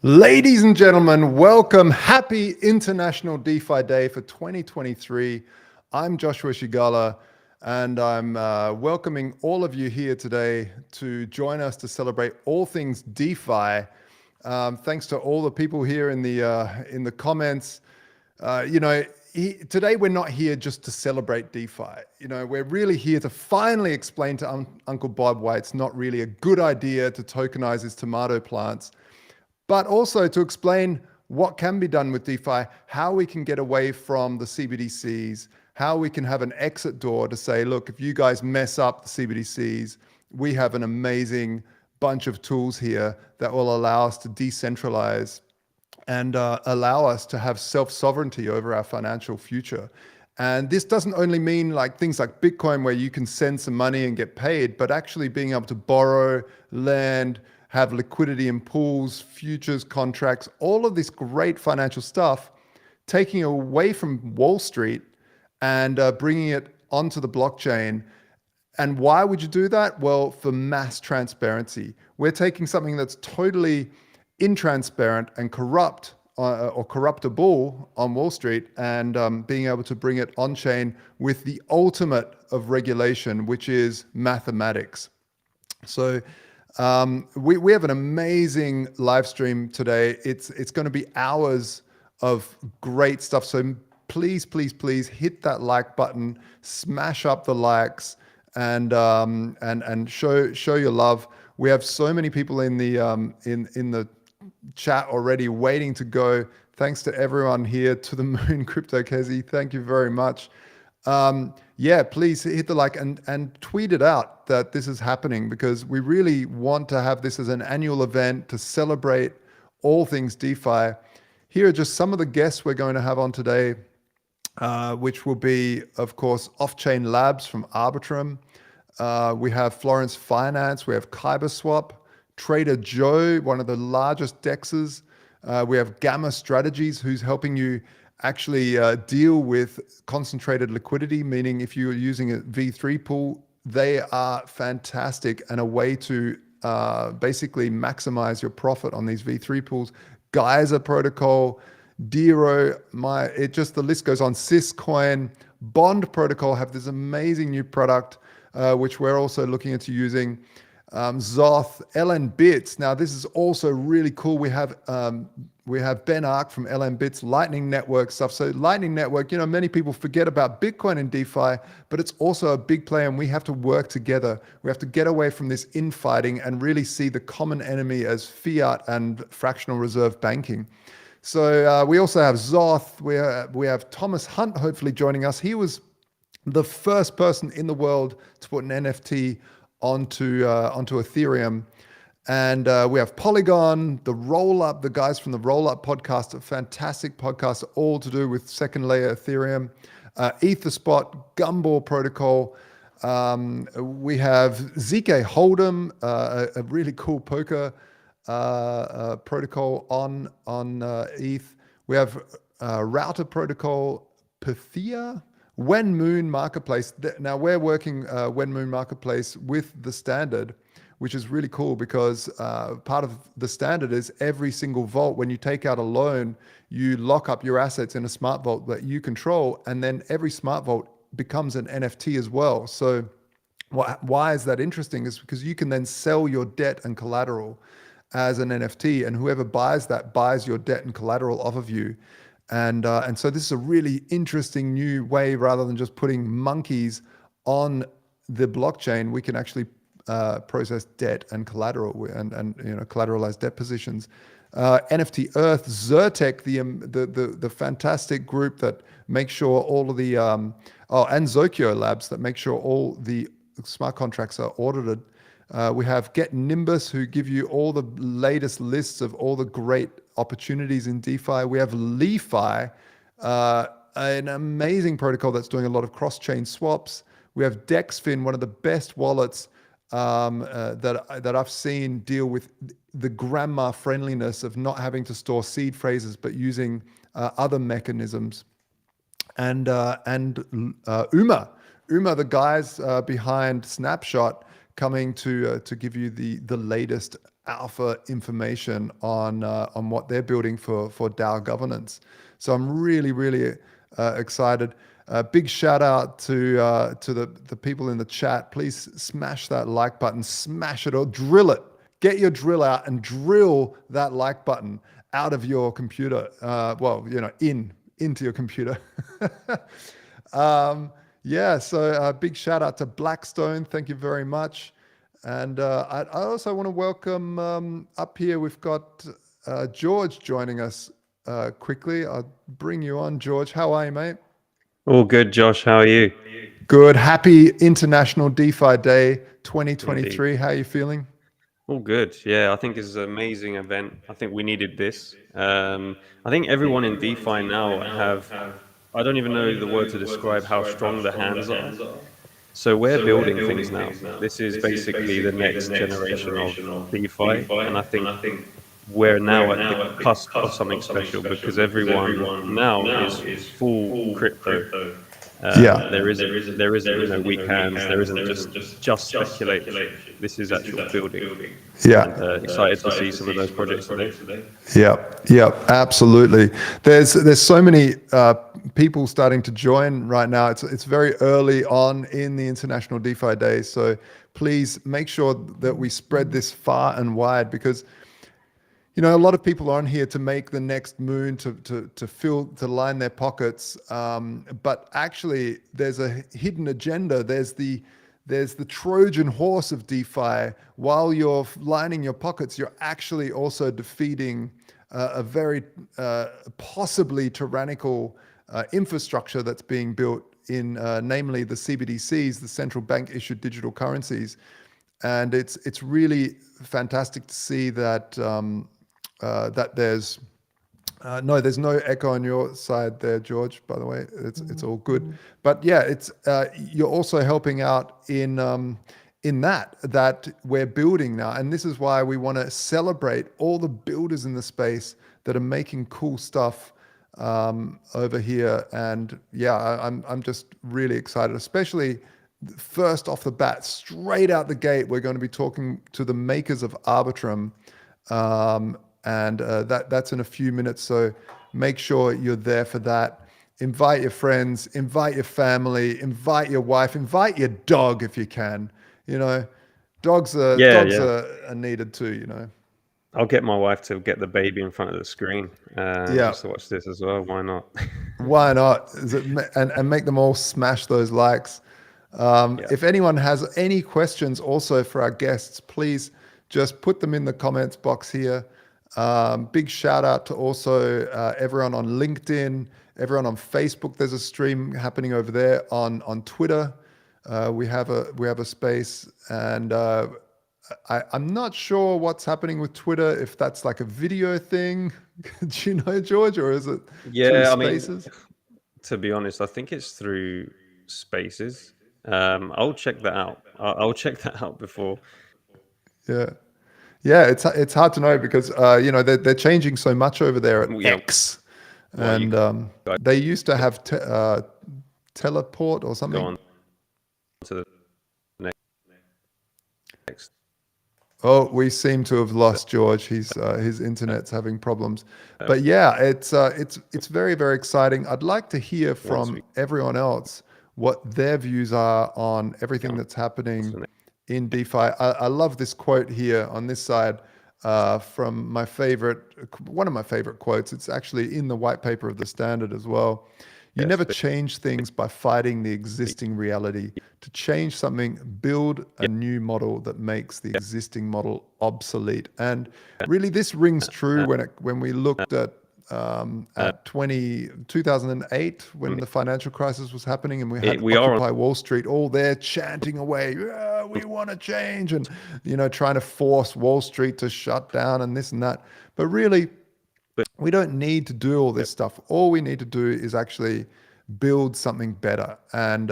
Ladies and gentlemen, welcome. Happy International DeFi Day for 2023. I'm Joshua Shigala, and I'm welcoming all of you here today to join us to celebrate all things DeFi. Thanks to all the people here in the comments. Today we're not here just to celebrate DeFi. We're really here to finally explain to Uncle Bob why it's not really a good idea to tokenize his tomato plants, but also to explain what can be done with DeFi, how we can get away from the CBDCs, how we can have an exit door to say, look, if you guys mess up the CBDCs, we have an amazing bunch of tools here that will allow us to decentralize and allow us to have self-sovereignty over our financial future. And this doesn't only mean like things like Bitcoin where you can send some money and get paid, but actually being able to borrow, lend, have liquidity in pools, futures, contracts, all of this great financial stuff, taking away from Wall Street and bringing it onto the blockchain. And why would you do that? Well, for mass transparency. We're taking something that's totally intransparent and corrupt or corruptible on Wall Street and being able to bring it on chain with the ultimate of regulation, which is mathematics. So we have an amazing live stream today. It's going to be hours of great stuff. So please hit that like button, smash up the likes, and show your love. We have so many people in the chat already waiting to go. Thanks to everyone here, to the moon, Crypto Kezi. Thank you very much. Please hit the like and tweet it out that this is happening, because we really want to have this as an annual event to celebrate all things DeFi. Here are just some of the guests we're going to have on today, which will be, of course, Off-Chain Labs from Arbitrum. We have Florence Finance. We have KyberSwap, Trader Joe, one of the largest DEXs. We have Gamma Strategies, who's helping you actually deal with concentrated liquidity, meaning if you're using a V3 pool, they are fantastic and a way to basically maximize your profit on these V3 pools. Geyser Protocol, Dero, the list goes on. Syscoin, Bond Protocol have this amazing new product, which we're also looking into using. Zoth, LN Bits. Now this is also really cool. We have Ben Ark from LN Bits, Lightning Network stuff. So Lightning Network, many people forget about Bitcoin and DeFi, but it's also a big player, and we have to work together. We have to get away from this infighting and really see the common enemy as fiat and fractional reserve banking. So we also have Zoth. We have Thomas Hunt hopefully joining us. He was the first person in the world to put an NFT onto Ethereum. And we have Polygon, the Rollup, the guys from the Rollup podcast, a fantastic podcast, all to do with second layer Ethereum. EtherSpot, Gumball Protocol. We have ZK Hold'em, a really cool poker protocol on ETH. We have Router Protocol, Pythia, When Moon Marketplace. Now we're working When Moon Marketplace with the standard, which is really cool because part of the standard is every single vault, when you take out a loan, you lock up your assets in a smart vault that you control, and then every smart vault becomes an NFT as well. So why is that interesting? Is because you can then sell your debt and collateral as an NFT, and whoever buys that buys your debt and collateral off of you. And so this is a really interesting new way. Rather than just putting monkeys on the blockchain, we can actually process debt and collateral and collateralized debt positions. NFT Earth, Zertec, the fantastic group that makes sure all of the and Zokyo Labs that make sure all the smart contracts are audited. We have Get Nimbus, who give you all the latest lists of all the great opportunities in DeFi. We have LeFi, an amazing protocol that's doing a lot of cross-chain swaps. We have DexFin, one of the best wallets that I've seen deal with the grandma friendliness of not having to store seed phrases, but using other mechanisms. And Uma, the guys behind Snapshot, coming to give you the latest alpha information on what they're building for DAO governance. So I'm really excited. Big shout out to the people in the chat. Please smash that like button, smash it or drill it. Get your drill out and drill that like button out of your computer. Well, into your computer. Yeah, so big shout out to Blackstone. Thank you very much. And I also want to welcome up here, we've got George joining us quickly. I'll bring you on, George. How are you, mate? All good, Josh. How are you? Good. Happy International DeFi Day 2023. Indeed. How are you feeling? All good. Yeah, I think it's an amazing event. I think we needed this. I think everyone in DeFi now I don't even know the word to describe how strong the hands are. So we're building things now. This is basically the next generation of DeFi. And I think we're now at the cusp of something special because everyone now is full crypto. Yeah. There isn't weak hands. There isn't just speculation. This is actual building, Yeah. and excited to see some of those projects today. Yeah, absolutely. There's so many people starting to join right now. It's very early on in the International DeFi Day, so please make sure that we spread this far and wide because a lot of people aren't here to make the next moon to line their pockets. But actually, there's a hidden agenda. There's the Trojan horse of DeFi. While you're lining your pockets, you're actually also defeating a very possibly tyrannical infrastructure that's being built in, namely the CBDCs, the central bank issued digital currencies. And it's really fantastic to see that. That there's no echo on your side there, George. By the way, it's all good. But yeah, it's you're also helping out in that we're building now, and this is why we want to celebrate all the builders in the space that are making cool stuff over here. And yeah, I'm just really excited, especially first off the bat, straight out the gate, we're going to be talking to the makers of Arbitrum. And that's in a few minutes, so make sure you're there for that. Invite your friends, invite your family, invite your wife, invite your dog if you can. Dogs are needed too. I'll get my wife to get the baby in front of the screen Yeah. just to watch this as well. Why not? Why not? And make them all smash those likes. If anyone has any questions also for our guests, please just put them in the comments box here. Big shout out to also everyone on LinkedIn, everyone on Facebook. There's a stream happening over there on Twitter. We have a space, and I'm not sure what's happening with Twitter. If that's like a video thing, do you know, George, or is it through Spaces? To be honest, I think it's through Spaces. I'll check that out. I'll check that out before. Yeah, it's hard to know because they're changing so much over there at X, and they used to have teleport or something. Go on to the next. Oh, we seem to have lost George. His internet's having problems. But yeah, it's very, very exciting. I'd like to hear from everyone else what their views are on everything that's happening in DeFi. I love this quote here on this side from one of my favorite quotes. It's actually in the white paper of the Standard as well. You never change things by fighting the existing reality. To change something, build a new model that makes the existing model obsolete. And really, this rings true when we looked at 2008 when the financial crisis was happening, and we had Occupy Wall Street all there chanting away, yeah, we want to change, and trying to force Wall Street to shut down and this and that. But really, we don't need to do all this stuff. All we need to do is actually build something better and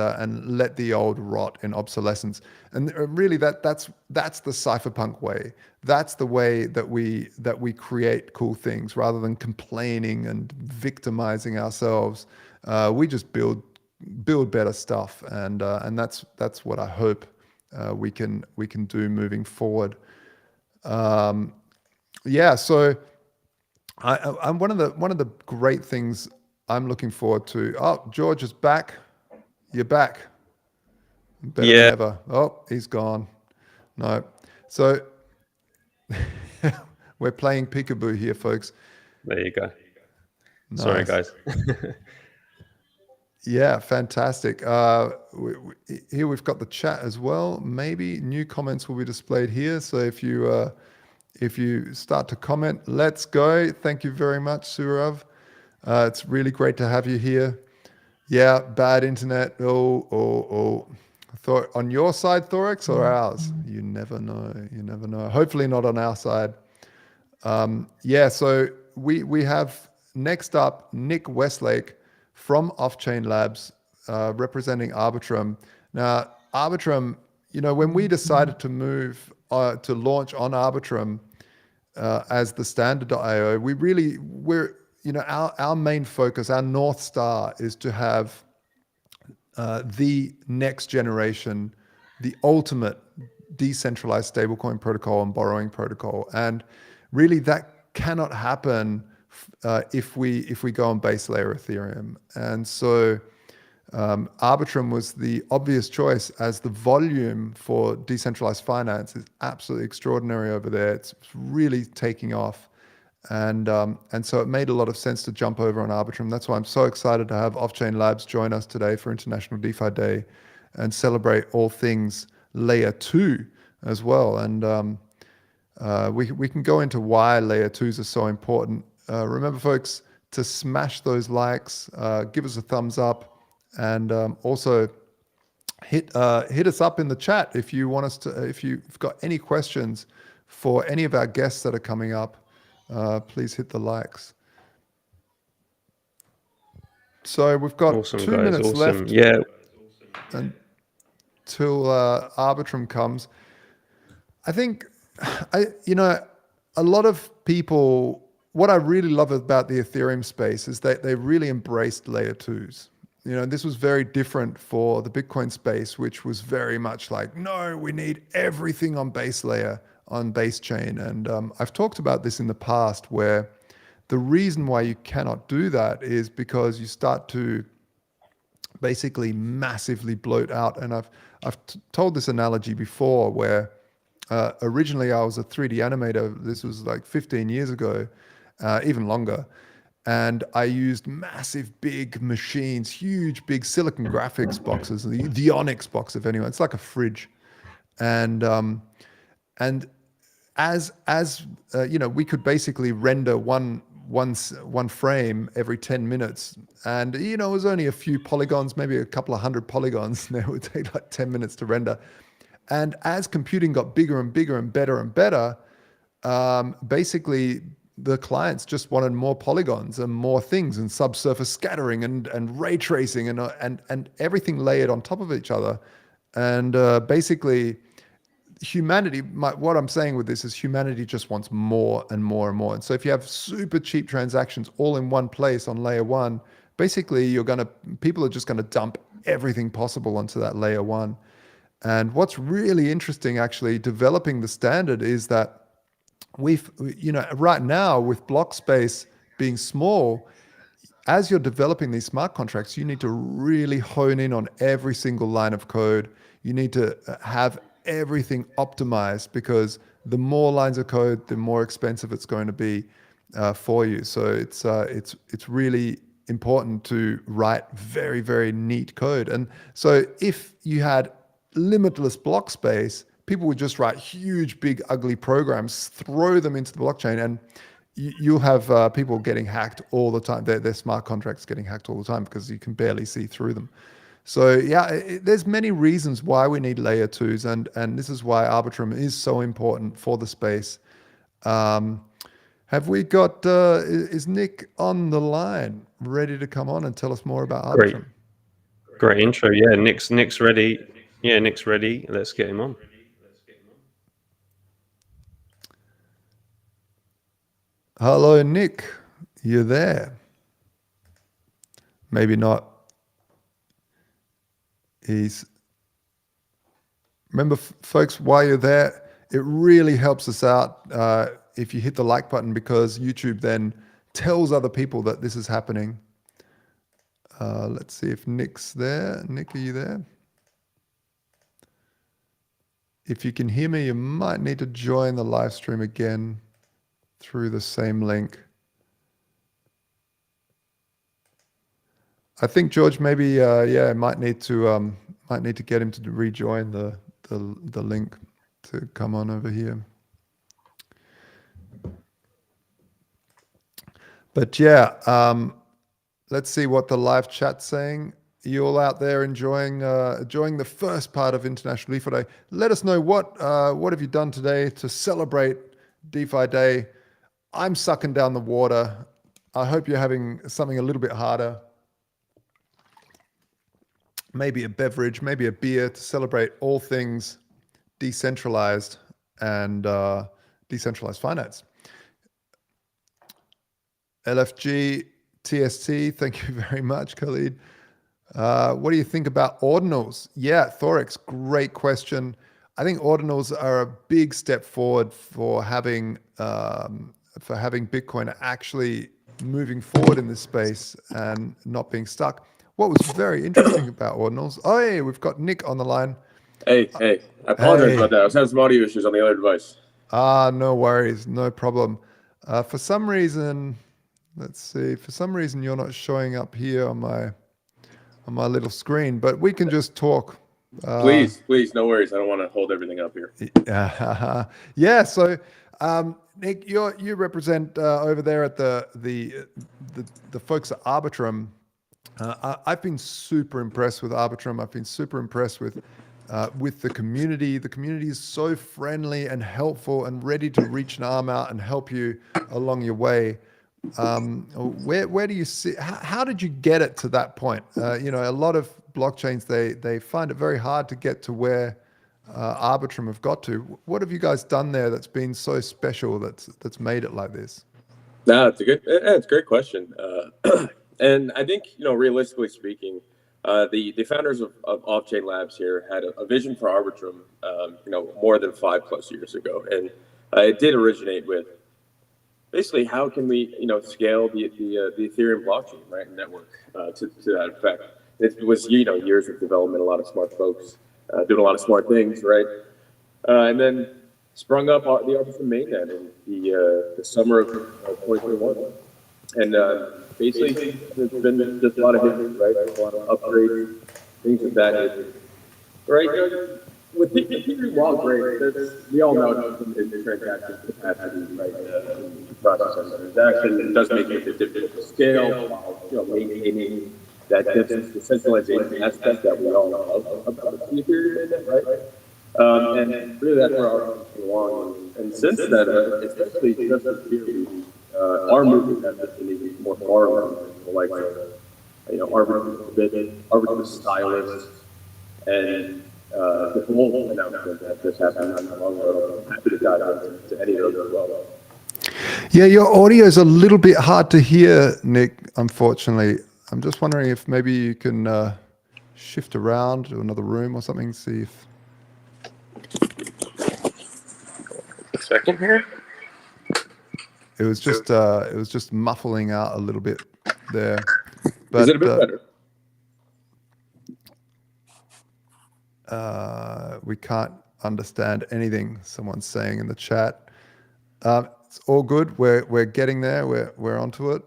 let the old rot in obsolescence. And really, that's the cypherpunk way. That's the way that we create cool things rather than complaining and victimizing ourselves. We just build better stuff, and that's what I hope we can do moving forward. Yeah, so I'm one of the great things I'm looking forward to. Oh, George is back. You're back. Better than Yeah, ever. Oh, he's gone. No. So we're playing peekaboo here, folks. there you go. Sorry, Nice. guys. Yeah, fantastic. Here we've got the chat as well. Maybe new comments will be displayed here. So if you start to comment, let's go. Thank you very much, Surav. It's really great to have you here. Yeah, bad internet. On your side, Thorex, or ours? You never know. You never know. Hopefully not on our side. Yeah, so we have next up Nick Westlake from Off-Chain Labs, representing Arbitrum. Now, Arbitrum, when we decided to move to launch on Arbitrum as the standard.io, our main focus, our North Star is to have the next generation, the ultimate decentralized stablecoin protocol and borrowing protocol. And really, that cannot happen if we go on base layer Ethereum. And so Arbitrum was the obvious choice, as the volume for decentralized finance is absolutely extraordinary over there. It's really taking off. And so it made a lot of sense to jump over on Arbitrum. That's why I'm so excited to have Off-Chain Labs join us today for International DeFi Day and celebrate all things layer 2 as well. And we can go into why layer 2s are so important. Remember, folks, to smash those likes, give us a thumbs up, and also hit us up in the chat if you want us to. If you've got any questions for any of our guests that are coming up, please hit the likes. So we've got Awesome, 2 guys. minutes Awesome. left Yeah. until Arbitrum comes. I think, a lot of people, what I really love about the Ethereum space is that they really embraced layer 2s. This was very different for the Bitcoin space, which was very much like, no, we need everything on base layer, on base chain. And I've talked about this in the past, where the reason why you cannot do that is because you start to basically massively bloat out. And I've told this analogy before, where originally I was a 3D animator. This was like 15 years ago, even longer. And I used massive, big machines, huge, big silicon graphics boxes, the Onyx box, if anyone. It's like a fridge. And and as we could basically render one frame every 10 minutes, and it was only a few polygons, maybe a couple of hundred polygons, and it would take like 10 minutes to render. And as computing got bigger and bigger and better, basically the clients just wanted more polygons and more things, and subsurface scattering and ray tracing and everything layered on top of each other. And basically, what I'm saying with this is humanity just wants more and more and more. And so if you have super cheap transactions all in one place on layer 1, basically people are just going to dump everything possible onto that layer 1. And what's really interesting, actually, developing the standard, is that right now, with block space being small, as you're developing these smart contracts, you need to really hone in on every single line of code. You need to have everything optimized, because the more lines of code, the more expensive it's going to be for you. So it's really important to write very, very neat code. And so if you had limitless block space, people would just write huge, big, ugly programs, throw them into the blockchain, and you'll have people getting hacked all the time. Their smart contracts getting hacked all the time because you can barely see through them. So yeah, there's many reasons why we need layer 2s, and this is why Arbitrum is so important for the space. Have we got, is Nick on the line, ready to come on and tell us more about Great. Arbitrum? Great intro. Yeah, Nick's ready. Yeah, Nick's ready. Let's get him on. Hello, Nick. You there? Maybe not. Remember, folks, while you're there, It really helps us out if you hit the like button, because YouTube then tells other people that this is happening. Let's see if Nick's there. Nick, are you there? If you can hear me, you might need to join the live stream again through the same link. I think George, maybe might need to get him to rejoin the link to come on over here. But yeah, let's see what the live chat's saying. You all out there enjoying the first part of International DeFi Day? Let us know what have you done today to celebrate DeFi Day. I'm sucking down the water. I hope you're having something a little bit harder. Maybe a beverage, maybe a beer, to celebrate all things decentralized and decentralized finance. LFG TST, thank you very much, Khalid. What do you think about ordinals? Yeah, Thorex, great question. I think ordinals are a big step forward for having Bitcoin actually moving forward in this space and not being stuck. What was very interesting about ordinals? Oh, hey, we've got Nick on the line. Hey, I apologize about that. I was having some audio issues on the other device. No worries, no problem. For some reason, let's see. For some reason, you're not showing up here on my little screen, but we can just talk. Please, no worries. I don't want to hold everything up here. Yeah. So, Nick, you represent over there at the folks at Arbitrum. I've been super impressed with Arbitrum. I've been super impressed with the community. The community is so friendly and helpful and ready to reach an arm out and help you along your way. Where do you see? How did you get it to that point? A lot of blockchains they find it very hard to get to where Arbitrum have got to. What have you guys done there that's been so special that's made it like this? It's a great question. And I think, realistically speaking, the founders of Off-Chain Labs here had a vision for Arbitrum, more than 5+ years ago. And it did originate with basically how can we, scale the Ethereum blockchain, right, network to that effect. It was, years of development, a lot of smart folks doing a lot of smart things, right? And then sprung up the Arbitrum mainnet in the summer of 2021. And basically, there's been just a lot of history, right? A lot of upgrades, things of that nature, right? With Ethereum, while great, we all know the transaction capacity, right? The process of transaction, it does make it difficult to scale, while maintaining that decentralization aspect that we all love about the Ethereum, right? And really, that's where our belong. And since then, especially just Ethereum, our movement has been even more far like Arbitrum Stylist, and the whole announcement that this happened not long ago. I'm happy to dive into any of those as well. Yeah, your audio is a little bit hard to hear, Nick, unfortunately. I'm just wondering if maybe you can shift around to another room or something, see if... A second here. It was just muffling out a little bit there. But, is it a bit better? We can't understand anything someone's saying in the chat. It's all good. We're getting there. We're onto it.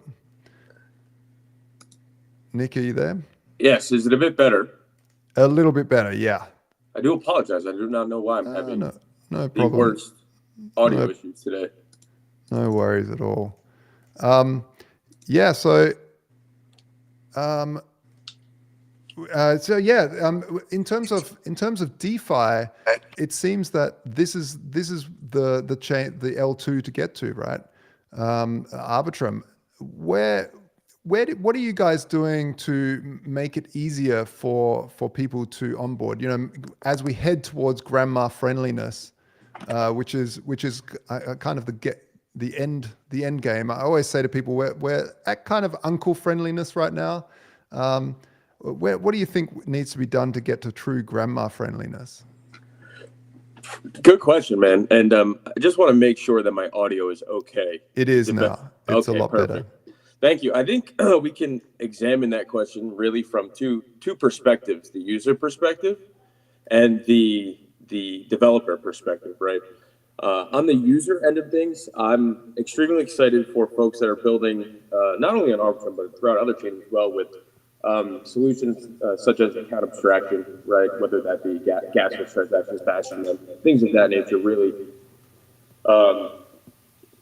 Nick, are you there? Yes. Is it a bit better? A little bit better, yeah. I do apologize. I do not know why I'm having no the problem. worst audio issues today. No worries at all. In terms of DeFi, it seems that this is the chain, the L2 to get to, right? Arbitrum. What are you guys doing to make it easier for people to onboard? As we head towards grandma friendliness, which is kind of the end game. I always say to people, we're at kind of uncle friendliness right now. What do you think needs to be done to get to true grandma friendliness? Good question, man. And I just want to make sure that my audio is okay. It is now. It's okay, a lot perfect. better. Thank you. I think we can examine that question really from two perspectives: the user perspective and the developer perspective, right? On the user end of things, I'm extremely excited for folks that are building not only on Arbitrum but throughout other chains as well with solutions such as account abstraction, right? Whether that be gasless transactions, bashing them, things of that nature. Really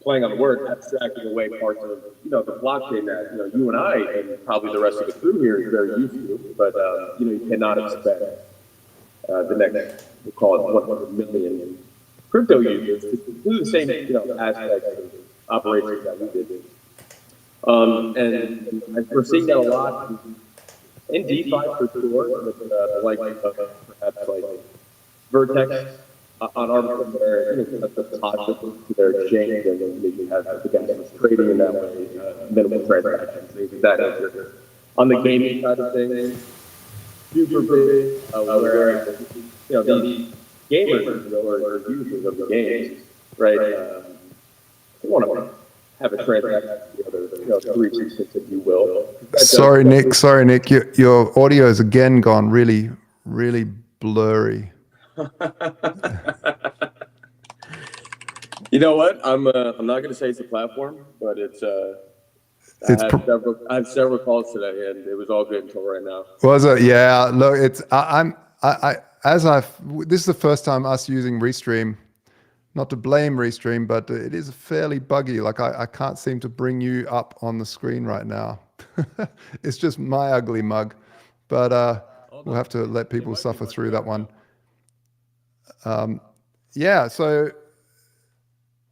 playing on the word, abstracting away parts of the blockchain that you and I and probably the rest of the crew here is very used to, but you cannot expect the next, we'll call it 100 million crypto users to do the same aspects of operations that we did. And we're seeing that a lot in DeFi for sure, with the like perhaps like Vertex on Arbitrum, where at the top of their exchange, and then you have the guys trading in that way, minimal transactions, things of that nature. On the gaming side of things, super big, where these gamers or users of the games, right? They want to have a transaction together, 366, if you will. Sorry, Nick. Your audio is again gone really, really blurry. You know what? I'm not going to say it's a platform, but it's. I have several calls today, and it was all good until right now. Was it? Yeah. Look, it's this is the first time us using Restream. Not to blame Restream, but it is fairly buggy. Like I can't seem to bring you up on the screen right now. It's just my ugly mug, but we'll have to let people suffer through that one. Yeah. So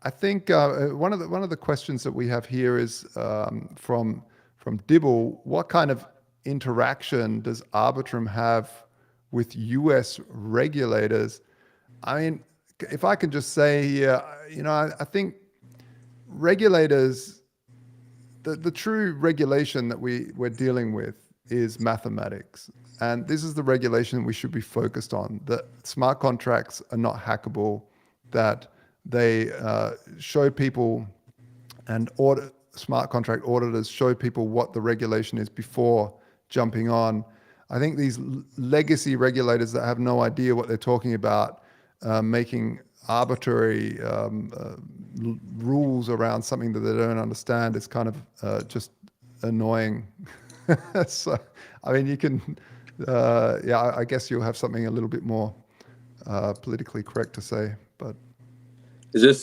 I think one of the questions that we have here is from Dibble. What kind of interaction does Arbitrum have with US regulators? I mean, if I can just say here, I think regulators, the true regulation that we're dealing with is mathematics. And this is the regulation we should be focused on, that smart contracts are not hackable, that they show people, and smart contract auditors show people what the regulation is before jumping on. I think these legacy regulators that have no idea what they're talking about, making arbitrary rules around something that they don't understand is kind of just annoying. So, I mean, you can, I guess you'll have something a little bit more politically correct to say, but. Is it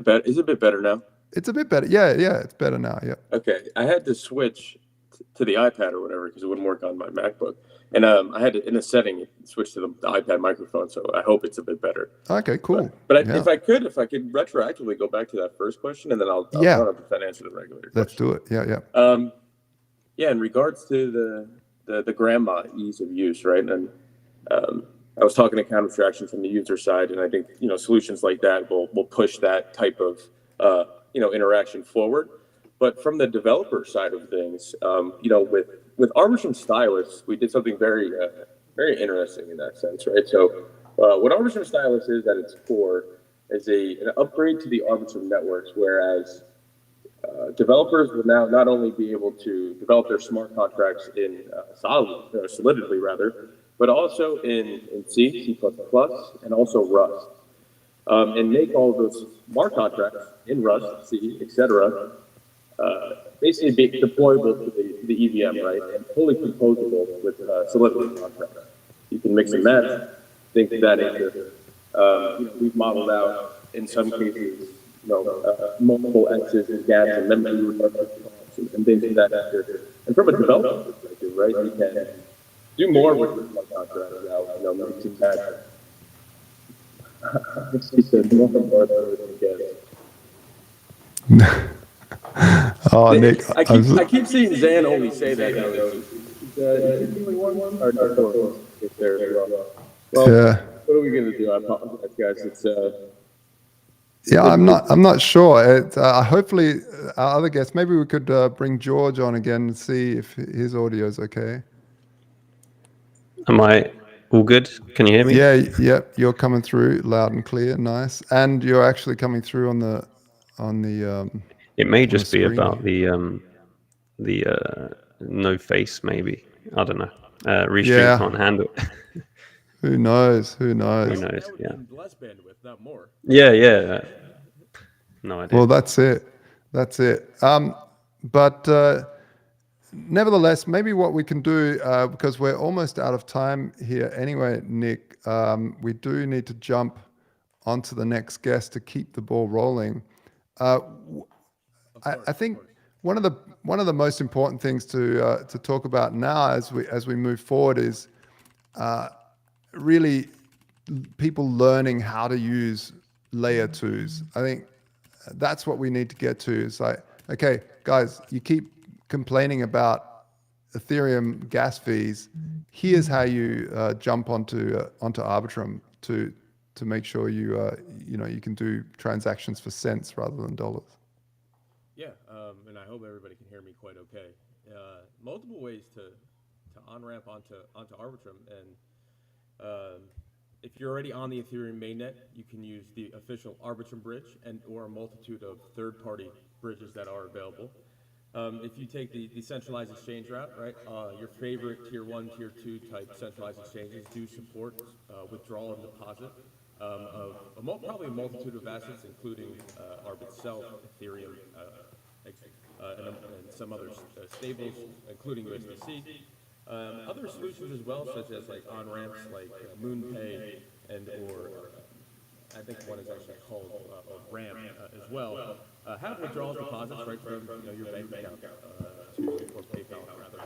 better? Is it a bit better now? It's a bit better. Yeah, it's better now. Yeah. Okay, I had to switch to the iPad or whatever because it wouldn't work on my MacBook, and I had to, in a setting, switch to the iPad microphone. So I hope it's a bit better. Okay, cool. But if I could retroactively go back to that first question, and then I'll try to answer the regulator. Let's do it. Yeah. In regards to the grandma ease of use, right? And I was talking account abstraction from the user side, and I think solutions like that will push that type of interaction forward. But from the developer side of things, with Arbitrum Stylus, we did something very very interesting in that sense, right? So what Arbitrum Stylus is at its core is an upgrade to the Arbitrum networks, whereas developers will now not only be able to develop their smart contracts in Solidity rather, but also in C, C++, and also Rust, and make all of those smart contracts in Rust, C, etc., basically be deployable to the EVM, right, and fully composable with Solidity contracts. You can mix and match, things of that nature. We've modeled out in some cases, multiple X's and gaps and memory and things of that nature. And from a developer perspective, right, you can do more with the smart contracts now, mix and match. Oh, Nick, I keep seeing Zan only say that. What are we gonna do? I apologize, guys. I'm not sure. Hopefully, our other guests. Maybe we could bring George on again and see if his audio is okay. Am I All good? Can you hear me? Yeah, yep, you're coming through loud and clear, nice. And you're actually coming through on the It may on the just be screen about here. the no face, maybe. I don't know. Restream Yeah, can't handle it. who knows? Who Who knows? knows? That would Yeah. mean less bandwidth, not more. Yeah, yeah. No idea. Well, that's it. That's it. But nevertheless, maybe what we can do, because we're almost out of time here anyway, Nick, we do need to jump onto the next guest to keep the ball rolling. I think one of the most important things to talk about now as we move forward is really people learning how to use layer twos. I think that's what we need to get to. It's like, okay, guys, you keep complaining about Ethereum gas fees. Here's how you jump onto Arbitrum to make sure you can do transactions for cents rather than dollars. Yeah, and I hope everybody can hear me quite okay. Multiple ways to on-ramp onto Arbitrum, and if you're already on the Ethereum mainnet, you can use the official Arbitrum bridge or a multitude of third-party bridges that are available. If you take the decentralized exchange route, right, your favorite tier 1, tier 2 type centralized exchanges do support withdrawal and deposit of probably a multitude of assets, including Arbit itself, Ethereum, and some other stables, including USDC. Other solutions as well, such as like on-ramps like MoonPay or I think one is actually called Ramp as well. Have withdrawals deposits right from your bank account or PayPal rather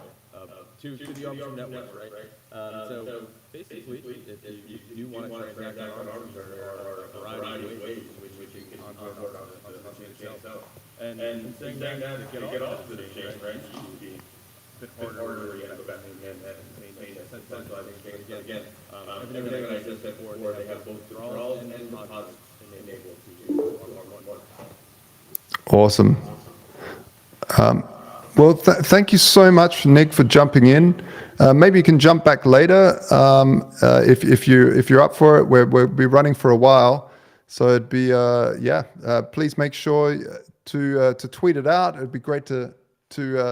to the Arbitrum network, right? So basically, if you do want to transact on Arbitrum, there are a variety of ways in which you can onboard onto the chain itself. And saying that to get off the chain, right? Used to be a bit harder to get back and maintain centralized exchange again. Everything I said before, they have both withdrawals and deposits enabled to one. Awesome. Well, thank you so much, Nick, for jumping in. Maybe you can jump back later if you're up for it. We'll be running for a while, so it'd be please make sure to tweet it out. It'd be great to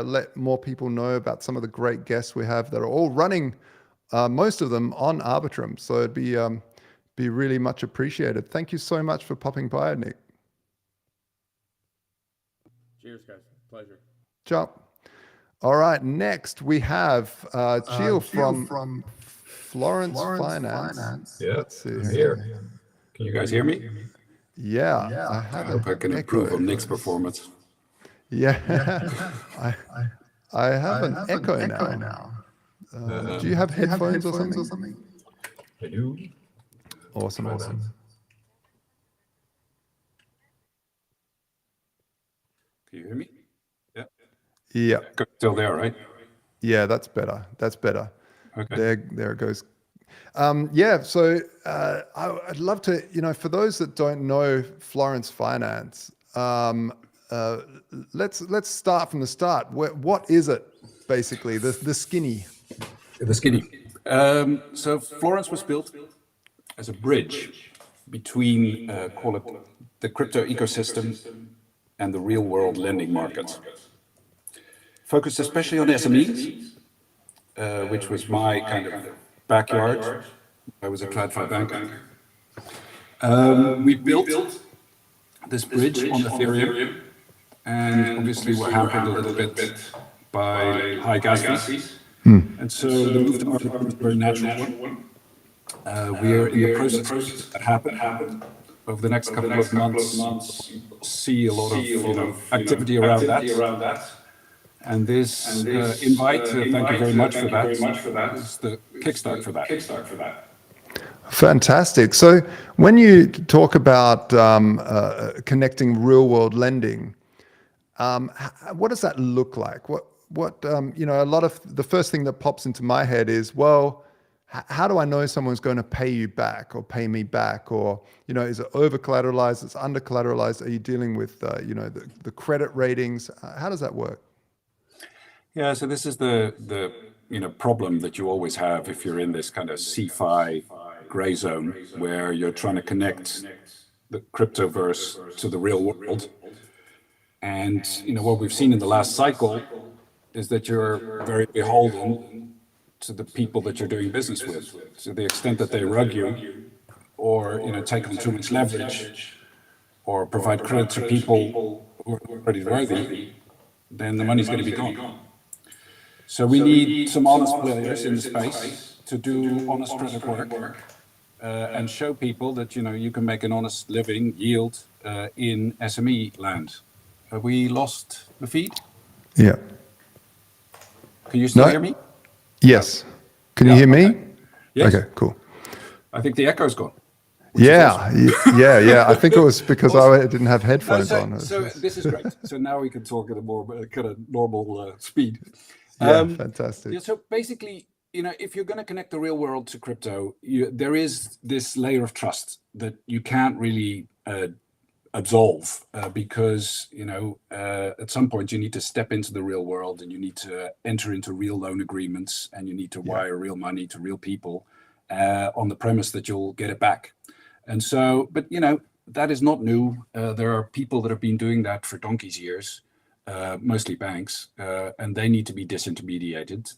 let more people know about some of the great guests we have that are all running, most of them on Arbitrum. So it'd be really much appreciated. Thank you so much for popping by, Nick. Cheers, guys. Pleasure. Jump. All right. Next, we have Gio from Florence Finance. Yeah, Let's see I'm here. Can you guys hear me? Yeah, I I have hope I can improve on Nick's performance. Yeah, I have an echo now. Do you have headphones or something? I do. Awesome. Can you hear me? Yeah. Yeah, Still there, right? yeah, that's better. Okay. There it goes. So I'd love to, for those that don't know Florence Finance, let's start from the start. What is it, basically? The skinny. The skinny. So Florence was built as a bridge between, call it, the crypto ecosystem and the real-world lending market. Focused especially on SMEs, which was my kind of backyard. I was a TradFi banker. We built this bridge on Ethereum, and obviously we're hampered a little bit by high gas fees. And so the move to Arbitrum is a very natural one. We are in the process of making that happen. Over the next couple of months, see a lot of activity around that. And this invite, thank you very much for that, is the kickstart for that. Fantastic. So when you talk about connecting real world lending, what does that look like? A lot of the first thing that pops into my head is, well, how do I know someone's going to pay you back or pay me back? Or, is it over collateralized? It's under collateralized? Are you dealing with, the credit ratings? How does that work? Yeah, so this is the problem that you always have if you're in this kind of CeFi gray zone where you're trying to connect the cryptoverse to the real world. And what we've seen in the last cycle is that you're very beholden to the people that you're doing business with. To the extent that they rug you, or take on too much leverage, or provide credit to people who are already worthy, then the money's going to be gone. So we need some honest players in the space to do honest credit work and show people that you can make an honest living yield in SME land. Have we lost the feed? Yeah. Can you still hear me? Yes. Can you hear me? Okay. Yes. Okay, cool. I think the echo's gone. Yeah, yeah. I think it was because I didn't have headphones on. So this is great. So now we can talk at a more kind of normal speed. Yeah, fantastic. So basically, if you're going to connect the real world to crypto, there is this layer of trust that you can't really absolve because at some point you need to step into the real world and you need to enter into real loan agreements and you need to wire real money to real people on the premise that you'll get it back. And so, but that is not new. There are people that have been doing that for donkey's years, mostly banks, and they need to be disintermediated.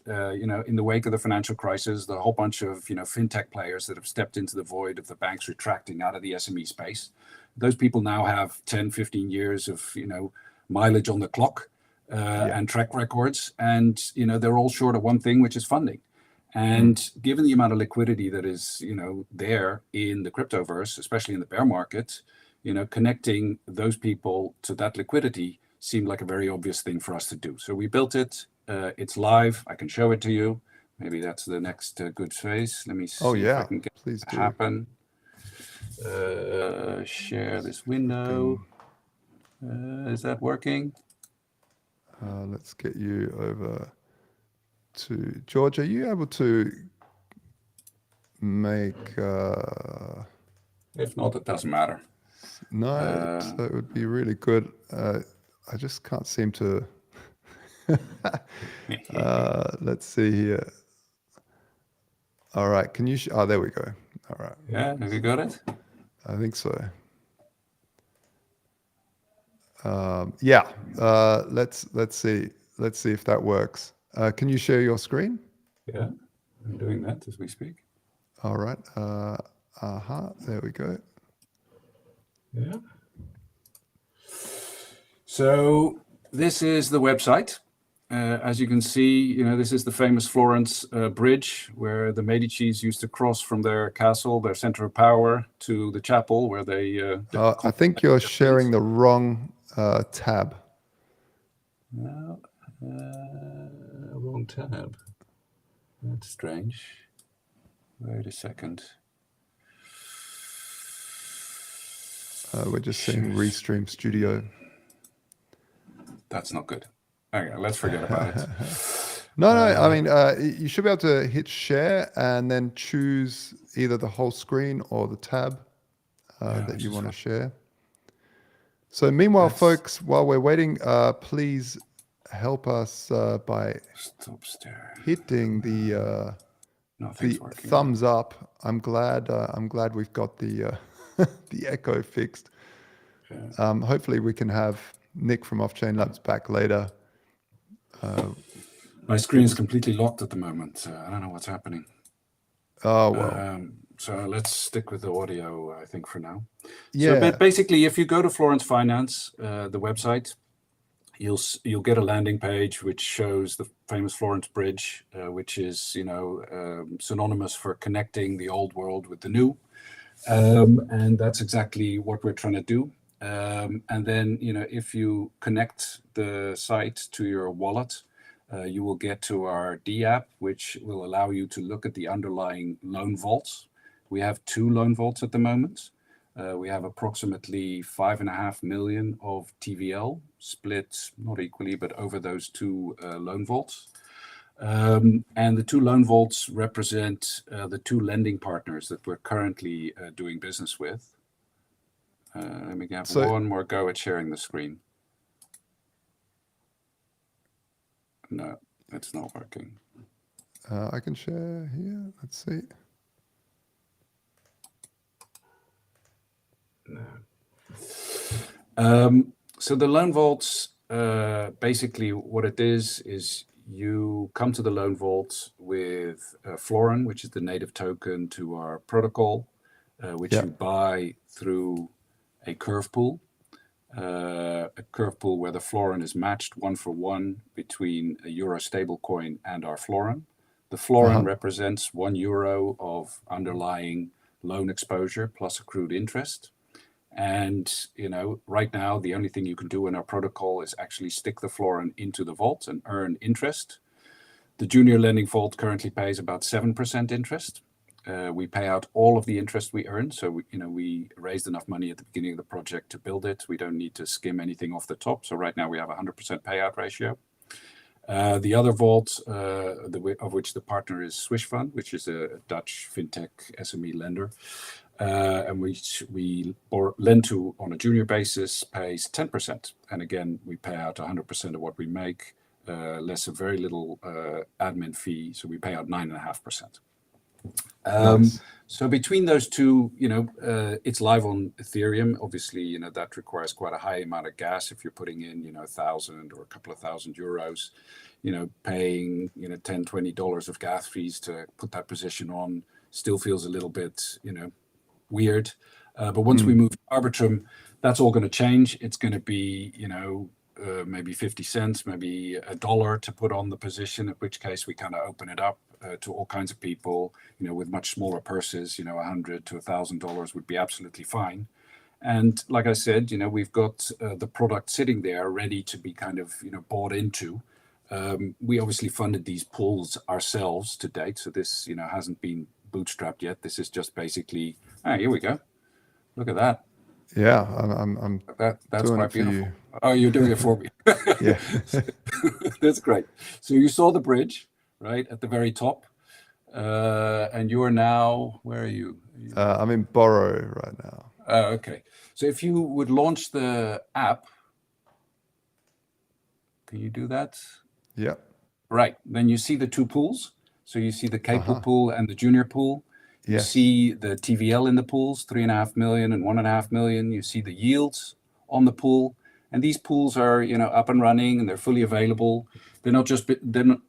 In the wake of the financial crisis, the whole bunch of fintech players that have stepped into the void of the banks retracting out of the SME space. Those people now have 10, 15 years of mileage on the clock and track records, and they're all short of one thing, which is funding. And given the amount of liquidity that is there in the cryptoverse, especially in the bear market, connecting those people to that liquidity seemed like a very obvious thing for us to do. So we built it. It's live. I can show it to you. Maybe that's the next good phase. Let me see if I can get it to happen. Share this window. Is that working? Let's get you over to George. Are you able to make? If not, it doesn't matter. No, so it would be really good. I just can't seem to. Let's see here. All right, can you? Oh, there we go. All right. Yeah, have you got it? I think so. Yeah. Let's see. Let's see if that works. Can you share your screen? Yeah, I'm doing that as we speak. All right. There we go. Yeah. So this is the website. As you can see, this is the famous Florence bridge where the Medicis used to cross from their castle, their center of power, to the chapel where they. I think you're sharing the wrong tab. No, wrong tab. That's strange. Wait a second. We're just seeing Restream Studio. That's not good. Okay, let's forget about it. No, I mean, you should be able to hit share and then choose either the whole screen or the tab that you want to share. So meanwhile, folks, while we're waiting, please help us by hitting the thumbs up. I'm glad we've got the the echo fixed. Hopefully we can have Nick from Off-Chain Labs back later. My screen is completely locked at the moment. I don't know what's happening. Oh, well. So let's stick with the audio, I think, for now. Yeah. So basically, if you go to Florence Finance, the website, you'll get a landing page which shows the famous Florence Bridge, which is synonymous for connecting the old world with the new, and that's exactly what we're trying to do. And then if you connect the site to your wallet, you will get to our D app, which will allow you to look at the underlying loan vaults. We have 2 loan vaults at the moment. We have approximately 5.5 million of TVL split, not equally, but over those 2 loan vaults. And the 2 loan vaults represent the 2 lending partners that we're currently doing business with. Let me have one more go at sharing the screen. No, it's not working. I can share here. Let's see. So the loan vaults, basically what it is you come to the loan vault with Florin, which is the native token to our protocol, which Yeah. you buy through a curve pool. A curve pool where the florin is matched 1-for-1 between a euro stablecoin and our florin. The florin represents €1 of underlying loan exposure plus accrued interest. And right now the only thing you can do in our protocol is actually stick the florin into the vault and earn interest. The junior lending vault currently pays about 7% interest. We pay out all of the interest we earn. So we raised enough money at the beginning of the project to build it. We don't need to skim anything off the top. So right now we have a 100% payout ratio. The other vault, of which the partner is Swish Fund, which is a Dutch fintech SME lender, and which we lend to on a junior basis, pays 10%. And again, we pay out 100% of what we make, less a very little admin fee. So we pay out 9.5%. Nice. So between those two, it's live on Ethereum. Obviously, that requires quite a high amount of gas if you're putting in, 1,000 or a couple of thousand euros, paying, $10, $20 of gas fees to put that position on still feels a little bit, weird. But once we move to Arbitrum, that's all going to change. It's going to be, maybe 50 cents, maybe $1 to put on the position, in which case we kind of open it up to all kinds of people, with much smaller purses, $100 to $1,000 would be absolutely fine. And like I said, we've got the product sitting there ready to be kind of, bought into. We obviously funded these pools ourselves to date. So this, hasn't been bootstrapped yet. This is just basically, here we go. Look at that. Yeah, I'm that's doing quite it for beautiful. you. Oh, you're doing it for me. Yeah. That's great. So you saw the bridge, right, at the very top. And you are now, where are you? I'm in borrow right now. Okay. So if you would launch the app, can you do that? Yeah. Right. Then you see the two pools. So you see the Capel pool and the junior pool. You see the TVL in the pools, 3.5 million and 1.5 million. You see the yields on the pool. And these pools are, up and running and they're fully available. They're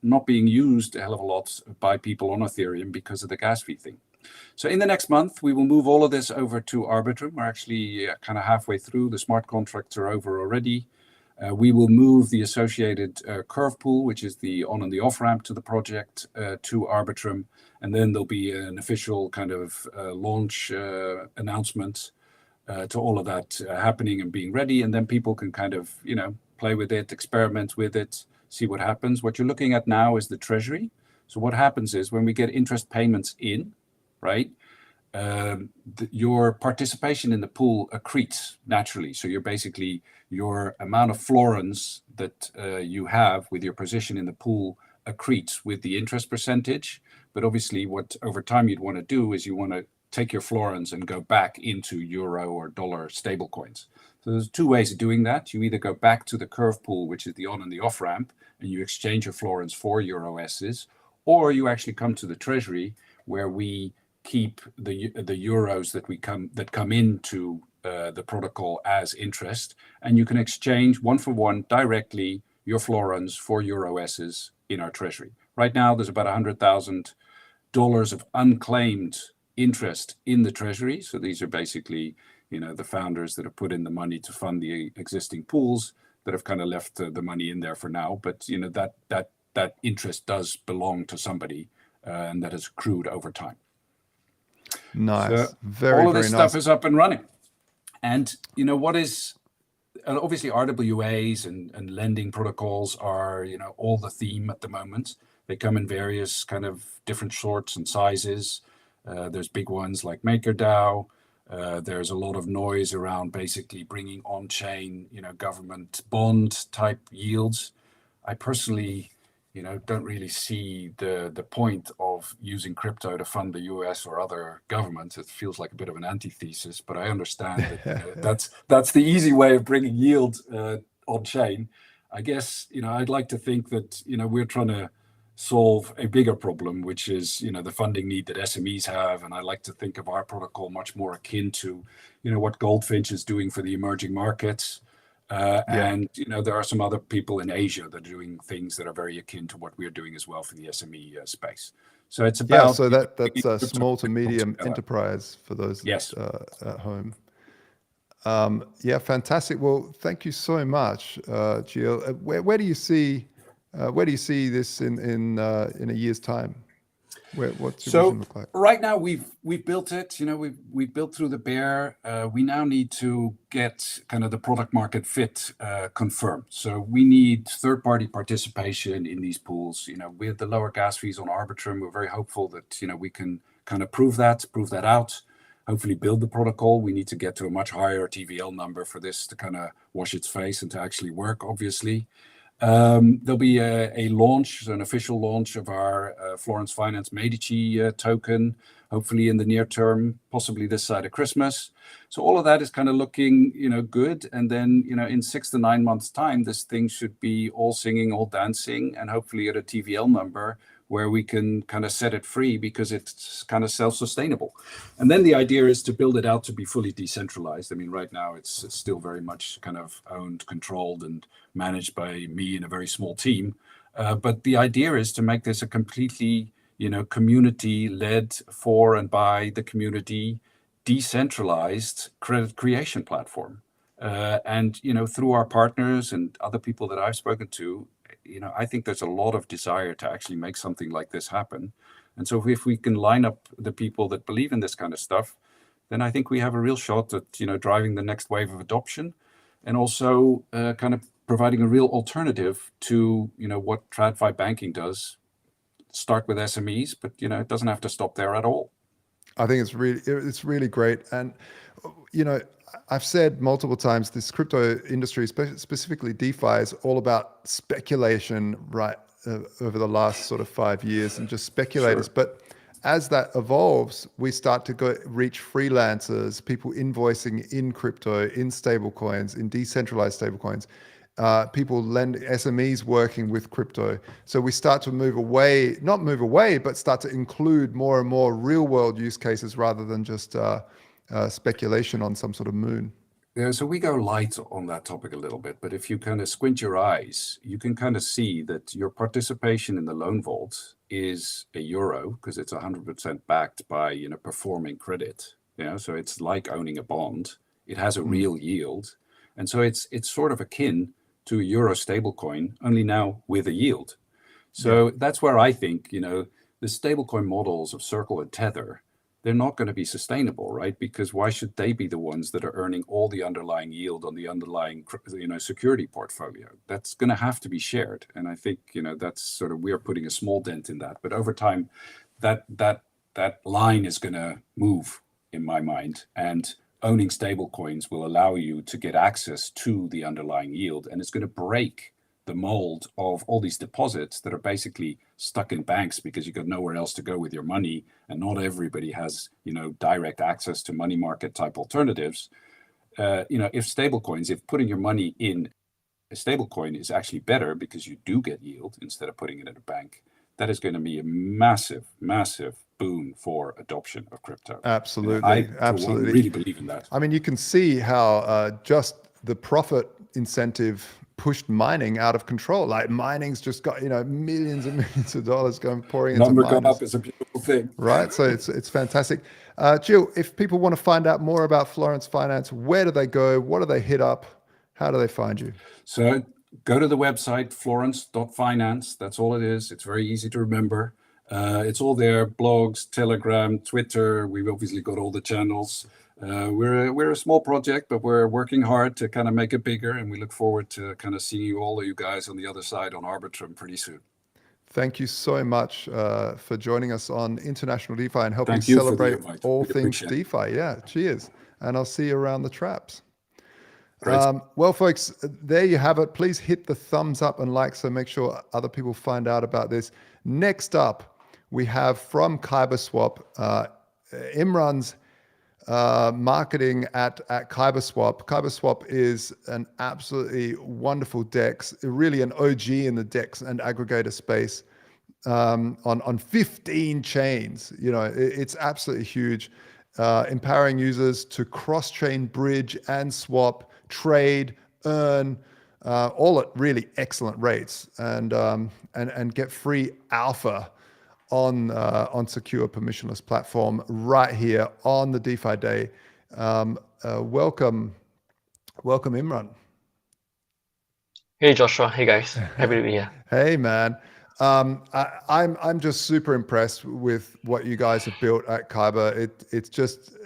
not being used a hell of a lot by people on Ethereum because of the gas fee thing. So in the next month, we will move all of this over to Arbitrum. We're actually kind of halfway through. The smart contracts are over already. We will move the associated curve pool, which is the on and the off ramp to the project, to Arbitrum. And then there'll be an official kind of launch announcement to all of that happening and being ready. And then people can kind of, play with it, experiment with it, see what happens. What you're looking at now is the treasury. So what happens is when we get interest payments in, right, your participation in the pool accretes naturally. So you're basically, your amount of florins that you have with your position in the pool accretes with the interest percentage. But obviously what over time you'd want to do is you want to take your florins and go back into euro or dollar stable coins. So there's two ways of doing that. You either go back to the curve pool, which is the on and the off ramp, and you exchange your florins for euro S's, or you actually come to the treasury where we keep the euros that come into the protocol as interest, and you can exchange 1-for-1 directly your florins for euro S's in our treasury. Right now, there's about $100,000 of unclaimed interest in the treasury. So these are basically, the founders that have put in the money to fund the existing pools that have kind of left the money in there for now. But that interest does belong to somebody, and that has accrued over time. Nice. So Very, all of very this nice. stuff is up and running. And obviously RWAs and lending protocols are, all the theme at the moment. They come in various kind of different sorts and sizes. There's big ones like MakerDAO. There's a lot of noise around basically bringing on-chain, government bond type yields. I personally, don't really see the point of using crypto to fund the US or other governments. It feels like a bit of an antithesis, but I understand that that's the easy way of bringing yield on chain. I guess, I'd like to think that, we're trying to solve a bigger problem, which is, the funding need that SMEs have. And I like to think of our protocol much more akin to, what Goldfinch is doing for the emerging markets. And, there are some other people in Asia that are doing things that are very akin to what we're doing as well for the SME space. So it's about... so that's a small to medium enterprise for those at home. Fantastic. Well, thank you so much, Gilles. Where do you see this in a year's time? What's your vision look like? Right now we've built it. We've built through the bear. We now need to get kind of the product market fit confirmed. So we need third-party participation in these pools. With the lower gas fees on Arbitrum, we're very hopeful that we can kind of prove that out. Hopefully build the protocol. We need to get to a much higher TVL number for this to kind of wash its face and to actually work, obviously. There'll be a launch, an official launch of our Florence Finance Medici token, hopefully in the near term, possibly this side of Christmas. So all of that is kind of looking, good. And then, in 6 to 9 months' time, this thing should be all singing, all dancing, and hopefully at a TVL number where we can kind of set it free because it's kind of self-sustainable. And then the idea is to build it out to be fully decentralized. I mean, right now it's still very much kind of owned, controlled, and managed by me and a very small team. But the idea is to make this a completely, community-led for and by the community, decentralized credit creation platform. And, through our partners and other people that I've spoken to, I think there's a lot of desire to actually make something like this happen. And so if we can line up the people that believe in this kind of stuff, then I think we have a real shot at, driving the next wave of adoption and also kind of providing a real alternative to, what TradFi banking does. Start with SMEs, but, it doesn't have to stop there at all. I think it's really great. And, I've said multiple times, this crypto industry, specifically DeFi, is all about speculation, right, over the last sort of 5 years, and just speculators. Sure. But as that evolves, we start to reach freelancers, people invoicing in crypto, in stablecoins, in decentralized stablecoins, SMEs working with crypto. So we start to not move away, but start to include more and more real world use cases rather than just speculation on some sort of moon. Yeah, so we go light on that topic a little bit, but if you kind of squint your eyes, you can kind of see that your participation in the loan vault is €1 because it's 100% backed by performing credit. So it's like owning a bond. It has a real yield, and so it's sort of akin to a euro stablecoin, only now with a yield. So that's where I think the stablecoin models of Circle and Tether, they're not going to be sustainable, right? Because why should they be the ones that are earning all the underlying yield on the underlying, security portfolio? That's going to have to be shared. And I think, that's sort of, we're putting a small dent in that. But over time, that line is going to move, in my mind. And owning stable coins will allow you to get access to the underlying yield. And it's going to break the mold of all these deposits that are basically stuck in banks because you've got nowhere else to go with your money, and not everybody has direct access to money market type alternatives. If putting your money in a stable coin is actually better because you do get yield instead of putting it in a bank, that is going to be a massive boon for adoption of crypto. Absolutely. I Absolutely. really believe in that. I mean, you can see how just the profit incentive pushed mining out of control. Like mining's just got millions and millions of dollars pouring into Number miners. gone up is a beautiful thing, right? So it's fantastic. Gilles, if people want to find out more about Florence Finance, where do they go? What do they hit up? How do they find you? So go to the website florence.finance. That's all it is. It's very easy to remember. It's all there: blogs, Telegram, Twitter. We've obviously got all the channels. We're a small project, but we're working hard to kind of make it bigger, and we look forward to kind of seeing all of you guys on the other side on Arbitrum pretty soon. Thank you so much for joining us on International DeFi and helping celebrate all things DeFi. Yeah, cheers. And I'll see you around the traps. Well, folks, there you have it. Please hit the thumbs up and like so make sure other people find out about this. Next up, we have from KyberSwap, Imran's marketing at KyberSwap. KyberSwap is an absolutely wonderful DEX, really an OG in the DEX and aggregator space. on 15 chains. It's absolutely huge, empowering users to cross-chain bridge and swap, trade, earn, all at really excellent rates, and get free alpha on secure permissionless platform right here on the DeFi day. Welcome, Imran. Hey Joshua, hey guys, happy to be here. Hey man, I'm just super impressed with what you guys have built at Kyber. It's just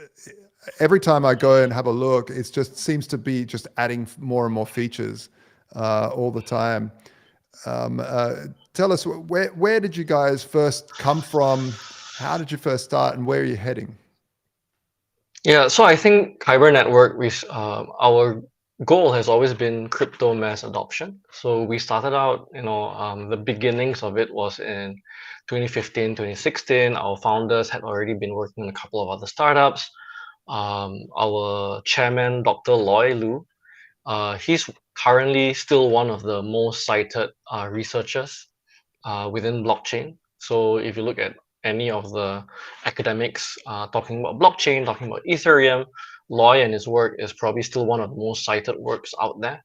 every time I go and have a look, it just seems to be just adding more and more features all the time. Tell us, where did you guys first come from? How did you first start, and where are you heading? Yeah, so I think Kyber Network, our goal has always been crypto mass adoption. So we started out, the beginnings of it was in 2015, 2016. Our founders had already been working on a couple of other startups. Our chairman, Dr. Loy Lu, he's currently still one of the most cited researchers within blockchain. So if you look at any of the academics talking about blockchain, talking about Ethereum, Loy and his work is probably still one of the most cited works out there.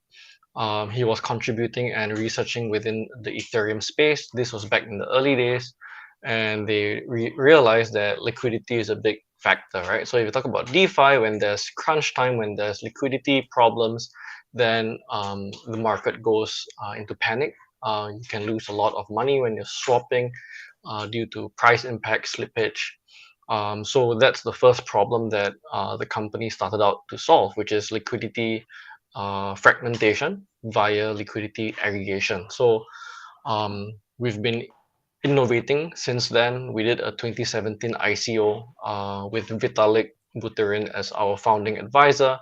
He was contributing and researching within the Ethereum space. This was back in the early days, and they realized that liquidity is a big factor, right? So if you talk about DeFi, when there's crunch time, when there's liquidity problems, then the market goes into panic. You can lose a lot of money when you're swapping due to price impact, slippage. So that's the first problem that the company started out to solve, which is liquidity fragmentation via liquidity aggregation. So we've been innovating since then. We did a 2017 ICO with Vitalik Buterin as our founding advisor.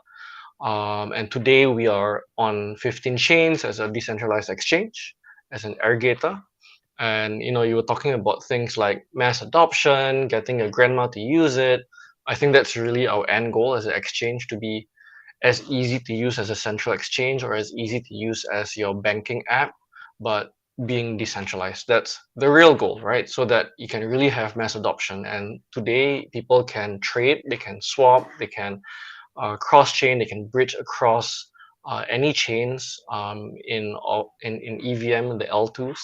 And today we are on 15 chains as a decentralized exchange, as an aggregator. And you were talking about things like mass adoption, getting your grandma to use it. I think that's really our end goal as an exchange, to be as easy to use as a central exchange or as easy to use as your banking app, but being decentralized. That's the real goal, right? So that you can really have mass adoption. And today people can trade, they can swap, they can cross-chain, they can bridge across any chains in EVM, the L2s.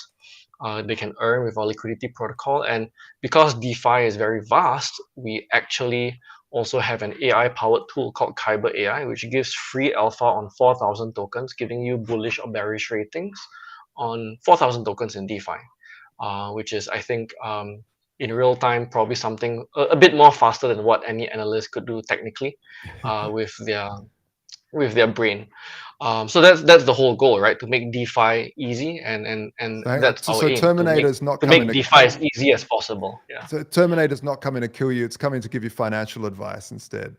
They can earn with our liquidity protocol. And because DeFi is very vast, we actually also have an AI-powered tool called Kyber AI, which gives free alpha on 4,000 tokens, giving you bullish or bearish ratings on 4,000 tokens in DeFi, which is, I think, in real time, probably something a bit more faster than what any analyst could do technically with their brain. So that's the whole goal, right? To make DeFi easy, and that's our aim. Terminator's not to coming make DeFi as easy as possible. Yeah. So Terminator's not coming to kill you; it's coming to give you financial advice instead.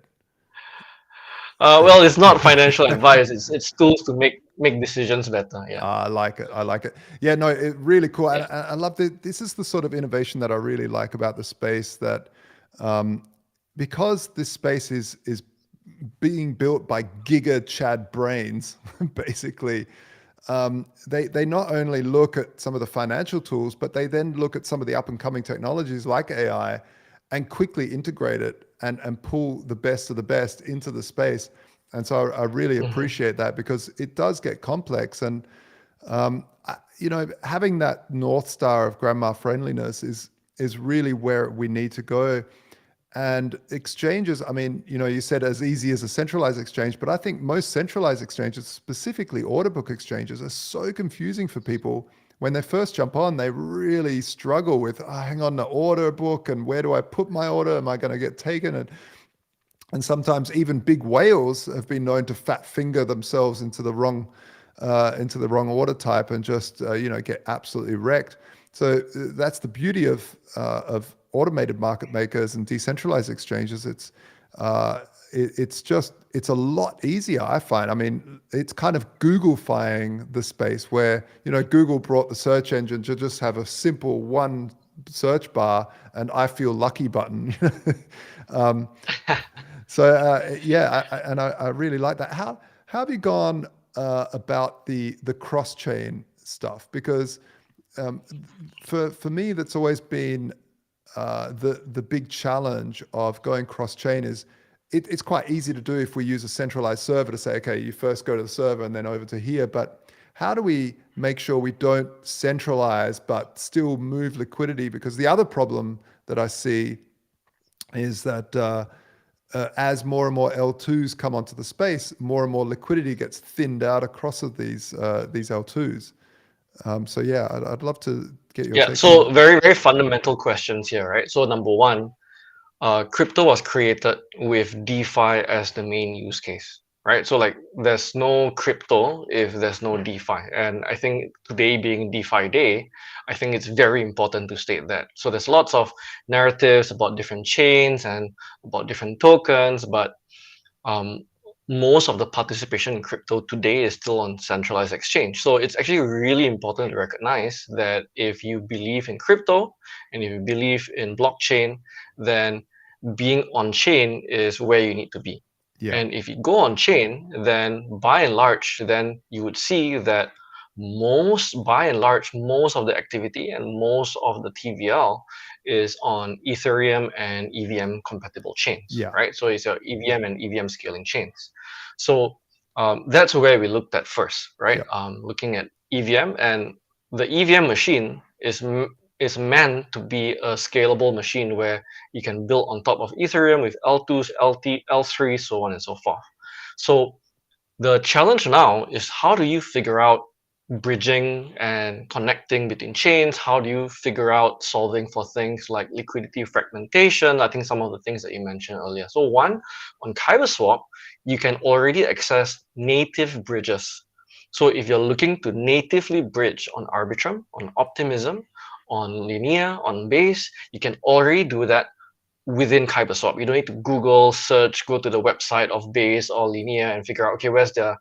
Well, it's not financial advice. It's tools to make decisions better. Yeah. I like it. Yeah, no, it really cool. Yeah. And I love that. This is the sort of innovation that I really like about the space. That because this space is being built by giga Chad brains, basically, they not only look at some of the financial tools, but they then look at some of the up and coming technologies like AI and quickly integrate it and pull the best of the best into the space. And so I really appreciate that, because it does get complex. And, having that North Star of grandma friendliness is really where we need to go. And exchanges, I mean, you said as easy as a centralized exchange, but I think most centralized exchanges, specifically order book exchanges, are so confusing for people. When they first jump on, they really struggle with, hang on, the order book, and where do I put my order? Am I going to get taken? And sometimes even big whales have been known to fat finger themselves into the wrong order type and just get absolutely wrecked. So that's the beauty of automated market makers and decentralized exchanges. It's a lot easier, I find. I mean, it's kind of Googlefying the space, where Google brought the search engine to just have a simple one search bar and I feel lucky button. I really like that. How have you gone about the cross chain stuff? Because for me, that's always been the big challenge of going cross chain is it's quite easy to do if we use a centralized server to say, okay, you first go to the server and then over to here. But how do we make sure we don't centralize but still move liquidity? Because the other problem that I see is that as more and more L2s come onto the space, more and more liquidity gets thinned out across of these L2s. So yeah, I'd love to get your take on So that. very, very fundamental questions here, right? So number one, crypto was created with DeFi as the main use case, right? So like there's no crypto if there's no DeFi. And I think today being DeFi day, I think it's very important to state that. So there's lots of narratives about different chains and about different tokens, but um, most of the participation in crypto today is still on centralized exchange. So it's actually really important to recognize that if you believe in crypto and if you believe in blockchain, then being on chain is where you need to be. Yeah. And if you go on chain, then by and large, then you would see that by and large, most of the activity and most of the TVL is on Ethereum and EVM compatible chains, Yeah. right? So it's your EVM and EVM scaling chains. So that's where we looked at first, right? Yeah. Looking at EVM, and the EVM machine is meant to be a scalable machine where you can build on top of Ethereum with L2s, LT, L3, so on and so forth. So the challenge now is how do you figure out bridging and connecting between chains? How do you figure out solving for things like liquidity fragmentation? I think some of the things that you mentioned earlier. So one, on KyberSwap, you can already access native bridges. So if you're looking to natively bridge on Arbitrum, on Optimism, on Linea, on Base, you can already do that within KyberSwap. You don't need to Google, search, go to the website of Base or Linea and figure out, okay, where's the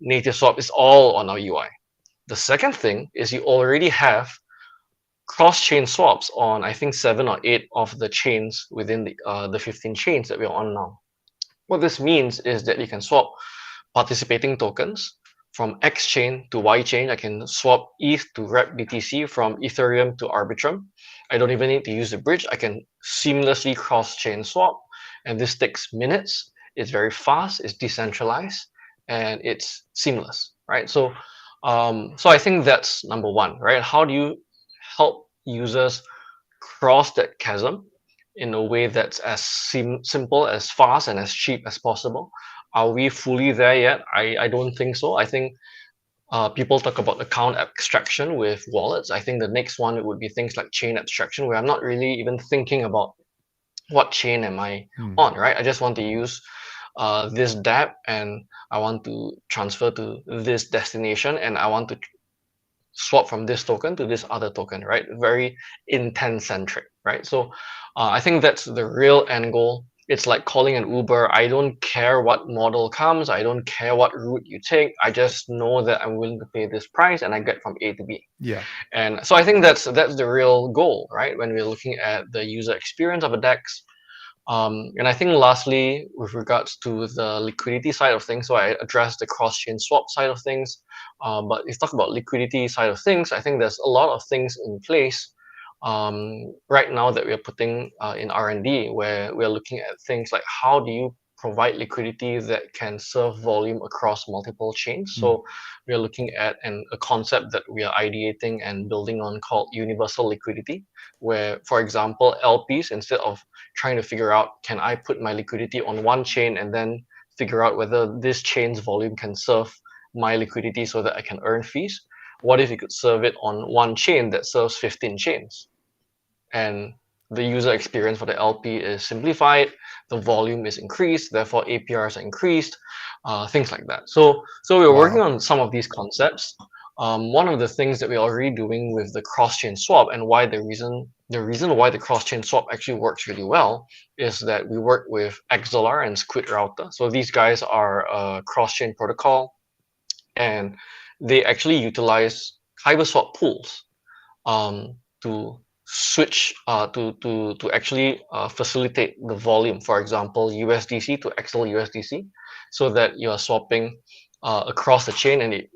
native swap? It's all on our UI. The second thing is you already have cross-chain swaps on, I think, 7 or 8 of the chains within the 15 chains that we're on now. What this means is that you can swap participating tokens from X chain to Y chain. I can swap ETH to Rep BTC, from Ethereum to Arbitrum. I don't even need to use the bridge. I can seamlessly cross-chain swap, and this takes minutes. It's very fast, it's decentralized, and it's seamless, right? So I think that's number one, right? How do you help users cross that chasm in a way that's as simple, as fast, and as cheap as possible? Are we fully there yet? I don't think so. I think people talk about account abstraction with wallets. I think the next one would be things like chain abstraction, where I'm not really even thinking about what chain am I on, right? I just want to use this dApp, and I want to transfer to this destination, and I want to swap from this token to this other token, right? Very intent centric, right? So I think that's the real end goal. It's like calling an Uber. I don't care what model comes. I don't care what route you take. I just know that I'm willing to pay this price and I get from A to B. Yeah. And so I think that's the real goal, right? When we're looking at the user experience of a DEX. And I think lastly, with regards to the liquidity side of things, so I addressed the cross-chain swap side of things. But if you talk about liquidity side of things, I think there's a lot of things in place right now that we're putting in R&D, where we're looking at things like how do you provide liquidity that can serve volume across multiple chains. So we're looking at a concept that we are ideating and building on called universal liquidity, where, for example, LPs, instead of trying to figure out, can I put my liquidity on one chain and then figure out whether this chain's volume can serve my liquidity so that I can earn fees? What if you could serve it on one chain that serves 15 chains? And the user experience for the LP is simplified, the volume is increased, therefore APRs are increased, things like that. So we're working on some of these concepts. One of the things that we're already doing with the cross-chain swap, and why the reason why the cross-chain swap actually works really well, is that we work with XLR and Squid Router. So these guys are a cross-chain protocol, and they actually utilize KyberSwap pools to switch to actually facilitate the volume, for example, USDC to XLUSDC, so that you are swapping across the chain and it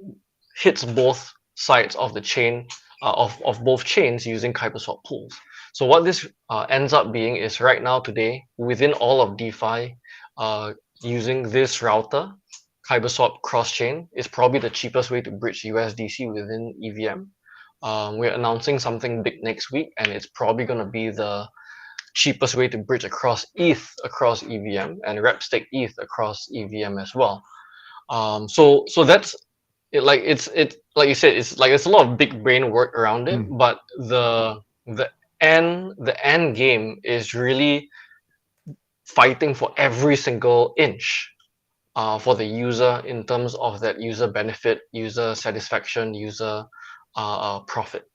hits both sides of the chain of both chains using Kyberswap pools. So what this ends up being is right now today within all of DeFi, using this router, Kyberswap cross-chain is probably the cheapest way to bridge USDC within EVM. We're announcing something big next week, and it's probably going to be the cheapest way to bridge across ETH across EVM and rep stake ETH across EVM as well. So that's it. Like it like you said, it's like there's a lot of big brain work around it, but the end game is really fighting for every single inch for the user in terms of that user benefit, user satisfaction, user profit.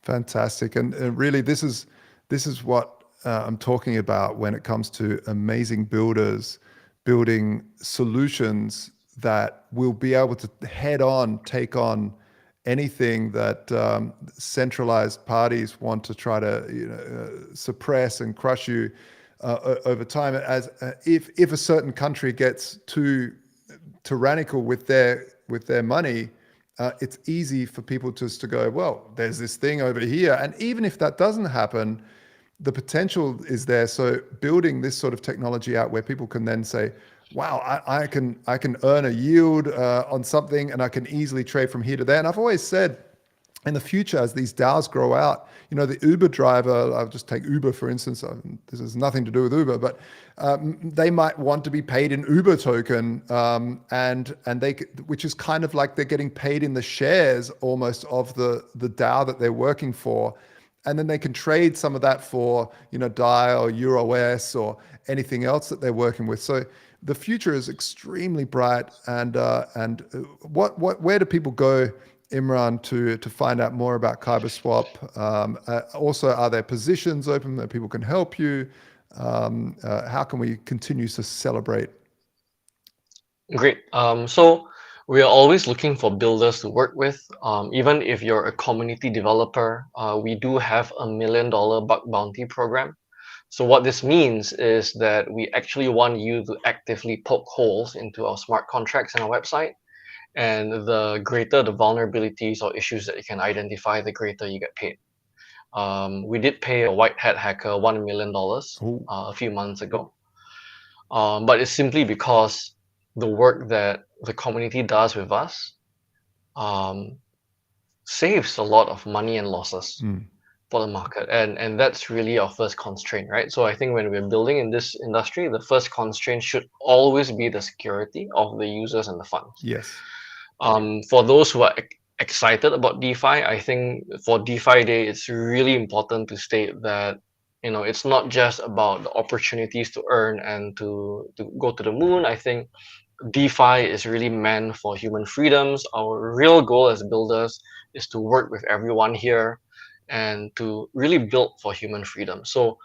Fantastic. And really, this is what I'm talking about when it comes to amazing builders building solutions that will be able to head on, take on anything that centralized parties want to try to suppress and crush you over time. As if a certain country gets too tyrannical with their money, it's easy for people just to go, well, there's this thing over here. And even if that doesn't happen, the potential is there. So building this sort of technology out where people can then say, wow, I can earn a yield on something, and I can easily trade from here to there. And I've always said, in the future, as these DAOs grow out, the Uber driver, I'll just take Uber for instance, this has nothing to do with Uber, but they might want to be paid in Uber token, and which is kind of like they're getting paid in the shares almost of the DAO that they're working for. And then they can trade some of that for, DAI or EuroS or anything else that they're working with. So the future is extremely bright. And where do people go, Imran, to find out more about Kyberswap? Also, are there positions open that people can help you? How can we continue to celebrate? Great. So we are always looking for builders to work with. Even if you're a community developer, we do have $1 million bug bounty program. So what this means is that we actually want you to actively poke holes into our smart contracts and our website. And the greater the vulnerabilities or issues that you can identify, the greater you get paid. We did pay a white hat hacker $1 million a few months ago. But it's simply because the work that the community does with us saves a lot of money and losses for the market. And that's really our first constraint, right? So I think when we're building in this industry, the first constraint should always be the security of the users and the funds. Yes. For those who are excited about DeFi, I think for DeFi Day, it's really important to state that it's not just about the opportunities to earn and to go to the moon. I think DeFi is really meant for human freedoms. Our real goal as builders is to work with everyone here and to really build for human freedom. So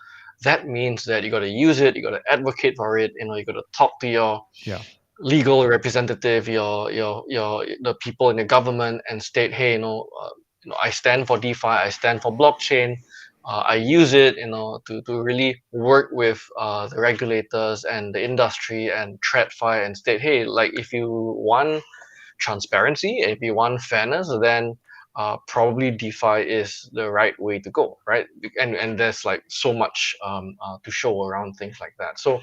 that means that you got to use it, you got to advocate for it, you got to talk to your legal representative, the people in the government, and state, hey, I stand for DeFi, I stand for blockchain. I use it, to really work with the regulators and the industry and TradFi and state, hey, like if you want transparency, if you want fairness, then probably DeFi is the right way to go, right? And there's like so much to show around things like that. So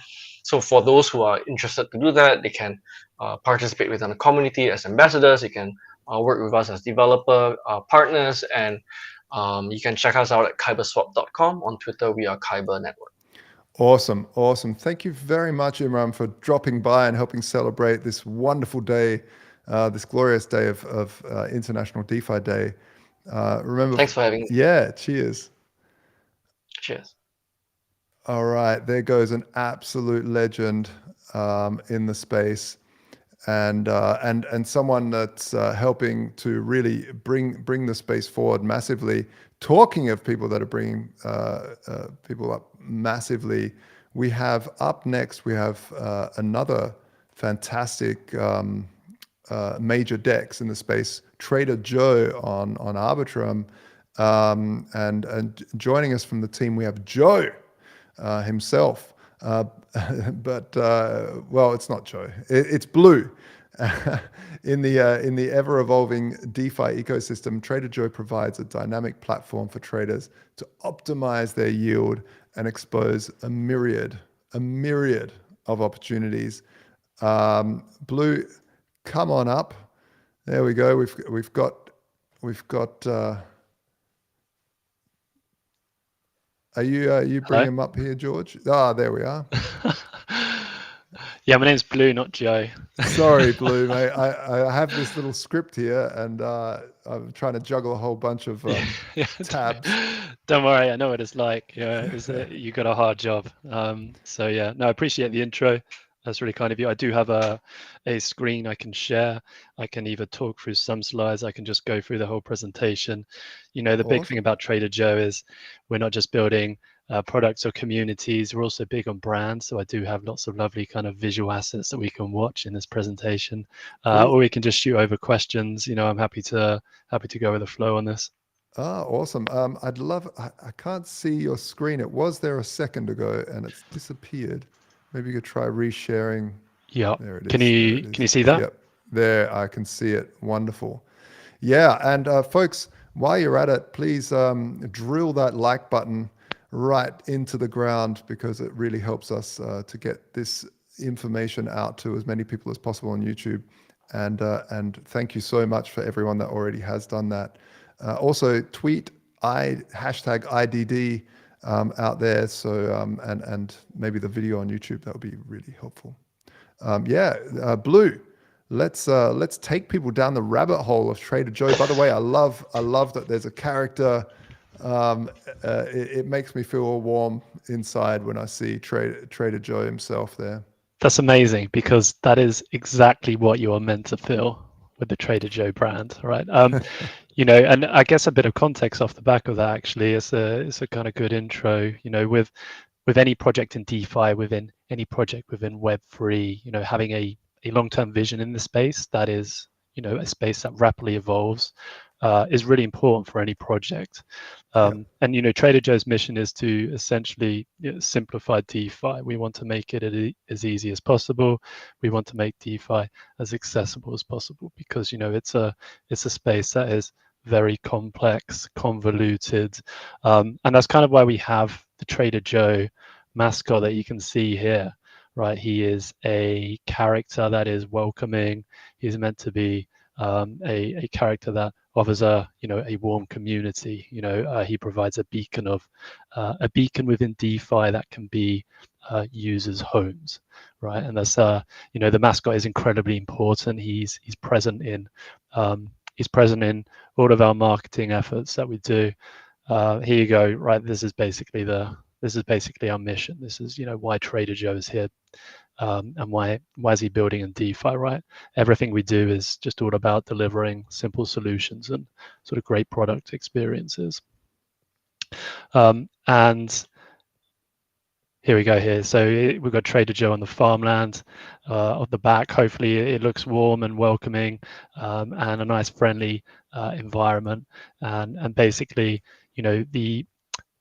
for those who are interested to do that, they can participate within the community as ambassadors. You can work with us as developer partners, and you can check us out at kyberswap.com. On Twitter, we are Kyber Network. Awesome. Thank you very much, Imran, for dropping by and helping celebrate this wonderful day, this glorious day of International DeFi Day. Remember, thanks for having me. Yeah, cheers. Cheers. All right, there goes an absolute legend in the space, and someone that's helping to really bring the space forward massively. Talking of people that are bringing people up massively, we have up next, we have another fantastic major DEX in the space, Trader Joe on Arbitrum, and joining us from the team, we have Joe himself. But well, it's not Joe, it's Blue. In the ever-evolving DeFi ecosystem, Trader Joe provides a dynamic platform for traders to optimize their yield and expose a myriad of opportunities. Blue, come on up. There we go. We've got. Are you bringing him up here, George? Ah, there we are. Yeah, my name's Blue, not Joe. Sorry, Blue, mate. I have this little script here, and I'm trying to juggle a whole bunch of tabs. Don't worry, I know what it's like. Yeah, you got a hard job. So yeah, no, I appreciate the intro. That's really kind of you. I do have a screen I can share. I can either talk through some slides. I can just go through the whole presentation. You know, the big thing about Trader Joe is we're not just building products or communities. We're also big on brands. So I do have lots of lovely kind of visual assets that we can watch in this presentation, Cool. or we can just shoot over questions. You know, I'm happy to go with the flow on this. Ah, awesome. I'd love. I can't see your screen. It was there a second ago, and it's disappeared. Maybe you could try resharing. Yeah. There it is. Can you see that? Yep. There, I can see it. Wonderful. Yeah, and folks, while you're at it, please drill that like button right into the ground, because it really helps us to get this information out to as many people as possible on YouTube. And thank you so much for everyone that already has done that. Also, tweet hashtag IDD out there. So and maybe the video on YouTube, that would be really helpful. Blue. Let's take people down the rabbit hole of Trader Joe. By the way, I love that there's a character. It makes me feel all warm inside when I see Trader Joe himself there. That's amazing, because that is exactly what you are meant to feel with the Trader Joe brand, right? You know, and I guess a bit of context off the back of that actually is a kind of good intro. You know, with any project in DeFi, within any project within Web3, you know, having a long-term vision in the space that is, you know, a space that rapidly evolves is really important for any project. And, you know, Trader Joe's mission is to essentially simplify DeFi. We want to make it as easy as possible. We want to make DeFi as accessible as possible, because, you know, it's a space that is very complex, convoluted. And that's kind of why we have the Trader Joe mascot that you can see here, right? He is a character that is welcoming. He's meant to be a character that offers a warm community. You know, he provides a beacon within DeFi that can be users' homes, right? And that's you know, the mascot is incredibly important. He's present in all of our marketing efforts that we do. Here you go, right? This is basically our mission. This is, you know, why Trader Joe is here. And why is he building in DeFi, right? Everything we do is just all about delivering simple solutions and sort of great product experiences. And here we go here. So we've got Trader Joe on the farmland of the back. Hopefully it looks warm and welcoming, and a nice friendly environment. And basically, you know,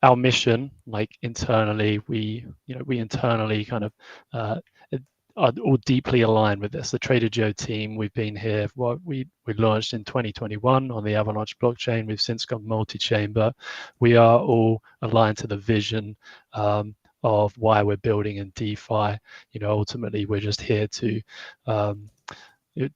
our mission, like internally, we internally kind of are all deeply aligned with this. The Trader Joe team, we've been here. We launched in 2021 on the Avalanche blockchain. We've since gone multi-chain, but we are all aligned to the vision of why we're building in DeFi. You know, ultimately, we're just here to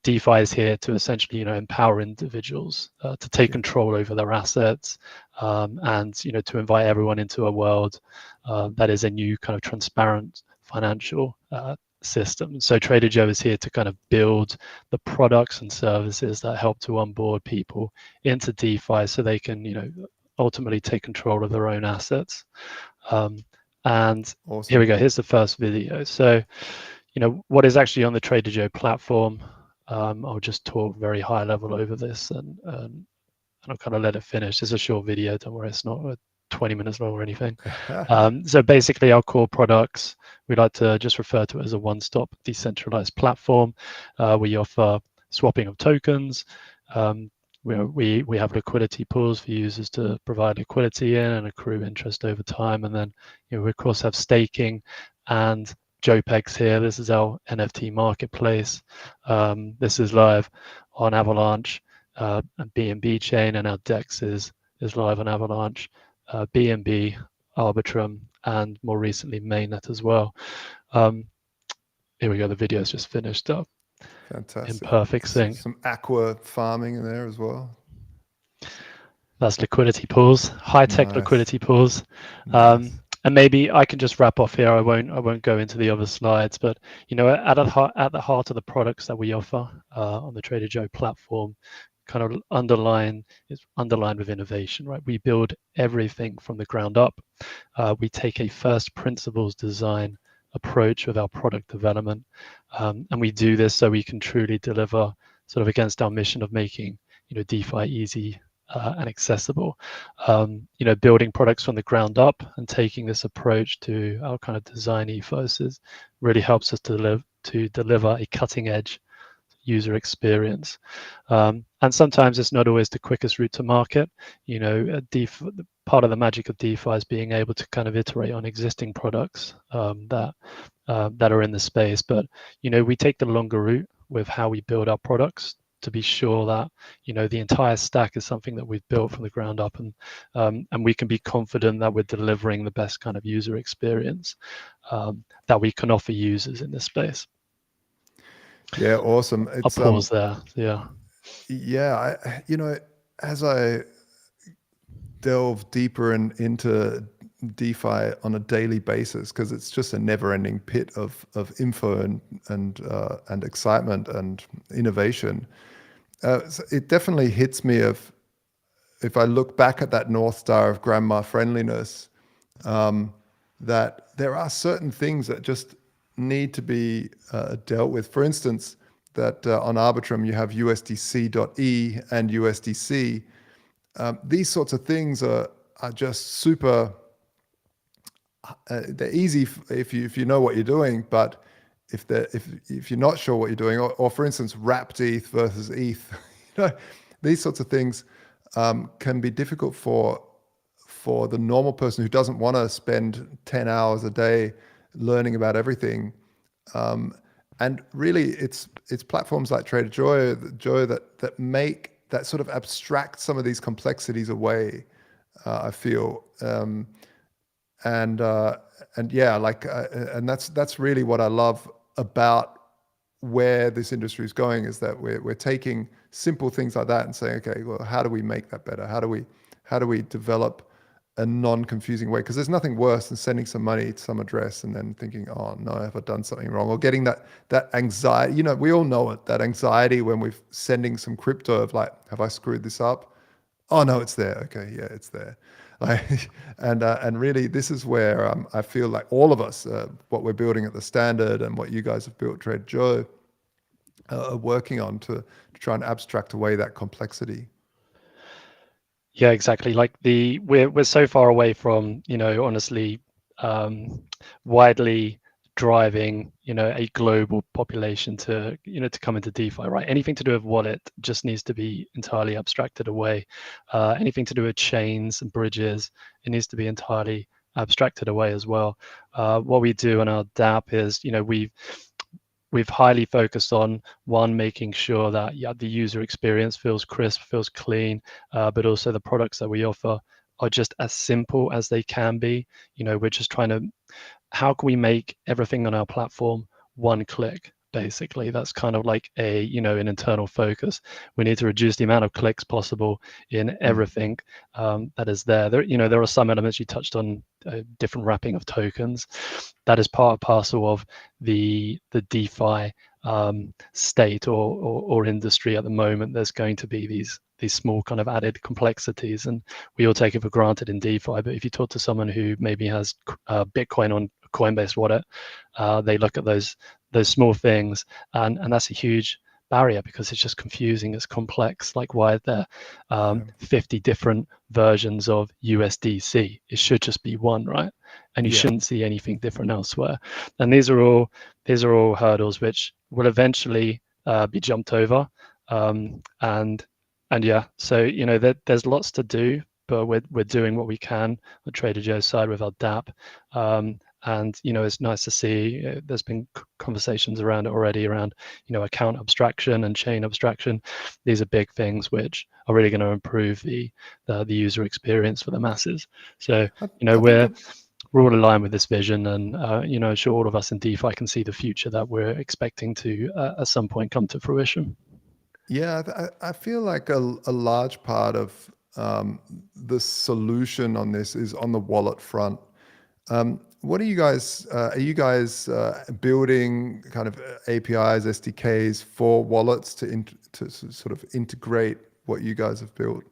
DeFi is here to essentially, you know, empower individuals to take control over their assets, and, you know, to invite everyone into a world that is a new kind of transparent financial system. So Trader Joe is here to kind of build the products and services that help to onboard people into DeFi, so they can, you know, ultimately take control of their own assets. And awesome. Here we go. Here's the first video. So, you know, what is actually on the Trader Joe platform? I'll just talk very high level over this, and I'll kind of let it finish. It's a short video, don't worry, it's not 20 minutes long or anything. So basically our core products, we like to just refer to it as a one-stop decentralized platform. We offer swapping of tokens. We have liquidity pools for users to provide liquidity in and accrue interest over time. And then, you know, we of course have staking and JPEGs here. This is our NFT marketplace. This is live on Avalanche and BNB chain, and our DEX is live on Avalanche, BNB, Arbitrum, and more recently mainnet as well. Here we go. The video's just finished up. Fantastic. In perfect sync. Some aqua farming in there as well. That's liquidity pools, high-tech Nice. liquidity pools. Nice. And maybe I can just wrap off here. I won't go into the other slides, but you know, at the heart of the products that we offer on the Trader Joe platform, kind of underlined with innovation, right? We build everything from the ground up. We take a first principles design approach with our product development, and we do this so we can truly deliver sort of against our mission of making, you know, DeFi easy and accessible. You know, building products from the ground up and taking this approach to our kind of design ethos really helps us to deliver a cutting edge user experience. And sometimes it's not always the quickest route to market. You know, part of the magic of DeFi is being able to kind of iterate on existing products that are in the space. But, you know, we take the longer route with how we build our products to be sure that, you know, the entire stack is something that we've built from the ground up, and we can be confident that we're delivering the best kind of user experience that we can offer users in this space. Yeah, awesome. I'll pause there. Yeah. Yeah, you know, as I delve deeper into DeFi on a daily basis, because it's just a never-ending pit of info and excitement and innovation. So it definitely hits me if I look back at that North Star of grandma friendliness, that there are certain things that just need to be dealt with. For instance, that on Arbitrum you have USDC.E and USDC. These sorts of things are just super. They're easy if you know what you're doing, but if you're not sure what you're doing, or for instance, wrapped ETH versus ETH, you know, these sorts of things can be difficult for the normal person who doesn't want to spend 10 hours a day learning about everything. And really, it's platforms like Trader Joe that make that sort of abstract some of these complexities away. I feel. And yeah, like, and that's really what I love about where this industry is going, is that we're taking simple things like that and saying, okay, well, how do we make that better? How do we develop a non-confusing way? Because there's nothing worse than sending some money to some address and then thinking, oh no, have I done something wrong? Or getting that anxiety. You know, we all know it, that anxiety when we're sending some crypto of like, have I screwed this up? Oh no, it's there. Okay, yeah, it's there. Like, and really, this is where I feel like all of us, what we're building at the Standard and what you guys have built, Trader Joe, are working on to try and abstract away that complexity. Yeah, exactly. Like we're so far away from, you know, honestly, widely driving, you know, a global population to, you know, to come into DeFi, right? Anything to do with wallet just needs to be entirely abstracted away. Anything to do with chains and bridges, it needs to be entirely abstracted away as well. What we do on our DApp is, you know, we've highly focused on making sure that the user experience feels crisp, feels clean, but also the products that we offer are just as simple as they can be. You know, we're just trying to, how can we make everything on our platform one click? Basically, that's kind of like a, you know, an internal focus. We need to reduce the amount of clicks possible in everything that is there. There are some elements you touched on, different wrapping of tokens. That is part and parcel of the DeFi state or industry at the moment. There's going to be these small kind of added complexities, and we all take it for granted in DeFi. But if you talk to someone who maybe has Bitcoin on a Coinbase wallet, they look at those small things, and that's a huge barrier because it's just confusing, it's complex. Like, why are there 50 different versions of USDC? It should just be one, right? And you shouldn't see anything different elsewhere. And these are all hurdles which will eventually be jumped over. And yeah, so, you know, there's lots to do, but we're doing what we can on Trader Joe's side with our DApp. And it's nice to see there's been conversations around it already around account abstraction and chain abstraction. These are big things which are really going to improve the user experience for the masses. So we're all aligned with this vision, and sure, all of us in DeFi can see the future that we're expecting to at some point come to fruition. Yeah, I feel like a large part of the solution on this is on the wallet front. What are you guys building kind of APIs, SDKs for wallets to sort of integrate what you guys have built?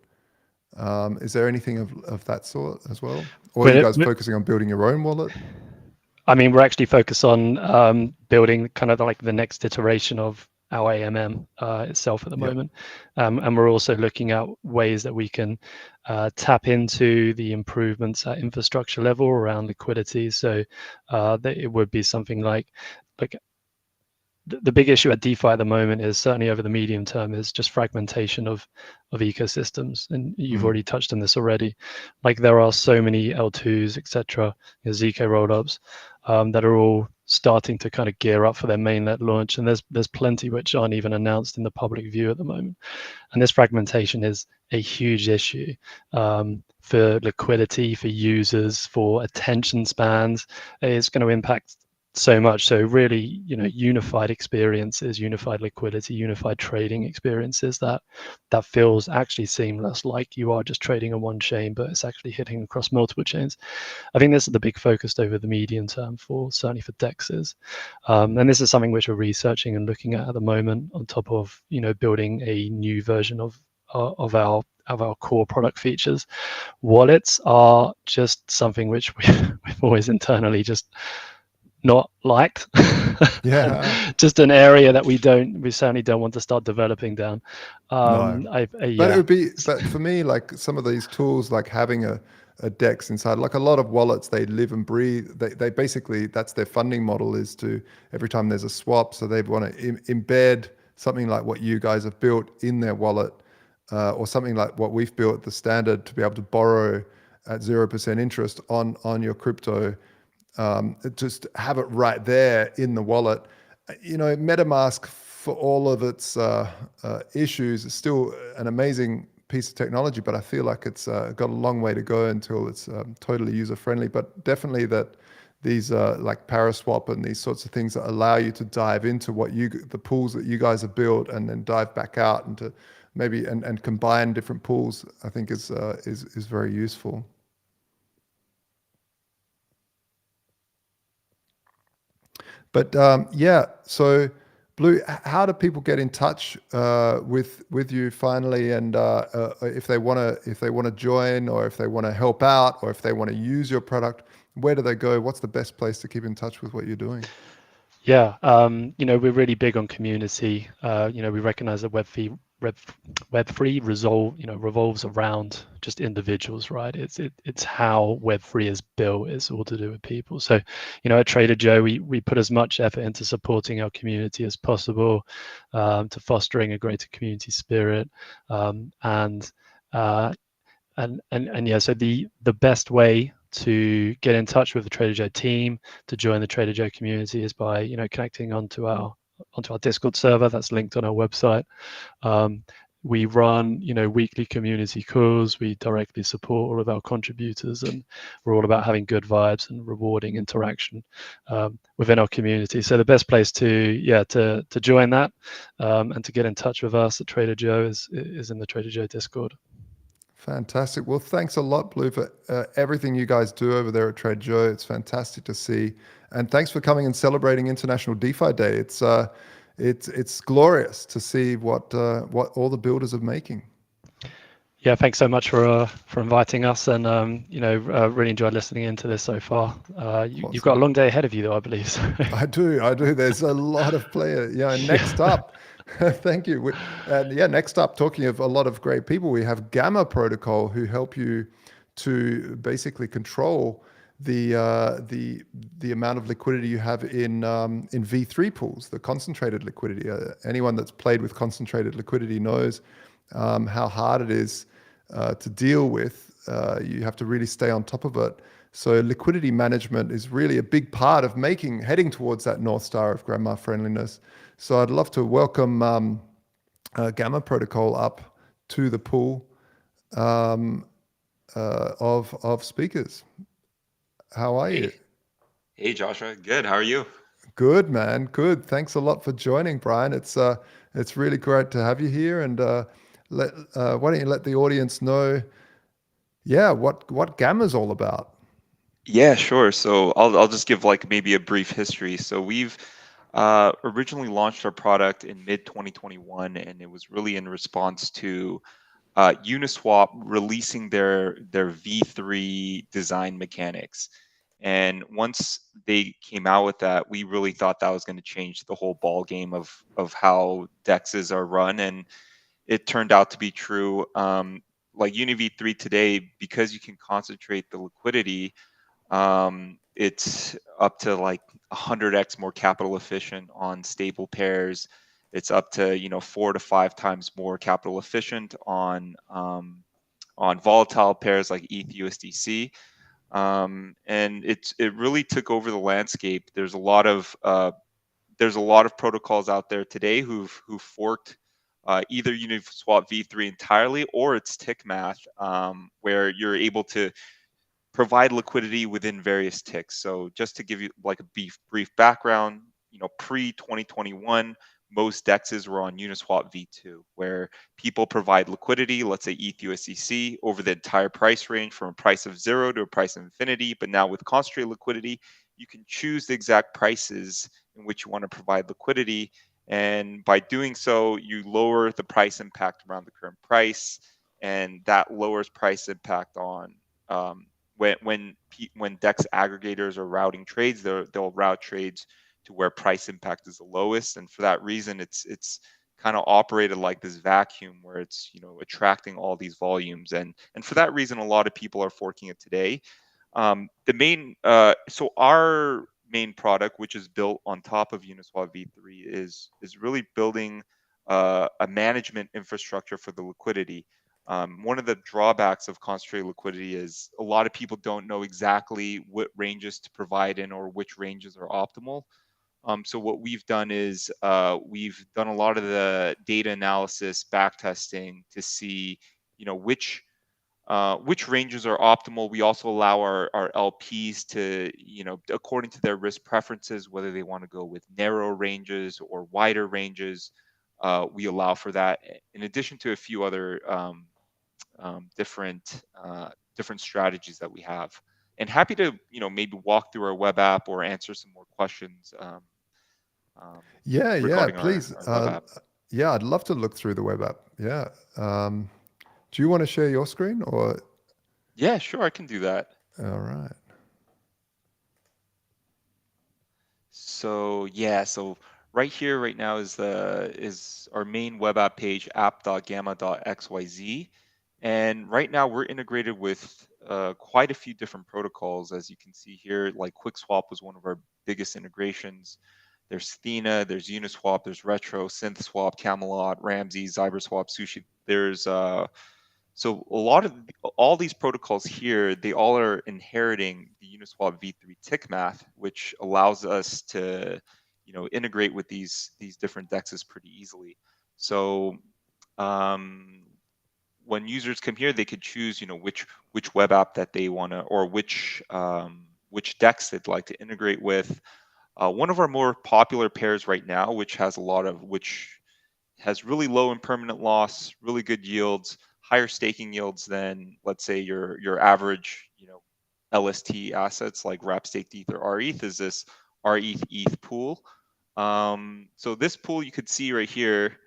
Is there anything of that sort as well? Or are you guys focusing on building your own wallet? I mean, we're actually focused on building kind of like the next iteration of our AMM itself at the moment. And we're also looking at ways that we can tap into the improvements at infrastructure level around liquidity. So that it would be something like the big issue at DeFi at the moment is certainly over the medium term is just fragmentation of ecosystems. And you've already touched on this already. Like there are so many L2s, etc., ZK rollups that are all starting to kind of gear up for their mainnet launch. And there's plenty which aren't even announced in the public view at the moment. And this fragmentation is a huge issue for liquidity, for users, for attention spans. It's going to impact so much. So really, unified experiences, unified liquidity, unified trading experiences that feels actually seamless, like you are just trading on one chain, but it's actually hitting across multiple chains. I think this is the big focus over the medium term certainly for DEXs. And this is something which we're researching and looking at the moment on top of, building a new version of our core product features. Wallets are just something which we've always internally just not liked. Just an area that we certainly don't want to start developing down. No. But it would be, but for me, like some of these tools, like having a DEX inside, like a lot of wallets, they live and breathe. They basically, that's their funding model, is to every time there's a swap, so they want to embed something like what you guys have built in their wallet, or something like what we've built, the standard, to be able to borrow at 0% interest on your crypto. Just have it right there in the wallet. MetaMask, for all of its issues, is still an amazing piece of technology, but I feel like it's got a long way to go until it's totally user friendly. But definitely that these like Paraswap and these sorts of things that allow you to dive into the pools that you guys have built and then dive back out and to maybe and combine different pools, I think is very useful. But so Blue, how do people get in touch with you finally? And if they want to join, or if they want to help out, or if they want to use your product, where do they go? What's the best place to keep in touch with what you're doing? Yeah, we're really big on community. We recognize that Web3 revolves around just individuals, right? It's how Web3 is built. It's all to do with people. So, at Trader Joe, we put as much effort into supporting our community as possible, to fostering a greater community spirit, and yeah. So the best way to get in touch with the Trader Joe team, to join the Trader Joe community, is by connecting onto our Discord server that's linked on our website. We run weekly community calls. We directly support all of our contributors, and we're all about having good vibes and rewarding interaction within our community. So the best place to join that and to get in touch with us at Trader Joe is in the Trader Joe Discord. Fantastic. Well, thanks a lot, Blue, for everything you guys do over there at Trader Joe. It's fantastic to see, and thanks for coming and celebrating International DeFi Day. It's glorious to see what all the builders are making. Yeah, thanks so much for inviting us, and really enjoyed listening into this so far. You've got a long day ahead of you, though, I believe. So. I do. There's a lot of players. Yeah. Next up, thank you. Next up, talking of a lot of great people, we have Gamma Protocol, who help you to basically control the amount of liquidity you have in V3 pools, the concentrated liquidity. Anyone that's played with concentrated liquidity knows how hard it is to deal with. You have to really stay on top of it. So liquidity management is really a big part of heading towards that North Star of grandma friendliness. So I'd love to welcome Gamma Protocol up to the pool of speakers. How are you? Hey, Joshua. Good. How are you? Good, man. Good. Thanks a lot for joining, Brian. It's really great to have you here. And why don't you let the audience know, what Gamma's all about? Yeah, sure. So I'll just give like maybe a brief history. So we've originally launched our product in mid 2021, and it was really in response to Uniswap releasing their V3 design mechanics. And once they came out with that, we really thought that was going to change the whole ball game of how dexes are run, and it turned out to be true. Like UniV3 today, because you can concentrate the liquidity, it's up to like 100x more capital efficient on stable pairs. It's up to 4 to 5 times more capital efficient on volatile pairs like ETH USDC. And it really took over the landscape. There's a lot of protocols out there today who've forked either Uniswap V3 entirely, or it's tick math, where you're able to provide liquidity within various ticks. So just to give you like a brief background, pre 2021, most dexes were on Uniswap V2, where people provide liquidity, let's say ETH USDC, over the entire price range from a price of 0 to a price of infinity. But now with concentrated liquidity, you can choose the exact prices in which you want to provide liquidity. And by doing so, you lower the price impact around the current price, and that lowers price impact on when DEX aggregators are routing trades. They'll route trades to where price impact is the lowest, and for that reason, it's kind of operated like this vacuum where it's attracting all these volumes, and for that reason, a lot of people are forking it today. So our main product, which is built on top of Uniswap V3, is really building a management infrastructure for the liquidity. One of the drawbacks of concentrated liquidity is a lot of people don't know exactly what ranges to provide in or which ranges are optimal. So what we've done is we've done a lot of the data analysis, back testing to see, which ranges are optimal. We also allow our LPs to, according to their risk preferences, whether they want to go with narrow ranges or wider ranges, we allow for that. In addition to a few other different strategies that we have, and happy to maybe walk through our web app or answer some more questions. Regarding Please. our web app. I'd love to look through the web app. Do you want to share your screen or? Yeah, sure, I can do that. All right. So right here, right now is our main web app page, app.gamma.xyz. And right now we're integrated with quite a few different protocols, as you can see here. Like QuickSwap was one of our biggest integrations. There's Thena, there's Uniswap, there's Retro, SynthSwap, Camelot, Ramsey, ZyberSwap, Sushi. There's so a lot of all these protocols here, they all are inheriting the Uniswap V3 tick math, which allows us to, integrate with these different dexes pretty easily. So when users come here, they could choose, which web app that they want to, or which dex they'd like to integrate with. One of our more popular pairs right now, which has really low impermanent loss, really good yields, higher staking yields than, let's say, your average, LST assets like wrap staked ETH or RETH, is this RETH pool. So this pool, you could see right here,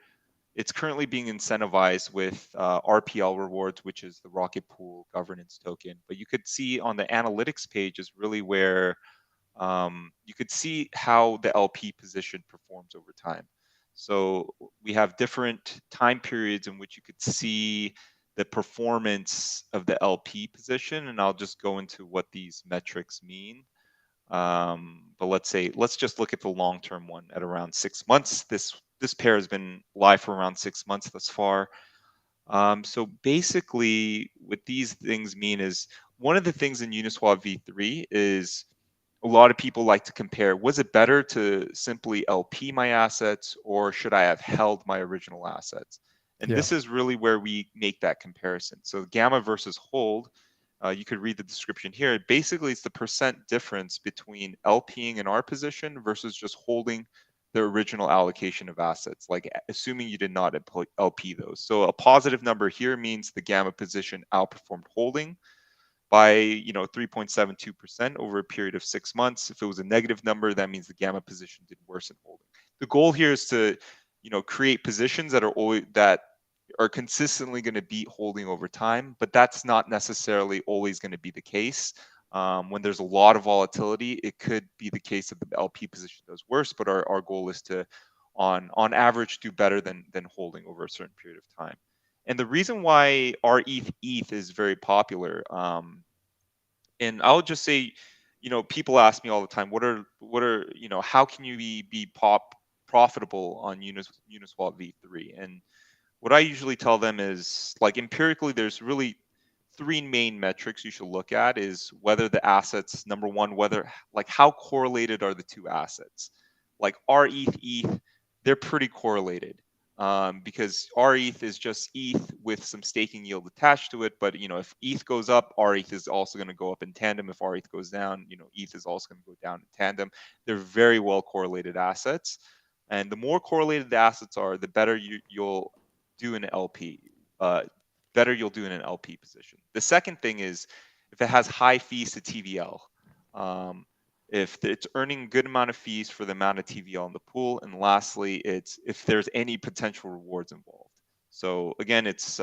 it's currently being incentivized with RPL rewards, which is the Rocket Pool governance token. But you could see on the analytics page is really where you could see how the LP position performs over time. So we have different time periods in which you could see the performance of the LP position, and I'll just go into what these metrics mean. But let's just look at the long-term one at around 6 months. This pair has been live for around 6 months thus far. So basically, what these things mean is one of the things in Uniswap v3 is a lot of people like to compare, was it better to simply LP my assets, or should I have held my original assets? And Yeah. this is really where we make that comparison. So gamma versus hold, you could read the description here. Basically, it's the percent difference between LPing in our position versus just holding the original allocation of assets, like assuming you did not LP those. So a positive number here means the gamma position outperformed holding by 3.72% over a period of 6 months. If it was a negative number, that means the gamma position did worse than holding. The goal here is to create positions that are consistently going to beat holding over time, but that's not necessarily always going to be the case. When there's a lot of volatility, it could be the case that the LP position does worse, but our goal is to on average do better than holding over a certain period of time. And the reason why our ETH is very popular, and I'll just say, people ask me all the time, what are how can you be profitable on Uniswap v3? And what I usually tell them is, like, empirically, there's really three main metrics you should look at. Is whether the assets, number one, how correlated are the two assets? Like our ETH, they're pretty correlated. Because our ETH is just ETH with some staking yield attached to it. But if ETH goes up, our ETH is also going to go up in tandem. If our ETH goes down, ETH is also going to go down in tandem. They're very well correlated assets, and the more correlated the assets are, the better you'll do an LP. Better you'll do in an LP position. The second thing is if it has high fees to TVL. If it's earning a good amount of fees for the amount of TVL in the pool. And lastly, it's if there's any potential rewards involved. So again, it's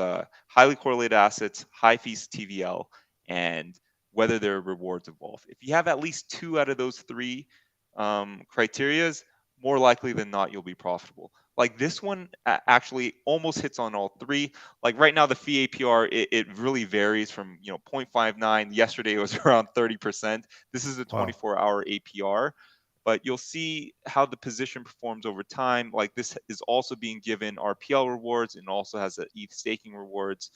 highly correlated assets, high fees to TVL, and whether there are rewards involved. If you have at least two out of those three criterias, more likely than not, you'll be profitable. Like this one actually almost hits on all three. Like right now, the fee APR, it really varies from 0.59. Yesterday it was around 30%. This is a 24-hour APR, but you'll see how the position performs over time. Like this is also being given RPL rewards and also has the ETH staking rewards.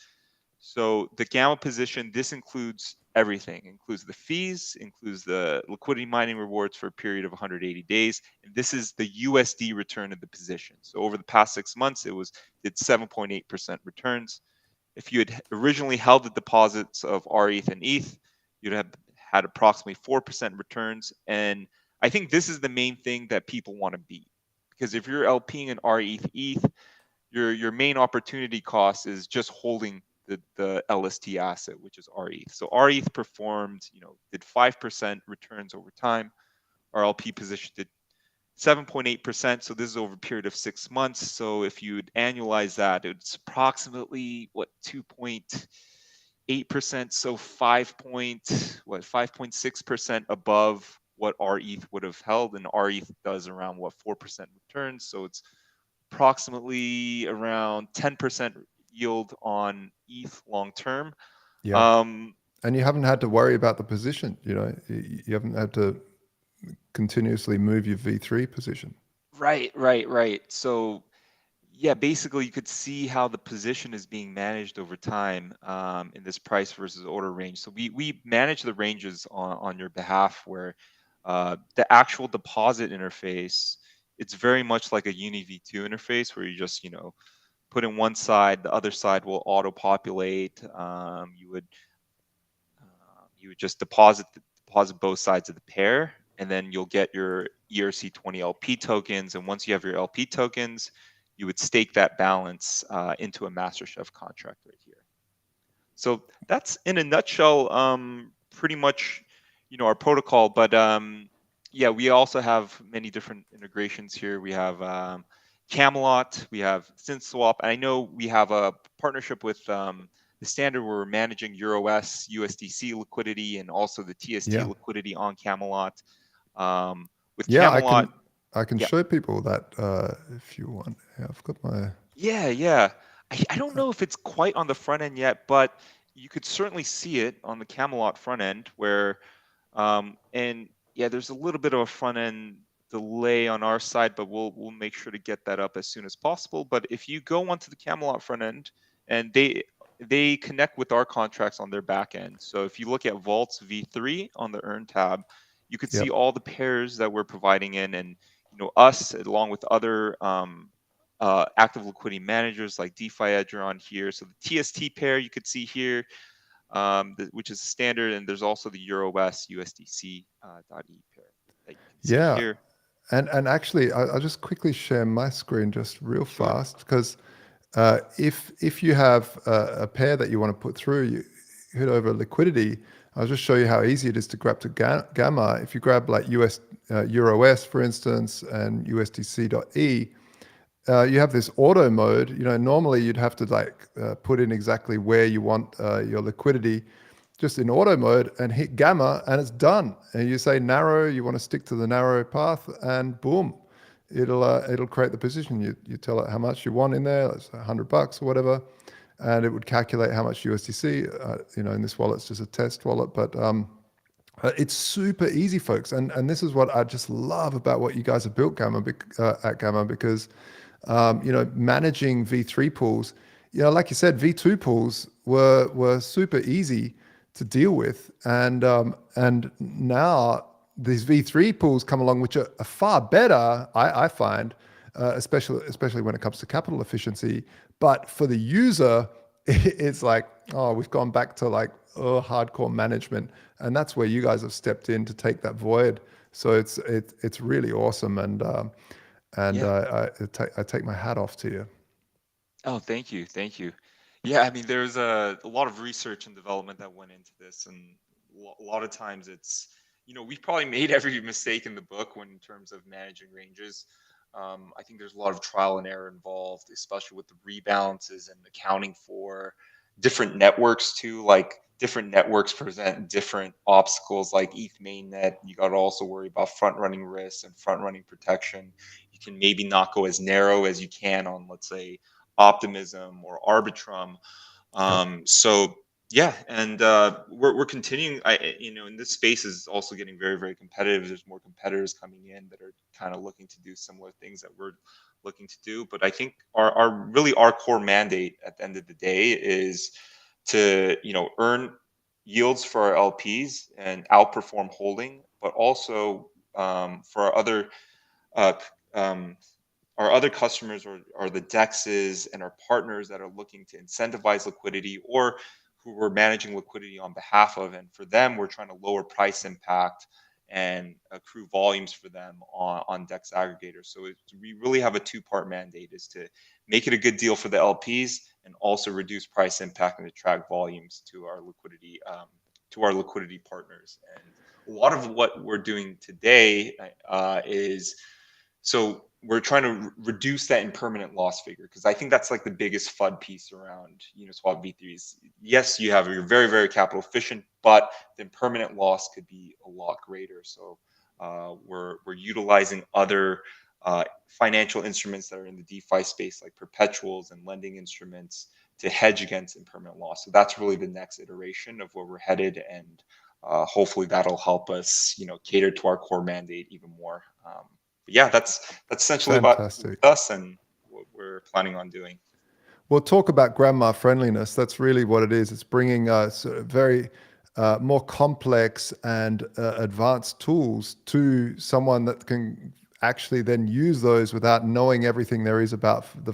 So the gamma position, this includes everything. It includes the fees, includes the liquidity mining rewards for a period of 180 days. And this is the USD return of the position. So over the past 6 months, it did 7.8% returns. If you had originally held the deposits of RETH and ETH, you'd have had approximately 4% returns. And I think this is the main thing that people want to beat. Because if you're LPing an RETH ETH, your main opportunity cost is just holding the LST asset, which is RETH. So RETH performed, did 5% returns over time. Our LP position did 7.8%. So this is over a period of 6 months. So if you'd annualize that, it's approximately 2.8%. So 5.6% above what RETH would have held, and RETH does around 4% returns. So it's approximately around 10% yield on ETH long term. Yeah. And you haven't had to worry about the position. You haven't had to continuously move your V3 position. Right. So yeah, basically you could see how the position is being managed over time in this price versus order range. So we manage the ranges on your behalf, where the actual deposit interface, it's very much like a Uni V2 interface, where you just put in one side, the other side will auto populate. You would just deposit both sides of the pair, and then you'll get your ERC20 LP tokens. And once you have your LP tokens, you would stake that balance into a MasterChef contract right here. So that's in a nutshell, pretty much, our protocol. But yeah, we also have many different integrations here. We have Camelot, we have SynthSwap. I know we have a partnership with the Standard, where we're managing EURUS, USDC liquidity, and also the TST liquidity on Camelot. With Camelot, I can show people that if you want. Yeah, I've got my. Yeah. I don't know if it's quite on the front end yet, but you could certainly see it on the Camelot front end, where and yeah, there's a little bit of a front end delay on our side, but we'll make sure to get that up as soon as possible. But if you go onto the Camelot front end, and they connect with our contracts on their back end. So if you look at Vault's V3 on the Earn tab, you could see Yep. all the pairs that we're providing in, and us along with other active liquidity managers like DeFi Edge are on here. So the TST pair you could see here, which is a standard, and there's also the EURUS USDC .E pair that you can see Yeah. here. And actually, I'll just quickly share my screen just real Sure. fast, because if you have a pair that you want to put through, you head over liquidity. I'll just show you how easy it is to grab to Gamma. If you grab like EURUS, for instance, and USDC.E, you have this auto mode. Normally you'd have to put in exactly where you want your liquidity, just in auto mode, and hit Gamma, and it's done. And you say narrow, you want to stick to the narrow path, and boom, it'll create the position. You tell it how much you want in there, it's $100 or whatever, and it would calculate how much USDC. In this wallet, it's just a test wallet, but it's super easy, folks. And this is what I just love about what you guys have built at Gamma, because managing V3 pools, like you said, V2 pools were super easy to deal with, and now these V3 pools come along, which are far better, I find, especially when it comes to capital efficiency. But for the user, it's like, oh, we've gone back to hardcore management, and that's where you guys have stepped in to take that void. So it's really awesome, and Yeah. I take my hat off to you. Oh, thank you. Thank you. Yeah, I mean, there's a lot of research and development that went into this, and a lot of times it's, we've probably made every mistake in the book in terms of managing ranges. I think there's a lot of trial and error involved, especially with the rebalances and accounting for different networks too. Like different networks present different obstacles, like ETH mainnet. You got to also worry about front running risks and front running protection. You can maybe not go as narrow as you can on, let's say, Optimism or Arbitrum. So yeah, and we're continuing. In this space is also getting very, very competitive. There's more competitors coming in that are kind of looking to do similar things that we're looking to do. But I think our core mandate at the end of the day is to earn yields for our LPs and outperform holding, but also for uh, um, our other customers are the dexes and our partners that are looking to incentivize liquidity, or who we're managing liquidity on behalf of. And for them, we're trying to lower price impact and accrue volumes for them on DEX aggregators. So we really have a two-part mandate, is to make it a good deal for the LPs and also reduce price impact and attract volumes to our liquidity partners. And a lot of what we're doing today is, so we're trying to reduce that impermanent loss figure, because I think that's like the biggest FUD piece around Uniswap V3s. Yes, you're very, very capital efficient, but the impermanent loss could be a lot greater. So we're utilizing other financial instruments that are in the DeFi space, like perpetuals and lending instruments, to hedge against impermanent loss. So that's really the next iteration of where we're headed, and hopefully that'll help us, cater to our core mandate even more. But yeah, that's essentially Fantastic. about us and what we're planning on doing. Well, talk about grandma friendliness. That's really what it is. It's bringing sort of very more complex and advanced tools to someone that can actually then use those without knowing everything there is about the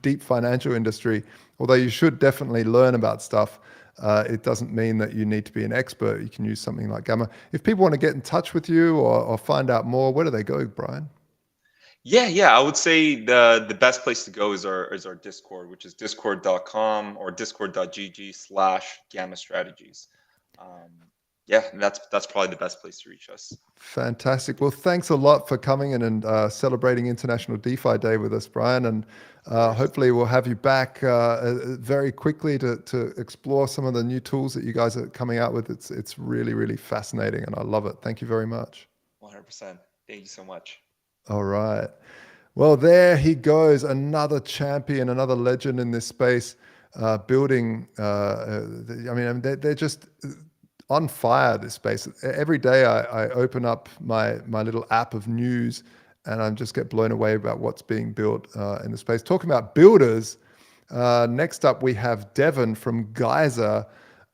deep financial industry. Although you should definitely learn about stuff. It doesn't mean that you need to be an expert. You can use something like Gamma. If people want to get in touch with you or find out more, where do they go, Brian? Yeah. I would say the best place to go is our Discord, which is discord.com or discord.gg/gamma strategies. Yeah, that's probably the best place to reach us. Fantastic. Well, thanks a lot for coming in and celebrating International DeFi Day with us, Brian. And hopefully we'll have you back very quickly to explore some of the new tools that you guys are coming out with. It's really, really fascinating, and I love it. Thank you very much. 100%. Thank you so much. All right. Well, there he goes, another champion, another legend in this space, building. They're just on fire, this space. Every day I open up my little app of news, and I just get blown away about what's being built in the space. Talking about builders, Next up, we have Devon from Geyser.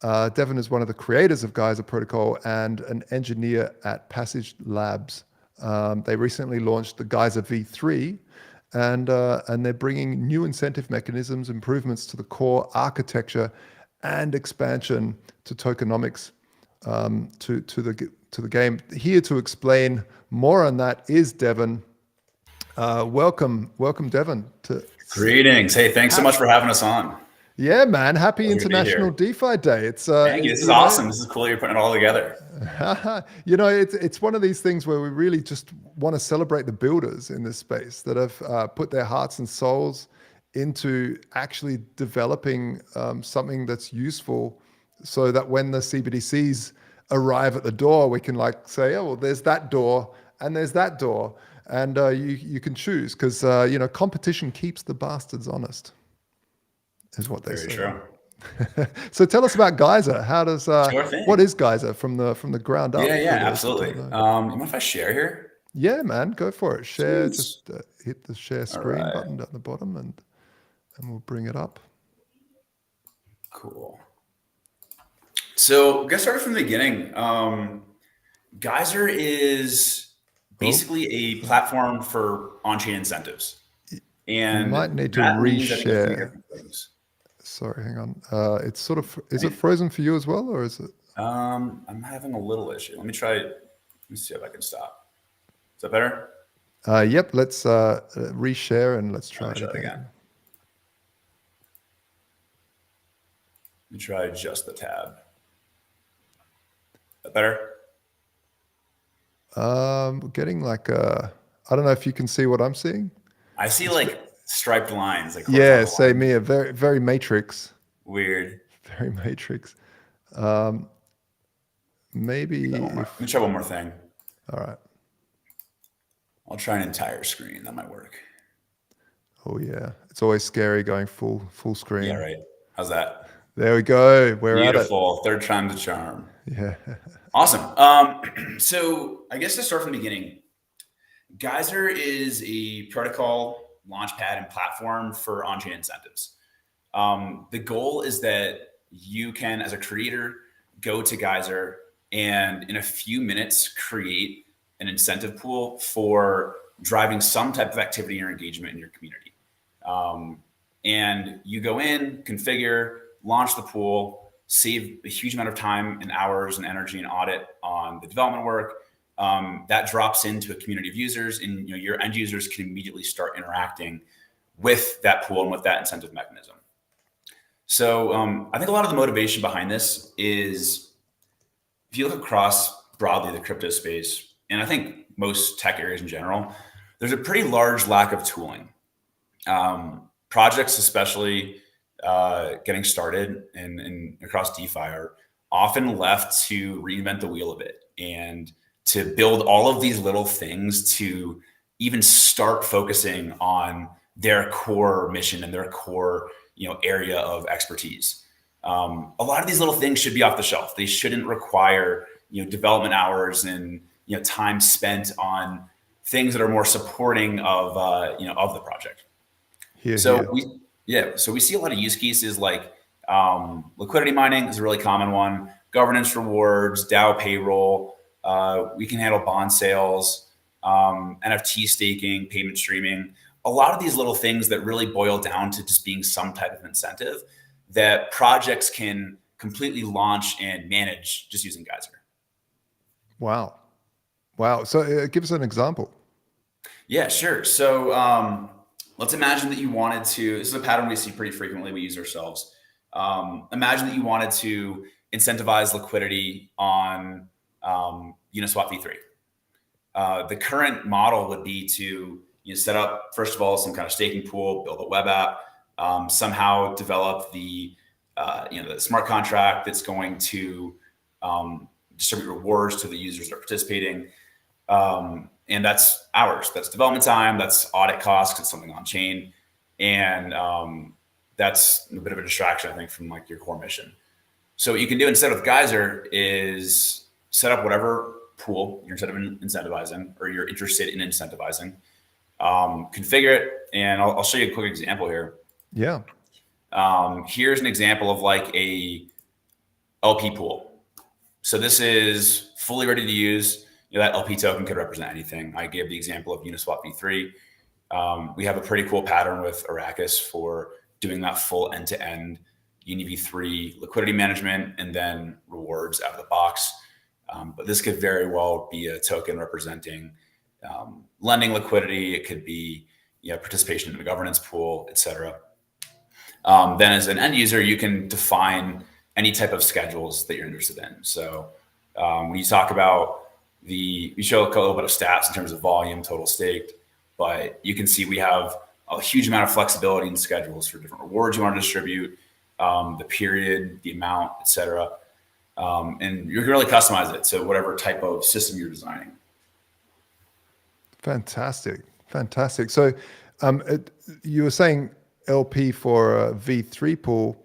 Devon is one of the creators of Geyser Protocol and an engineer at Passage Labs. They recently launched the Geyser V3, and they're bringing new incentive mechanisms, improvements to the core architecture, and expansion to tokenomics to the game. Here to explain more on that is Devon. Welcome, Devon. Greetings. Hey, thanks so much for having us on. Yeah, man. Happy Pleasure to be International here. DeFi Day. It's Thank you. This is awesome. This is cool. You're putting it all together. It's one of these things where we really just want to celebrate the builders in this space that have put their hearts and souls into actually developing something that's useful, so that when the CBDCs arrive at the door, we can like say, oh, well, there's that door and there's that door, and you can choose, because competition keeps the bastards honest, is what they say. True. So tell us about Geyser. How does Sure thing. what is Geyser from the ground up? Yeah, absolutely. You mind if I share here? Yeah, man, go for it. Share. Sweet. Just hit the share screen right. button down the bottom, and we'll bring it up. Cool. So get started from the beginning. Geyser is basically a platform for on-chain incentives. And you might need to that means that there's a few reshare. different things. Sorry, hang on. It's sort of, is it frozen for you as well, or is it? I'm having a little issue. Let me see if I can stop. Is that better? Yep. Let's reshare and let's try it Try it again. again. Let me try just the tab. Is that better? Getting like I don't know if you can see what I'm seeing. I see like striped lines. Like Yeah, horizontal same lines. here. Very, very Matrix. Weird. Very Matrix. Maybe. Let me try one more thing. All right. I'll try an entire screen. That might work. Oh yeah, it's always scary going full screen. Yeah, right. How's that? There we go. We're Beautiful. Third time's a charm. at it. Yeah. Awesome. So I guess to start from the beginning, Geyser is a protocol, launchpad, and platform for on-chain incentives. The goal is that you can, as a creator, go to Geyser and in a few minutes create an incentive pool for driving some type of activity or engagement in your community. And you go in, configure, launch the pool, save a huge amount of time and hours and energy and audit on the development work. That drops into a community of users, and your end users can immediately start interacting with that pool and with that incentive mechanism. So I think a lot of the motivation behind this is, if you look across broadly the crypto space, and I think most tech areas in general, there's a pretty large lack of tooling. Projects, especially getting started and across DeFi, are often left to reinvent the wheel a bit and to build all of these little things to even start focusing on their core mission and their core area of expertise. A lot of these little things should be off the shelf. They shouldn't require development hours and time spent on things that are more supporting of the project. So we see a lot of use cases like liquidity mining is a really common one. Governance rewards, DAO payroll. We can handle bond sales, NFT staking, payment streaming. A lot of these little things that really boil down to just being some type of incentive that projects can completely launch and manage just using Geyser. Wow. So give us an example. Yeah, sure. So let's imagine that you wanted to, this is a pattern we see pretty frequently, we use ourselves. Imagine that you wanted to incentivize liquidity on Uniswap V3. The current model would be to set up, first of all, some kind of staking pool, build a web app, somehow develop the smart contract that's going to distribute rewards to the users that are participating. And that's hours, that's development time, that's audit costs, 'cause it's something on chain. And that's a bit of a distraction, I think, from like your core mission. So what you can do instead of Geyser is set up whatever pool you're incentivizing or you're interested in incentivizing, configure it. And I'll show you a quick example here. Yeah. Here's an example of like a LP pool. So this is fully ready to use. That LP token could represent anything. I gave the example of Uniswap v3. We have a pretty cool pattern with Arrakis for doing that full end-to-end Uni v3 liquidity management and then rewards out of the box. But this could very well be a token representing lending liquidity. It could be participation in the governance pool, etc. Then as an end user, you can define any type of schedules that you're interested in. So when you talk about we show a little bit of stats in terms of volume, total staked, but you can see we have a huge amount of flexibility in schedules for different rewards you want to distribute, the period, the amount, etc. And you can really customize it to whatever type of system you're designing. Fantastic. So you were saying LP for a V3 pool.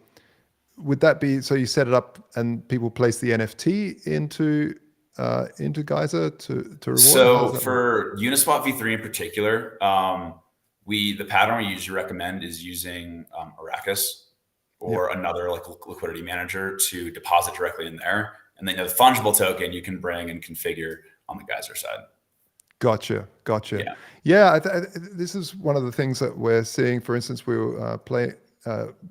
Would that be, so you set it up and people place the NFT into Geyser to reward? So for Uniswap v3 in particular, the pattern we usually recommend is using Arrakis or another like liquidity manager to deposit directly in there. And then the fungible token you can bring and configure on the Geyser side. Gotcha. Yeah. This is one of the things that we're seeing. For instance, we were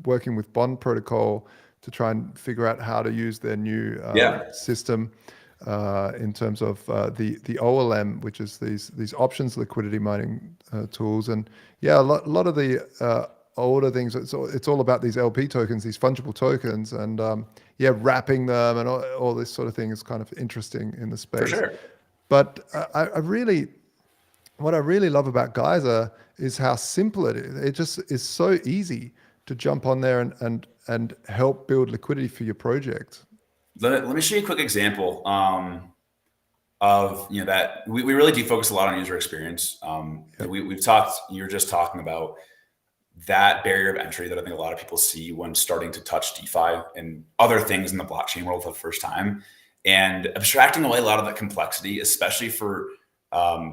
working with Bond Protocol to try and figure out how to use their new system in terms of the OLM, which is these options liquidity mining tools. And a lot of the older things, it's all about these LP tokens, these fungible tokens, and wrapping them and all this sort of thing is kind of interesting in the space. For sure. But what I really love about Geyser is how simple it is. It just is so easy to jump on there and help build liquidity for your project. Let me show you a quick example of that we really do focus a lot on user experience. We've talked. You were just talking about that barrier of entry that I think a lot of people see when starting to touch DeFi and other things in the blockchain world for the first time, and abstracting away a lot of that complexity, especially for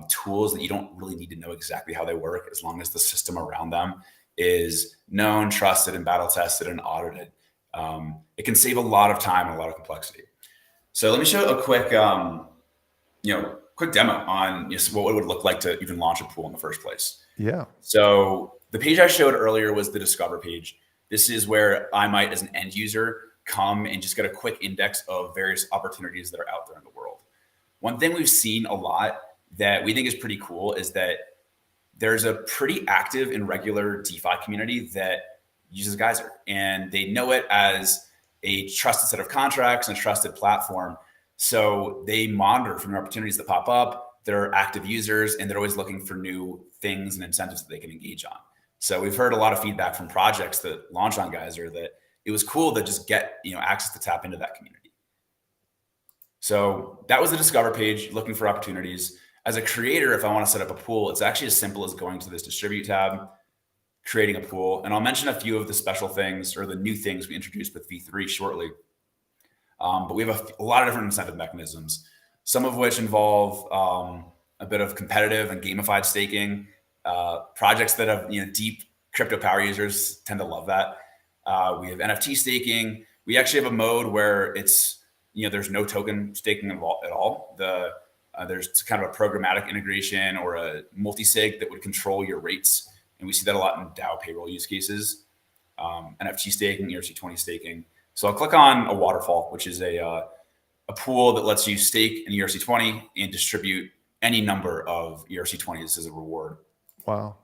tools that you don't really need to know exactly how they work, as long as the system around them is known, trusted, and battle tested and audited. It can save a lot of time and a lot of complexity. So let me show a quick, quick demo on what it would look like to even launch a pool in the first place. Yeah. So the page I showed earlier was the Discover page. This is where I might, as an end user, come and just get a quick index of various opportunities that are out there in the world. One thing we've seen a lot that we think is pretty cool is that there's a pretty active and regular DeFi community that uses Geyser, and they know it as a trusted set of contracts and a trusted platform. So they monitor for new opportunities that pop up. They're active users, and they're always looking for new things and incentives that they can engage on. So we've heard a lot of feedback from projects that launch on Geyser that it was cool to just get access to tap into that community. So that was the Discover page, looking for opportunities. As a creator, if I want to set up a pool, it's actually as simple as going to this Distribute tab, creating a pool. And I'll mention a few of the special things or the new things we introduced with V3 shortly. But we have a lot of different incentive mechanisms, some of which involve a bit of competitive and gamified staking. Projects that have deep crypto power users tend to love that. We have NFT staking. We actually have a mode where it's there's no token staking involved at all. There's kind of a programmatic integration or a multi-sig that would control your rates. And we see that a lot in DAO payroll use cases, NFT staking, ERC20 staking. So I'll click on a waterfall, which is a pool that lets you stake an ERC20 and distribute any number of ERC20s as a reward. Wow.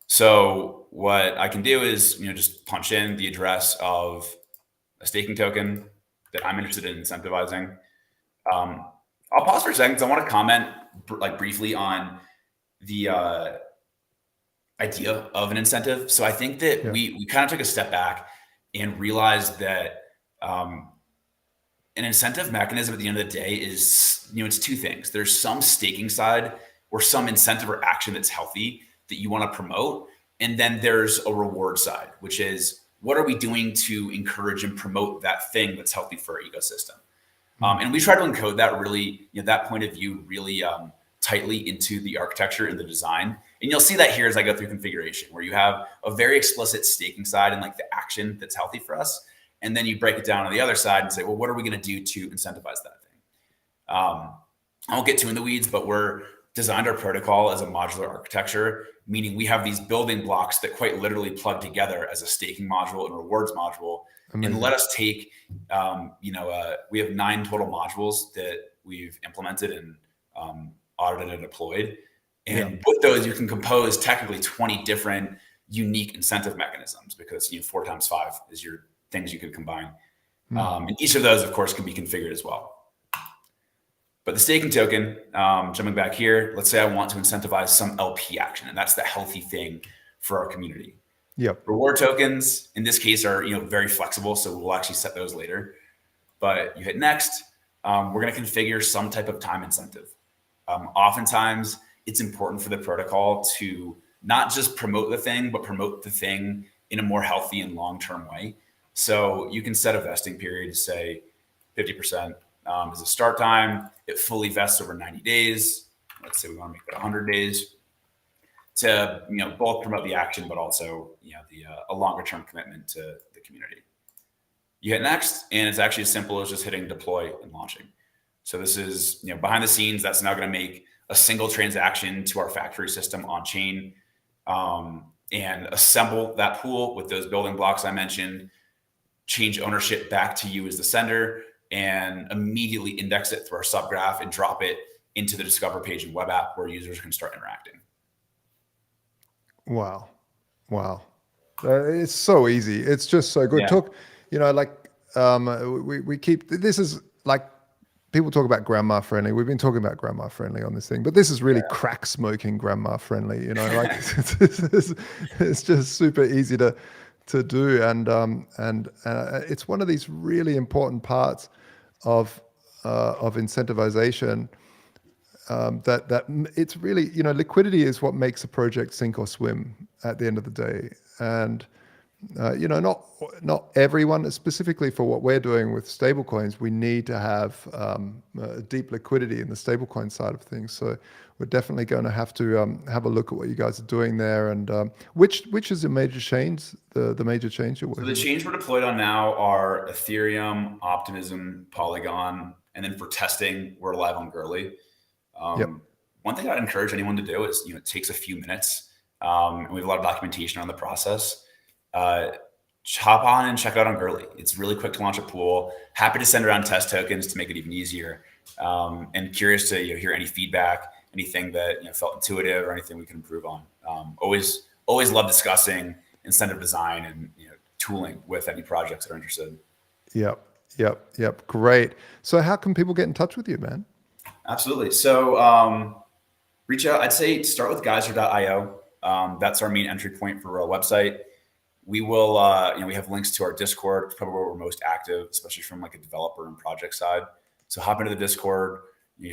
So what I can do is, just punch in the address of a staking token that I'm interested in incentivizing. I'll pause for a second because I want to comment briefly on the idea of an incentive. So I think that we kind of took a step back and realized that an incentive mechanism at the end of the day is, it's two things. There's some staking side or some incentive or action that's healthy that you want to promote. And then there's a reward side, which is what are we doing to encourage and promote that thing that's healthy for our ecosystem? And we try to encode that really, that point of view really tightly into the architecture and the design. And you'll see that here as I go through configuration, where you have a very explicit staking side and like the action that's healthy for us. And then you break it down on the other side and say, well, what are we going to do to incentivize that thing? I won't get too in the weeds, but we're designed our protocol as a modular architecture, meaning we have these building blocks that quite literally plug together as a staking module and rewards module. Amazing. And let us take, we have 9 total modules that we've implemented and audited and deployed. And with those, you can compose technically 20 different unique incentive mechanisms, because 4 times 5 is your things you could combine. And each of those, of course, can be configured as well. But the staking token, jumping back here, let's say I want to incentivize some LP action, and that's the healthy thing for our community. Yep. Reward tokens, in this case, are very flexible, so we'll actually set those later. But you hit next, we're going to configure some type of time incentive. Oftentimes, it's important for the protocol to not just promote the thing, but promote the thing in a more healthy and long-term way. So you can set a vesting period to say 50% is a start time. It fully vests over 90 days. Let's say we want to make it 100 days to both promote the action, but also a longer term commitment to the community. You hit next, and it's actually as simple as just hitting deploy and launching. So this is behind the scenes. That's now going to make a single transaction to our factory system on chain, and assemble that pool with those building blocks I mentioned. Change ownership back to you as the sender, and immediately index it through our subgraph and drop it into the Discover page in web app where users can start interacting. Wow. It's so easy. It's just so good. We keep, this is like, people talk about grandma friendly. We've been talking about grandma friendly on this thing, but this is really crack smoking grandma friendly, it's just super easy to do. And it's one of these really important parts of incentivization, that it's really, liquidity is what makes a project sink or swim at the end of the day. And not everyone, specifically for what we're doing with stablecoins, we need to have deep liquidity in the stablecoin side of things. So we're definitely going to have a look at what you guys are doing there. And which is the major change, the major change you're working with? So the change we're deployed on now are Ethereum, Optimism, Polygon, and then for testing, we're live on Gurley. One thing I'd encourage anyone to do is, it takes a few minutes, and we have a lot of documentation on the process. Hop on and check out on Gurley. It's really quick to launch a pool. Happy to send around test tokens to make it even easier. And curious to hear any feedback, anything that felt intuitive or anything we can improve on. Always love discussing incentive design and tooling with any projects that are interested. Yep. Great. So how can people get in touch with you, man? Absolutely. So reach out. I'd say start with geyser.io. That's our main entry point for our website. We will, we have links to our Discord. It's probably where we're most active, especially from like a developer and project side. So hop into the Discord.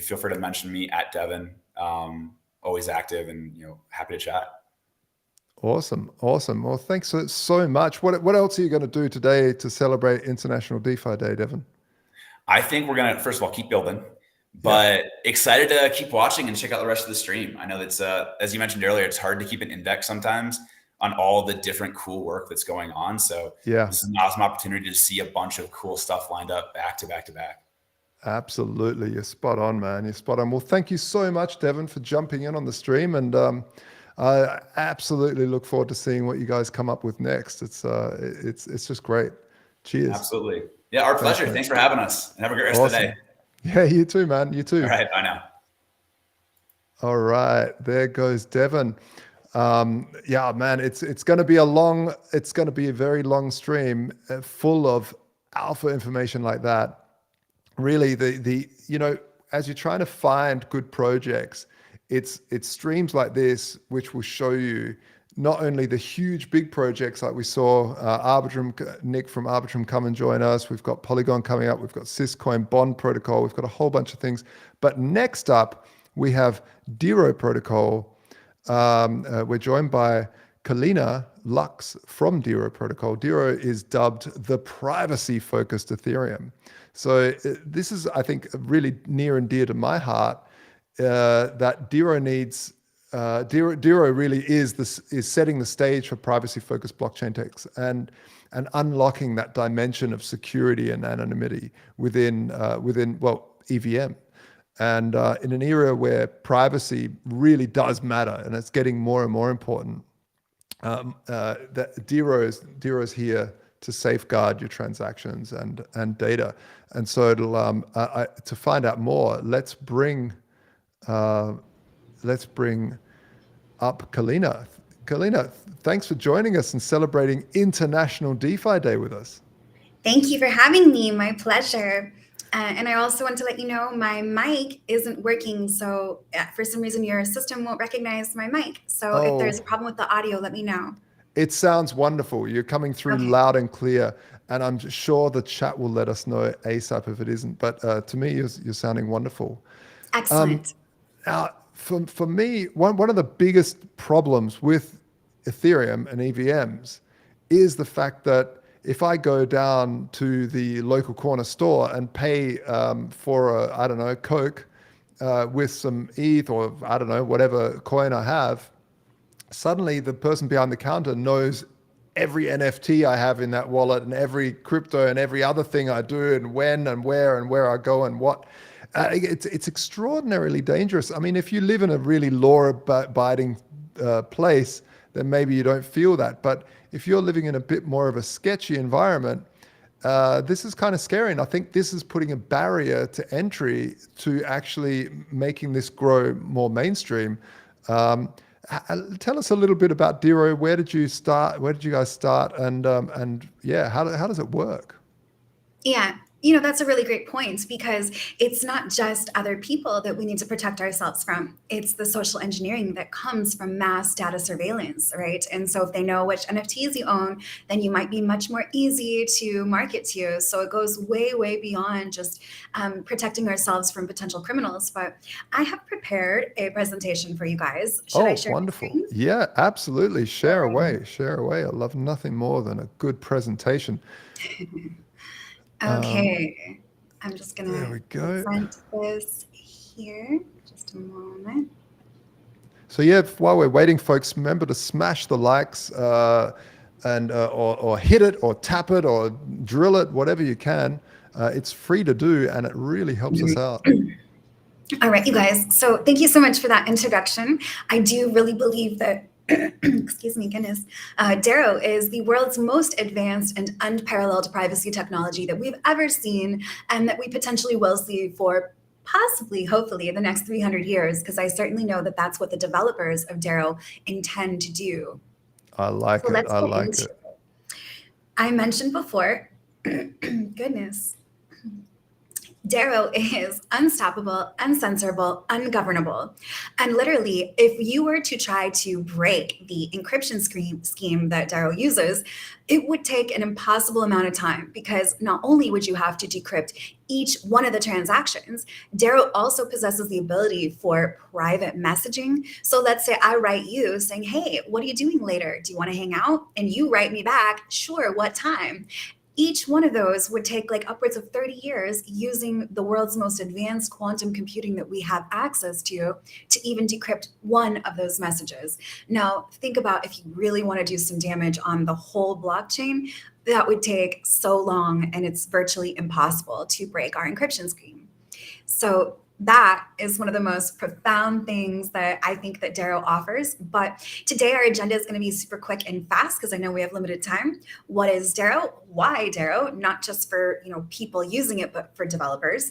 Feel free to mention me at Devin. Always active and happy to chat. Awesome. Well, thanks so much. What else are you going to do today to celebrate International DeFi Day, Devin? I think we're going to, first of all, keep building, but excited to keep watching and check out the rest of the stream. I know that's, as you mentioned earlier, it's hard to keep an index sometimes on all the different cool work that's going on. So this is an awesome opportunity to see a bunch of cool stuff lined up back to back to back. Absolutely. You're spot on, man. You're spot on. Well, thank you so much, Devin, for jumping in on the stream. And I absolutely look forward to seeing what you guys come up with next. It's just great. Cheers. Absolutely. Yeah, our pleasure. Thanks for having us. And have a great rest of the day. Yeah, you too, man. You too. All right. Bye now. All right. There goes Devin. Man, it's going to be a very long stream full of alpha information like that. Really, as you're trying to find good projects, it's streams like this which will show you not only the huge big projects like we saw Arbitrum, Nick from Arbitrum come and join us. We've got Polygon coming up. We've got Syscoin Bond Protocol. We've got a whole bunch of things. But next up, we have Dero Protocol. We're joined by Kalina Lux from Dero Protocol. Dero is dubbed the privacy-focused Ethereum. So this is, I think, really near and dear to my heart. that Dero needs. Dero really is setting the stage for privacy-focused blockchain techs and unlocking that dimension of security and anonymity within EVM. And in an era where privacy really does matter and it's getting more and more important, that Dero's here to safeguard your transactions and data. And so it'll to find out more, let's bring up Kalina. Kalina, thanks for joining us and celebrating International DeFi Day with us. Thank you for having me. My pleasure. And I also want to let you know my mic isn't working. So for some reason, your system won't recognize my mic. So if there's a problem with the audio, let me know. It sounds wonderful. You're coming through loud and clear. And I'm sure the chat will let us know ASAP if it isn't. But to me, you're sounding wonderful. Excellent. Now, for me, one of the biggest problems with Ethereum and EVMs is the fact that if I go down to the local corner store and pay for a Coke with some ETH or whatever coin I have, suddenly the person behind the counter knows every NFT I have in that wallet and every crypto and every other thing I do and when and where I go and what. It's extraordinarily dangerous. I mean, if you live in a really law-abiding place, then maybe you don't feel that. But if you're living in a bit more of a sketchy environment, this is kind of scary. And I think this is putting a barrier to entry to actually making this grow more mainstream. Tell us a little bit about Dero. Where did you start? Where did you guys start? And how does it work? Yeah. That's a really great point, because it's not just other people that we need to protect ourselves from. It's the social engineering that comes from mass data surveillance, right? And so if they know which NFTs you own, then you might be much more easy to market to. So it goes way, way beyond just protecting ourselves from potential criminals. But I have prepared a presentation for you guys. Should I share wonderful. my screen? Yeah, absolutely. Share away. I love nothing more than a good presentation. Okay, I'm just gonna there we go. present this here. Just a moment. So while we're waiting, folks, remember to smash the likes and or hit it or tap it or drill it, whatever you can. It's free to do, and it really helps us out. All right, you guys. So thank you so much for that introduction. I do really believe that excuse me, goodness. Dero is the world's most advanced and unparalleled privacy technology that we've ever seen, and that we potentially will see for possibly, hopefully, the next 300 years, because I certainly know that that's what the developers of Dero intend to do. I like it. I like it. I mentioned before, goodness. Dero is unstoppable, uncensorable, ungovernable. And literally, if you were to try to break the encryption scheme that Dero uses, it would take an impossible amount of time, because not only would you have to decrypt each one of the transactions, Dero also possesses the ability for private messaging. So let's say I write you saying, hey, what are you doing later? Do you want to hang out? And you write me back, sure, what time? Each one of those would take like upwards of 30 years using the world's most advanced quantum computing that we have access to even decrypt one of those messages. Now, think about if you really want to do some damage on the whole blockchain, that would take so long, and it's virtually impossible to break our encryption scheme. So that is one of the most profound things that I think that Dero offers. But today our agenda is going to be super quick and fast, because I know we have limited time. What is Dero? Why Dero? Not just for people using it, but for developers.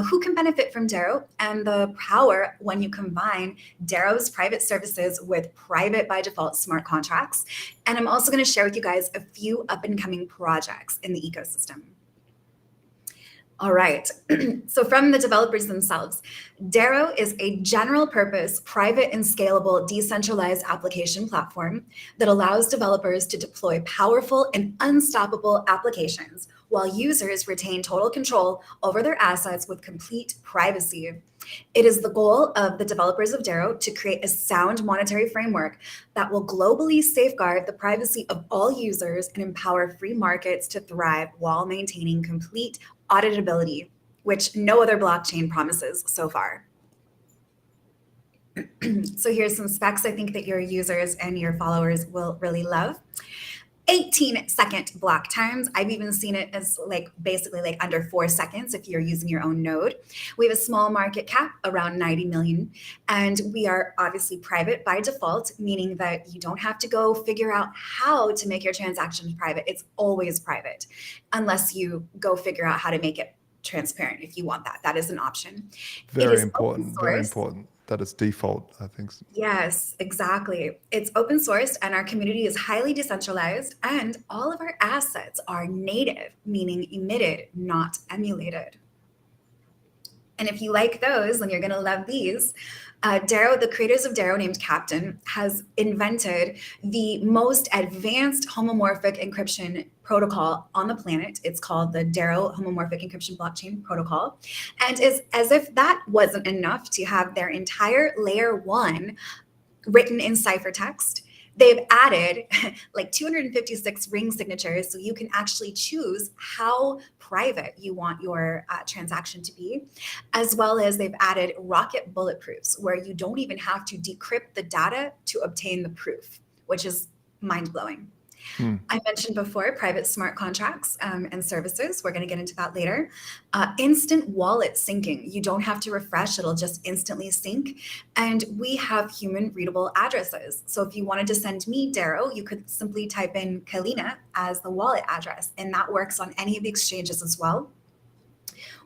Who can benefit from Dero, and the power when you combine Dero's private services with private by default smart contracts. And I'm also going to share with you guys a few up and coming projects in the ecosystem. All right, so from the developers themselves, Dero is a general purpose, private and scalable decentralized application platform that allows developers to deploy powerful and unstoppable applications while users retain total control over their assets with complete privacy. It is the goal of the developers of Dero to create a sound monetary framework that will globally safeguard the privacy of all users and empower free markets to thrive while maintaining complete auditability, which no other blockchain promises so far. So here's some specs I think that your users and your followers will really love. 18-second block times. I've even seen it as basically under 4 seconds if you're using your own node. We have a small market cap around 90 million, and we are obviously private by default, meaning that you don't have to go figure out how to make your transactions private. It's always private, unless you go figure out how to make it transparent. If you want that, that is an option. Very important. Very important. That is default, I think. Yes, exactly. It's open sourced and our community is highly decentralized, and all of our assets are native, meaning emitted, not emulated. And if you like those, then you're going to love these. Darrow, the creators of Darrow, named Captain, has invented the most advanced homomorphic encryption protocol on the planet. It's called the Darrow Homomorphic Encryption Blockchain Protocol. And as if that wasn't enough to have their entire layer 1 written in ciphertext, they've added 256 ring signatures, so you can actually choose how private you want your transaction to be, as well as they've added rocket bulletproofs where you don't even have to decrypt the data to obtain the proof, which is mind-blowing. I mentioned before private smart contracts and services. We're going to get into that later. Instant wallet syncing. You don't have to refresh. It'll just instantly sync. And we have human readable addresses. So if you wanted to send me Darrow, you could simply type in Kalina as the wallet address, and that works on any of the exchanges as well.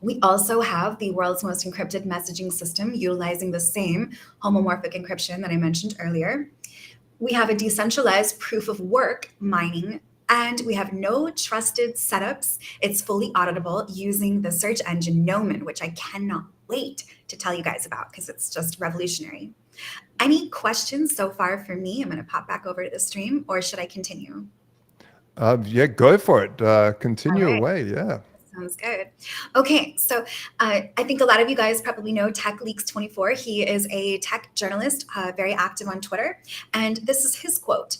We also have the world's most encrypted messaging system utilizing the same homomorphic encryption that I mentioned earlier. We have a decentralized proof of work mining, and we have no trusted setups. It's fully auditable using the search engine Gnomon, which I cannot wait to tell you guys about because it's just revolutionary. Any questions so far for me? I'm going to pop back over to the stream, or should I continue? Yeah, go for it. Continue away. Yeah. Sounds good. Okay, so I think a lot of you guys probably know TechLeaks24. He is a tech journalist, very active on Twitter. And this is his quote.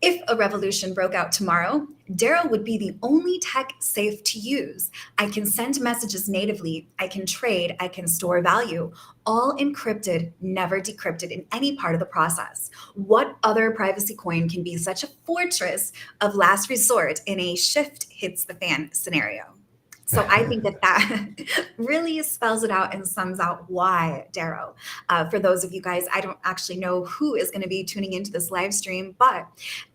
If a revolution broke out tomorrow, Darrow would be the only tech safe to use. I can send messages natively. I can trade. I can store value. All encrypted, never decrypted in any part of the process. What other privacy coin can be such a fortress of last resort in a shift hits the fan scenario? So I think that really spells it out and sums out why Darrow. For those of you guys, I don't actually know who is going to be tuning into this live stream, but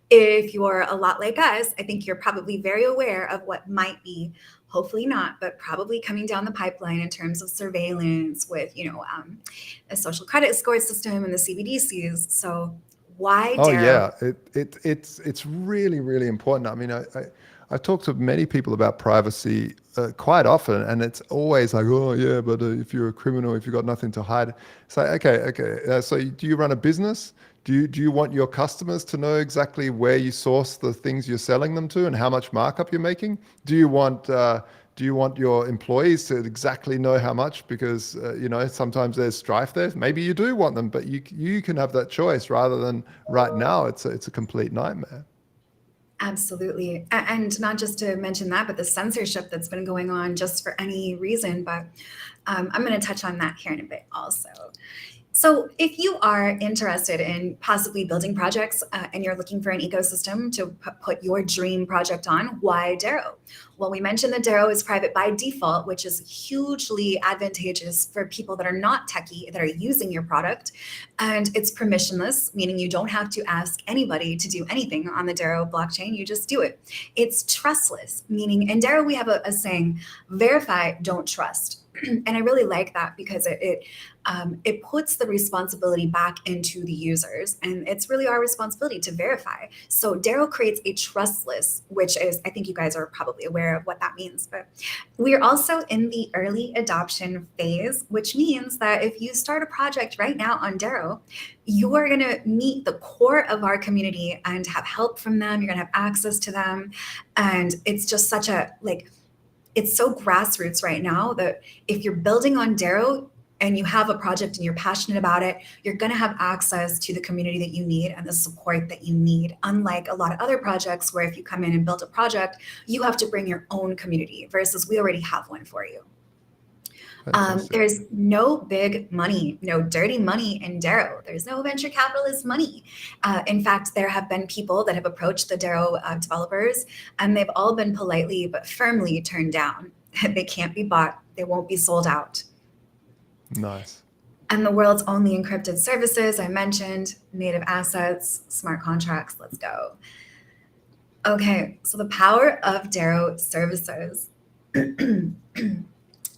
if you're a lot like us, I think you're probably very aware of what might be, hopefully not, but probably coming down the pipeline in terms of surveillance with, a social credit score system and the CBDCs. So why Darrow? Oh yeah, it's really, really important. I mean, I talk to many people about privacy quite often, and it's always like, oh yeah, but if you're a criminal, if you've got nothing to hide, it's like, okay. So do you run a business? Do you want your customers to know exactly where you source the things you're selling them to and how much markup you're making? Do you want your employees to exactly know how much? Because sometimes there's strife there. Maybe you do want them, but you can have that choice rather than right now. It's a complete nightmare. Absolutely. And not just to mention that, but the censorship that's been going on just for any reason. But I'm going to touch on that here in a bit also. So if you are interested in possibly building projects and you're looking for an ecosystem to put your dream project on, why Darrow? Well, we mentioned that Darrow is private by default, which is hugely advantageous for people that are not techie, that are using your product. And it's permissionless, meaning you don't have to ask anybody to do anything on the Darrow blockchain. You just do it. It's trustless, meaning in Darrow, we have a saying, verify, don't trust. And I really like that because it puts the responsibility back into the users, and it's really our responsibility to verify. So Darrow creates a trustless, which is, I think you guys are probably aware of what that means, but we're also in the early adoption phase, which means that if you start a project right now on Darrow, you are going to meet the core of our community and have help from them. You're going to have access to them. And it's just such a, it's so grassroots right now that if you're building on Darrow and you have a project and you're passionate about it, you're going to have access to the community that you need and the support that you need. Unlike a lot of other projects where if you come in and build a project, you have to bring your own community versus we already have one for you. Fantastic. There's no big money, no dirty money in Darrow. There's no venture capitalist money. In fact, there have been people that have approached the Darrow developers, and they've all been politely but firmly turned down. They can't be bought. They won't be sold out. Nice. And the world's only encrypted services, I mentioned, native assets, smart contracts, let's go. Okay, so the power of Darrow services.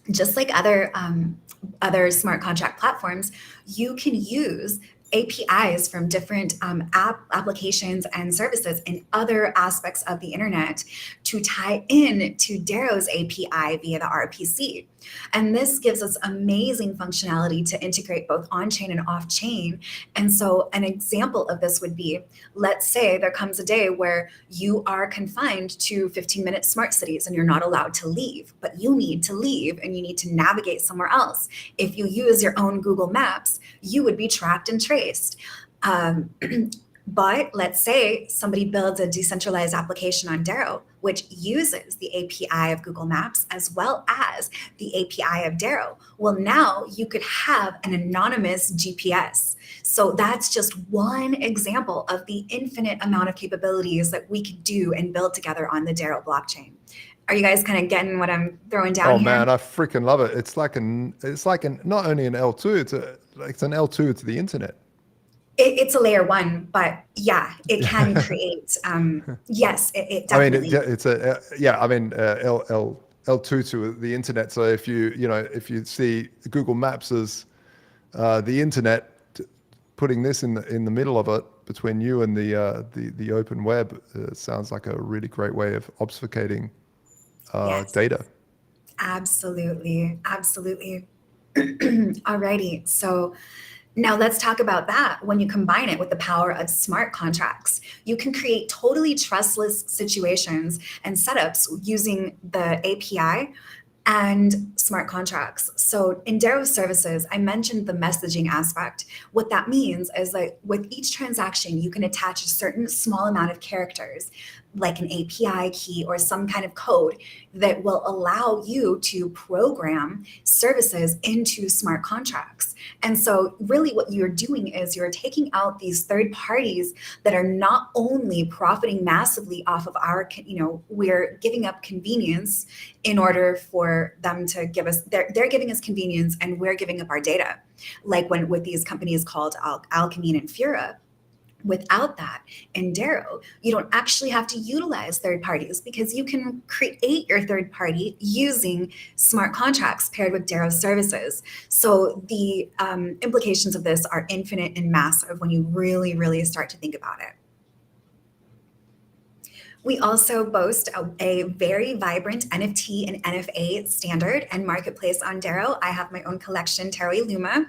Just like other smart contract platforms, you can use APIs from different applications and services in other aspects of the internet to tie in to Darrow's API via the RPC. And this gives us amazing functionality to integrate both on-chain and off-chain. And so an example of this would be, let's say there comes a day where you are confined to 15-minute smart cities and you're not allowed to leave, but you need to leave and you need to navigate somewhere else. If you use your own Google Maps, you would be tracked and traced. But let's say somebody builds a decentralized application on Darrow, which uses the API of Google Maps as well as the API of Darrow. Well, now you could have an anonymous GPS. So that's just one example of the infinite amount of capabilities that we could do and build together on the Darrow blockchain. Are you guys kind of getting what I'm throwing down here? Oh man, I freaking love it. It's like not only an L2, it's an L2 to the internet. It's a layer one, but yeah, it can create. Yes, it definitely. I mean, L2 to the internet. So if you see Google Maps as the internet, putting this in the middle of it between you and the open web, sounds like a really great way of obfuscating Yes. data. Absolutely. Alrighty, so now let's talk about that. When you combine it with the power of smart contracts, you can create totally trustless situations and setups using the API and smart contracts. So in Darrow services, I mentioned the messaging aspect. What that means is that with each transaction, you can attach a certain small amount of characters, like an API key or some kind of code that will allow you to program services into smart contracts. And so really what you're doing is you're taking out these third parties that are not only profiting massively off of our, we're giving up convenience in order for them to give us, they're giving us convenience and we're giving up our data. Like with these companies called Alchemy and Fura. Without that, in Darrow, you don't actually have to utilize third parties because you can create your third party using smart contracts paired with Darrow services. So the implications of this are infinite and massive when you really, really start to think about it. We also boast a very vibrant NFT and NFA standard and marketplace on Darrow. I have my own collection, Tarot Luma,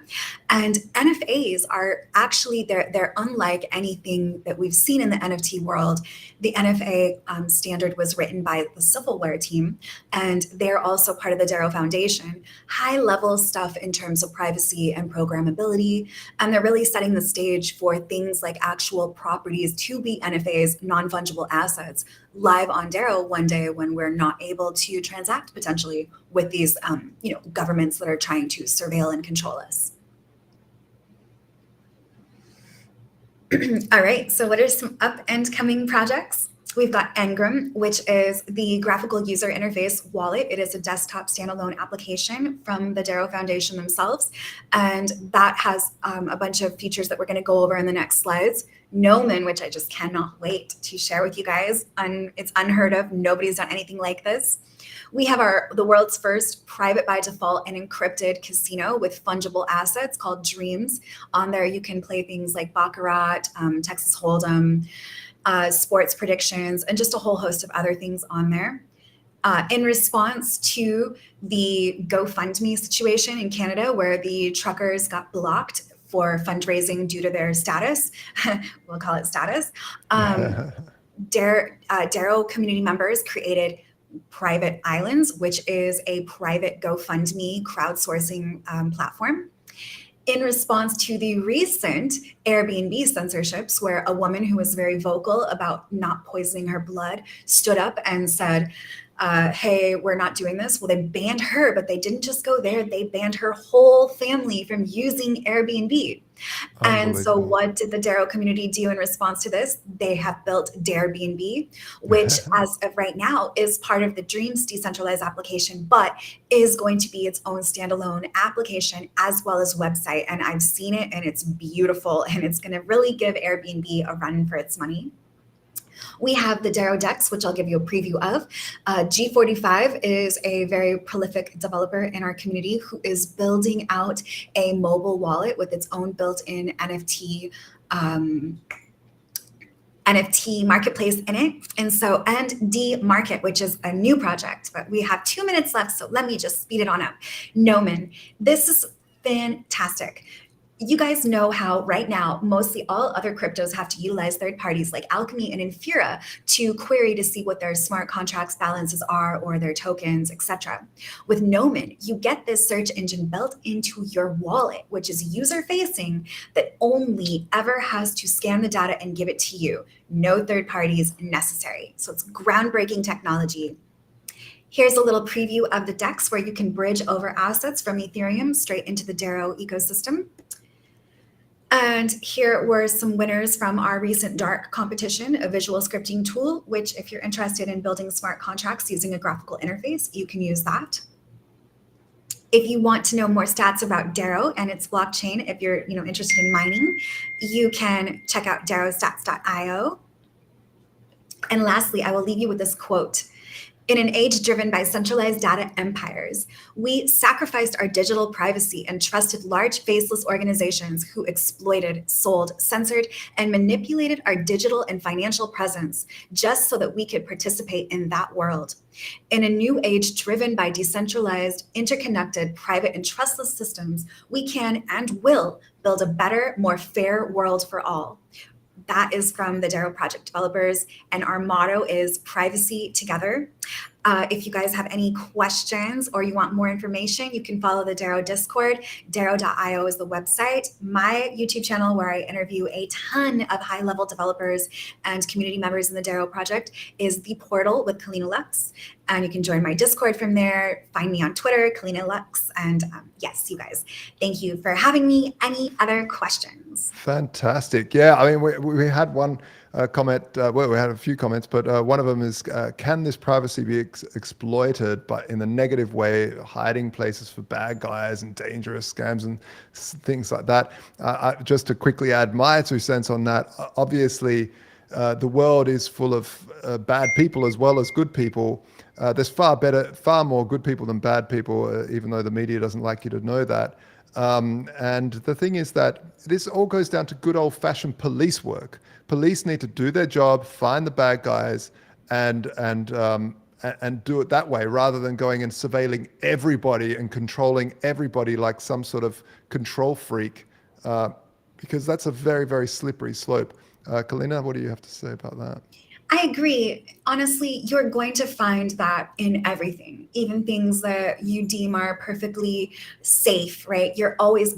and NFAs are actually, they're unlike anything that we've seen in the NFT world. The NFA standard was written by the Silverware team, and they're also part of the Darrow Foundation. High level stuff in terms of privacy and programmability, and they're really setting the stage for things like actual properties to be NFAs, non-fungible assets, live on Darrow one day when we're not able to transact potentially with these governments that are trying to surveil and control us. All right, so what are some up and coming projects? We've got Engram, which is the graphical user interface wallet. It is a desktop standalone application from the Darrow Foundation themselves. And that has a bunch of features that we're going to go over in the next slides. Gnomon, which I just cannot wait to share with you guys. It's unheard of. Nobody's done anything like this. We have the world's first private by default and encrypted casino with fungible assets called Dreams. On there, you can play things like Baccarat, Texas Hold'em, sports predictions, and just a whole host of other things on there. In response to the GoFundMe situation in Canada, where the truckers got blocked for fundraising due to their status, we'll call it status, Darrow community members created Private Islands, which is a private GoFundMe crowdsourcing platform. In response to the recent Airbnb censorships, where a woman who was very vocal about not poisoning her blood stood up and said, hey, we're not doing this. Well, they banned her, but they didn't just go there. They banned her whole family from using Airbnb. And so what did the Darrow community do in response to this? They have built Darebnb, which as of right now is part of the Dreams decentralized application, but is going to be its own standalone application as well as website. And I've seen it and it's beautiful and it's going to really give Airbnb a run for its money. We have the Darrow Dex, which I'll give you a preview of. G45 is a very prolific developer in our community who is building out a mobile wallet with its own built-in NFT marketplace in it. And D Market, which is a new project, but we have 2 minutes left, so let me just speed it on up. Nomen, this is fantastic. You guys know how right now, mostly all other cryptos have to utilize third parties like Alchemy and Infura to query to see what their smart contracts balances are or their tokens, etc. With Nomen, you get this search engine built into your wallet, which is user-facing, that only ever has to scan the data and give it to you. No third parties necessary. So it's groundbreaking technology. Here's a little preview of the DEX where you can bridge over assets from Ethereum straight into the Darrow ecosystem. And here were some winners from our recent DARK competition, a visual scripting tool, which if you're interested in building smart contracts using a graphical interface, you can use that. If you want to know more stats about Darrow and its blockchain, if you're interested in mining, you can check out darrowstats.io. And lastly, I will leave you with this quote. In an age driven by centralized data empires, we sacrificed our digital privacy and trusted large faceless organizations who exploited, sold, censored, and manipulated our digital and financial presence just so that we could participate in that world. In a new age driven by decentralized, interconnected, private, and trustless systems, we can and will build a better, more fair world for all. That is from the Darrow project developers, and our motto is privacy together. If you guys have any questions or you want more information, you can follow the Darrow Discord. Darrow.io is the website. My YouTube channel, where I interview a ton of high-level developers and community members in the Darrow project, is The Portal with Kalina Lux. And you can join my Discord from there. Find me on Twitter, Kalina Lux. And yes, you guys, thank you for having me. Any other questions? Fantastic. Yeah, I mean, we had one comment, well, we had a few comments, but one of them is, can this privacy be exploited but in a negative way, hiding places for bad guys and dangerous scams and things like that? Just to quickly add my 2 cents on that, obviously, the world is full of bad people as well as good people. There's far more good people than bad people, even though the media doesn't like you to know that. And the thing is that this all goes down to good old-fashioned police work. Police need to do their job, find the bad guys, and do it that way, rather than going and surveilling everybody and controlling everybody like some sort of control freak, because that's a very, very slippery slope. Kalina, what do you have to say about that? I agree. Honestly, you're going to find that in everything, even things that you deem are perfectly safe, right?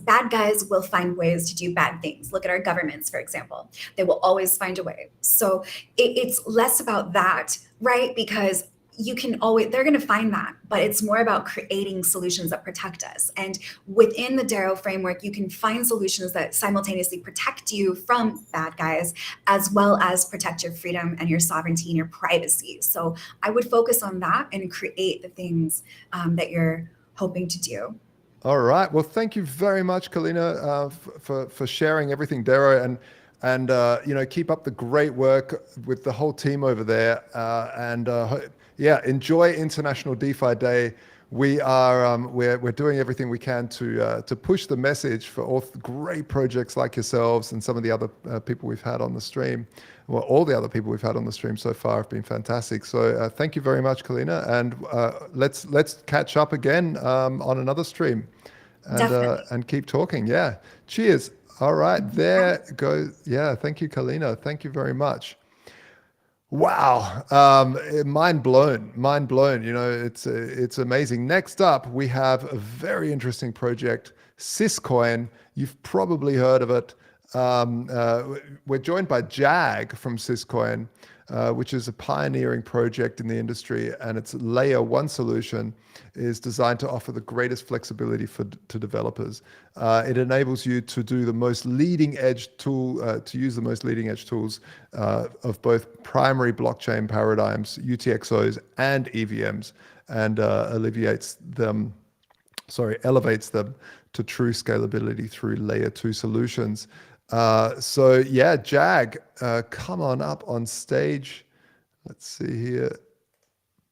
Bad guys will find ways to do bad things. Look at our governments, for example. They will always find a way. So it's less about that, right? Because they're going to find that, but it's more about creating solutions that protect us. And within the Darrow framework, you can find solutions that simultaneously protect you from bad guys, as well as protect your freedom and your sovereignty and your privacy. So I would focus on that and create the things that you're hoping to do. All right. Well, thank you very much, Kalina, for sharing everything, Darrow, and keep up the great work with the whole team over there. Yeah, enjoy International DeFi Day. We are we're doing everything we can to push the message for all great projects like yourselves and some of the other people we've had on the stream. Well, all the other people we've had on the stream so far have been fantastic. So thank you very much, Kalina, and let's catch up again on another stream, and keep talking. Yeah, cheers. All right, there goes. Yeah, thank you, Kalina. Thank you very much. Wow, mind blown. It's amazing. Next up, we have a very interesting project, Syscoin. You've probably heard of it. We're joined by Jag from Syscoin. which is a pioneering project in the industry, and its layer one solution is designed to offer the greatest flexibility to developers. It enables you to do the most leading edge tool, to use the most leading edge tools of both primary blockchain paradigms, UTXOs and EVMs, and elevates them to true scalability through layer two solutions. So yeah, Jag, come on up on stage. Let's see here.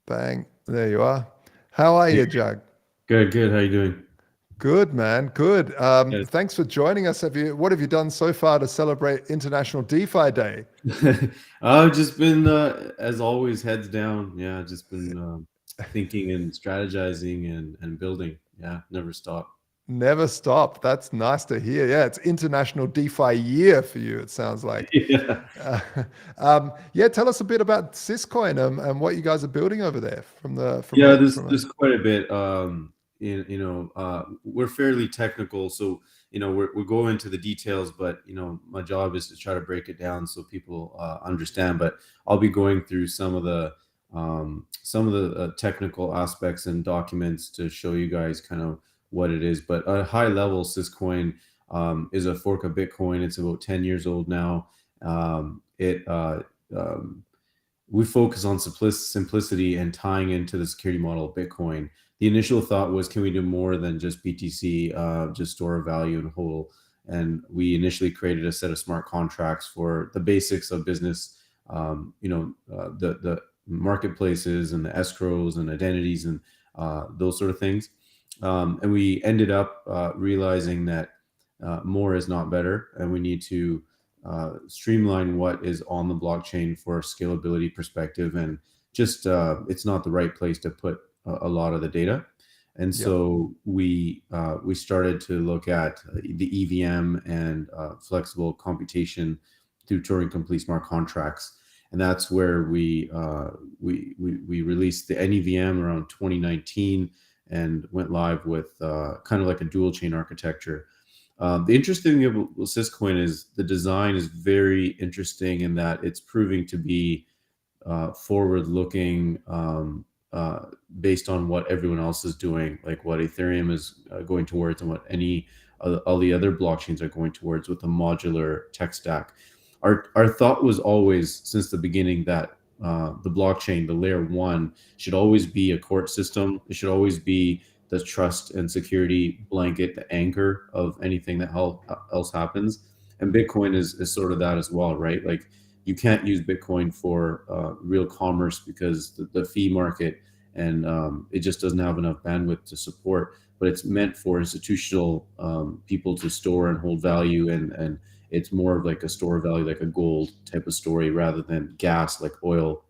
Bang. There you are. How are you, Jag? Good. How you doing? Good, man. Good. Yes. Thanks for joining us. What have you done so far to celebrate International DeFi Day? I've just been, as always, heads down. Yeah, just been thinking and strategizing and building. Yeah, never stop. Never stop. That's nice to hear. Yeah, it's International DeFi year for you, it sounds like. Yeah. Yeah, tell us a bit about Syscoin and what you guys are building over there There's quite a bit. We're fairly technical, so we'll go into the details, but my job is to try to break it down so people understand. But I'll be going through some of the technical aspects and documents to show you guys kind of what it is. But at a high level, Syscoin is a fork of Bitcoin. It's about 10 years old now. We focus on simplicity and tying into the security model of Bitcoin. The initial thought was, can we do more than just BTC, just store of value and hold? And we initially created a set of smart contracts for the basics of business, the marketplaces and the escrows and identities and those sort of things. And we ended up realizing that more is not better, and we need to streamline what is on the blockchain for a scalability perspective, and just it's not the right place to put a lot of the data. And so we started to look at the EVM and flexible computation through Turing complete smart contracts, and that's where we released the NEVM around 2019 and went live with kind of like a dual chain architecture. The interesting thing about Syscoin is the design is very interesting in that it's proving to be forward-looking based on what everyone else is doing, like what Ethereum is going towards and what all the other blockchains are going towards with a modular tech stack. Our thought was always, since the beginning, that the blockchain, the layer one, should always be a court system. It should always be the trust and security blanket, the anchor of anything that else happens. And Bitcoin is sort of that as well, right? Like, you can't use Bitcoin for real commerce because the fee market and it just doesn't have enough bandwidth to support. But it's meant for institutional people to store and hold value, and it's more of like a store of value, like a gold type of story, rather than gas like oil.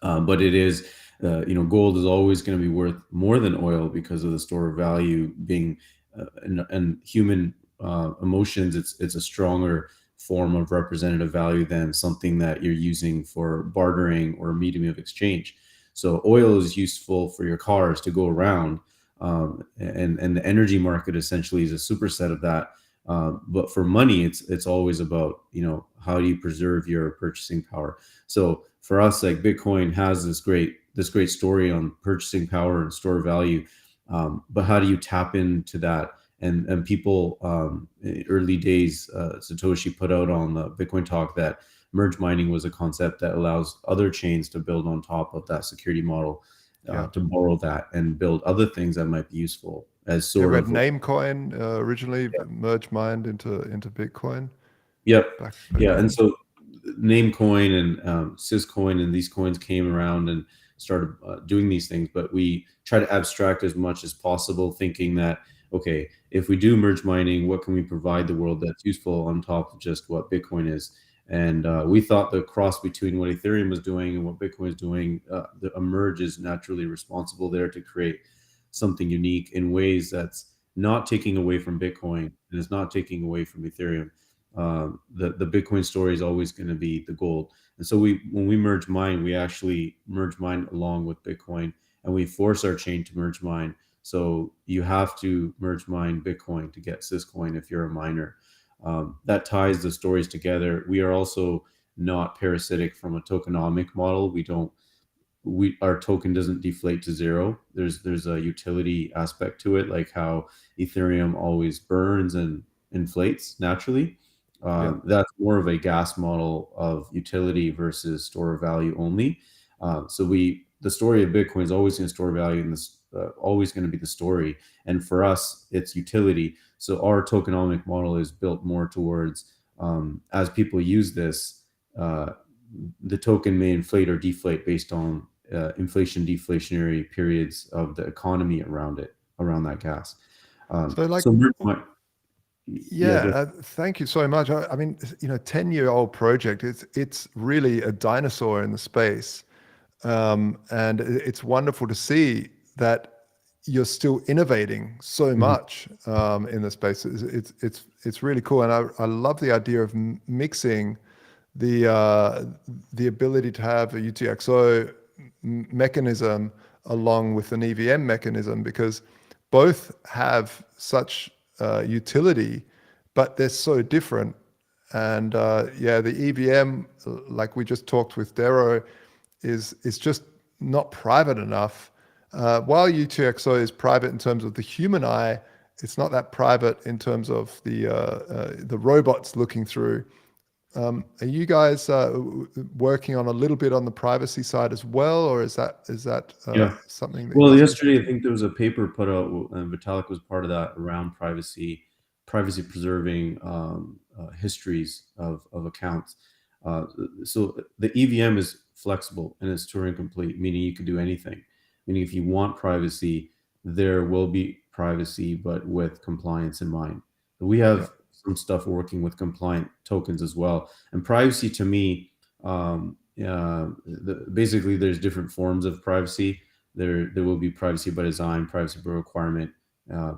But it is, gold is always going to be worth more than oil because of the store of value being, and human emotions. It's a stronger form of representative value than something that you're using for bartering or a medium of exchange. So oil is useful for your cars to go around, and the energy market essentially is a superset of that. But for money, it's always about, how do you preserve your purchasing power? So for us, like, Bitcoin has this great story on purchasing power and store value, but how do you tap into that? And people, early days, Satoshi put out on the Bitcoin talk that merge mining was a concept that allows other chains to build on top of that security model, to borrow that and build other things that might be useful as sort of Namecoin originally merge mined into Bitcoin. Yep. Back and so Namecoin and Syscoin and these coins came around and started doing these things, but we try to abstract as much as possible, thinking that, okay, if we do merge mining, what can we provide the world that's useful on top of just what Bitcoin is? And we thought the cross between what Ethereum was doing and what Bitcoin is doing, a merge is naturally responsible there to create something unique in ways that's not taking away from Bitcoin and is not taking away from Ethereum. The Bitcoin story is always going to be the gold. And so when we merge mine, we actually merge mine along with Bitcoin, and we force our chain to merge mine. So you have to merge mine Bitcoin to get Syscoin if you're a miner. That ties the stories together. We are also not parasitic from a tokenomic model. Our token doesn't deflate to zero. There's a utility aspect to it, like how Ethereum always burns and inflates naturally. That's more of a gas model of utility versus store of value only. So the story of Bitcoin is always going to store value, and this always going to be the story. And for us, it's utility. So our tokenomic model is built more towards as people use this, the token may inflate or deflate based on deflationary periods of the economy around that gas. Thank you so much. I mean, 10-year-old project. It's really a dinosaur in the space, and it's wonderful to see that you're still innovating so much in the space. It's really cool, and I love the idea of mixing the ability to have a UTXO mechanism along with an EVM mechanism, because both have such utility, but they're so different. And the EVM, like we just talked with Dero, is just not private enough. While UTXO is private in terms of the human eye, it's not that private in terms of the robots looking through. Are you guys working on a little bit on the privacy side as well, or is that something that? Well, yesterday I think there was a paper put out, and Vitalik was part of that, around privacy preserving histories of accounts. So the EVM is flexible and it's Turing complete, meaning you can do anything. Meaning if you want privacy, there will be privacy, but with compliance in mind. We have some stuff working with compliant tokens as well. And privacy, to me, basically there's different forms of privacy. There will be privacy by design, privacy by requirement,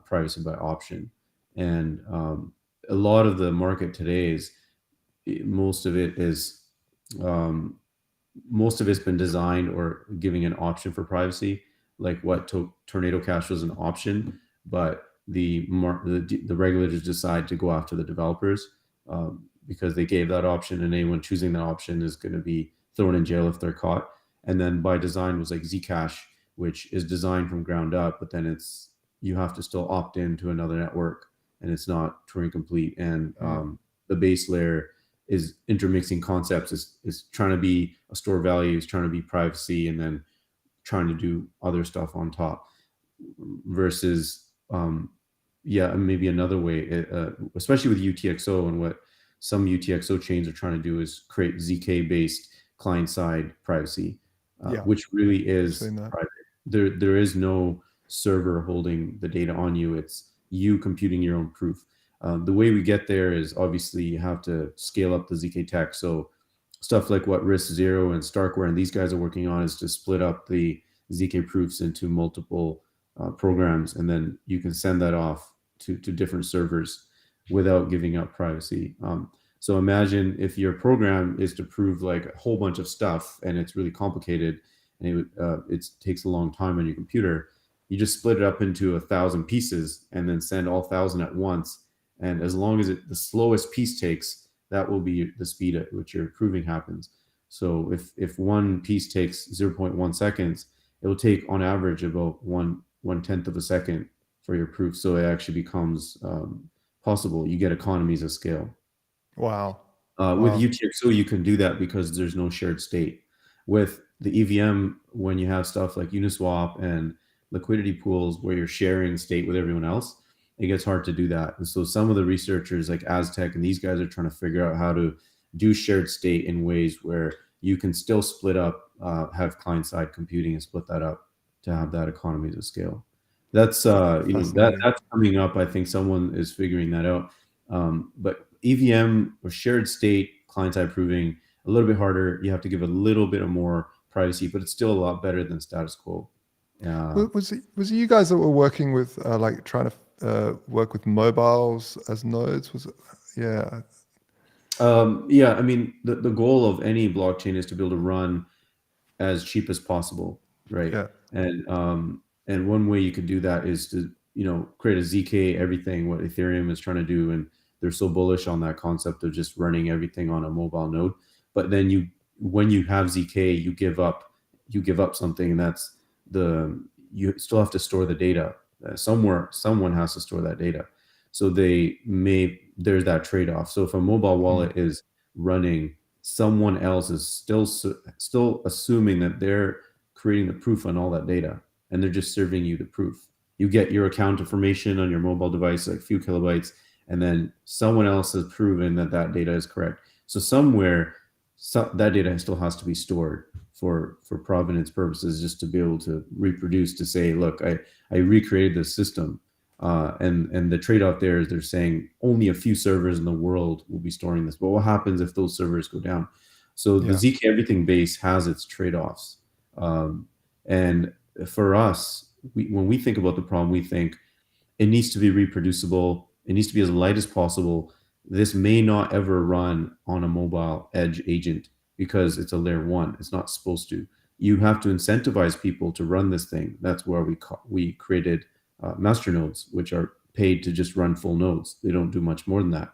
privacy by option. And a lot of the market today most of it's been designed or giving an option for privacy, like what Tornado Cash was an option, but the regulators decide to go after the developers because they gave that option, and anyone choosing that option is going to be thrown in jail if they're caught. And then by design was like Zcash, which is designed from ground up, but then you have to still opt in to another network, and it's not Turing complete. And the base layer is intermixing concepts, is trying to be a store of value, is trying to be privacy, and then trying to do other stuff on top. Versus maybe another way, especially with UTXO, and what some UTXO chains are trying to do is create ZK based client side privacy, which really is private. There is no server holding the data on you. It's you computing your own proof. The way we get there is obviously you have to scale up the ZK tech. So stuff like what RISC-0 and Starkware and these guys are working on is to split up the ZK proofs into multiple programs, and then you can send that off to different servers without giving up privacy. So imagine if your program is to prove like a whole bunch of stuff and it's really complicated and it takes a long time on your computer, you just split it up into 1,000 pieces and then send all 1,000 at once. And as long as the slowest piece takes, that will be the speed at which your proving happens. So if one piece takes 0.1 seconds, it will take on average about 1/10 of a second for your proof. So it actually becomes possible. You get economies of scale. Wow. With UTXO, you can do that because there's no shared state. With the EVM, when you have stuff like Uniswap and liquidity pools where you're sharing state with everyone else, it gets hard to do that. And so some of the researchers like Aztec and these guys are trying to figure out how to do shared state in ways where you can still split up, have client-side computing and split that up to have that economies of scale. That's that's coming up. I think someone is figuring that out. But EVM or shared state client-side proving a little bit harder. You have to give a little bit of more privacy, but it's still a lot better than status quo. Was it you guys that were working with like trying to work with mobiles as nodes? Was it? Yeah. I mean, the goal of any blockchain is to be able to run as cheap as possible, right? Yeah. And one way you could do that is to create a ZK everything, what Ethereum is trying to do, and they're so bullish on that concept of just running everything on a mobile node. but then when you have ZK, you give up something, and that's you still have to store the data somewhere. Someone has to store that data. So there's that trade-off. So if a mobile wallet is running, someone else is still assuming that they're creating the proof on all that data, and they're just serving you the proof. You get your account information on your mobile device, like a few kilobytes, and then someone else has proven that data is correct. So somewhere, that data still has to be stored for provenance purposes, just to be able to reproduce, to say, look, I recreated this system. And the trade-off there is they're saying only a few servers in the world will be storing this. But what happens if those servers go down? So the ZK Everything base has its trade-offs. And for us, when we think about the problem, we think it needs to be reproducible. It needs to be as light as possible. This may not ever run on a mobile edge agent because it's a layer 1. It's not supposed to. You have to incentivize people to run this thing. That's where we created master nodes, which are paid to just run full nodes. They don't do much more than that.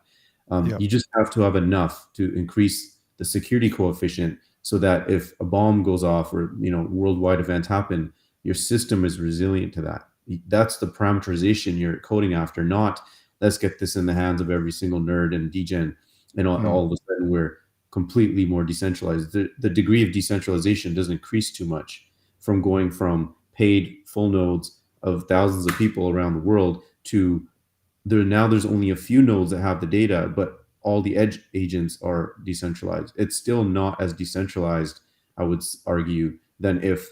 You just have to have enough to increase the security coefficient so that if a bomb goes off or worldwide events happen, your system is resilient to that. That's the parameterization you're coding after, not let's get this in the hands of every single nerd and degen, and all of a sudden we're completely more decentralized. The degree of decentralization doesn't increase too much from going from paid full nodes of thousands of people around the world to there's only a few nodes that have the data, but all the edge agents are decentralized. It's still not as decentralized, I would argue, than if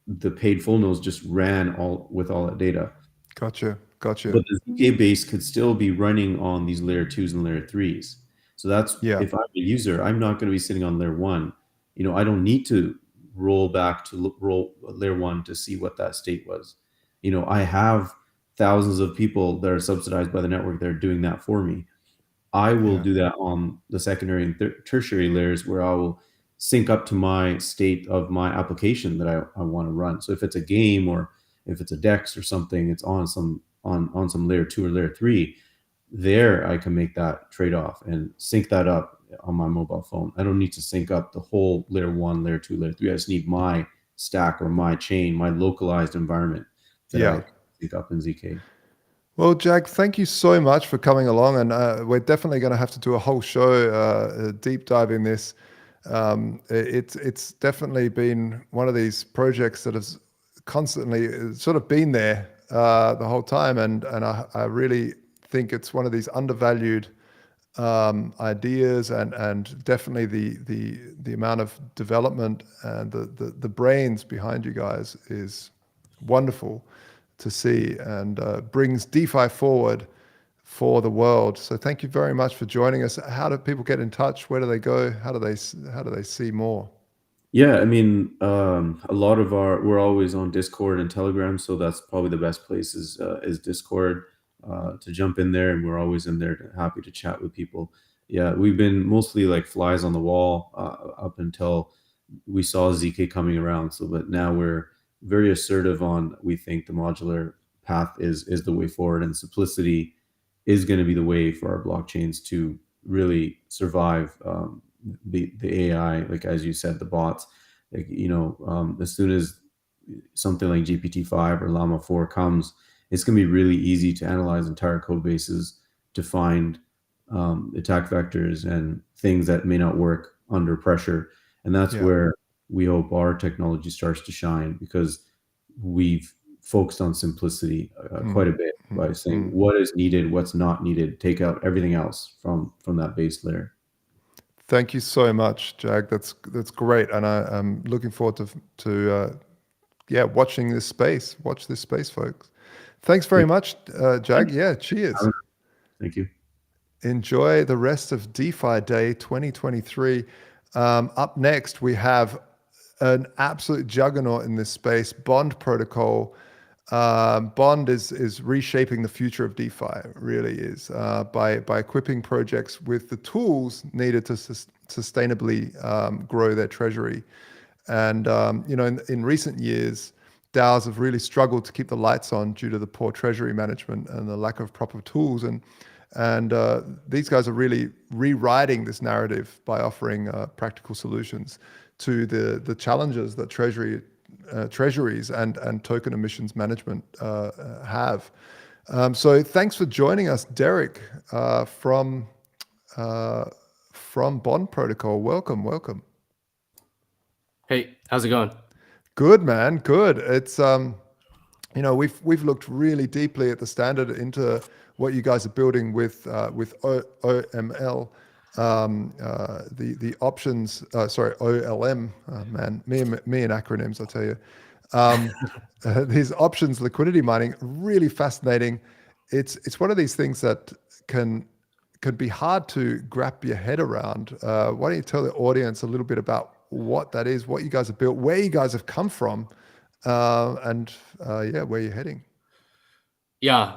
the paid full nodes just ran with all that data. Gotcha. But the ZK base could still be running on these layer 2s and layer 3s. So that's, if I'm a user, I'm not going to be sitting on layer 1. I don't need to roll back to layer 1 to see what that state was. I have thousands of people that are subsidized by the network that are doing that for me. I will do that on the secondary and tertiary layers, where I will sync up to my state of my application that I want to run. So if it's a game or if it's a DEX or something, it's on some layer 2 or layer 3, there I can make that trade-off and sync that up on my mobile phone. I don't need to sync up the whole layer 1, layer 2, layer 3. I just need my stack or my chain, my localized environment that I can sync up in ZK. Well, Jag, thank you so much for coming along, and we're definitely going to have to do a whole show deep diving this. It's definitely been one of these projects that has constantly sort of been there the whole time, and I really think it's one of these undervalued ideas, and definitely the amount of development and the brains behind you guys is wonderful to see, and brings DeFi forward for the world. So thank you very much for joining us. How do people get in touch? Where do they go? How do they see more? Yeah, I mean, a lot of we're always on Discord and Telegram, so that's probably the best place is Discord to jump in there, and we're always in there, happy to chat with people. Yeah, we've been mostly like flies on the wall up until we saw ZK coming around. But now we're very assertive on, we think the modular path is the way forward, and simplicity is going to be the way for our blockchains to really survive the AI, like as you said, the bots. Like, as soon as something like GPT-5 or Llama 4 comes, it's going to be really easy to analyze entire code bases to find attack vectors and things that may not work under pressure. And that's where we hope our technology starts to shine, because we've focused on simplicity quite a bit by saying what is needed, what's not needed, take out everything else from that base layer. Thank you so much, Jag. That's great, and I'm looking forward to watching this space. Watch this space, folks. Thanks very much, Jag. Yeah, cheers. Thank you. Enjoy the rest of DeFi Day 2023. Up next, we have an absolute juggernaut in this space, Bond Protocol. Bond is reshaping the future of DeFi. It really is, by equipping projects with the tools needed to sustainably grow their treasury. And in recent years, DAOs have really struggled to keep the lights on due to the poor treasury management and the lack of proper tools. And these guys are really rewriting this narrative by offering practical solutions to the challenges that treasuries and token emissions management have. So thanks for joining us, Derek, from Bond Protocol. Welcome. Hey, how's it going? Good, man. Good. It's we've looked really deeply at the standard into what you guys are building with OML, the options. OLM. Man, me and acronyms, I tell you. These options liquidity mining, really fascinating. It's one of these things that can be hard to grab your head around. Why don't you tell the audience a little bit about what that is, what you guys have built, where you guys have come from, and where you're heading. Yeah,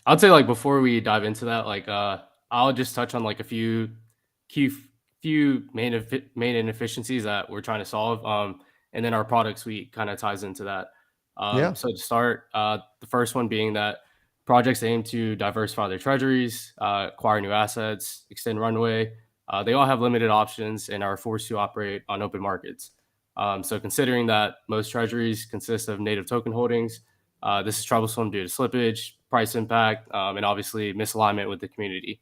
I'd say like before we dive into that, like I'll just touch on like a few main inefficiencies that we're trying to solve, and then our product suite kind of ties into that. So to start, the first one being that projects aim to diversify their treasuries, acquire new assets, extend runway. They all have limited options and are forced to operate on open markets. So considering that most treasuries consist of native token holdings, this is troublesome due to slippage, price impact, and obviously misalignment with the community.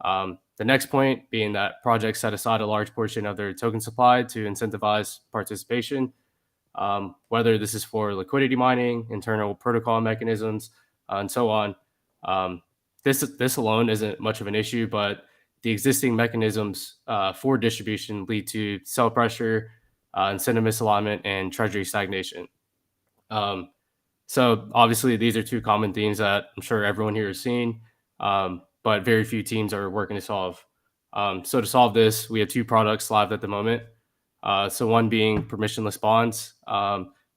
The next point being that projects set aside a large portion of their token supply to incentivize participation, whether this is for liquidity mining, internal protocol mechanisms, and so on. This alone isn't much of an issue, but the existing mechanisms for distribution lead to sell pressure, incentive misalignment, and treasury stagnation. So obviously these are two common themes that I'm sure everyone here has seen, but very few teams are working to solve. So to solve this, we have two products live at the moment. So one being permissionless bonds,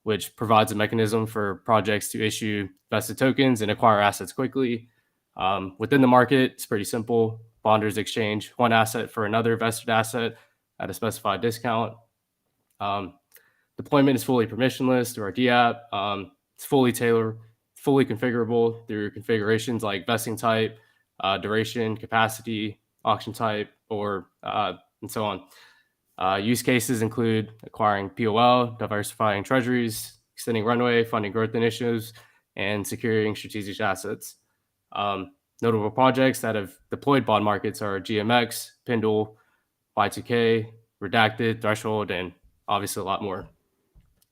which provides a mechanism for projects to issue vested tokens and acquire assets quickly. Within the market, it's pretty simple. Bonders exchange one asset for another vested asset at a specified discount. Deployment is fully permissionless through our DApp. It's fully tailored, fully configurable through configurations like vesting type, duration, capacity, auction type, or and so on. Use cases include acquiring POL, diversifying treasuries, extending runway, funding growth initiatives, and securing strategic assets. Notable projects that have deployed bond markets are GMX, Pendle, Y2K, Redacted, Threshold, and obviously a lot more.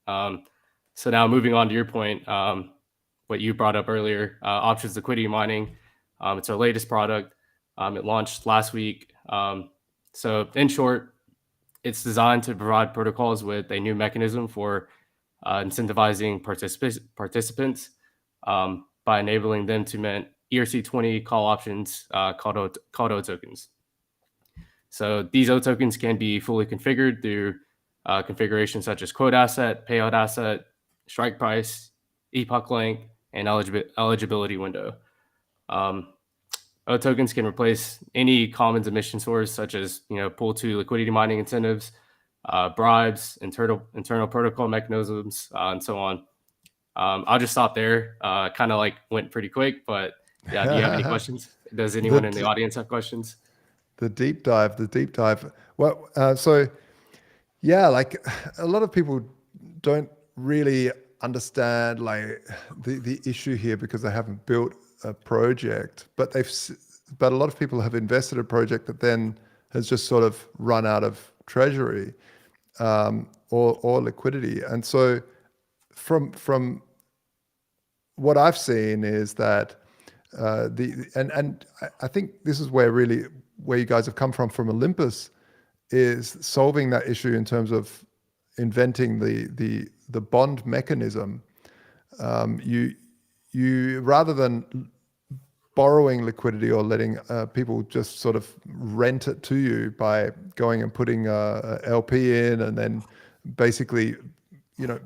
So now moving on to your point, what you brought up earlier, options liquidity mining. It's our latest product. It launched last week. So in short, it's designed to provide protocols with a new mechanism for incentivizing participants by enabling them to mint ERC20 call options called O tokens. So these O tokens can be fully configured through configurations such as quote asset, payout asset, strike price, epoch length, and eligibility window. O tokens can replace any common emission source such as pool to liquidity mining incentives, bribes, internal protocol mechanisms, and so on. I'll just stop there. Kind of like went pretty quick, but yeah. Do you have any questions? Does anyone in the audience have questions? The deep dive. Well, so yeah, like a lot of people don't really understand like the issue here because they haven't built a project, but a lot of people have invested a project that then has just sort of run out of treasury or liquidity. And so from what I've seen is that and I think this is where you guys have come from Olympus, is solving that issue in terms of inventing the bond mechanism. You rather than borrowing liquidity or letting people just sort of rent it to you by going and putting a LP in, and then basically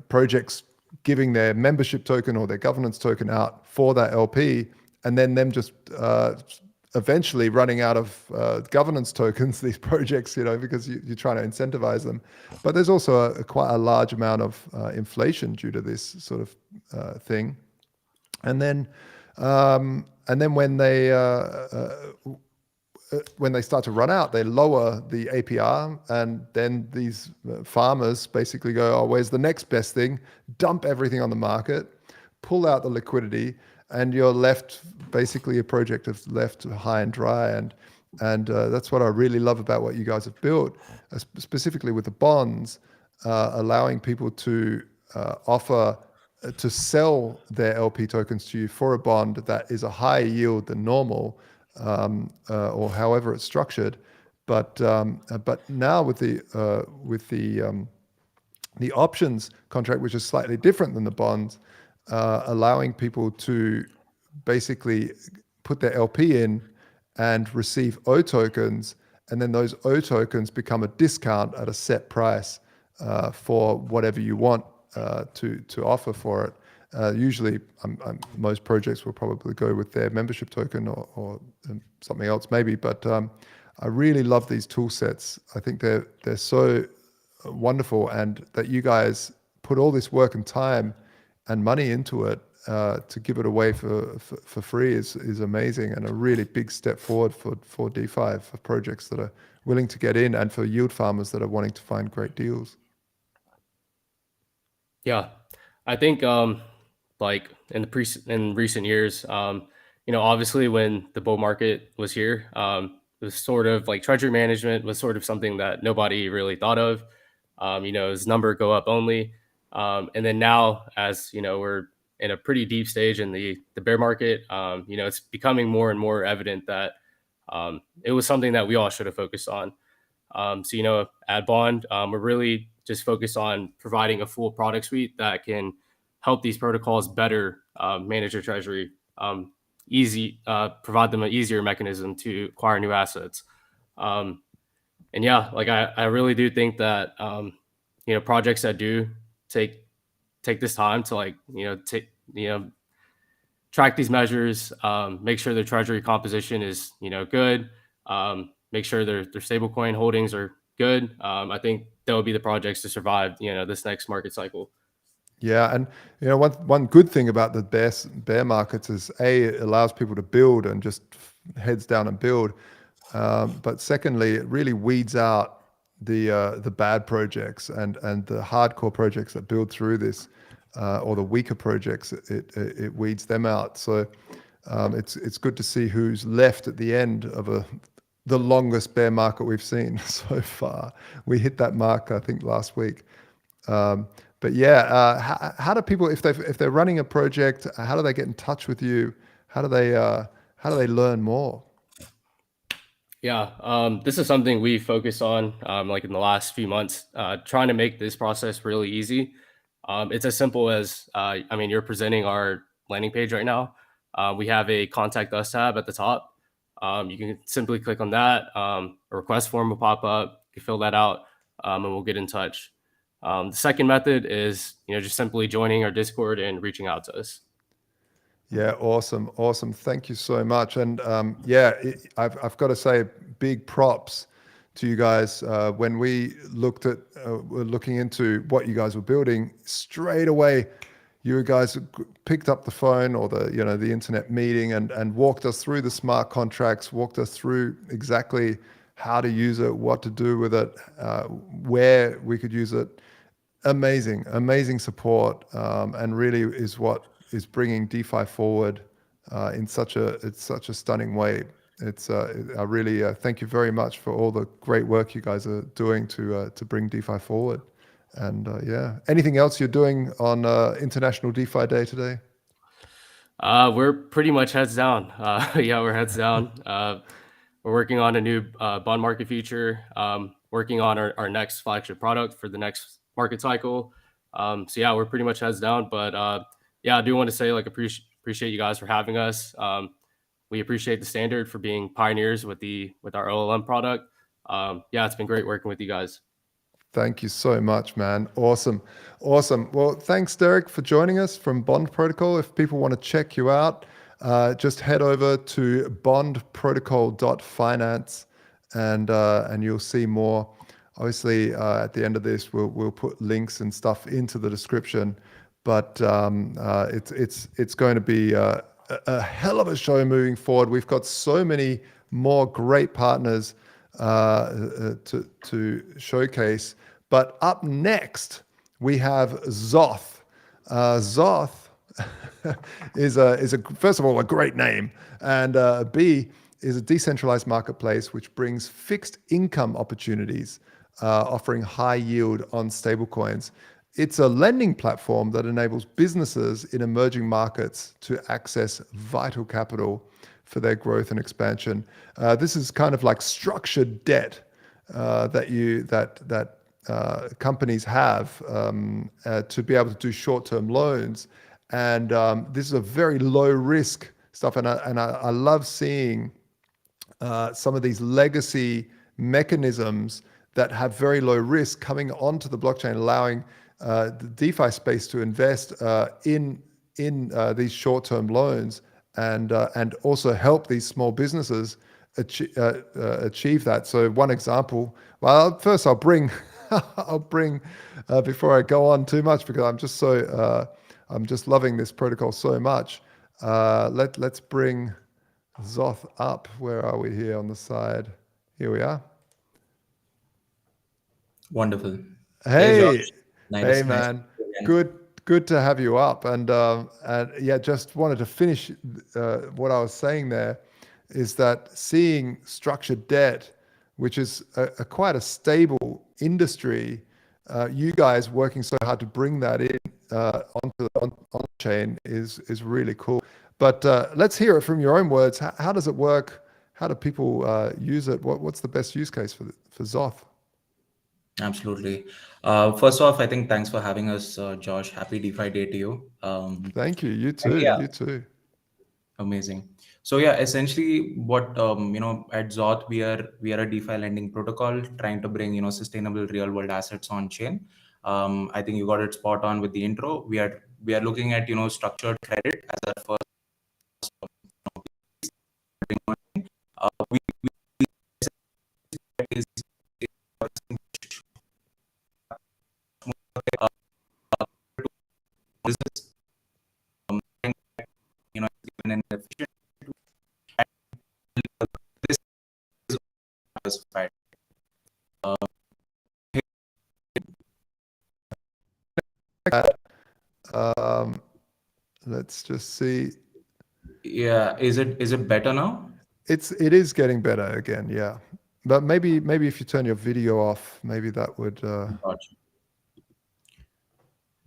projects giving their membership token or their governance token out for that LP, and then them just eventually running out of governance tokens, these projects, because you're trying to incentivize them. But there's also quite a large amount of inflation due to this sort of thing. And then then when they start to run out, they lower the APR, and then these farmers basically go, oh, where's the next best thing? Dump everything on the market, pull out the liquidity, and you're left, basically a project is left high and dry. And that's what I really love about what you guys have built, specifically with the bonds, allowing people to offer to sell their LP tokens to you for a bond that is a higher yield than normal, or however it's structured. But now with the options contract, which is slightly different than the bonds, allowing people to basically put their LP in and receive O tokens, and then those O tokens become a discount at a set price for whatever you want to offer for it. Usually, most projects will probably go with their membership token or something else maybe, but I really love these tool sets. I think they're so wonderful, and that you guys put all this work and time and money into it to give it away for free is amazing, and a really big step forward for DeFi, for projects that are willing to get in, and for yield farmers that are wanting to find great deals. Yeah, I think like in recent years, obviously when the bull market was here, it was sort of like treasury management was sort of something that nobody really thought of. As number go up only, and then now, as we're in a pretty deep stage in the bear market, it's becoming more and more evident that it was something that we all should have focused on. At Bond, we're really just focused on providing a full product suite that can help these protocols better manage their treasury, provide them an easier mechanism to acquire new assets. And yeah, like I really do think that projects that do take this time to track these measures, make sure their treasury composition is good, make sure their stablecoin holdings are good. I think that would be the projects to survive this next market cycle. Yeah, and one good thing about the bear markets is it allows people to build and just heads down and build. But secondly, it really weeds out the bad projects and the hardcore projects that build through this, or the weaker projects. It weeds them out. So it's good to see who's left at the end of the longest bear market we've seen so far. We hit that mark, I think, last week. But yeah, how do people, if they're running a project, how do they get in touch with you? How do they learn more? Yeah, this is something we focus on like in the last few months, trying to make this process really easy. It's as simple as, you're presenting our landing page right now. We have a contact us tab at the top. You can simply click on that. A request form will pop up. You fill that out, and we'll get in touch. The second method is, just simply joining our Discord and reaching out to us. Yeah, awesome. Thank you so much. And I've got to say, big props to you guys. When we were looking into what you guys were building, straight away, you guys picked up the phone or the internet meeting and walked us through the smart contracts, walked us through exactly how to use it, what to do with it, where we could use it. Amazing support, and really is what is bringing DeFi forward in such a stunning way. I really thank you very much for all the great work you guys are doing to bring DeFi forward. And anything else you're doing on International DeFi Day today? We're pretty much heads down. We're heads down. We're working on a new bond market feature, working on our next flagship product for the next market cycle. We're pretty much heads down. But I do want to say, appreciate you guys for having us. We appreciate the Standard for being pioneers with our OLM product. It's been great working with you guys. Thank you so much, man. Awesome. Well, thanks, Derek, for joining us from Bond Protocol. If people want to check you out, just head over to bondprotocol.finance and you'll see more. Obviously, at the end of this, we'll put links and stuff into the description. But it's going to be a hell of a show moving forward. We've got so many more great partners to showcase. But up next, we have Zoth. Zoth is a first of all a great name, and B is a decentralized marketplace which brings fixed income opportunities, offering high yield on stablecoins. It's a lending platform that enables businesses in emerging markets to access vital capital for their growth and expansion. This is kind of like structured debt that companies have to be able to do short-term loans, and this is a very low-risk stuff. And I love seeing some of these legacy mechanisms that have very low risk coming onto the blockchain, allowing the DeFi space to invest in these short-term loans and also help these small businesses achieve that. So one example. Well, first I'll bring before I go on too much, because I'm just loving this protocol so much. Let's bring Zoth up. Where are we here on the side? Here we are. Wonderful. Hey, nice, hey, man. Good to have you up. And yeah, just wanted to finish what I was saying there, is that seeing structured debt, which is quite a stable industry, you guys working so hard to bring that in onto the chain is really cool. But let's hear it from your own words. How does it work? How do people use it? What's the best use case for Zoth? Absolutely. First off, I think thanks for having us, Josh. Happy DeFi Day to you. Thank you. You too. Yeah. You too. Amazing. So yeah, essentially what at Zoth we are a DeFi lending protocol trying to bring sustainable real world assets on chain. I think you got it spot on with the intro. We are looking at structured credit as our first. We is business, given an efficient. This is diversified. Let's just see. Yeah, is it better now? It is getting better again, yeah. But maybe if you turn your video off, maybe that would.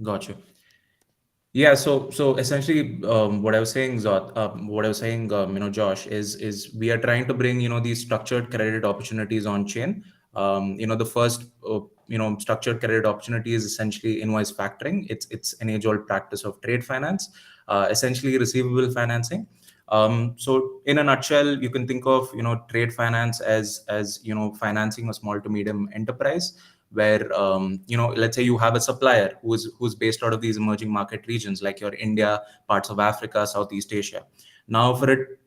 Gotcha. Yeah. So essentially, what I was saying, Josh, is we are trying to bring these structured credit opportunities on chain. The first structured credit opportunity is essentially invoice factoring. It's an age-old practice of trade finance, essentially receivable financing. So in a nutshell, you can think of trade finance as financing a small to medium enterprise, where let's say you have a supplier who's based out of these emerging market regions like your India, parts of Africa, Southeast Asia. Now for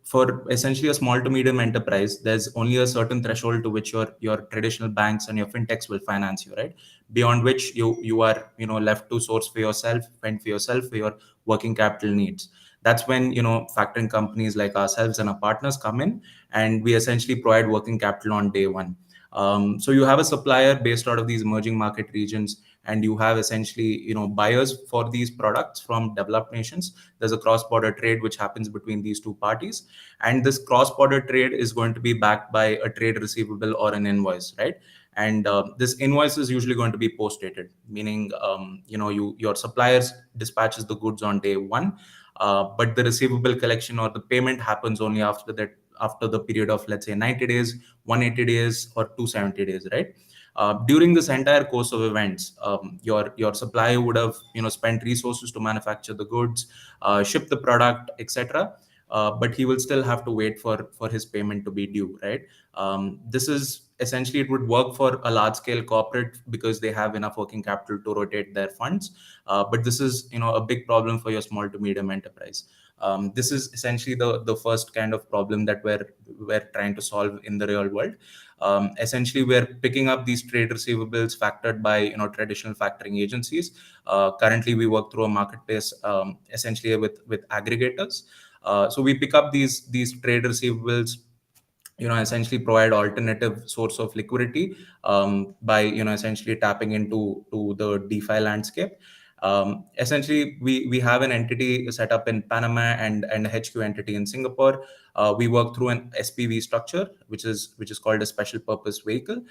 essentially a small to medium enterprise, there's only a certain threshold to which your traditional banks and your fintechs will finance you, right? Beyond which you are left to source for yourself, fend for yourself for your working capital needs. That's when factoring companies like ourselves and our partners come in, and we essentially provide working capital on day one. So you have a supplier based out of these emerging market regions, and you have essentially buyers for these products from developed nations. There's a cross-border trade which happens between these two parties, and this cross-border trade is going to be backed by a trade receivable or an invoice, right? And this invoice is usually going to be post-dated, meaning your suppliers dispatches the goods on day one, but the receivable collection or the payment happens only after the period of, let's say, 90 days, 180 days, or 270 days, right? During this entire course of events, your supplier would have spent resources to manufacture the goods, ship the product, etc. But he will still have to wait for his payment to be due, right? This is essentially, it would work for a large scale corporate because they have enough working capital to rotate their funds. But this is a big problem for your small to medium enterprise. This is essentially the first kind of problem that we're trying to solve in the real world. Essentially, we're picking up these trade receivables factored by traditional factoring agencies. Currently, we work through a marketplace essentially with aggregators. So we pick up these trade receivables, essentially provide alternative source of liquidity by essentially tapping into the DeFi landscape. Essentially, we have an entity set up in Panama and a HQ entity in Singapore. We work through an SPV structure, which is called a special purpose vehicle.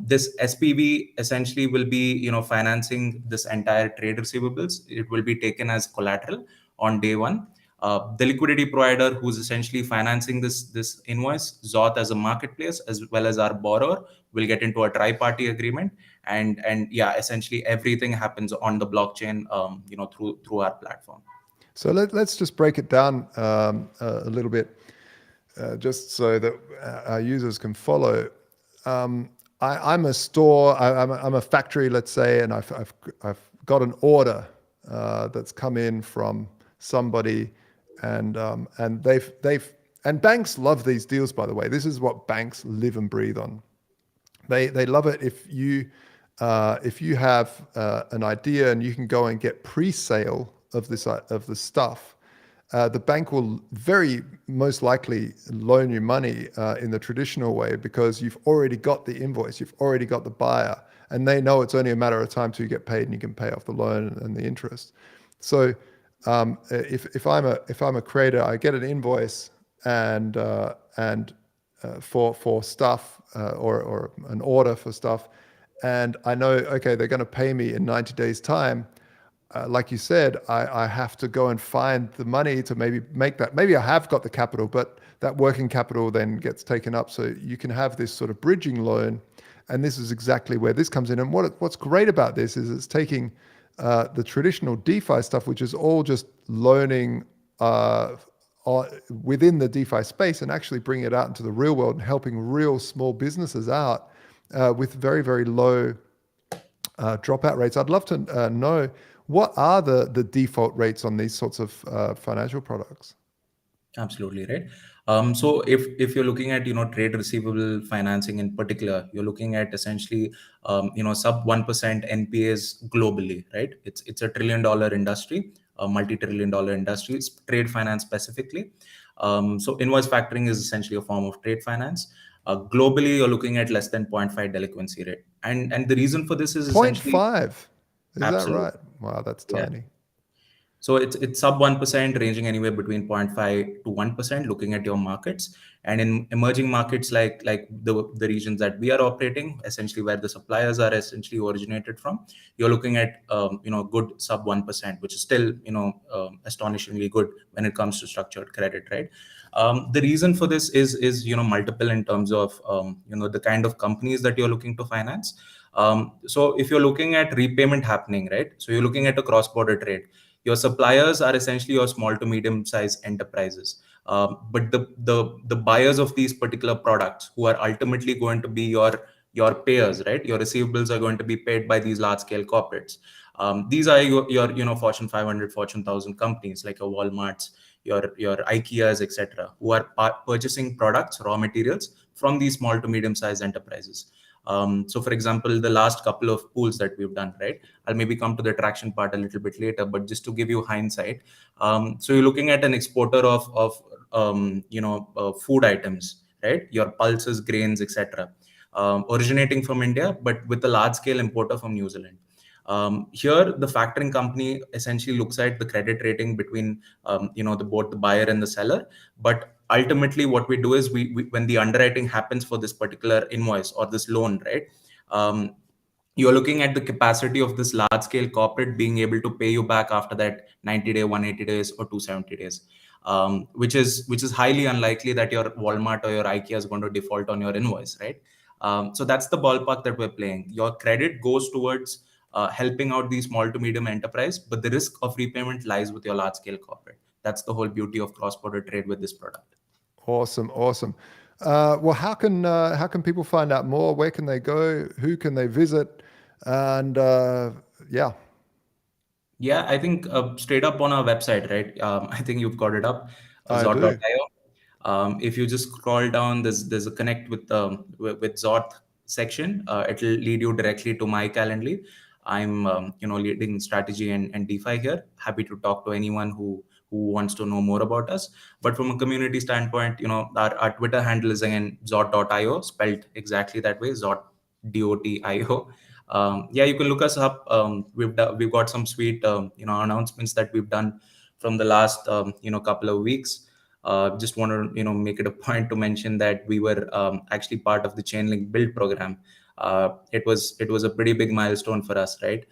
This SPV essentially will be financing this entire trade receivables. It will be taken as collateral on day one. The liquidity provider who's essentially financing this invoice, Zoth as a marketplace, as well as our borrower, will get into a tri-party agreement, and yeah, essentially everything happens on the blockchain, through our platform. So let's just break it down a little bit, just so that our users can follow. I'm a store, I'm a factory, let's say, and I've got an order that's come in from somebody, and and banks love these deals, by the way. This is what banks live and breathe on. They love it if you have an idea and you can go and get pre-sale of the stuff. The bank will very most likely loan you money in the traditional way, because you've already got the invoice, you've already got the buyer, and they know it's only a matter of time till you get paid and you can pay off the loan and the interest. So if I'm a creator, I get an invoice and for stuff or an order for stuff, and I know, okay, they're going to pay me in 90 days time. Like you said, I have to go and find the money to maybe make that. Maybe I have got the capital, but that working capital then gets taken up. So you can have this sort of bridging loan, and this is exactly where this comes in. And what's great about this is it's taking the traditional DeFi stuff, which is all just loaning within the DeFi space, and actually bringing it out into the real world and helping real small businesses out with very, very low dropout rates. I'd love to know, what are the default rates on these sorts of financial products? Absolutely right. So if you're looking at trade receivable financing in particular, you're looking at essentially sub 1% NPAs globally, right? It's a $1 trillion industry, a multi-trillion dollar industry. It's trade finance specifically. So invoice factoring is essentially a form of trade finance. Globally, you're looking at less than 0.5 delinquency rate, and the reason for this is essentially 0.5. Is absolutely. that right? Wow, that's tiny. Yeah. So it's sub 1%, ranging anywhere between 0.5 to 1%, looking at your markets. And in emerging markets like the regions that we are operating, essentially where the suppliers are essentially originated from, you're looking at good sub 1%, which is still astonishingly good when it comes to structured credit, right? The reason for this is multiple in terms of the kind of companies that you're looking to finance. So if you're looking at repayment happening, right? So you're looking at a cross-border trade. Your suppliers are essentially your small to medium-sized enterprises, but the buyers of these particular products, who are ultimately going to be your payers, right? Your receivables are going to be paid by these large-scale corporates. These are your Fortune 500, Fortune 1000 companies, like your Walmarts, your IKEAs, etc., who are purchasing products, raw materials from these small to medium-sized enterprises. So for example, the last couple of pools that we've done, right? I'll maybe come to the traction part a little bit later, but just to give you hindsight. So you're looking at an exporter of food items, right? Your pulses, grains, etc., originating from India, but with a large scale importer from New Zealand. Here, the factoring company essentially looks at the credit rating between both the buyer and the seller. But ultimately, what we do is we when the underwriting happens for this particular invoice or this loan, right? You're looking at the capacity of this large scale corporate being able to pay you back after that 90 day, 180 days, or 270 days. Which is highly unlikely that your Walmart or your IKEA is going to default on your invoice, right? So that's the ballpark that we're playing. Your credit goes towards helping out these small to medium enterprise, but the risk of repayment lies with your large scale corporate. That's the whole beauty of cross-border trade with this product. Awesome. Well, how can people find out more? Where can they go? Who can they visit? And yeah. Yeah, I think straight up on our website, right? I think you've got it up, I do. Zot.io. If you just scroll down, there's a connect with Zot section. It'll lead you directly to my Calendly. I'm leading strategy and DeFi here. Happy to talk to anyone who who wants to know more about us. But from a community standpoint, our Twitter handle is again Zot.io, spelled exactly that way, Zot.io. Yeah, you can look us up. We've got some sweet announcements that we've done from the last couple of weeks. Just want to make it a point to mention that we were actually part of the Chainlink build program. It was a pretty big milestone for us, right?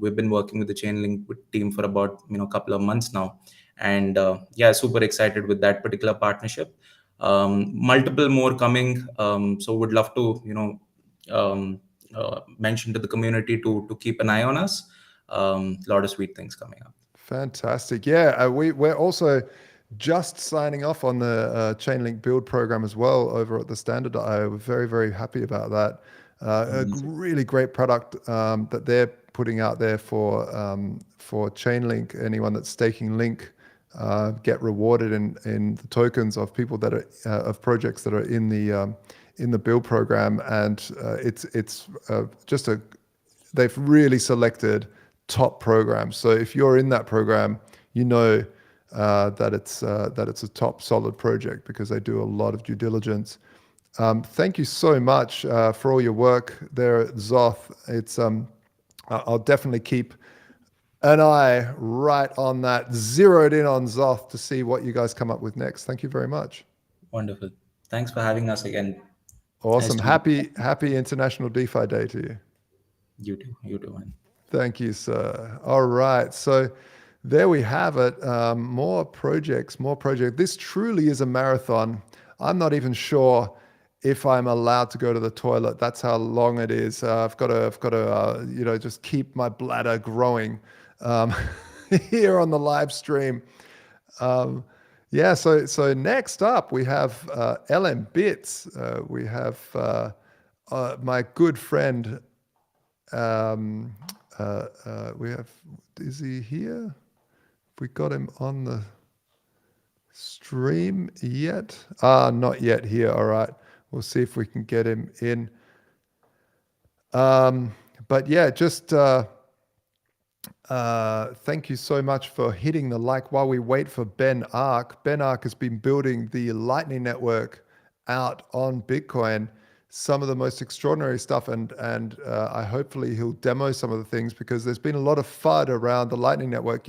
We've been working with the Chainlink team for about a couple of months now, and yeah, super excited with that particular partnership. Multiple more coming, so would love to mention to the community to keep an eye on us. A lot of sweet things coming up. Fantastic. Yeah, we're also just signing off on the Chainlink build program as well over at the Standard.io. We're very, very happy about that. A really great product that they're putting out there for Chainlink. Anyone that's staking Link get rewarded in the tokens of people that are of projects that are in the build program, and it's just they've really selected top programs. So if you're in that program, that it's a top solid project because they do a lot of due diligence. Thank you so much for all your work there at Zoth. It's I'll definitely keep an eye right on that, zeroed in on Zoth to see what you guys come up with next. Thank you very much. Wonderful. Thanks for having us again. Awesome. Happy International DeFi Day to you. You too, man. Thank you, sir. All right. So there we have it. More projects. This truly is a marathon. I'm not even sure if I'm allowed to go to the toilet. That's how long it is. I've got to just keep my bladder growing here on the live stream. Yeah. So next up we have LM Bits. We have my good friend. Is he here? We got him on the stream yet? Not yet here. All right. We'll see if we can get him in. But yeah, just thank you so much for hitting the like while we wait for Ben Ark. Ben Ark has been building the Lightning Network out on Bitcoin. Some of the most extraordinary stuff, and hopefully he'll demo some of the things, because there's been a lot of FUD around the Lightning Network.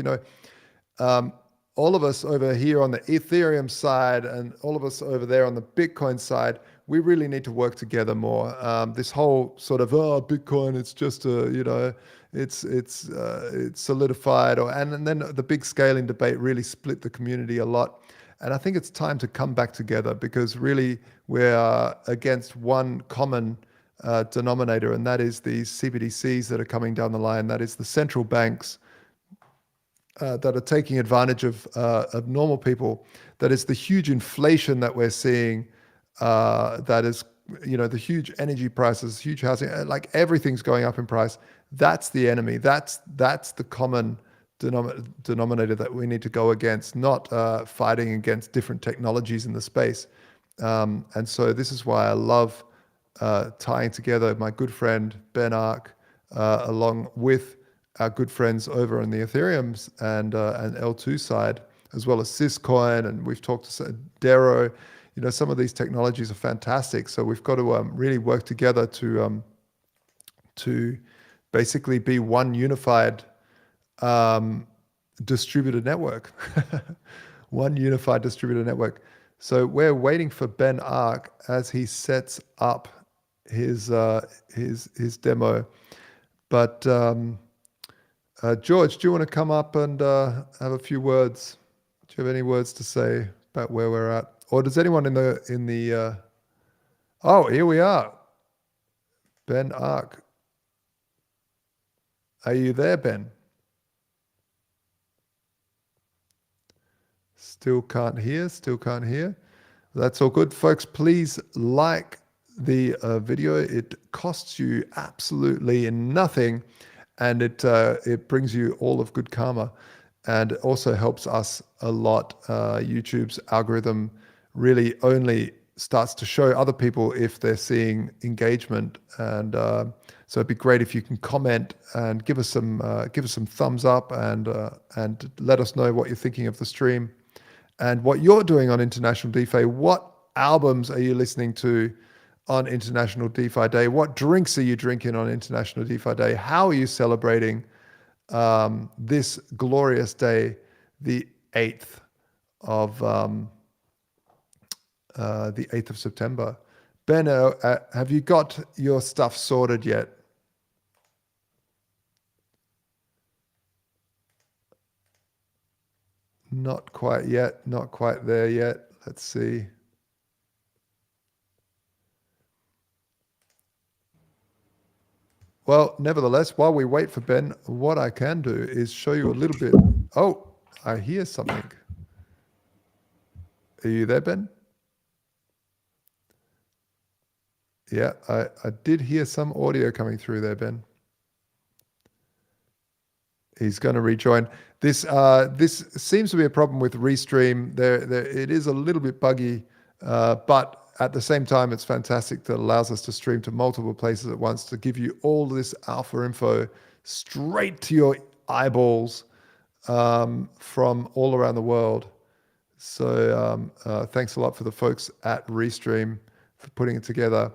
All of us over here on the Ethereum side and all of us over there on the Bitcoin side, we really need to work together more. This whole sort of Bitcoin, it's just it's solidified, and then the big scaling debate really split the community a lot. And I think it's time to come back together, because really we're against one common denominator, and that is these CBDCs that are coming down the line. That is the central banks that are taking advantage of normal people. That is the huge inflation that we're seeing. That is, the huge energy prices, huge housing, like everything's going up in price. That's the enemy. That's the common denominator that we need to go against, not fighting against different technologies in the space. And so this is why I love tying together my good friend Ben Ark along with our good friends over on the Ethereum and L2 side, as well as Syscoin, and we've talked to Dero. Some of these technologies are fantastic. So we've got to really work together to basically be one unified distributed network. One unified distributed network. So we're waiting for Ben Ark as he sets up his demo. But George, do you want to come up and have a few words? Do you have any words to say about where we're at? Or does anyone in the oh, here we are. Ben Ark. Are you there, Ben? Still can't hear. That's all good, folks. Please like the video. It costs you absolutely nothing, and it brings you all of good karma, and it also helps us a lot. YouTube's algorithm really only starts to show other people if they're seeing engagement. And so it'd be great if you can comment and give us some thumbs up and let us know what you're thinking of the stream and what you're doing on International DeFi. What albums are you listening to on International DeFi Day? What drinks are you drinking on International DeFi Day? How are you celebrating this glorious day, the 8th of September? Ben, have you got your stuff sorted yet? Not quite yet. Not quite there yet. Let's see. Well, nevertheless, while we wait for Ben, what I can do is show you a little bit. Oh, I hear something. Are you there, Ben? Yeah, I did hear some audio coming through there, Ben. He's going to rejoin. This seems to be a problem with Restream. It is a little bit buggy, but at the same time, it's fantastic that it allows us to stream to multiple places at once to give you all this alpha info straight to your eyeballs from all around the world. So thanks a lot for the folks at Restream for putting it together.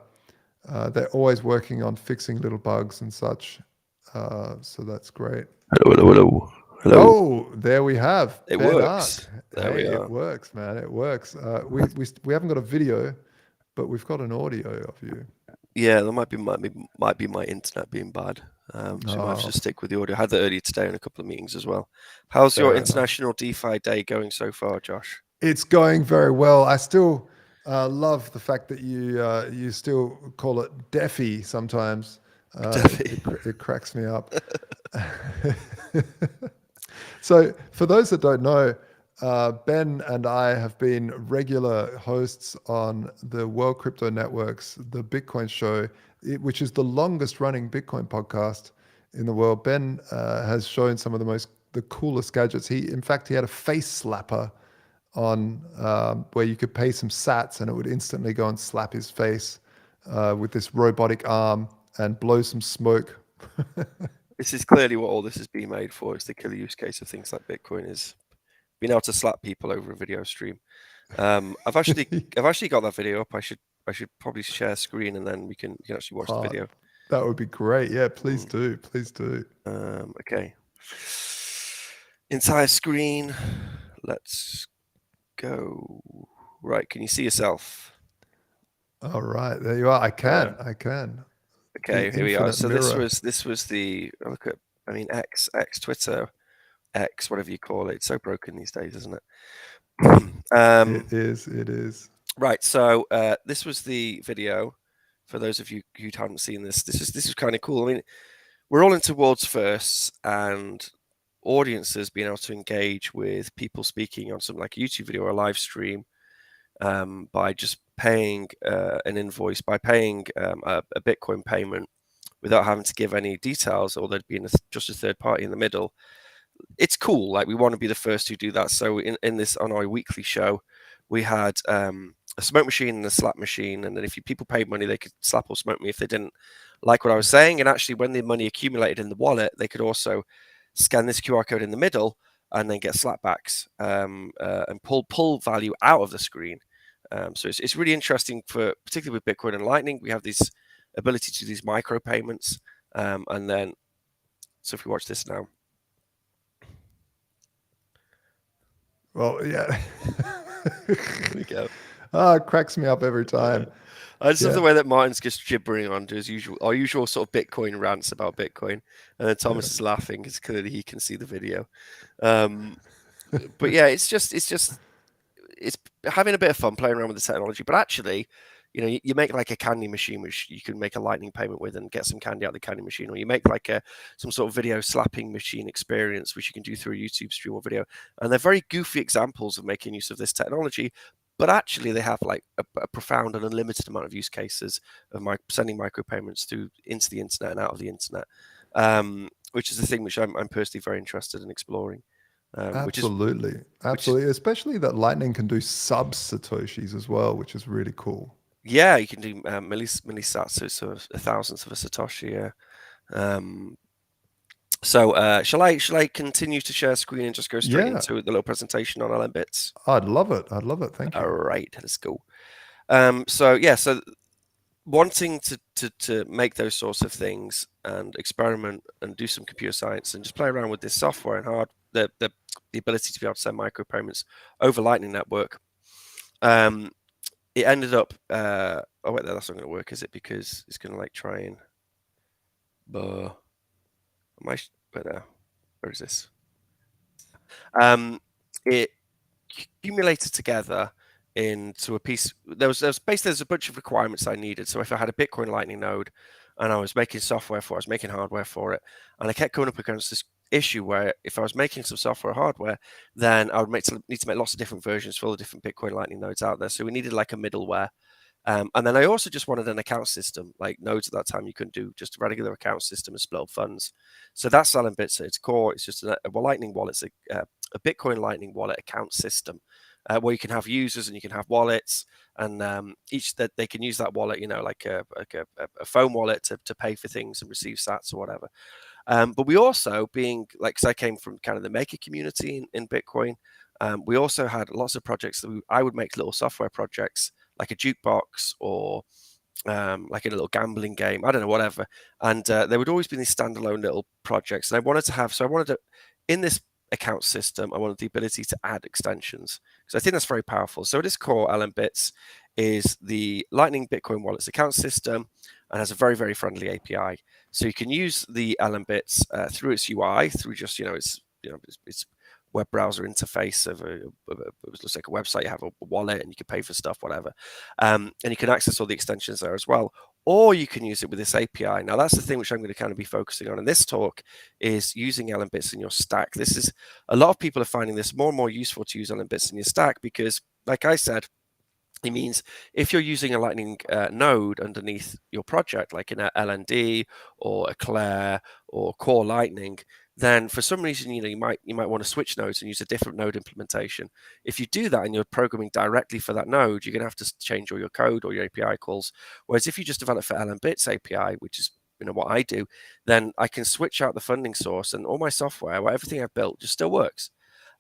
They're always working on fixing little bugs and such. So that's great. Hello. Oh, there we have. It Ben works. Ark. There we are. It works, man. It works. We haven't got a video, but we've got an audio of you. Yeah, there might be my internet being bad. So we might have to stick with the audio. I had that earlier today in a couple of meetings as well. How's your International DeFi Day going so far, Josh? It's going very well. I still love the fact that you still call it DeFi sometimes. It cracks me up. So for those that don't know, Ben and I have been regular hosts on the World Crypto Network's The Bitcoin Show, which is the longest running Bitcoin podcast in the world. Ben has shown some of the coolest gadgets. In fact, he had a face slapper on where you could pay some sats and it would instantly go and slap his face with this robotic arm and blow some smoke. This is clearly what all this has been made for. It's the killer use case of things like Bitcoin is being able to slap people over a video stream. I've actually got that video up. I should probably share screen and then you can actually watch the video. That would be great. Yeah, please do. Please do. Okay. Entire screen. Let's go. Right. Can you see yourself? All right. There you are. I can. Okay, here we are. So this was the X, Twitter, X, whatever you call it. It's so broken these days, isn't it? It is. Right. So this was the video. For those of you who hadn't seen this, this is kind of cool. I mean, we're all into world's firsts and audiences being able to engage with people speaking on something like a YouTube video or a live stream by just paying an invoice, by paying a Bitcoin payment without having to give any details, or there'd be just a third party in the middle. It's cool. Like, we want to be the first to do that. So in this, on our weekly show, we had a smoke machine and a slap machine. And then if people paid money, they could slap or smoke me if they didn't like what I was saying. And actually, when the money accumulated in the wallet, they could also scan this QR code in the middle and then get slapbacks and pull value out of the screen. So it's really interesting particularly with Bitcoin and Lightning. We have this ability to do these micro payments. And then, so if we watch this now. Well, yeah. There we go. It cracks me up every time. I just love the way that Martin's just gibbering on to our usual sort of Bitcoin rants about Bitcoin. And then Thomas is laughing because clearly he can see the video. But yeah, it's having a bit of fun playing around with the technology. But actually, you make like a candy machine, which you can make a lightning payment with and get some candy out of the candy machine, or you make like some sort of video slapping machine experience, which you can do through a YouTube stream or video. And they're very goofy examples of making use of this technology, but actually they have like a profound and unlimited amount of use cases of sending micropayments into the internet and out of the internet, which is the thing which I'm personally very interested in exploring. Absolutely. Especially that Lightning can do sub Satoshis as well, which is really cool. Yeah, you can do millisats, so a thousandth of a Satoshi. Yeah. So shall I continue to share screen and just go straight into the little presentation on LM bits? I'd love it. Thank you. All right, let's go. So wanting to make those sorts of things and experiment and do some computer science and just play around with this software and the ability to be able to send micropayments over Lightning Network. It ended up. Oh wait, that's not going to work, is it? Because it's going to like try and. Where is this? It accumulated together into a piece. There's a bunch of requirements I needed. So if I had a Bitcoin Lightning node and I was making software for it, I was making hardware for it, and I kept coming up against this issue where if I was making some software or hardware, then I would need to make lots of different versions for all the different Bitcoin Lightning nodes out there. So we needed like a middleware. And then I also just wanted an account system. Like nodes at that time, you couldn't do just a regular account system and split up funds. So that's selling bits at its core. It's just a Lightning wallet. It's a Bitcoin Lightning wallet account system where you can have users and you can have wallets, and each that they can use that wallet, like a phone wallet to pay for things and receive sats or whatever. But we also, because I came from kind of the maker community in Bitcoin, we also had lots of projects that I would make little software projects like a jukebox or like a little gambling game, I don't know, whatever. And there would always be these standalone little projects. And I wanted to, in this account system, I wanted the ability to add extensions because I think that's very powerful. So at its core, LM Bits is the Lightning Bitcoin Wallets account system and has a very, very friendly API. So you can use the LM Bits through its UI, through just, it's web browser interface of it looks like a website. You have a wallet and you can pay for stuff, whatever, and you can access all the extensions there as well, or you can use it with this API. Now that's the thing which I'm going to kind of be focusing on in this talk, is using LM Bits in your stack. This is, a lot of people are finding this more and more useful to use LM Bits in your stack because, like I said, it means if you're using a Lightning node underneath your project, like in a LND or a Claire or Core Lightning, then for some reason, you might want to switch nodes and use a different node implementation. If you do that and you're programming directly for that node, you're going to have to change all your code or your API calls. Whereas if you just develop for LM Bits API, which is what I do, then I can switch out the funding source and all my software, everything I've built just still works.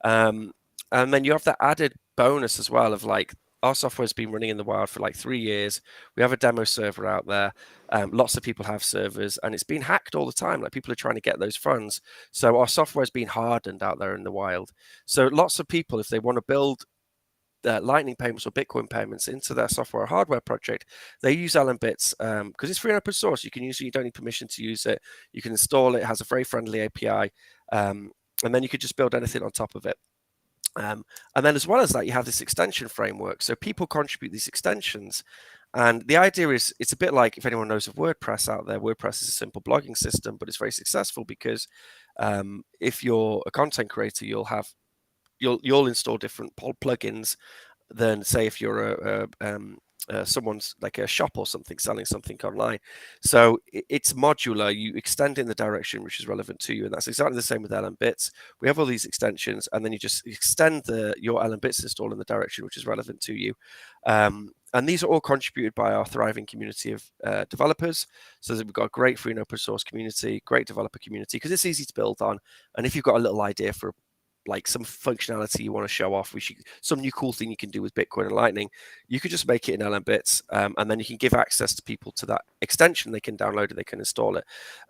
And then you have that added bonus as well of like, our software has been running in the wild for like 3 years. We have a demo server out there. Lots of people have servers, and it's been hacked all the time. Like people are trying to get those funds. So our software has been hardened out there in the wild. So lots of people, if they want to build Lightning payments or Bitcoin payments into their software or hardware project, they use LM Bits because it's free and open source. You can use it. You don't need permission to use it. You can install it. It has a very friendly API, and then you could just build anything on top of it. And then as well as that, you have this extension framework. So people contribute these extensions. And the idea is, it's a bit like, if anyone knows of WordPress out there, WordPress is a simple blogging system, but it's very successful because if you're a content creator, you'll install different plugins than, say, if you're someone's like a shop or something selling something online. So it's modular. You extend in the direction which is relevant to you, and that's exactly the same with LM Bits. We have all these extensions, and then you just extend your LM Bits install in the direction which is relevant to you. And these are all contributed by our thriving community of developers. So that we've got a great free and open source community, great developer community, because it's easy to build on. And if you've got a little idea for like some functionality you want to show off, some new cool thing you can do with Bitcoin and Lightning, you could just make it in LM Bits, and then you can give access to people to that extension. They can download it, they can install it,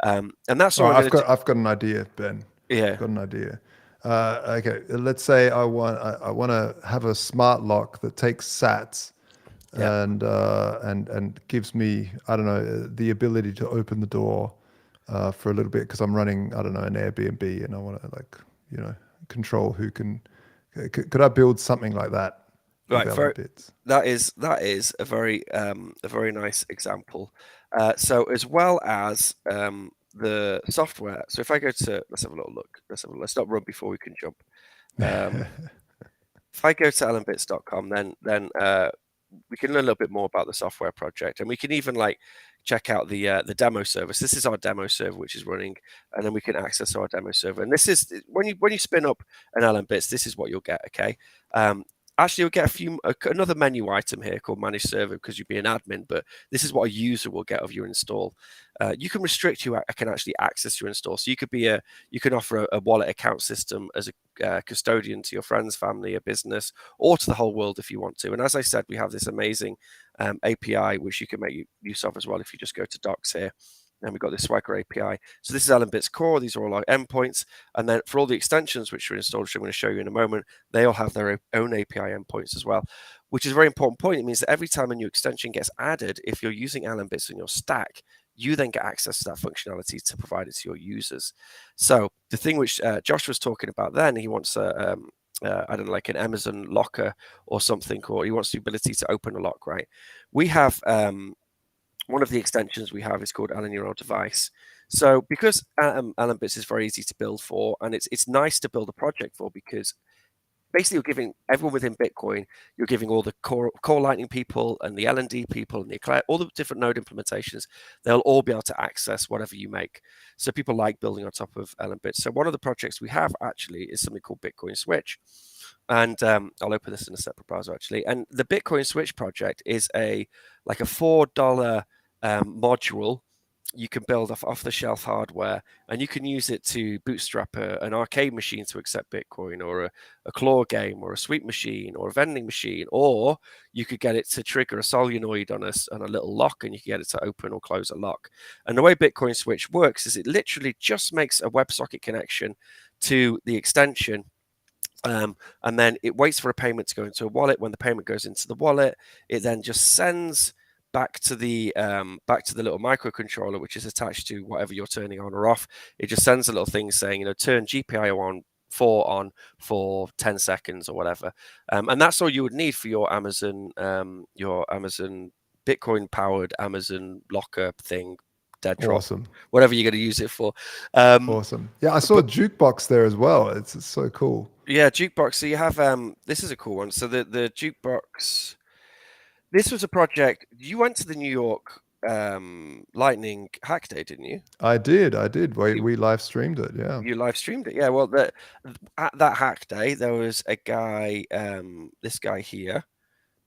and that's all. I've got an idea, Ben. Yeah, I've got an idea. Okay, let's say I want to have a smart lock that takes sats and gives me, I don't know, the ability to open the door for a little bit because I'm running, I don't know, an Airbnb and I want to control who can. Could I build something like that? Right, that is a very nice example. So as well as the software. So if I go to, let's have a little look. Let's not run before we can jump. If I go to lmbits.com, then we can learn a little bit more about the software project, and we can even like check out the demo service. This is our demo server which is running, and then we can access our demo server. And this is when you spin up an LM-Bits, this is what you'll get. Okay. Actually, you'll get another menu item here called Manage Server because you'd be an admin, but this is what a user will get of your install. You can restrict who can actually access your install. So you can offer a wallet account system as a custodian to your friends, family, a business, or to the whole world if you want to. And as I said, we have this amazing API which you can make use of as well if you just go to Docs here. And we've got this Swagger API. So this is LM-Bits core. These are all our endpoints. And then for all the extensions which are installed, which I'm going to show you in a moment, they all have their own API endpoints as well, which is a very important point. It means that every time a new extension gets added, if you're using LM-Bits in your stack, you then get access to that functionality to provide it to your users. So the thing which Josh was talking about then, he wants I don't know, like an Amazon locker or something, or he wants the ability to open a lock, right? We have one of the extensions we have is called Alan Your Own Device. So because LM-Bits is very easy to build for, and it's nice to build a project for, because basically you're giving everyone within Bitcoin, you're giving all the core Lightning people and the LND people and all the different node implementations, they'll all be able to access whatever you make. So people like building on top of LM-Bits. So one of the projects we have actually is something called Bitcoin Switch. And I'll open this in a separate browser actually. And the Bitcoin Switch project is like a $4 module you can build off the shelf hardware, and you can use it to bootstrap an arcade machine to accept Bitcoin, or a claw game, or a sweep machine, or a vending machine, or you could get it to trigger a solenoid on a little lock, and you can get it to open or close a lock. And the way Bitcoin Switch works is it literally just makes a WebSocket connection to the extension. And then it waits for a payment to go into a wallet. When the payment goes into the wallet, it then just sends back to the little microcontroller which is attached to whatever you're turning on or off. It just sends a little thing saying, turn GPIO on for 10 seconds or whatever. And that's all you would need for your Amazon Bitcoin powered Amazon locker thing. Dead drop, awesome. Whatever you're going to use it for. Awesome. Yeah, I saw a jukebox there as well. It's so cool. Yeah, jukebox. So you have this is a cool one. So the jukebox. This was a project. You went to the New York Lightning Hack Day, didn't you? I did. We live streamed it. Yeah. You live streamed it. Yeah. Well, at that Hack Day, there was a guy, this guy here.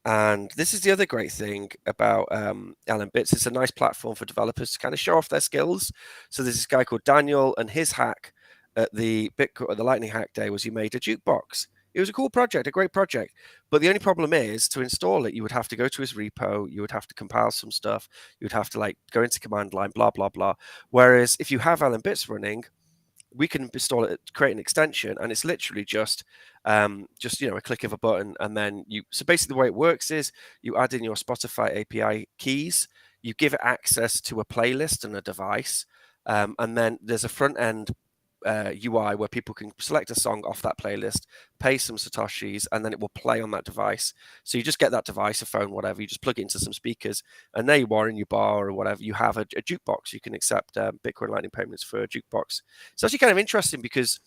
And this is the other great thing about LM-Bits. It's a nice platform for developers to kind of show off their skills. So there's this guy called Daniel, and his hack at the Lightning Hack Day was he made a jukebox. It was a cool project, a great project. But the only problem is, to install it, you would have to go to his repo, you would have to compile some stuff, you would have to go into command line, blah, blah, blah. Whereas if you have LM-Bits running, we can install it, create an extension, and it's literally just a click of a button. And then so basically the way it works is you add in your Spotify API keys, you give it access to a playlist and a device, and then there's a front end UI where people can select a song off that playlist, pay some Satoshis, and then it will play on that device. So you just get that device, a phone, whatever, you just plug it into some speakers, and there you are in your bar or whatever. You have a jukebox. You can accept Bitcoin Lightning payments for a jukebox. It's actually kind of interesting because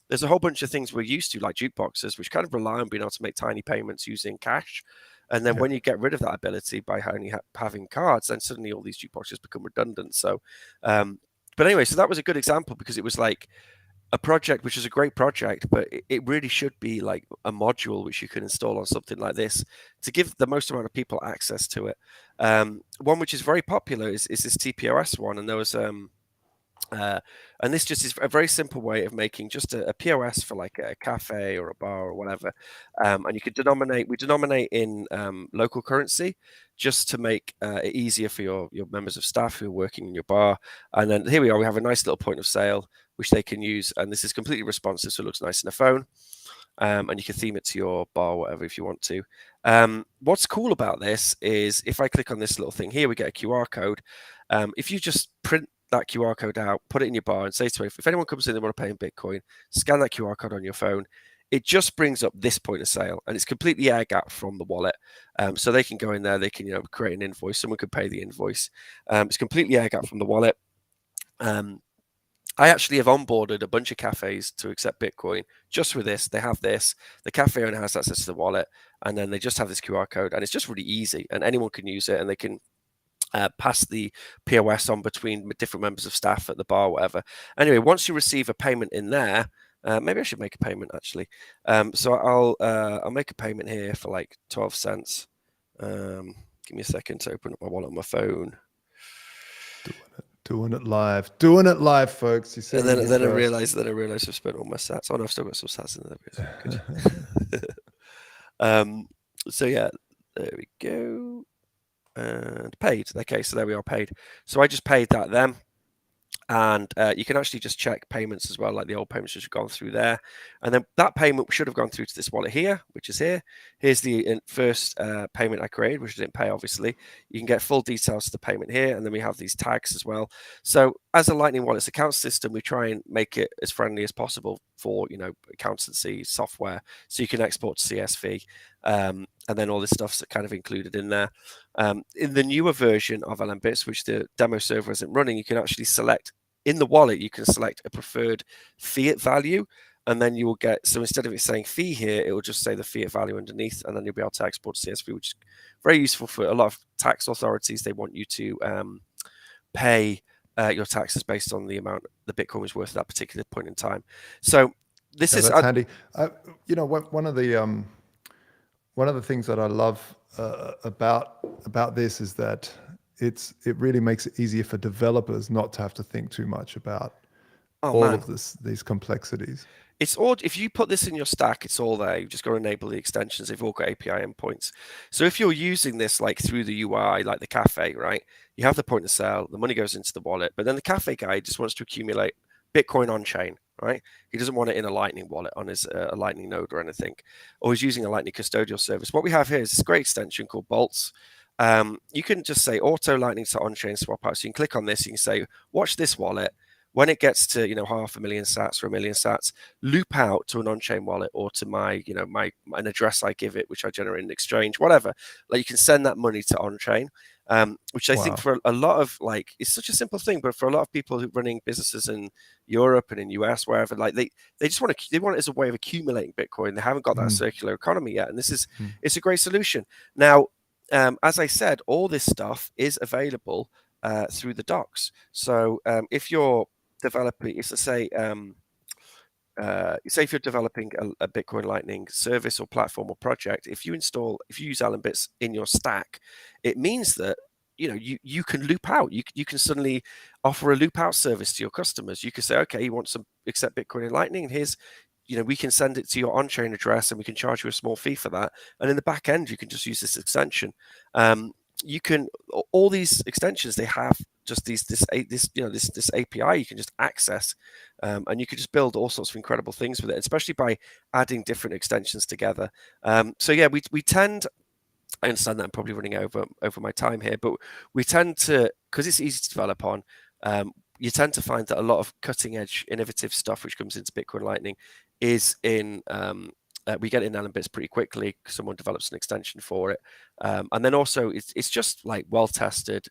there's a whole bunch of things we're used to, like jukeboxes, which kind of rely on being able to make tiny payments using cash. And then when you get rid of that ability by only having cards, then suddenly all these jukeboxes become redundant. So, but anyway, so that was a good example because it was like a project, which is a great project, but it really should be like a module which you can install on something like this to give the most amount of people access to it. One which is very popular is this TPOS one, and there was and this just is a very simple way of making just a POS for like a cafe or a bar or whatever. And you could we denominate in local currency just to make it easier for your members of staff who are working in your bar. And then here we are, we have a nice little point of sale which they can use. And this is completely responsive, so it looks nice in a phone. And you can theme it to your bar, whatever, if you want to. What's cool about this is if I click on this little thing here, we get a QR code. If you just print that QR code out, put it in your bar and say to it, if anyone comes in, they want to pay in Bitcoin, scan that QR code on your phone. It just brings up this point of sale, and it's completely air gap from the wallet. So they can go in there, they can create an invoice, someone could pay the invoice. It's completely air gap from the wallet. I actually have onboarded a bunch of cafes to accept Bitcoin just with this. They have this. The cafe owner has access to the wallet, and then they just have this QR code, and it's just really easy, and anyone can use it, and they can pass the POS on between different members of staff at the bar, or whatever. Anyway, once you receive a payment in there, maybe I should make a payment actually. So I'll make a payment here for like 12 cents. Give me a second to open up my wallet on my phone. Doing it live, folks. You see, and then I realized I've spent all my sats. Oh no, I've still got some sats in there. Good. So yeah, there we go. And paid. Okay, so there we are, paid. So I just paid that then. And you can actually just check payments as well, like the old payments should have gone through there. And then that payment should have gone through to this wallet here, which is here. Here's the first payment I created, which I didn't pay, obviously. You can get full details of the payment here, and then we have these tags as well. So as a Lightning Wallet's account system, we try and make it as friendly as possible for, accountancy software, so you can export to CSV, and then all this stuff's kind of included in there. In the newer version of LMBits, which the demo server isn't running, you can actually select in the wallet, you can select a preferred fiat value, and then you will get, so instead of it saying fee here, it will just say the fiat value underneath, and then you'll be able to export to CSV, which is very useful for a lot of tax authorities. They want you to pay your taxes based on the amount the Bitcoin was worth at that particular point in time. So this is that's handy. One of the things that I love about this is that it really makes it easier for developers not to have to think too much about of these complexities. It's all, if you put this in your stack, it's all there. You've just got to enable the extensions. They've all got API endpoints. So if you're using this like through the UI, like the cafe, right? You have the point of sale, the money goes into the wallet, but then the cafe guy just wants to accumulate Bitcoin on chain, right? He doesn't want it in a Lightning wallet on his a Lightning node or anything, or he's using a Lightning custodial service. What we have here is this great extension called Bolts. You can just say auto Lightning to on-chain swap out. So you can click on this, you can say, watch this wallet. When it gets to 500,000 sats or 1 million sats, loop out to an on-chain wallet or to my an address I give it, which I generate in exchange, whatever. Like you can send that money to on-chain, which I think for a lot of it's such a simple thing, but for a lot of people who are running businesses in Europe and in US, wherever, they just want it as a way of accumulating Bitcoin. They haven't got that circular economy yet, and this is it's a great solution. Now, as I said, all this stuff is available through the docs. So if you're developing, if you're developing a Bitcoin Lightning service or platform or project, if you use LMBits in your stack, it means that you can loop out. You can suddenly offer a loop out service to your customers. You can say, okay, you want some accept Bitcoin in Lightning, and here's we can send it to your on-chain address, and we can charge you a small fee for that. And in the back end, you can just use this extension. You can all these extensions, they have just this API you can just access, and you can just build all sorts of incredible things with it, especially by adding different extensions together. So yeah, we tend, I understand that I'm probably running over my time here, but we tend to, because it's easy to develop on, you tend to find that a lot of cutting edge innovative stuff which comes into Bitcoin Lightning is in we get it in LMBits pretty quickly because someone develops an extension for it, and then also it's just like well tested.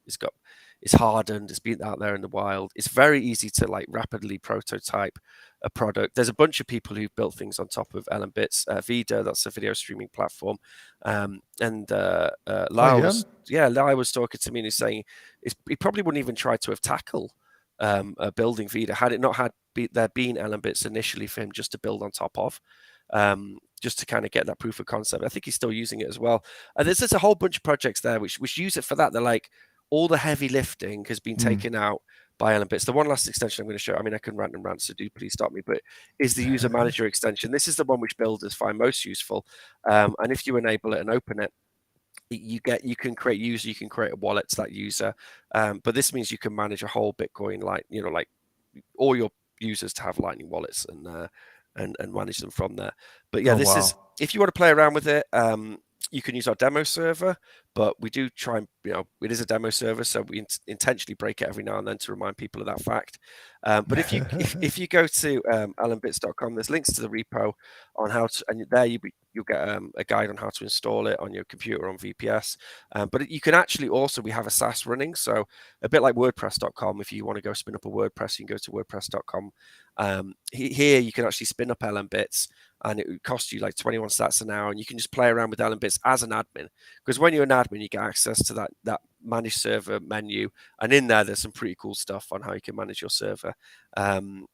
It's hardened. It's been out there in the wild. It's very easy to rapidly prototype a product. There's a bunch of people who've built things on top of LMBits. Vida, that's a video streaming platform, and Lai was talking to me and he's saying he probably wouldn't even try to have tackled building Vida had it not there been LMBits initially for him just to build on top of. Just to kind of get that proof of concept. I think he's still using it as well. And there's a whole bunch of projects there which use it for that. They're like, all the heavy lifting has been taken out by LMBits. The one last extension I'm going to show, I mean, I can rant and rant, so do please stop me, but is the user manager extension. This is the one which builders find most useful. And if you enable it and open it, you can create user, you can create a wallet to that user. But this means you can manage a whole Bitcoin, like all your users to have Lightning wallets and manage them from there. But yeah, is, if you want to play around with it, you can use our demo server, but we do try and, it is a demo server, so we intentionally break it every now and then to remind people of that fact. But if you go to allenbits.com, there's links to the repo on how to, and there you'll get a guide on how to install it on your computer on VPS. But you can actually also, we have a SaaS running, so a bit like WordPress.com. If you want to go spin up a WordPress, you can go to WordPress.com. Here you can actually spin up LNbits, and it would cost you like 21 sats an hour, and you can just play around with LNbits as an admin. Because when you're an admin, you get access to that manage server menu, and in there's some pretty cool stuff on how you can manage your server. And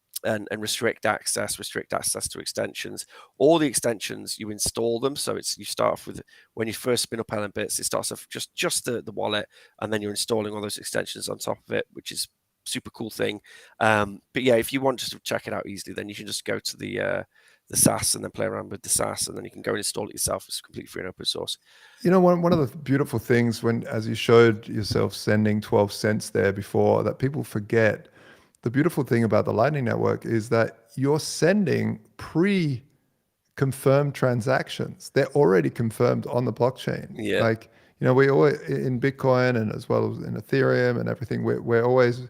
restrict access to extensions. All the extensions, you install them. So you start off with, when you first spin up LNbits, it starts off just the wallet, and then you're installing all those extensions on top of it, which is super cool thing. But yeah, if you want to check it out easily, then you can just go to the SaaS and then play around with the SaaS, and then you can go and install it yourself. It's completely free and open source. One of the beautiful things, as you showed yourself sending 12 cents there before, that people forget, the beautiful thing about the Lightning Network is that you're sending pre-confirmed transactions. They're already confirmed on the blockchain. Yeah. Like, we always, in Bitcoin and as well as in Ethereum and everything, we're always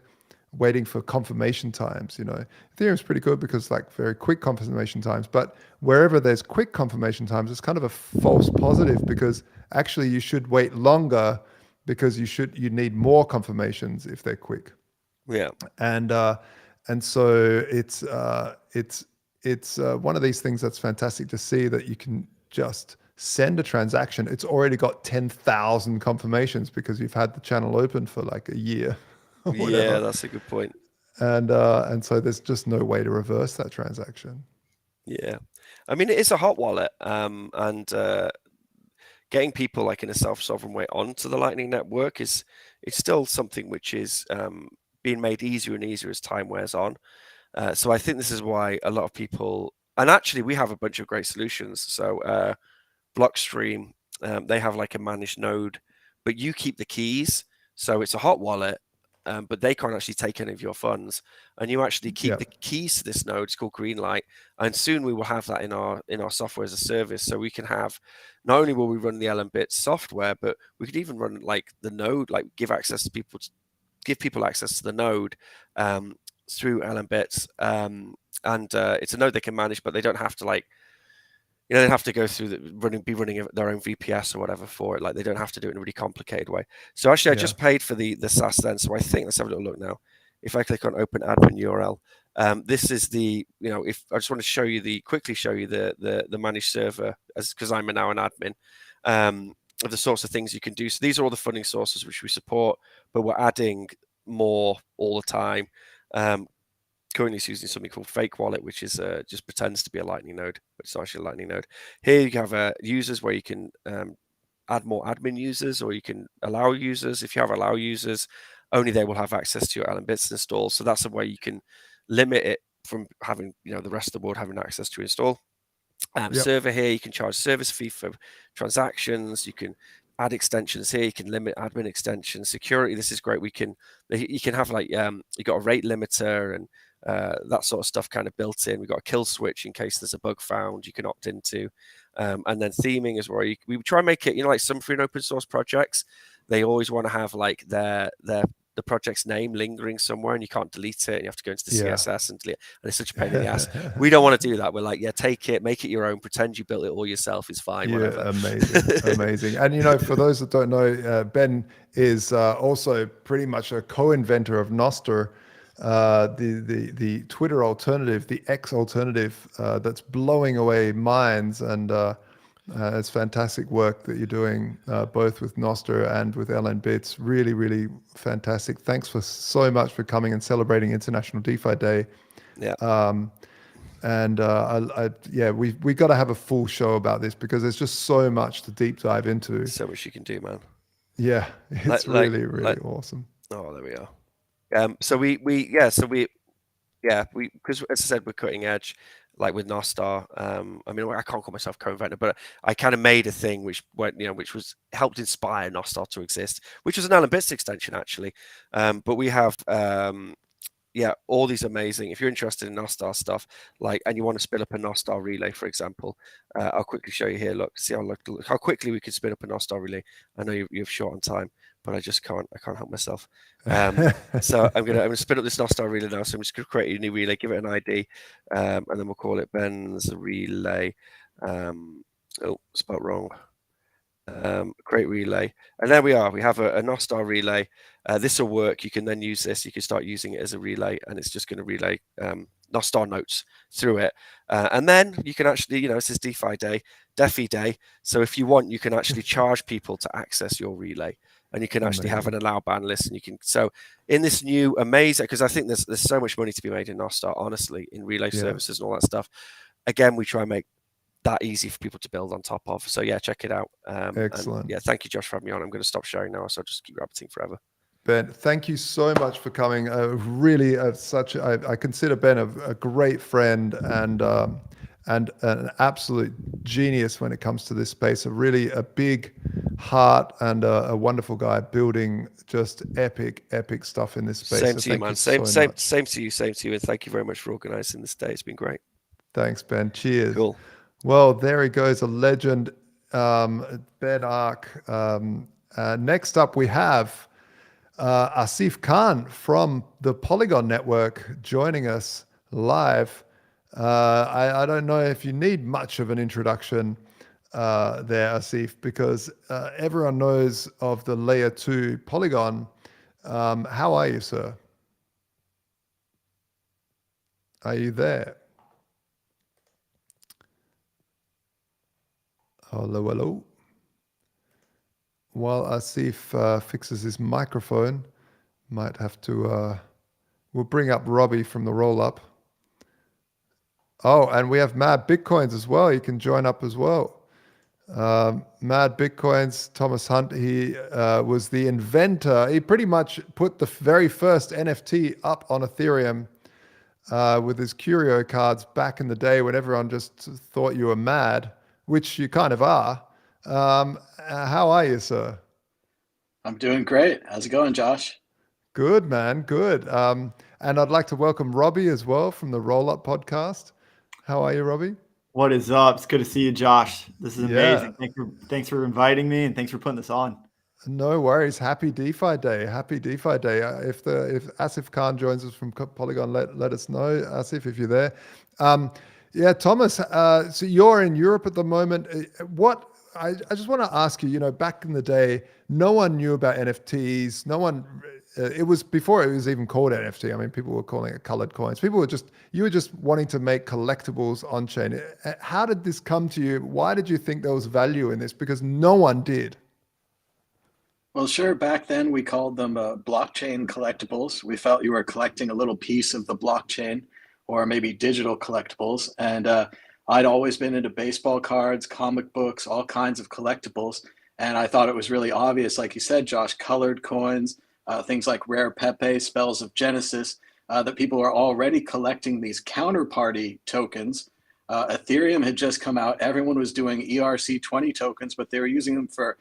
waiting for confirmation times. Ethereum's pretty good because like very quick confirmation times, but wherever there's quick confirmation times, it's kind of a false positive, because actually you should wait longer, because you need more confirmations if they're quick. Yeah. And so it's one of these things that's fantastic to see, that you can just send a transaction. It's already got 10,000 confirmations because you've had the channel open for like a year. Yeah, that's a good point. And so there's just no way to reverse that transaction. Yeah, I mean, it is a hot wallet, and getting people like in a self-sovereign way onto the Lightning Network it's still something which is being made easier and easier as time wears on. So I think this is why a lot of people, and actually we have a bunch of great solutions. So Blockstream, they have like a managed node, but you keep the keys. So it's a hot wallet, but they can't actually take any of your funds, and you actually keep the keys to this node. It's called Greenlight, and soon we will have that in our software as a service. So we can have, not only will we run the LNbits software, but we could even run like the node, like give people access to the node through LNbits, and it's a node they can manage, but they don't have to they have to go through be running their own VPS or whatever for it. Like, they don't have to do it in a really complicated way. So actually, I just paid for the SaaS then. So I think, let's have a little look now. If I click on open admin URL, this is the, if I just want to quickly show you the managed server, because I'm now an admin, of the sorts of things you can do. So these are all the funding sources which we support, but we're adding more all the time. Currently it's using something called Fake Wallet, which is just pretends to be a Lightning node, but it's actually a Lightning node. Here you have users where you can add more admin users, or you can allow users. If you have allow users, only they will have access to your LNbits install. So that's a way you can limit it from having the rest of the world having access to install. Server here, you can charge service fee for transactions. You can add extensions here. You can limit admin extensions. Security, this is great. You can have like you got a rate limiter and that sort of stuff kind of built in. We've got a kill switch in case there's a bug found you can opt into, and then theming is where we try and make it, like some free and open source projects, they always want to have like the project's name lingering somewhere, and you can't delete it, and you have to go into the CSS and delete it, and it's such a pain in the ass. We don't want to do that. We're like, take it, make it your own, pretend you built it all yourself, is fine. Whatever. Amazing. And for those that don't know, Ben is also pretty much a co-inventor of Nostr, the Twitter alternative, the X alternative, that's blowing away minds, and it's fantastic work that you're doing, both with Nostr and with LNbits. Really, really fantastic. Thanks so much for coming and celebrating International DeFi Day. Yeah. We got to have a full show about this, because there's just so much to deep dive into. So much you can do, man. Yeah, it's really awesome. Oh, there we are. Because as I said, we're cutting edge, like with Nostr. I mean, I can't call myself co-inventor, but I kind of made a thing which was helped inspire Nostr to exist, which was an LNbits extension actually. But we have yeah, all these amazing. If you're interested in Nostar stuff, like, and you want to spin up a Nostar relay, for example, I'll quickly show you here. Look, see how quickly we could spin up a Nostar relay. I know you're short on time, but I just can't. I can't help myself. So I'm gonna spin up this Nostar relay now. So I'm just gonna create a new relay, give it an ID, and then we'll call it Ben's relay. Oh, spelled wrong. Create relay, and there we are. We have a Nostar relay. This will work. You can then use this. You can start using it as a relay, and it's just going to relay Nostar notes through it. And then you can actually, you know, this is DeFi day. So if you want, you can actually charge people to access your relay, and you can actually have an allow ban list. And you can, so in this new amazing, because I think there's so much money to be made in Nostar, honestly, in relay services and all that stuff. Again, we try and make that easy for people to build on top of. So yeah, check it out. Excellent. And yeah, thank you, Josh, for having me on. I'm going to stop sharing now, so I'll just keep rabbiting forever. Ben, thank you so much for coming. Really, I consider Ben a great friend and an absolute genius when it comes to this space. A big heart and a wonderful guy building just epic stuff in this space. Same to you, man. Same to you. And thank you very much for organizing this day. It's been great. Thanks, Ben. Cheers. Cool. Well, there he goes, a legend, Ben Ark. Next up, we have Asif Khan from the Polygon Network joining us live. I don't know if you need much of an introduction there, Asif, because everyone knows of the Layer 2 Polygon. How are you, sir? Are you there? Hello. While Asif fixes his microphone, might have to, we'll bring up Robbie from the roll-up. Oh, and we have Mad Bitcoins as well. You can join up as well. Mad Bitcoins, Thomas Hunt, he was the inventor. He pretty much put the very first NFT up on Ethereum with his curio cards back in the day when everyone just thought you were mad, which you kind of are. How are you, sir? I'm doing great. How's it going, Josh? Good, man. Good. And I'd like to welcome Robbie as well from the Roll Up podcast. How are you, Robbie? What is up? It's good to see you, Josh. This is amazing. Thanks for inviting me, and thanks for putting this on. No worries. Happy DeFi Day. Happy DeFi Day. If Asif Khan joins us from Polygon, let us know, Asif, if you're there. Yeah, Thomas, so you're in Europe at the moment. I just want to ask you, back in the day, no one knew about NFTs. No one, it was before it was even called NFT. I mean, people were calling it colored coins. You were just wanting to make collectibles on chain. How did this come to you? Why did you think there was value in this? Because no one did. Well, sure. Back then we called them blockchain collectibles. We felt you were collecting a little piece of the blockchain, or maybe digital collectibles. And I'd always been into baseball cards, comic books, all kinds of collectibles. And I thought it was really obvious, like you said, Josh, colored coins, things like Rare Pepe, Spells of Genesis, that people are already collecting these counterparty tokens. Ethereum had just come out. Everyone was doing ERC20 tokens, but they were using them for,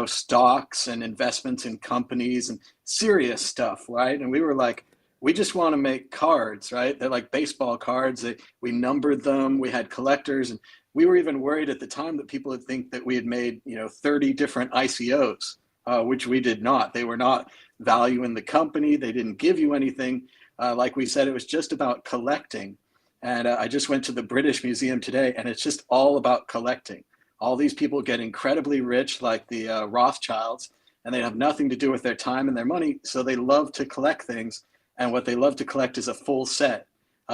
stocks and investments in companies and serious stuff, right? And we were like, we just want to make cards, right? They're like baseball cards. We numbered them. We had collectors. And we were even worried at the time that people would think that we had made, 30 different ICOs, which we did not. They were not valuing the company. They didn't give you anything. Like we said, it was just about collecting. And I just went to the British Museum today, and it's just all about collecting. All these people get incredibly rich, like the Rothschilds, and they have nothing to do with their time and their money. So they love to collect things. And what they love to collect is a full set.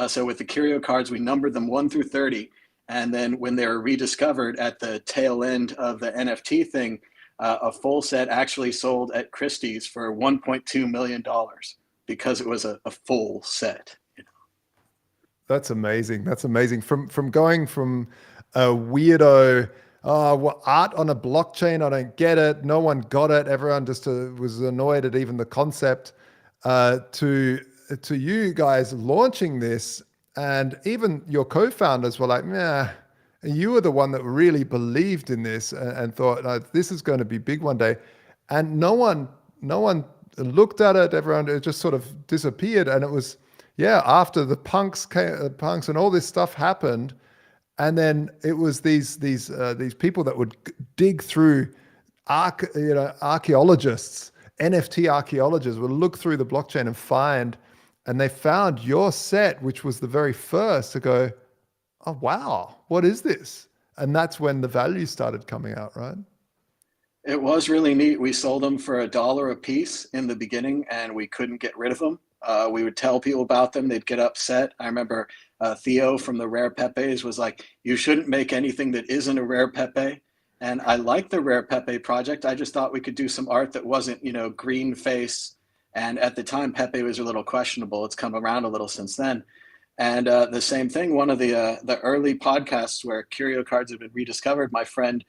So with the curio cards, we numbered them 1 through 30. And then when they were rediscovered at the tail end of the NFT thing, a full set actually sold at Christie's for $1.2 million because it was a full set. That's amazing. That's amazing. From going from a weirdo, art on a blockchain, I don't get it. No one got it. Everyone just was annoyed at even the concept. To you guys launching this, and even your co-founders were like, "Nah." You were the one that really believed in this and thought, this is going to be big one day. And no one looked at it. It just sort of disappeared. And it was, Yeah, after the punks and all this stuff happened, and then it was these people that would dig through archaeologists, NFT archaeologists would look through the blockchain and find, and they found your set, which was the very first to go, oh wow, what is this? And that's when the value started coming out, right? It was really neat. We sold them for $1 a piece in the beginning, and we couldn't get rid of them. We would tell people about them. They'd get upset. I remember Theo from the Rare Pepes was like, you shouldn't make anything that isn't a Rare Pepe. And I like the Rare Pepe project. I just thought we could do some art that wasn't, green face. And at the time, Pepe was a little questionable. It's come around a little since then. And the same thing, one of the early podcasts where curio cards have been rediscovered, my friend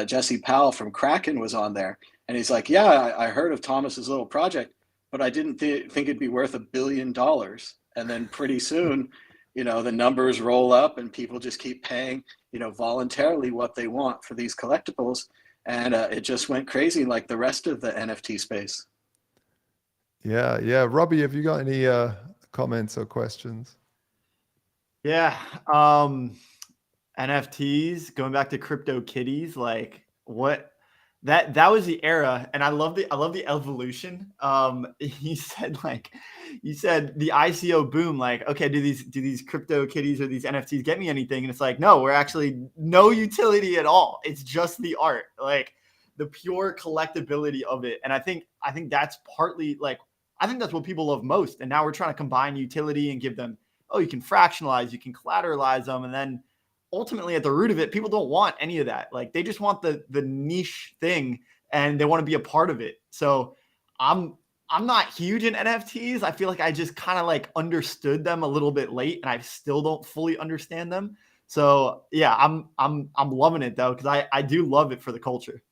Jesse Powell from Kraken was on there. And he's like, yeah, I heard of Thomas's little project, but I didn't think it'd be worth $1 billion. And then pretty soon, the numbers roll up and people just keep paying, voluntarily what they want for these collectibles. And it just went crazy like the rest of the NFT space. Yeah. Robbie, have you got any comments or questions? Yeah. NFTs, going back to crypto kitties, like what that was the era, and I love the evolution. You said the ICO boom, like, okay, do these crypto kitties or these NFTs get me anything? And it's like, no, we're actually no utility at all. It's just the art, like the pure collectability of it. And I think that's partly like, I think that's what people love most. And now we're trying to combine utility and give them, oh, you can fractionalize, you can collateralize them, and then ultimately at the root of it, people don't want any of that. Like they just want the niche thing and they want to be a part of it. So I'm not huge in NFTs. I feel like I just kind of like understood them a little bit late and I still don't fully understand them. So yeah, I'm loving it though, because I do love it for the culture.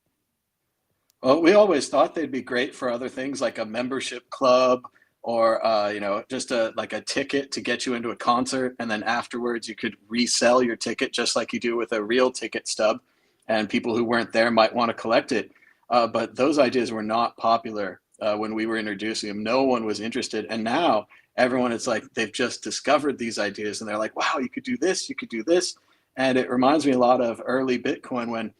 Well, we always thought they'd be great for other things like a membership club or just a ticket to get you into a concert, and then afterwards you could resell your ticket just like you do with a real ticket stub, and people who weren't there might want to collect it. But those ideas were not popular when we were introducing them. No one was interested, and now everyone, it's like they've just discovered these ideas and they're like, wow, you could do this, and it reminds me a lot of early Bitcoin when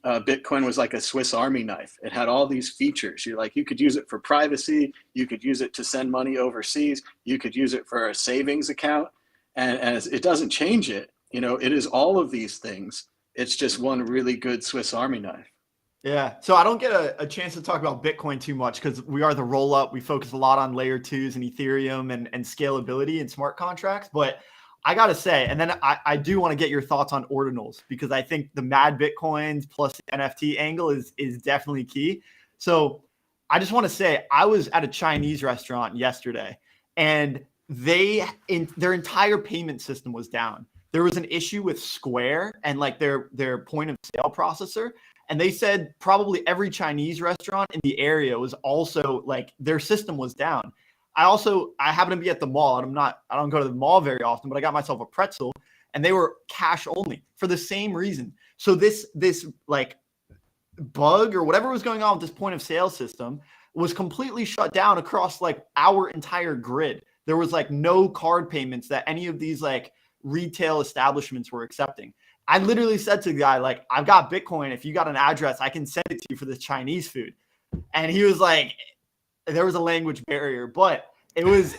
Bitcoin was like a Swiss Army knife. It had all these features. You could use it for privacy. You could use it to send money overseas. You could use it for a savings account. And it doesn't change it. It is all of these things. It's just one really good Swiss Army knife. Yeah. So I don't get a chance to talk about Bitcoin too much because we are the roll up. We focus a lot on layer 2s and Ethereum and scalability and smart contracts. But I got to say, and then I do want to get your thoughts on ordinals because I think the mad Bitcoins plus the NFT angle is definitely key. So I just want to say I was at a Chinese restaurant yesterday and their entire payment system was down. There was an issue with Square and like their point of sale processor. And they said probably every Chinese restaurant in the area was also like their system was down. I happen to be at the mall and I don't go to the mall very often, but I got myself a pretzel and they were cash only for the same reason. So this like bug or whatever was going on with this point of sale system was completely shut down across like our entire grid. There was like no card payments that any of these like retail establishments were accepting. I literally said to the guy, like, I've got Bitcoin. If you got an address, I can send it to you for this Chinese food. And he was like, there was a language barrier, but it was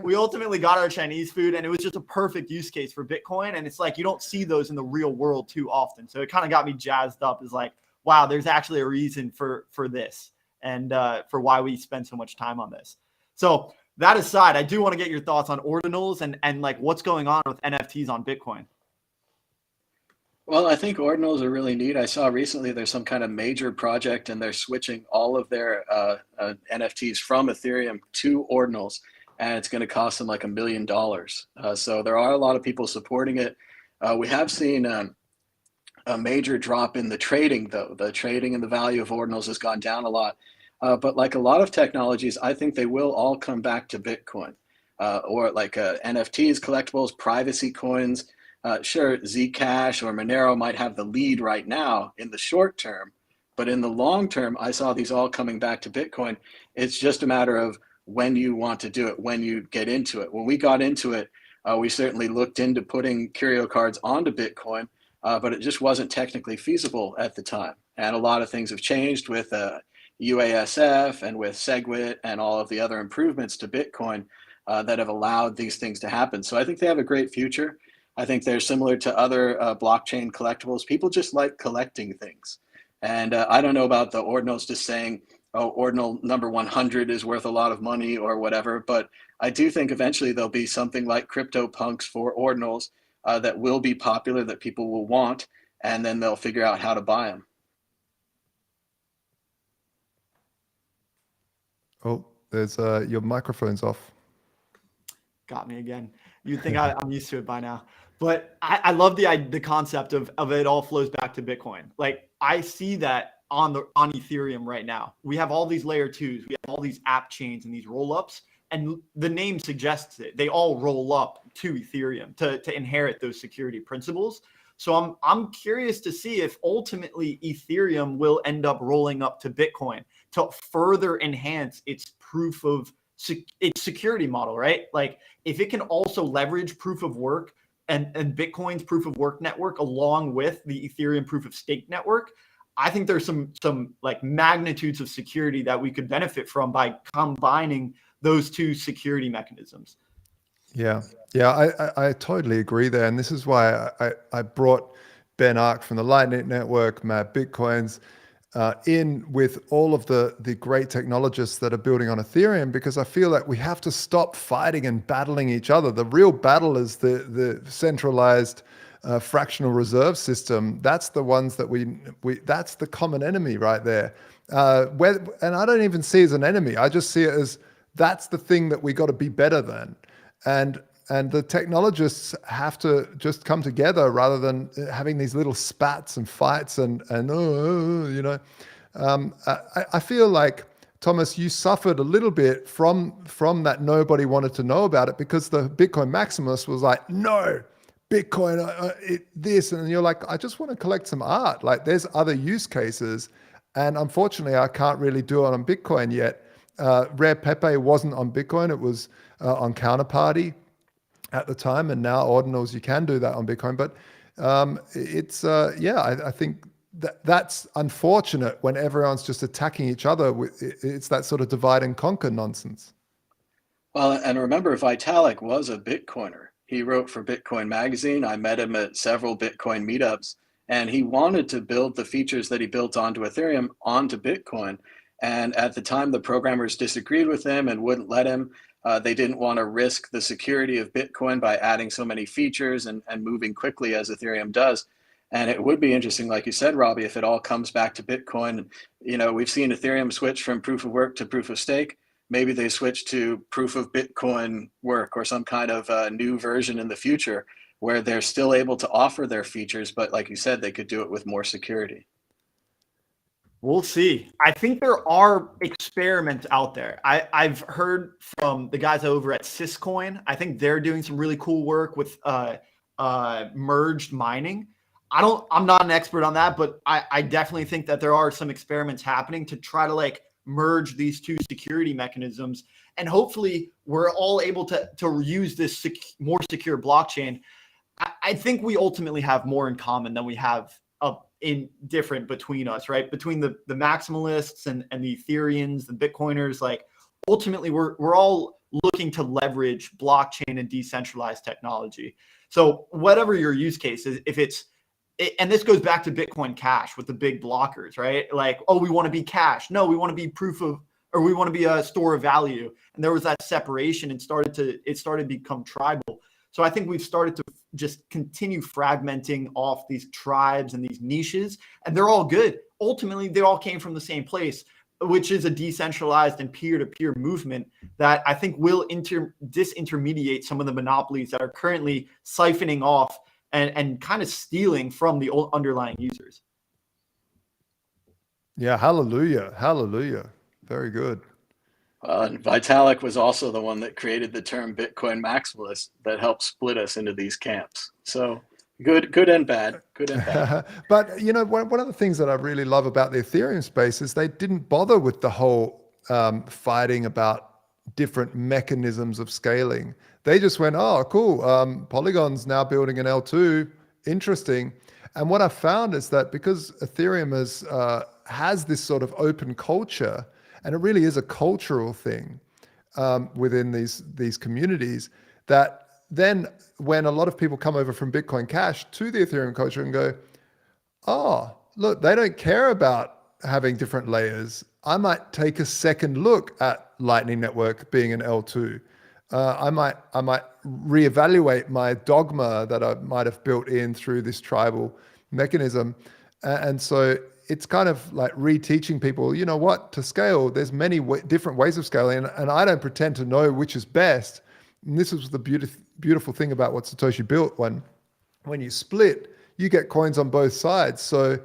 we ultimately got our Chinese food and it was just a perfect use case for Bitcoin. And it's like, you don't see those in the real world too often. So it kind of got me jazzed up as like, wow, there's actually a reason for this and for why we spend so much time on this. So that aside, I do want to get your thoughts on ordinals and like what's going on with NFTs on Bitcoin. Well, I think ordinals are really neat. I saw recently there's some kind of major project and they're switching all of their NFTs from Ethereum to ordinals, and it's going to cost them like $1 million. So there are a lot of people supporting it. We have seen a major drop in the trading, though. The trading and the value of ordinals has gone down a lot. But like a lot of technologies, I think they will all come back to Bitcoin or like NFTs, collectibles, privacy coins. Sure, Zcash or Monero might have the lead right now in the short term, but in the long term, I saw these all coming back to Bitcoin. It's just a matter of when you want to do it, when you get into it. When we got into it, we certainly looked into putting curio cards onto Bitcoin, but it just wasn't technically feasible at the time. And a lot of things have changed with UASF and with SegWit and all of the other improvements to Bitcoin that have allowed these things to happen. So I think they have a great future. I think they're similar to other blockchain collectibles. People just like collecting things. And I don't know about the ordinals just saying, oh, ordinal number 100 is worth a lot of money or whatever. But I do think eventually there'll be something like CryptoPunks for ordinals that will be popular, that people will want, and then they'll figure out how to buy them. Oh, there's your microphone's off. Got me again. You'd think I'm used to it by now. But I love the concept of it all flows back to Bitcoin. Like, I see that on Ethereum right now. We have all these layer 2s, we have all these app chains and these roll-ups, and the name suggests it. They all roll up to Ethereum to inherit those security principles. So I'm curious to see if ultimately Ethereum will end up rolling up to Bitcoin to further enhance its proof of its security model, right? Like, if it can also leverage proof of work and Bitcoin's proof of work network along with the Ethereum proof of stake network, I think there's some like magnitudes of security that we could benefit from by combining those two security mechanisms. Yeah, I totally agree there. And this is why I brought Ben Ark from the Lightning Network, Mad Bitcoins, in with all of the great technologists that are building on Ethereum, because I feel like we have to stop fighting and battling each other. The real battle is the centralized fractional reserve system. That's the ones that we that's the common enemy right there. And I don't even see it as an enemy. I just see it as that's the thing that we got to be better than. And the technologists have to just come together rather than having these little spats and fights and you know. I feel like, Thomas, you suffered a little bit from that nobody wanted to know about it, because the Bitcoin maximalist was like, no, Bitcoin, this, and you're like, I just want to collect some art. Like, there's other use cases, and unfortunately, I can't really do it on Bitcoin yet. Rare Pepe wasn't on Bitcoin; it was on Counterparty at the time, and now ordinals you can do that on Bitcoin. But I think that's unfortunate when everyone's just attacking each other. It's that sort of divide and conquer nonsense. Well, and remember, Vitalik was a Bitcoiner. He wrote for Bitcoin Magazine. I met him at several Bitcoin meetups, and he wanted to build the features that he built onto Ethereum onto Bitcoin. And at the time, the programmers disagreed with him and wouldn't let him. They didn't want to risk the security of Bitcoin by adding so many features and moving quickly as Ethereum does. And it would be interesting, like you said, Robbie, if it all comes back to Bitcoin. You know, we've seen Ethereum switch from proof of work to proof of stake. Maybe they switch to proof of Bitcoin work or some kind of new version in the future where they're still able to offer their features, but like you said, they could do it with more security. We'll see. I think there are experiments out there. I've heard from the guys over at Syscoin. I think they're doing some really cool work with merged mining. I'm not an expert on that, but I definitely think that there are some experiments happening to try to like merge these two security mechanisms, and hopefully we're all able to use this more secure blockchain. I think we ultimately have more in common than we have in different between us, right? Between the maximalists and the Ethereans, the Bitcoiners, like ultimately we're all looking to leverage blockchain and decentralized technology. So whatever your use case is, if it's, and this goes back to Bitcoin Cash with the big blockers, right? Like, oh, we want to be cash. No, we want to be proof of, or we want to be a store of value. And there was that separation and it started to become tribal. So I think we've started to just continue fragmenting off these tribes and these niches, and they're all good. Ultimately, they all came from the same place, which is a decentralized and peer-to-peer movement that I think will disintermediate some of the monopolies that are currently siphoning off and kind of stealing from the underlying users. Yeah, hallelujah, hallelujah. Very good. And Vitalik was also the one that created the term Bitcoin maximalist that helped split us into these camps. So good and bad, good and bad. But you know, one of the things that I really love about the Ethereum space is they didn't bother with the whole fighting about different mechanisms of scaling. They just went, oh, cool. Polygon's now building an L2. Interesting. And what I found is that because Ethereum has this sort of open culture, and it really is a cultural thing within these communities, that then when a lot of people come over from Bitcoin Cash to the Ethereum culture and go, oh, look, they don't care about having different layers. I might take a second look at Lightning Network being an L2. I might reevaluate my dogma that I might have built in through this tribal mechanism. And so it's kind of like reteaching people, you know what, to scale, there's many different ways of scaling, and I don't pretend to know which is best. And this was the beautiful thing about what Satoshi built. When you split, you get coins on both sides. So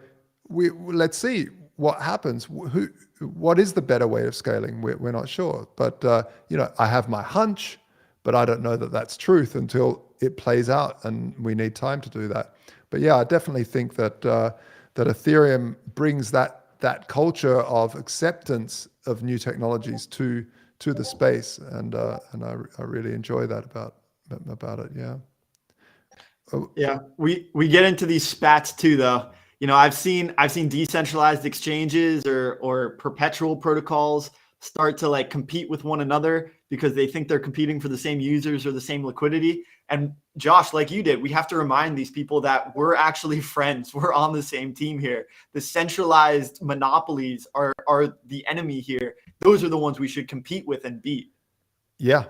let's see what happens. What is the better way of scaling? We're not sure. But I have my hunch, but I don't know that that's truth until it plays out, and we need time to do that. But yeah, I definitely think that that Ethereum brings that culture of acceptance of new technologies to the space, and I really enjoy that about it. Yeah. Yeah, we get into these spats too, though. I've seen decentralized exchanges or perpetual protocols start to like compete with one another because they think they're competing for the same users or the same liquidity. And Josh, like you did, we have to remind these people that we're actually friends. We're on the same team here. The centralized monopolies are the enemy here. Those are the ones we should compete with and beat. Yeah,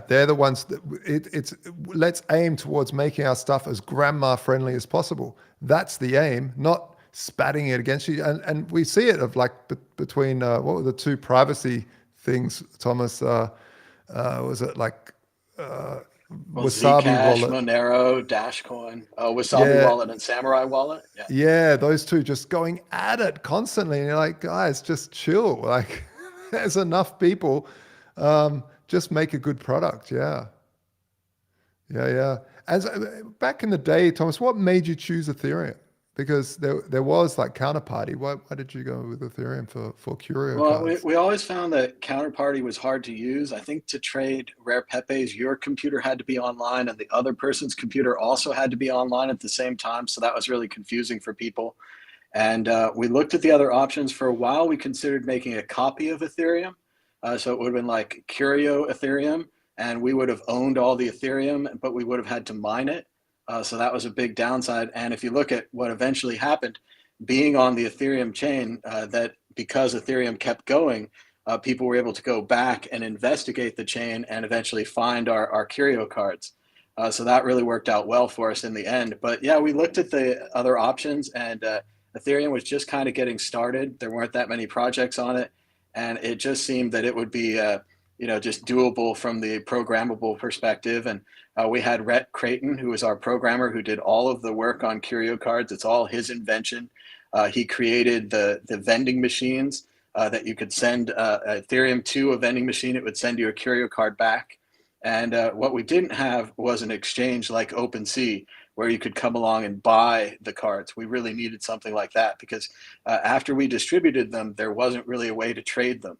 they're the ones that it's let's aim towards making our stuff as grandma friendly as possible. That's the aim, not spatting it against you. And we see it of like between what were the two privacy things, Thomas? Was it like Wasabi Zcash, wallet, Monero, Dashcoin, Wasabi wallet, and Samurai wallet? Yeah, those two just going at it constantly. And you're like, guys, just chill. Like, there's enough people. Just make a good product. Yeah. As back in the day, Thomas, what made you choose Ethereum? Because there was like Counterparty. Why did you go with Ethereum for Curio Well, cards? we always found that Counterparty was hard to use. I think to trade rare Pepes, your computer had to be online and the other person's computer also had to be online at the same time. So that was really confusing for people. And we looked at the other options. For a while. We considered making a copy of Ethereum. So it would have been like Curio Ethereum, and we would have owned all the Ethereum, but we would have had to mine it. So that was a big downside. And if you look at what eventually happened, being on the Ethereum chain, that because Ethereum kept going, people were able to go back and investigate the chain and eventually find our Curio cards. So that really worked out well for us in the end. But yeah, we looked at the other options, and Ethereum was just kind of getting started. There weren't that many projects on it. And it just seemed that it would be, just doable from the programmable perspective. And we had Rhett Creighton, who was our programmer, who did all of the work on Curio cards. It's all his invention. He created the vending machines that you could send Ethereum to a vending machine. It would send you a Curio card back. And what we didn't have was an exchange like OpenSea, where you could come along and buy the cards. We really needed something like that because after we distributed them, there wasn't really a way to trade them.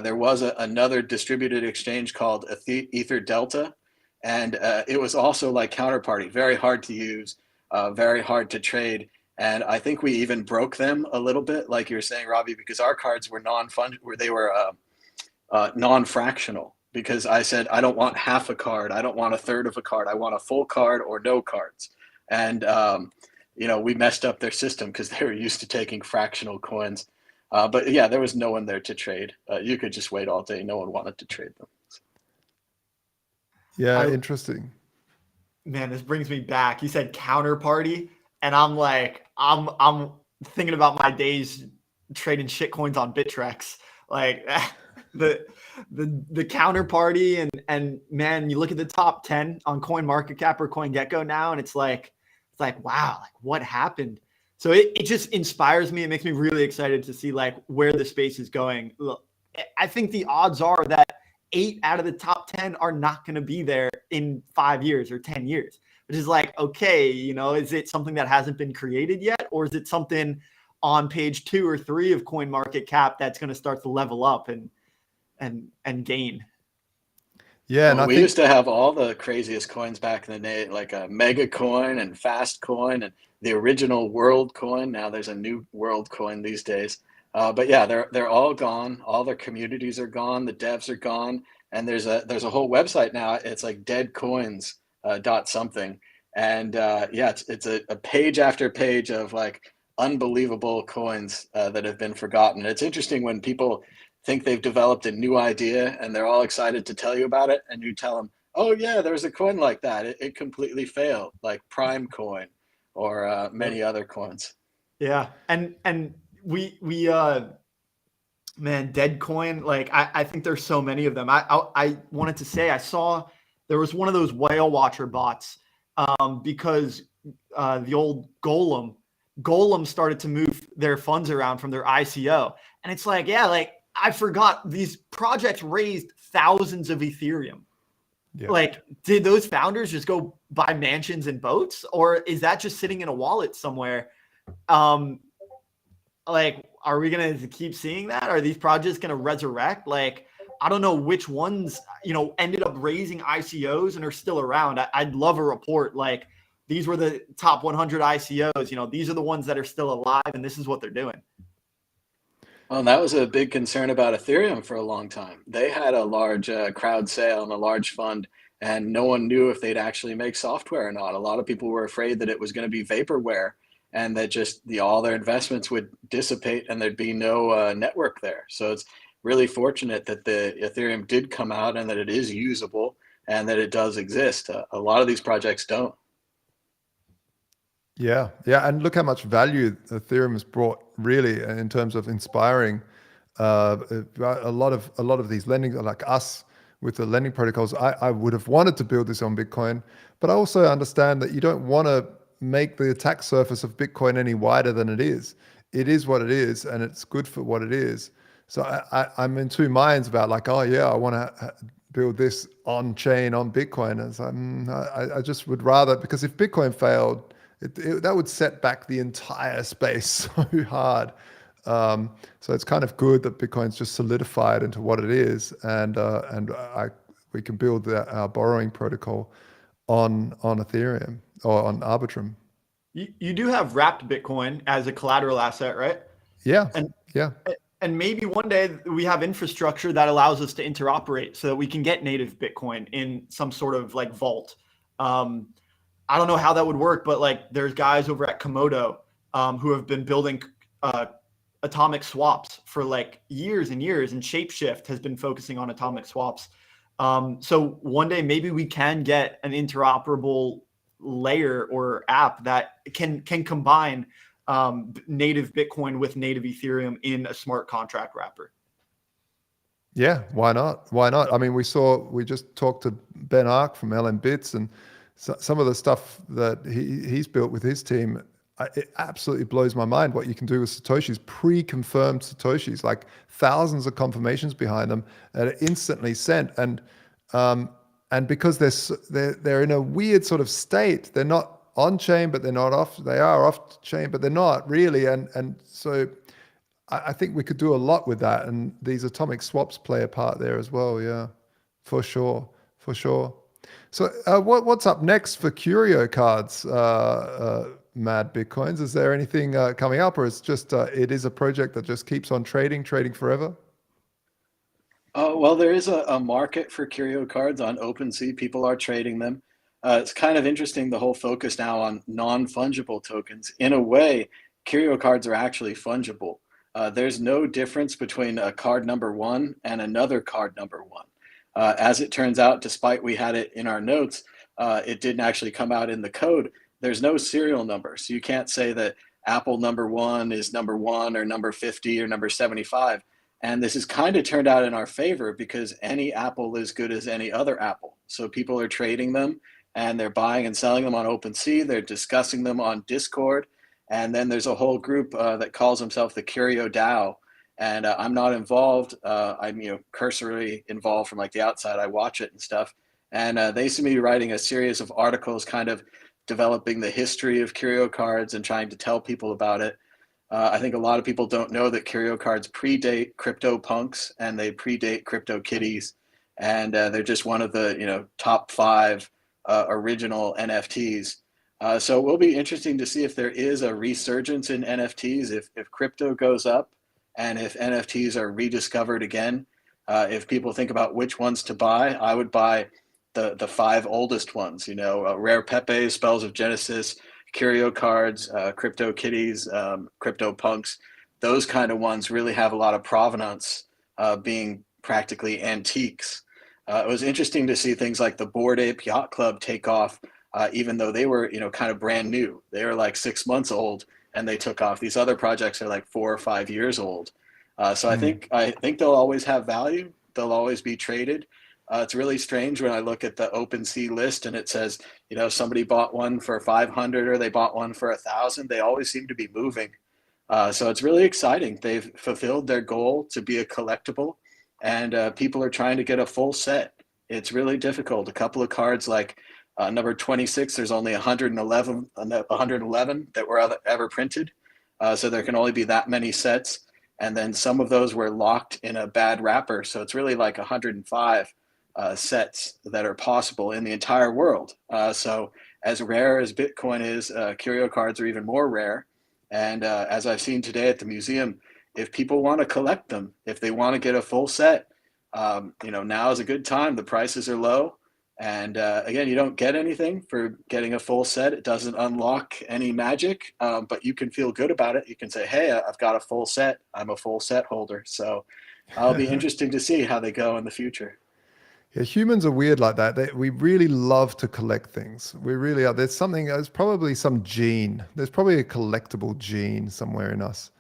There was another distributed exchange called Ether Delta, and it was also like Counterparty, very hard to use, very hard to trade. And I think we even broke them a little bit, like you were saying, Robbie, because our cards were non-fractional. Because I said, I don't want half a card. I don't want a third of a card. I want a full card or no cards. And, we messed up their system because they were used to taking fractional coins. But yeah, there was no one there to trade. You could just wait all day. No one wanted to trade them. Yeah, interesting. Man, this brings me back. You said Counterparty, and I'm like, I'm thinking about my days trading shit coins on Bittrex. Like the Counterparty and man, you look at the top 10 on CoinMarketCap or CoinGecko now, and it's like wow, like what happened? So it just inspires me. It makes me really excited to see like where the space is going. Look, I think the odds are that 8 out of the top 10 are not going to be there in 5 years or 10 years, which is like, okay, is it something that hasn't been created yet? Or is it something on page 2 or 3 of CoinMarketCap that's going to start to level up and gain? Yeah, and Well, I we think used to have all the craziest coins back in the day, like a mega coin and fast coin and the original world coin. Now there's a new world coin these days. But yeah, they're all gone. All their communities are gone. The devs are gone. And there's a whole website now. It's like dead coins dot something. And yeah, it's a page after page of like unbelievable coins that have been forgotten. It's interesting when people think they've developed a new idea and they're all excited to tell you about it, and you tell them, oh yeah, there's a coin like that, it completely failed, like Prime Coin or many other coins. Yeah, and we man, dead coin, like I think there's so many of them. I wanted to say I saw there was one of those whale watcher bots, because the old Golem started to move their funds around from their ICO, and it's like, yeah, like I forgot these projects raised thousands of Ethereum. Yeah. Like, did those founders just go buy mansions and boats, or is that just sitting in a wallet somewhere? Like, are we gonna keep seeing that? Are these projects gonna resurrect? Like, I don't know which ones, ended up raising ICOs and are still around. I'd love a report. Like, these were the top 100 ICOs. These are the ones that are still alive, and this is what they're doing. Well, and that was a big concern about Ethereum for a long time. They had a large crowd sale and a large fund, and no one knew if they'd actually make software or not. A lot of people were afraid that it was going to be vaporware and that just all their investments would dissipate and there'd be no network there. So it's really fortunate that the Ethereum did come out and that it is usable and that it does exist. A lot of these projects don't. Yeah, yeah, and look how much value Ethereum has brought, really, in terms of inspiring a lot of these lending, like us with the lending protocols. I would have wanted to build this on Bitcoin, but I also understand that you don't want to make the attack surface of Bitcoin any wider than it is. It is what it is, and it's good for what it is. So I'm in two minds about like, oh yeah, I want to build this on chain on Bitcoin. And it's like, I just would rather, because if Bitcoin failed, that would set back the entire space so hard. So it's kind of good that Bitcoin's just solidified into what it is, and we can build our borrowing protocol on Ethereum or on Arbitrum. You do have wrapped Bitcoin as a collateral asset, right? Yeah. And yeah. And maybe one day we have infrastructure that allows us to interoperate so that we can get native Bitcoin in some sort of like vault. I don't know how that would work, but like there's guys over at Komodo who have been building atomic swaps for like years and years, and Shapeshift has been focusing on atomic swaps. So one day maybe we can get an interoperable layer or app that can combine native Bitcoin with native Ethereum in a smart contract wrapper. Yeah, why not? Why not? I mean, we just talked to Ben Ark from LM Bits, and some of the stuff that he's built with his team, it absolutely blows my mind what you can do with Satoshis, pre-confirmed Satoshis, like thousands of confirmations behind them that are instantly sent. And because they're in a weird sort of state, they're not on chain, but they're not off. They are off chain, but they're not really. And so I think we could do a lot with that. And these atomic swaps play a part there as well. Yeah, for sure. For sure. So what's up next for Curio cards, Mad Bitcoins? Is there anything coming up, or it's just it is a project that just keeps on trading forever? Well, there is a market for Curio cards on OpenSea. People are trading them. It's kind of interesting, the whole focus now on non-fungible tokens. In a way, Curio cards are actually fungible. There's no difference between a card number one and another card number one. As it turns out, despite we had it in our notes, it didn't actually come out in the code. There's no serial number. So you can't say that Apple number one is number one or number 50 or number 75. And this has kind of turned out in our favor because any Apple is good as any other Apple. So people are trading them and they're buying and selling them on OpenSea. They're discussing them on Discord. And then there's a whole group that calls themselves the Curio DAO. And I'm not involved. I'm cursorily involved from like the outside. I watch it and stuff. And they seem to be writing a series of articles kind of developing the history of Curio cards and trying to tell people about it. I think a lot of people don't know that Curio cards predate CryptoPunks and they predate CryptoKitties. and they're just one of the top 5 original NFTs. So it will be interesting to see if there is a resurgence in NFTs, if crypto goes up, and if NFTs are rediscovered again. If people think about which ones to buy, I would buy the 5 oldest ones. Rare Pepe, Spells of Genesis, Curio Cards, Crypto Kitties, Crypto Punks. Those kind of ones really have a lot of provenance, being practically antiques. It was interesting to see things like the Bored Ape Yacht Club take off, even though they were kind of brand new. They were like 6 months old and they took off. These other projects are like 4 or 5 years old. So I think they'll always have value. They'll always be traded. It's really strange when I look at the OpenSea list and it says, somebody bought one for 500 or they bought one for 1,000. They always seem to be moving. So it's really exciting. They've fulfilled their goal to be a collectible, and people are trying to get a full set. It's really difficult. A couple of cards like number 26, there's only 111 that were ever printed. So there can only be that many sets. And then some of those were locked in a bad wrapper. So it's really like 105 sets that are possible in the entire world. So as rare as Bitcoin is, curio cards are even more rare. And as I've seen today at the museum, if people want to collect them, if they want to get a full set, now is a good time. The prices are low. And again, you don't get anything for getting a full set. It doesn't unlock any magic, but you can feel good about it. You can say, hey, I've got a full set. I'm a full set holder. So it'll be interesting to see how they go in the future. Yeah, humans are weird like that. We really love to collect things. We really are. There's probably some gene. There's probably a collectible gene somewhere in us.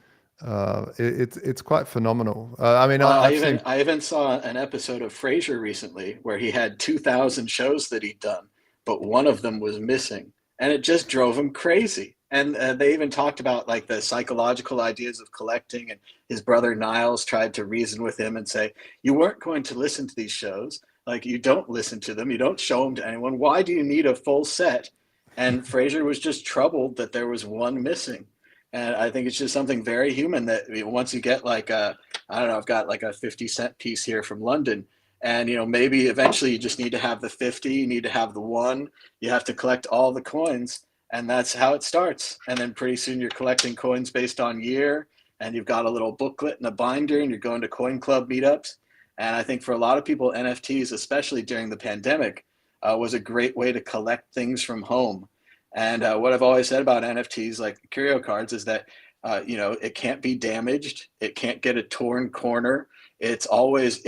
It's quite phenomenal. I even saw an episode of Frasier recently where he had 2,000 shows that he'd done, but one of them was missing, and it just drove him crazy. And they even talked about like the psychological ideas of collecting, and his brother Niles tried to reason with him and say, you weren't going to listen to these shows. Like, you don't listen to them. You don't show them to anyone. Why do you need a full set? And Frasier was just troubled that there was one missing. And I think it's just something very human that once you get like I've got like a 50-cent piece here from London, and maybe eventually you just need to have the 50, you need to have the 1, you have to collect all the coins, and that's how it starts. And then pretty soon you're collecting coins based on year, and you've got a little booklet and a binder, and you're going to coin club meetups. And I think for a lot of people, NFTs, especially during the pandemic, was a great way to collect things from home. And what I've always said about NFTs, like curio cards, is that, it can't be damaged. It can't get a torn corner. It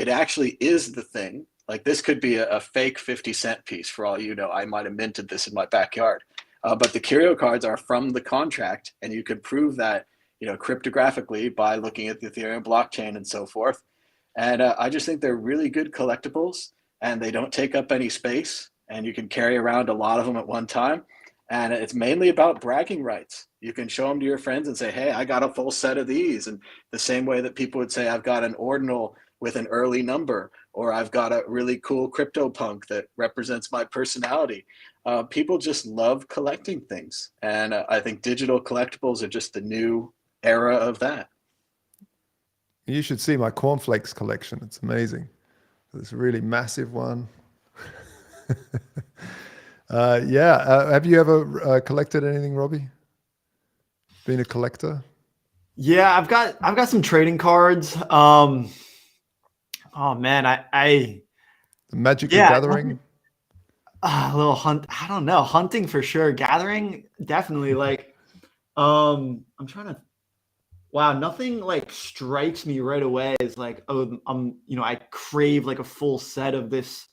actually is the thing. Like, this could be a fake 50-cent piece for all you know. I might have minted this in my backyard. But the curio cards are from the contract, and you can prove that, cryptographically by looking at the Ethereum blockchain and so forth. And I just think they're really good collectibles, and they don't take up any space, and you can carry around a lot of them at one time. And it's mainly about bragging rights. You can show them to your friends and say, hey, I got a full set of these. And the same way that people would say, I've got an ordinal with an early number, or I've got a really cool crypto punk that represents my personality. People just love collecting things. And I think digital collectibles are just the new era of that. You should see my cornflakes collection. It's amazing. It's a really massive one. Have you ever collected anything, Robbie? Been a collector? Yeah, I've got some trading cards. Oh man, The Magic the Gathering? A little I don't know, hunting for sure. Gathering, definitely. Like, I'm trying to. Wow, nothing like strikes me right away as like, oh, I crave like a full set of this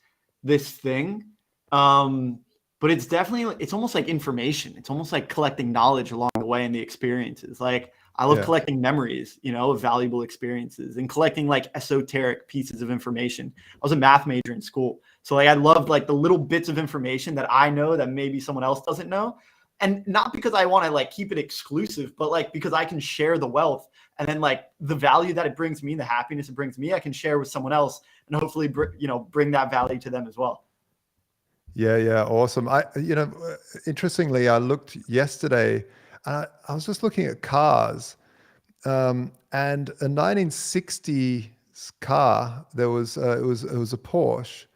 thing. But it's definitely, it's almost like information. It's almost like collecting knowledge along the way and the experiences. Like, I love collecting memories, of valuable experiences, and collecting like esoteric pieces of information. I was a math major in school. So like, I loved like the little bits of information that I know that maybe someone else doesn't know. And not because I want to like keep it exclusive, but like because I can share the wealth, and then like the value that it brings me, the happiness it brings me, I can share with someone else, and hopefully, bring that value to them as well. Yeah, awesome. Interestingly, I looked yesterday. I was just looking at cars, and a 1960 car. There was it was a Porsche,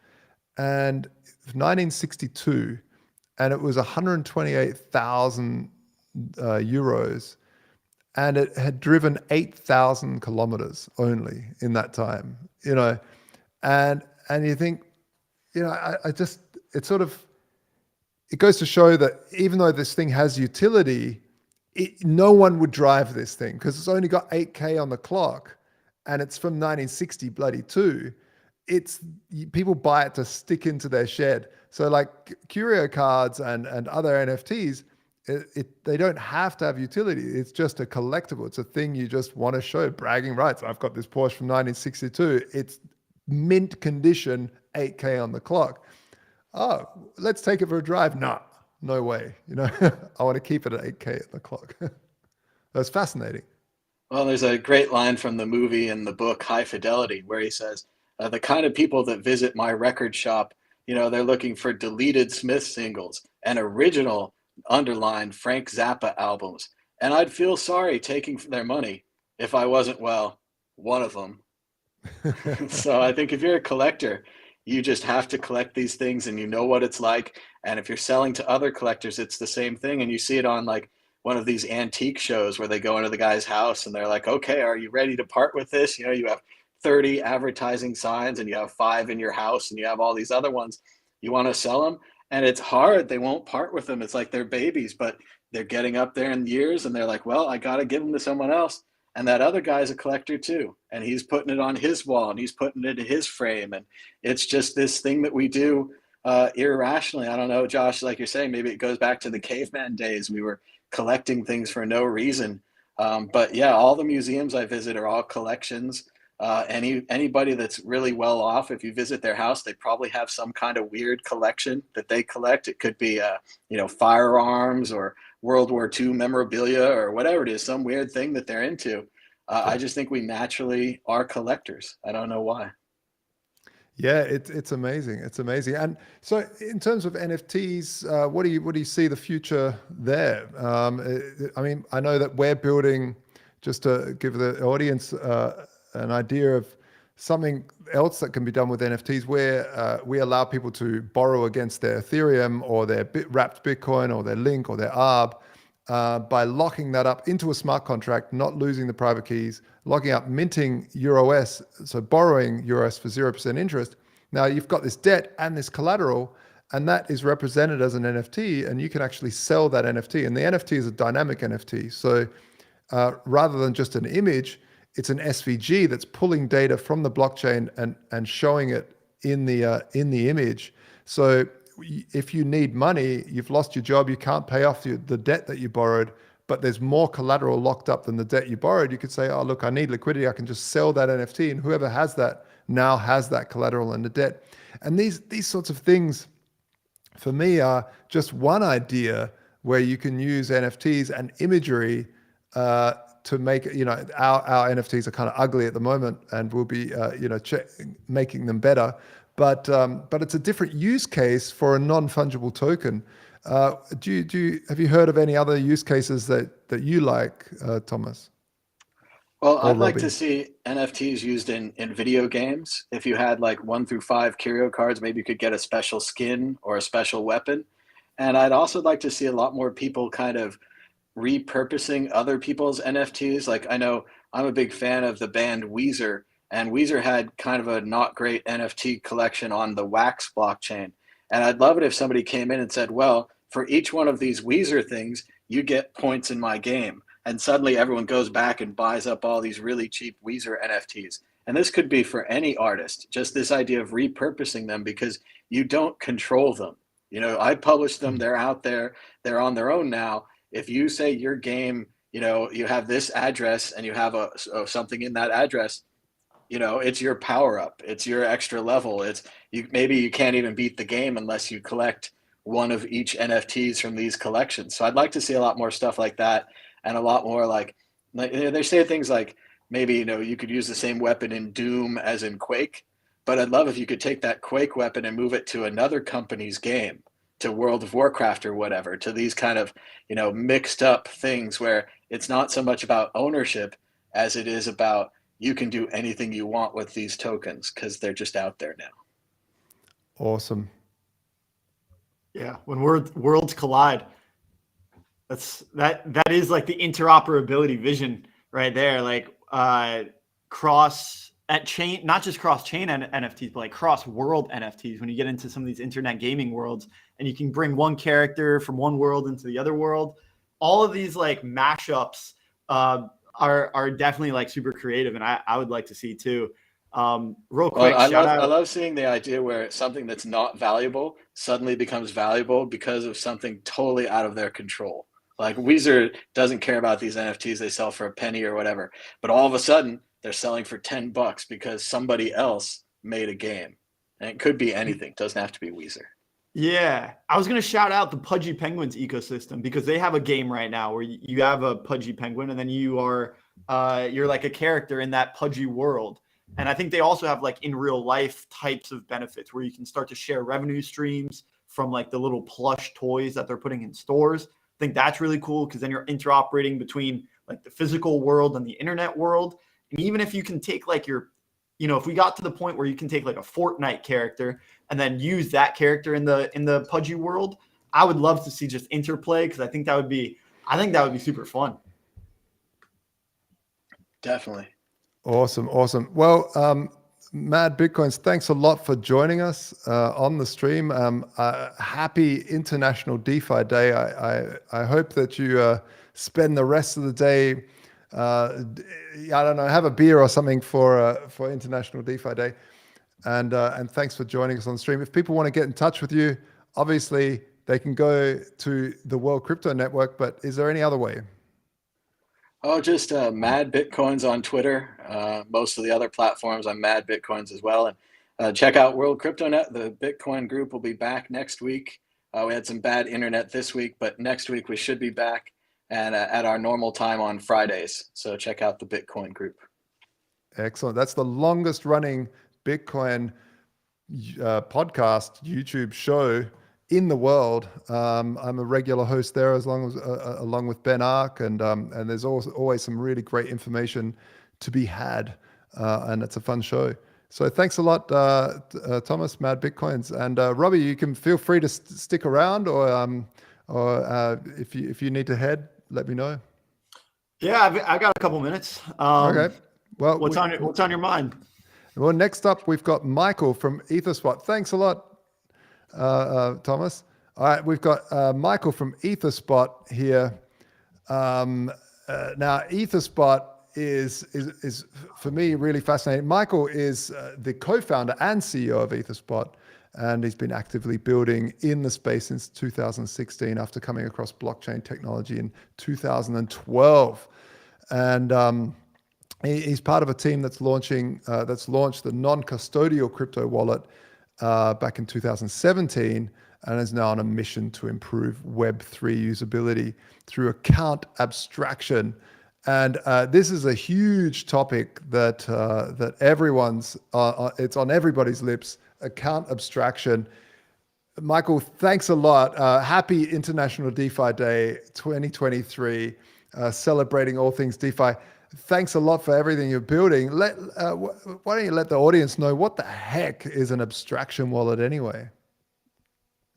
and 1962, and it was 128,000 euros, and it had driven 8,000 kilometers only in that time. And you think, I just, it goes to show that even though this thing has utility, no one would drive this thing because it's only got 8K on the clock, and it's from 1960 bloody two. People buy it to stick into their shed. So like curio cards and other NFTs, they don't have to have utility. It's just a collectible. It's a thing you just want to show, bragging rights. I've got this Porsche from 1962. It's mint condition, 8K on the clock. Oh, let's take it for a drive. No way. I want to keep it at 8K at the clock. That's fascinating. Well, there's a great line from the movie and the book High Fidelity where he says, the kind of people that visit my record shop, they're looking for deleted Smith singles and original underlined Frank Zappa albums. And I'd feel sorry taking their money if I wasn't, one of them. So I think if you're a collector, you just have to collect these things and you know what it's like. And if you're selling to other collectors, it's the same thing. And you see it on like one of these antique shows where they go into the guy's house and they're like, okay, are you ready to part with this? You have 30 advertising signs and you have 5 in your house and you have all these other ones. You want to sell them? And it's hard. They won't part with them. It's like they're babies, but they're getting up there in years and they're like, I got to give them to someone else. And that other guy's a collector too. And he's putting it on his wall and he's putting it in his frame. And it's just this thing that we do irrationally. I don't know, Josh, like you're saying, maybe it goes back to the caveman days. We were collecting things for no reason. But yeah, all the museums I visit are all collections. Anybody that's really well off, if you visit their house, they probably have some kind of weird collection that they collect. It could be, firearms or World War II memorabilia or whatever it is, some weird thing that they're into. I just think we naturally are collectors. I don't know why. Yeah, it's amazing. It's amazing. And so, in terms of NFTs, what do you see the future there? I know that we're building, just to give the audience an idea of something else that can be done with NFTs, where we allow people to borrow against their Ethereum or their wrapped Bitcoin or their Link or their ARB by locking that up into a smart contract, not losing the private keys, locking up, minting EUROS, so borrowing EUROS for 0% interest. Now you've got this debt and this collateral, and that is represented as an NFT, and you can actually sell that NFT. And the NFT is a dynamic NFT. So rather than just an image, it's an SVG that's pulling data from the blockchain and showing it in the image. So if you need money, you've lost your job, you can't pay off the debt that you borrowed, but there's more collateral locked up than the debt you borrowed. You could say, oh, look, I need liquidity. I can just sell that NFT, and whoever has that now has that collateral and the debt. And these sorts of things, for me, are just one idea where you can use NFTs and imagery to make, our NFTs are kind of ugly at the moment, and we'll be, making them better. But it's a different use case for a non-fungible token. Have you heard of any other use cases that you like, Thomas? Well, I'd like to see NFTs used in video games. If you had like 1 through 5 curio cards, maybe you could get a special skin or a special weapon. And I'd also like to see a lot more people kind of repurposing other people's NFTs. Like, I know I'm a big fan of the band Weezer, and Weezer had kind of a not great NFT collection on the Wax blockchain. And I'd love it if somebody came in and said, well, for each one of these Weezer things, you get points in my game. And suddenly everyone goes back and buys up all these really cheap Weezer NFTs. And this could be for any artist, just this idea of repurposing them, because you don't control them. I published them, they're out there, they're on their own now. If you say your game, you have this address and you have something in that address, it's your power up, it's your extra level. Maybe you can't even beat the game unless you collect one of each NFTs from these collections. So I'd like to see a lot more stuff like that, and a lot more like they say things like, maybe, you could use the same weapon in Doom as in Quake, but I'd love if you could take that Quake weapon and move it to another company's game, to World of Warcraft or whatever, to these kind of, mixed up things where it's not so much about ownership as it is about, you can do anything you want with these tokens because they're just out there now. Awesome. Yeah, when worlds collide, that is like the interoperability vision right there. Like cross at chain, not just cross chain NFTs, but like cross world NFTs. When you get into some of these internet gaming worlds, and you can bring one character from one world into the other world, all of these like mashups are definitely like super creative, and I would like to see too. Real quick, I shout out. love seeing the idea where something that's not valuable suddenly becomes valuable because of something totally out of their control. Like Weezer doesn't care about these NFTs they sell for a penny or whatever, but all of a sudden they're selling for $10 because somebody else made a game, and it could be anything. It doesn't have to be Weezer. Yeah, I was going to shout out the Pudgy Penguins ecosystem because they have a game right now where you have a Pudgy Penguin and then you're like a character in that Pudgy world. And I think they also have like in real life types of benefits where you can start to share revenue streams from like the little plush toys that they're putting in stores. I think that's really cool because then you're interoperating between like the physical world and the internet world. And even if you can take like if we got to the point where you can take like a Fortnite character and then use that character in the Pudgy world, I would love to see just interplay because I think that would be super fun. Definitely. Awesome. Well, Mad Bitcoins, thanks a lot for joining us on the stream. Happy International DeFi Day. I hope that you spend the rest of the day, I don't know, have a beer or something for International DeFi Day. And thanks for joining us on the stream. If people want to get in touch with you, obviously they can go to the World Crypto Network, but is there any other way? Oh, just Mad Bitcoins on Twitter. Most of the other platforms, I'm Mad Bitcoins as well. And check out World Crypto Net. The Bitcoin group will be back next week. We had some bad internet this week, but next week we should be back and at our normal time on Fridays. So check out the Bitcoin group. Excellent. That's the longest running Bitcoin podcast YouTube show in the world. I'm a regular host there along with Ben Ark, and there's always some really great information to be had, and it's a fun show. So thanks a lot, Thomas, Mad Bitcoins, and Robbie. You can feel free to stick around, or if you need to head, let me know. Yeah, I got a couple minutes. Okay. Well, what's on your mind? Well, next up we've got Michael from EtherSpot. Thanks a lot, Thomas. All right, we've got Michael from EtherSpot here. Now, EtherSpot is for me really fascinating. Michael is the co-founder and CEO of EtherSpot, and he's been actively building in the space since 2016 after coming across blockchain technology in 2012. And he's part of a team that's launched the non-custodial crypto wallet back in 2017, and is now on a mission to improve Web3 usability through account abstraction. And this is a huge topic that everyone's it's on everybody's lips. Account abstraction. Michael, thanks a lot. Happy International DeFi Day 2023, celebrating all things DeFi. Thanks a lot for everything you're building. Why don't you let the audience know what the heck is an abstraction wallet anyway?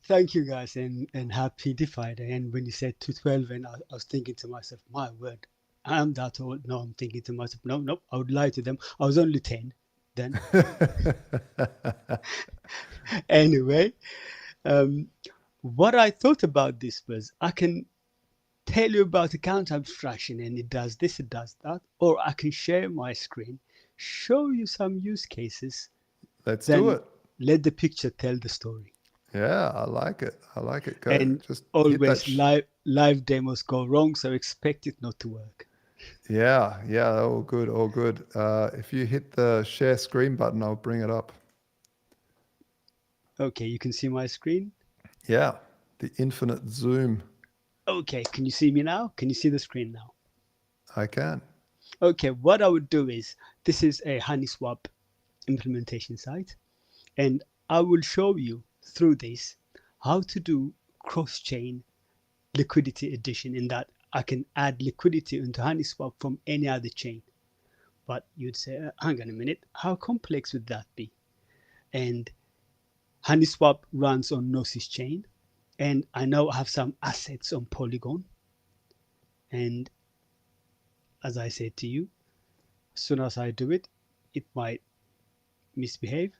Thank you, guys, and happy DeFi Day. And when you said 212, and I was thinking to myself, my word, I'm that old. No, I'm thinking to myself, no, I would lie to them. I was only 10 then. Anyway, what I thought about this was I can tell you about account abstraction and it does this, it does that, or I can share my screen, show you some use cases. Let's do it. Let the picture tell the story. Yeah, I like it. Go. And just always live demos go wrong, so expect it not to work. Yeah, all good. If you hit the share screen button, I'll bring it up. Okay, you can see my screen? Yeah, the infinite zoom. Okay, can you see me now? Can you see the screen now? I can. Okay, what I would do is, this is a HoneySwap implementation site, and I will show you through this how to do cross-chain liquidity addition, in that I can add liquidity into HoneySwap from any other chain. But you'd say, hang on a minute, how complex would that be? And HoneySwap runs on Gnosis chain, and I know I have some assets on Polygon. And as I said to you, as soon as I do it, it might misbehave.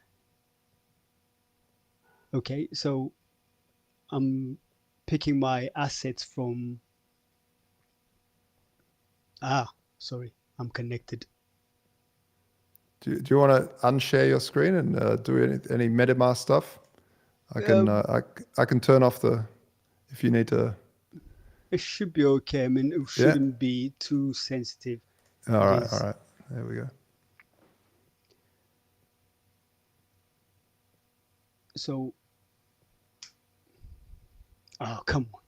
Okay, so I'm picking my assets from, sorry, I'm connected. Do you want to unshare your screen and do any MetaMask stuff? I can turn off if you need to. It should be okay. I mean, it shouldn't be too sensitive. All right. There we go. So, come on.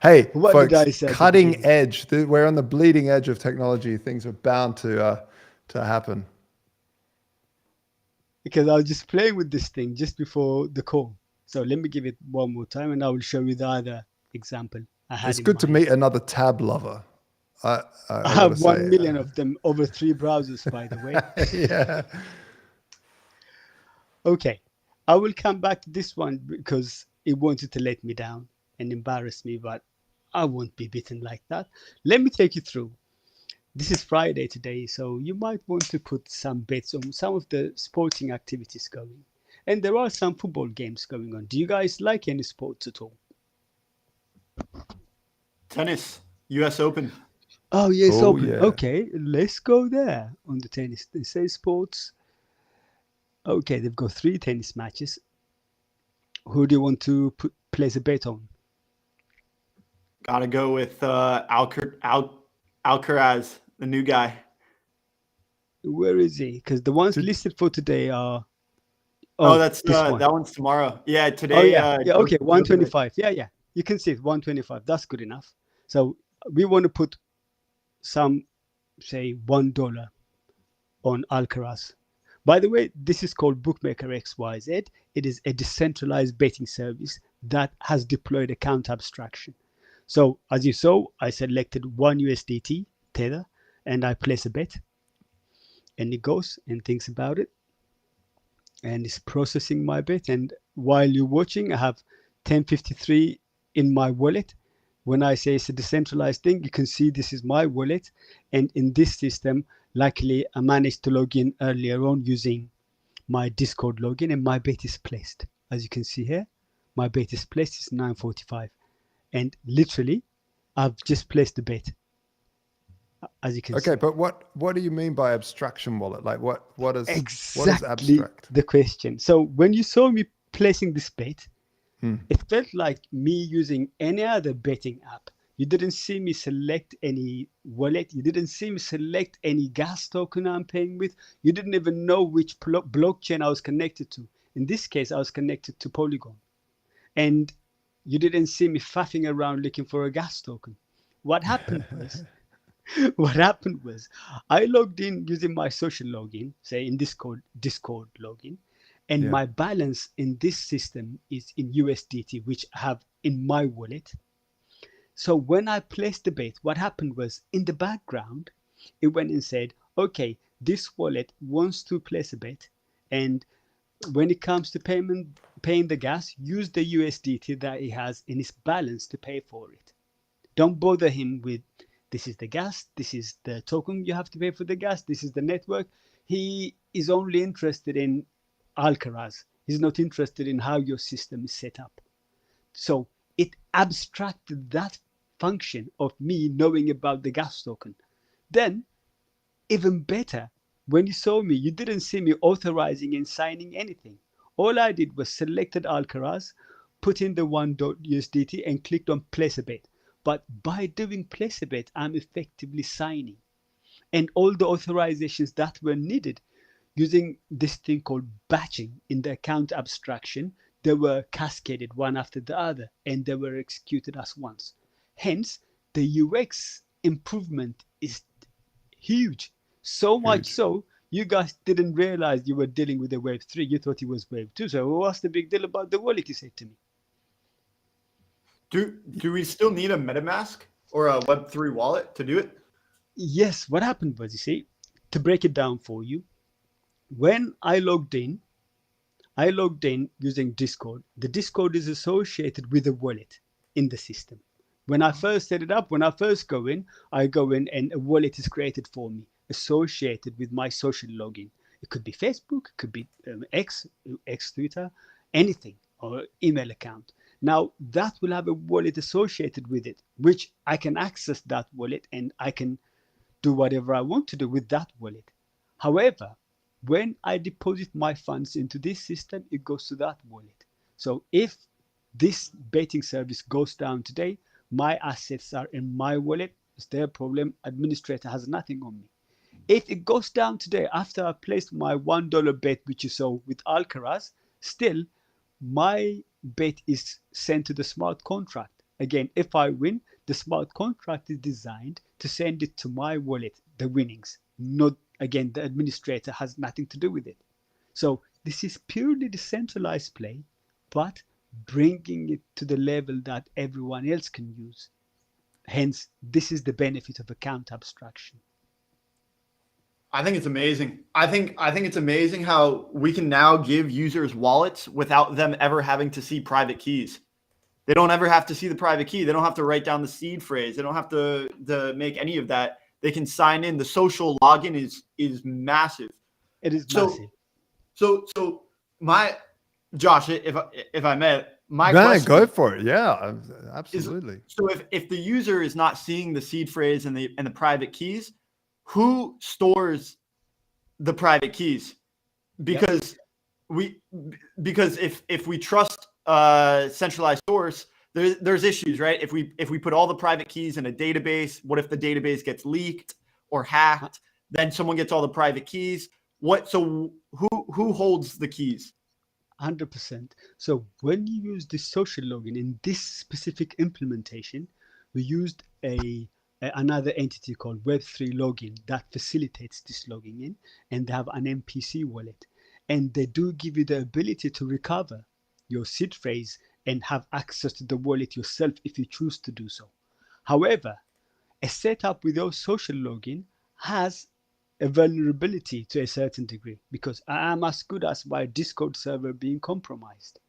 Hey, what folks, did I say? Cutting edge. We're on the bleeding edge of technology. Things are bound to happen. Because I was just playing with this thing just before the call. So let me give it one more time, and I will show you the other example I had. It's good to meet another tab lover. I have 1 million of them over 3 browsers, by the way. Yeah. Okay, I will come back to this one because it wanted to let me down and embarrass me, but I won't be beaten like that. Let me take you through. This is Friday today, so you might want to put some bets on some of the sporting activities going. And there are some football games going on. Do you guys like any sports at all? Tennis, US Open. Oh, yes, Open. Yeah. Okay, let's go there on the tennis. They say sports. Okay, they've got 3 tennis matches. Who do you want to place a bet on? Gotta go with Alcaraz, the new guy. Where is he? Because the ones listed for today are. Oh, that's that one's tomorrow. Yeah, today. Oh, yeah. Okay, 125. Yeah. You can see it, 125. That's good enough. So we want to put some, say, $1 on Alcaraz. By the way, this is called Bookmaker XYZ. It is a decentralized betting service that has deployed account abstraction. So as you saw, I selected 1 USDT Tether and I place a bet. And it goes and thinks about it. And it's processing my bet. And while you're watching, I have 1053 in my wallet. When I say it's a decentralized thing, you can see this is my wallet. And in this system, luckily, I managed to log in earlier on using my Discord login, and my bet is placed. As you can see here, my bet is placed. It's 9:45, and literally, I've just placed the bet. As you can see. Okay, but what do you mean by abstraction wallet? Like what is exactly what is abstract? The question? So when you saw me placing this bet, it felt like me using any other betting app. You didn't see me select any wallet. You didn't see me select any gas token I'm paying with. You didn't even know which blockchain I was connected to. In this case, I was connected to Polygon. And you didn't see me faffing around looking for a gas token. What happened was, I logged in using my social login, say in Discord login, and my balance in this system is in USDT, which I have in my wallet. So when I placed the bet, what happened was in the background, it went and said, okay, this wallet wants to place a bet. And when it comes to paying the gas, use the USDT that he has in his balance to pay for it. Don't bother him with, this is the gas, this is the token you have to pay for the gas, this is the network. He is only interested in Alcaraz. He's not interested in how your system is set up. So it abstracted that function of me knowing about the gas token. Then, even better, when you saw me, you didn't see me authorizing and signing anything. All I did was selected Alcaraz, put in the $1 and clicked on place a bet. But by doing place a bet, I'm effectively signing. And all the authorizations that were needed using this thing called batching in the account abstraction, they were cascaded one after the other and they were executed as once. Hence, the UX improvement is huge. So much so, you guys didn't realize you were dealing with a Wave 3. You thought it was Wave 2. So what's the big deal about the wallet, you said to me? Do we still need a MetaMask or a Web3 wallet to do it? Yes, what happened was, you see, to break it down for you, when I logged in using Discord. The Discord is associated with a wallet in the system. When I first set it up, when I first go in and a wallet is created for me, associated with my social login. It could be Facebook, it could be X Twitter, anything, or email account. Now that will have a wallet associated with it, which I can access that wallet and I can do whatever I want to do with that wallet. However, when I deposit my funds into this system, it goes to that wallet. So if this betting service goes down today, my assets are in my wallet. It's their problem. Administrator has nothing on me. If it goes down today after I placed my $1 bet, which you saw with Alcaraz, still my bet is sent to the smart contract. Again, if I win, the smart contract is designed to send it to my wallet, the winnings. Not, again, the administrator has nothing to do with it. So this is purely decentralized play, but bringing it to the level that everyone else can use. Hence, this is the benefit of account abstraction. I think it's amazing. I think it's amazing how we can now give users wallets without them ever having to see private keys. They don't ever have to see the private key. They don't have to write down the seed phrase. They don't have to make any of that. They can sign in. The social login is massive. It is massive. So my Josh, if I may, my Man, question go for it. Yeah, absolutely. So if the user is not seeing the seed phrase and the private keys, who stores the private keys? Because if we trust centralized source, there's issues, right? If we put all the private keys in a database, what if the database gets leaked or hacked? Then someone gets all the private keys. So who holds the keys? 100%. So when you use the social login in this specific implementation, we used another entity called Web3 login that facilitates this logging in, and they have an MPC wallet, and they do give you the ability to recover your seed phrase and have access to the wallet yourself if you choose to do so. However, a setup with your social login has a vulnerability to a certain degree, because I am as good as my Discord server being compromised,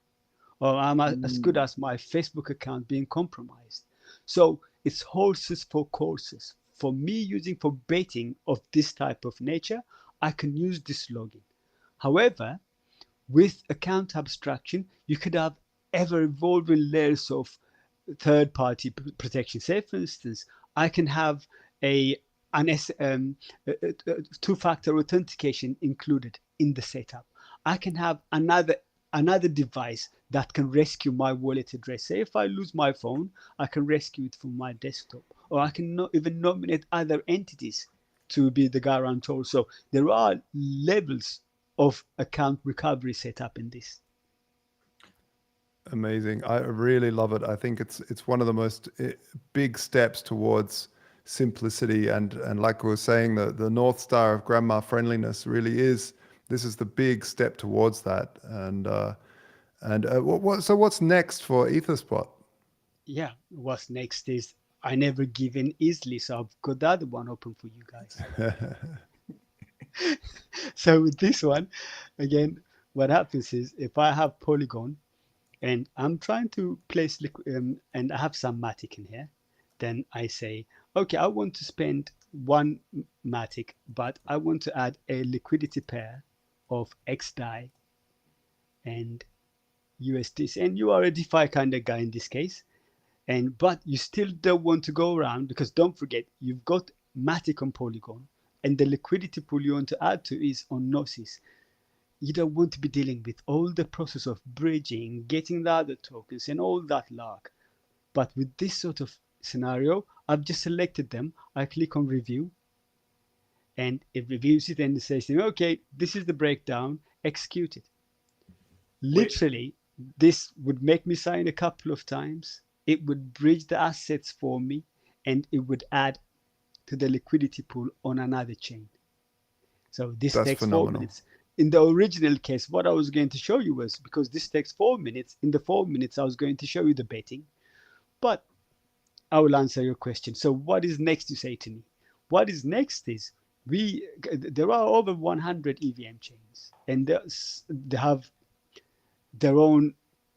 or I'm as good as my Facebook account being compromised. So it's horses for courses. For me, using for betting of this type of nature, I can use this login. However, with account abstraction, you could have ever-evolving layers of third-party protection. Say, for instance, I can have two-factor authentication included in the setup. I can have another device that can rescue my wallet address. Say if I lose my phone, I can rescue it from my desktop, or I can even nominate other entities to be the guarantor. So there are levels of account recovery setup in this. Amazing. I really love it. I think it's one of the most big steps towards simplicity, and like we were saying, the North Star of grandma friendliness really is, this is the big step towards that. So what's next for EtherSpot? Yeah, what's next is I never give in easily, so I've got the other one open for you guys. So with this one, again, what happens is if I have Polygon and I'm trying to place and I have some Matic in here, then I say, okay, I want to spend one Matic, but I want to add a liquidity pair of XDAI and USDC. And you are a DeFi kind of guy in this case. But you still don't want to go around, because don't forget, you've got Matic on Polygon, and the liquidity pool you want to add to is on Gnosis. You don't want to be dealing with all the process of bridging, getting the other tokens and all that lark. But with this sort of scenario, I've just selected them. I click on review, and it reviews it and it says, okay, this is the breakdown, execute it. Literally, this would make me sign a couple of times. It would bridge the assets for me, and it would add to the liquidity pool on another chain. So this takes phenomenal. 4 minutes. In the original case, what I was going to show you was, because this takes 4 minutes, in the 4 minutes, I was going to show you the betting. But I will answer your question. So what is next, you say to me? What is next is there are over 100 EVM chains, and they have their own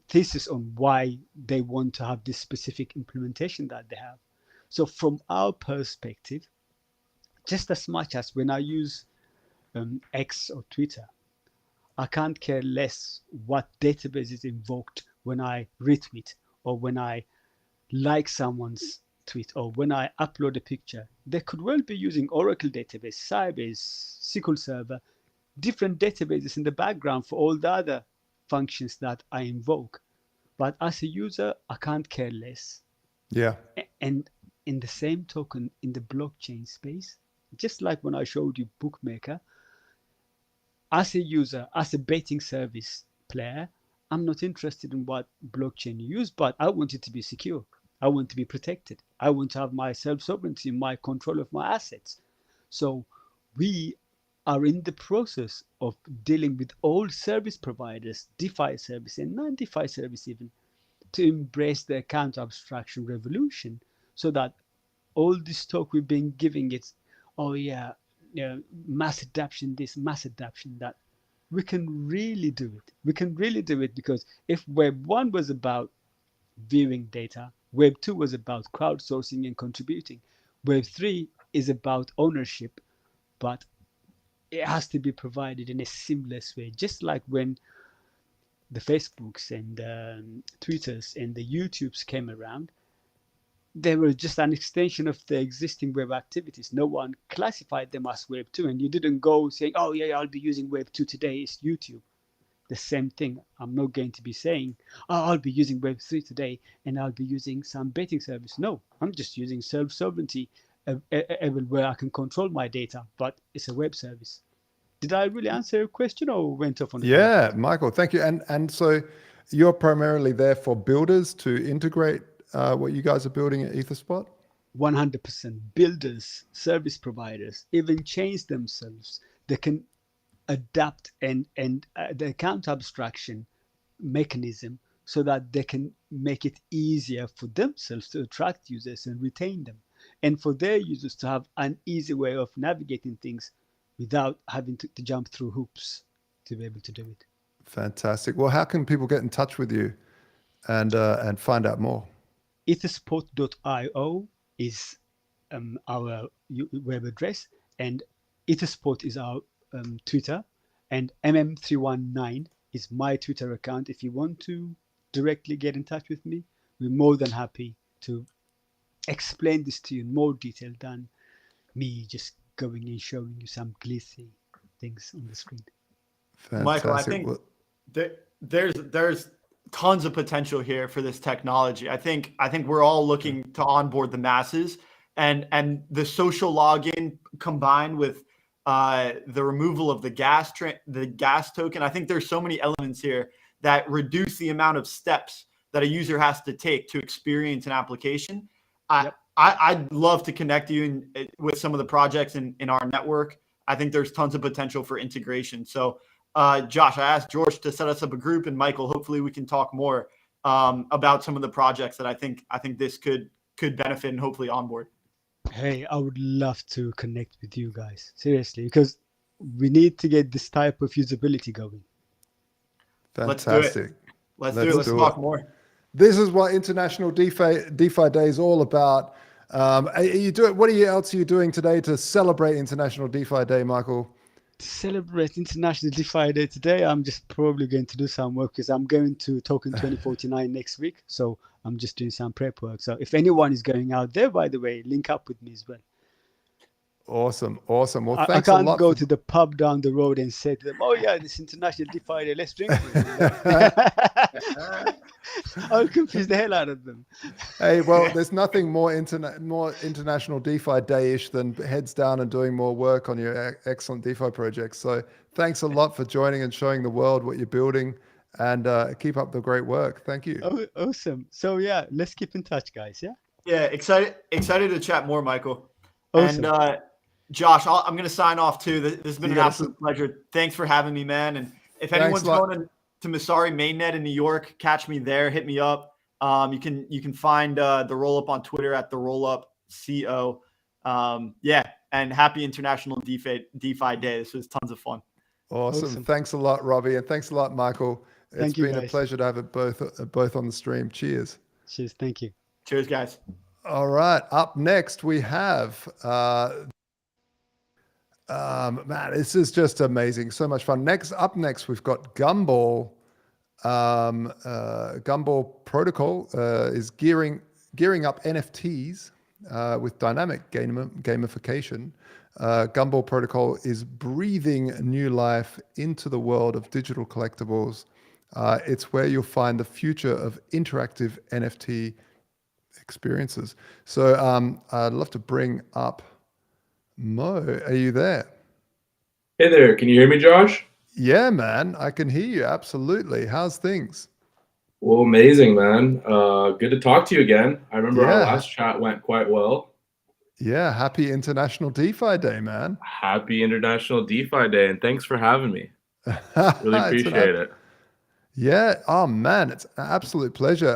thesis on why they want to have this specific implementation that they have. So from our perspective, just as much as when I use X or Twitter, I can't care less what database is invoked when I retweet or when I like someone's tweet or when I upload a picture. They could well be using Oracle database, Sybase, SQL Server, different databases in the background for all the other functions that I invoke. But as a user, I can't care less. Yeah. And in the same token, in the blockchain space, just like when I showed you Bookmaker, as a user, as a betting service player, I'm not interested in what blockchain you use, but I want it to be secure. I want to be protected. I want to have my self-sovereignty, my control of my assets. So we are in the process of dealing with all service providers, DeFi service and non-DeFi service even, to embrace the account abstraction revolution, so that all this talk we've been giving it, oh yeah, mass adoption this, mass adoption that, we can really do it. We can really do it, because if Web 1 was about viewing data, Web 2 was about crowdsourcing and contributing. Web 3 is about ownership, but it has to be provided in a seamless way, just like when the Facebooks and Twitters and the YouTubes came around. They were just an extension of the existing web activities. No one classified them as Web 2, and you didn't go saying, oh yeah, I'll be using Web 2 today, it's YouTube. The same thing. I'm not going to be saying, oh, I'll be using Web 3 today and I'll be using some betting service. No, I'm just using self-sovereignty where I can control my data, but it's a web service. Did I really answer your question or went off on a Yeah, Michael, thank you. And so you're primarily there for builders to integrate what you guys are building at EtherSpot? 100%. Builders, service providers, even chains themselves, they can adapt and the account abstraction mechanism so that they can make it easier for themselves to attract users and retain them, and for their users to have an easy way of navigating things without having to jump through hoops to be able to do it. Fantastic. Well, how can people get in touch with you and find out more? Etherspot.io is our web address, and Etherspot is our Twitter, and mm319 is my Twitter account. If you want to directly get in touch with me, we're more than happy to explain this to you in more detail than me just going and showing you some glitzy things on the screen. Fantastic. Michael, I think there's tons of potential here for this technology. I think we're all looking to onboard the masses, and the social login combined with the removal of the gas token. I think there's so many elements here that reduce the amount of steps that a user has to take to experience an application. I'd love to connect you with some of the projects in our network. I think there's tons of potential for integration. So, Josh, I asked George to set us up a group, and Michael, hopefully we can talk more about some of the projects that I think this could benefit and hopefully onboard. Hey, I would love to connect with you guys, seriously, because we need to get this type of usability going. Fantastic. Let's do it. Let's talk more. This is what International DeFi Day is all about. What else are you doing today to celebrate International DeFi Day, Michael? To celebrate International DeFi Day today, I'm just probably going to do some work because I'm going to Token 2049 next week. So I'm just doing some prep work. So if anyone is going out there, by the way, link up with me as well. Awesome. Well, thanks I can't a lot go to the pub down the road and say to them, oh yeah, this International DeFi Day, let's drink. I'll confuse the hell out of them. Hey, well, there's nothing more International DeFi Day-ish than heads down and doing more work on your excellent DeFi projects. So thanks a lot for joining and showing the world what you're building, and keep up the great work. Thank you. Oh, awesome. So yeah, let's keep in touch, guys. Yeah, excited to chat more, Michael. Awesome. And Josh, I'm going to sign off too. This has been an absolute pleasure. Thanks for having me, man. And if anyone's going to Masari Mainnet in New York, catch me there. Hit me up. You can find the roll up on Twitter at the roll up CO. Yeah, And happy International DeFi Day. This was tons of fun. Awesome. Thanks a lot, Robbie. And thanks a lot, Michael. It's Thank you, been a guys. pleasure to have it both on the stream. Cheers. Cheers. Thank you. Cheers, guys. All right. Up next, we have, man, this is just amazing. So much fun. Up next, we've got Gumball. Gumball Protocol is gearing up NFTs with dynamic gamification. Gumball Protocol is breathing new life into the world of digital collectibles. It's where you'll find the future of interactive NFT experiences. So I'd love to bring up Mo. Are you there? Hey there. Can you hear me, Josh? Yeah, man. I can hear you. Absolutely. How's things? Well, amazing, man. Good to talk to you again. I remember our Yeah. last chat went quite well. Yeah. Happy International DeFi Day, man. Happy International DeFi Day, and thanks for having me. Really appreciate it. Yeah. Oh, man. It's an absolute pleasure.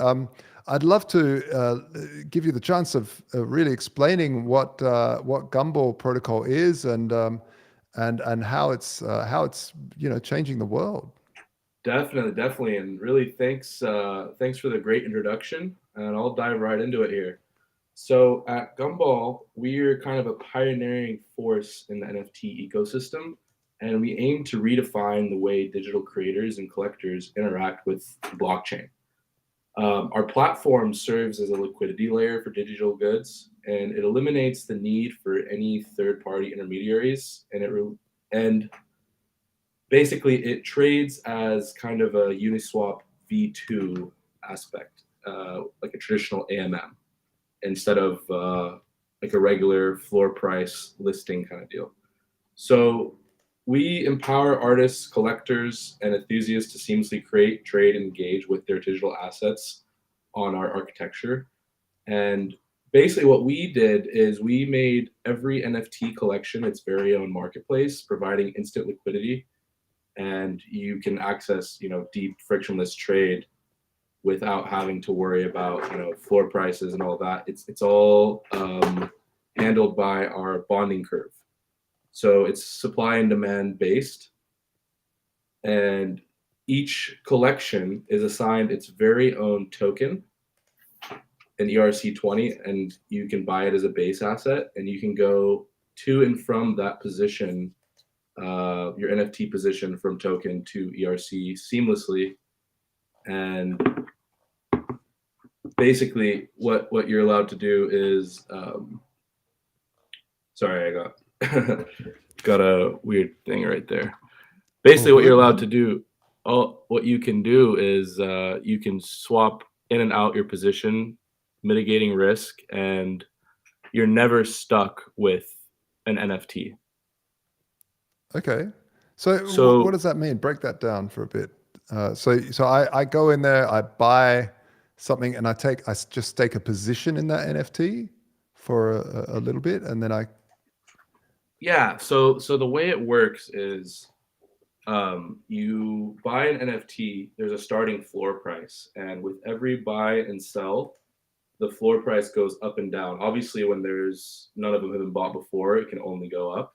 I'd love to give you the chance of really explaining what Gumball Protocol is and how it's changing the world. Definitely, and really thanks for the great introduction. And I'll dive right into it here. So at Gumball, we're kind of a pioneering force in the NFT ecosystem, and we aim to redefine the way digital creators and collectors interact with the blockchain. Our platform serves as a liquidity layer for digital goods, and it eliminates the need for any third-party intermediaries, and basically it trades as kind of a Uniswap V2 aspect, like a traditional AMM, instead of like a regular floor price listing kind of deal. So we empower artists, collectors, and enthusiasts to seamlessly create, trade, and engage with their digital assets on our architecture. And basically what we did is we made every NFT collection its very own marketplace, providing instant liquidity. And you can access, deep frictionless trade without having to worry about, floor prices and all that. It's all handled by our bonding curve. So it's supply and demand based, and each collection is assigned its very own token, an ERC20, and you can buy it as a base asset, and you can go to and from that position, your NFT position from token to ERC seamlessly. And basically what you're allowed to do is, sorry, I got a weird thing right there. Basically what you're allowed to do, what you can do is you can swap in and out your position, mitigating risk, and you're never stuck with an NFT. Okay. So what does that mean? Break that down for a bit. So I go in there, I buy something, and I just stake a position in that NFT for a little bit, and then Yeah. So the way it works is you buy an NFT, there's a starting floor price, and with every buy and sell, the floor price goes up and down. Obviously, when there's none of them have been bought before, it can only go up.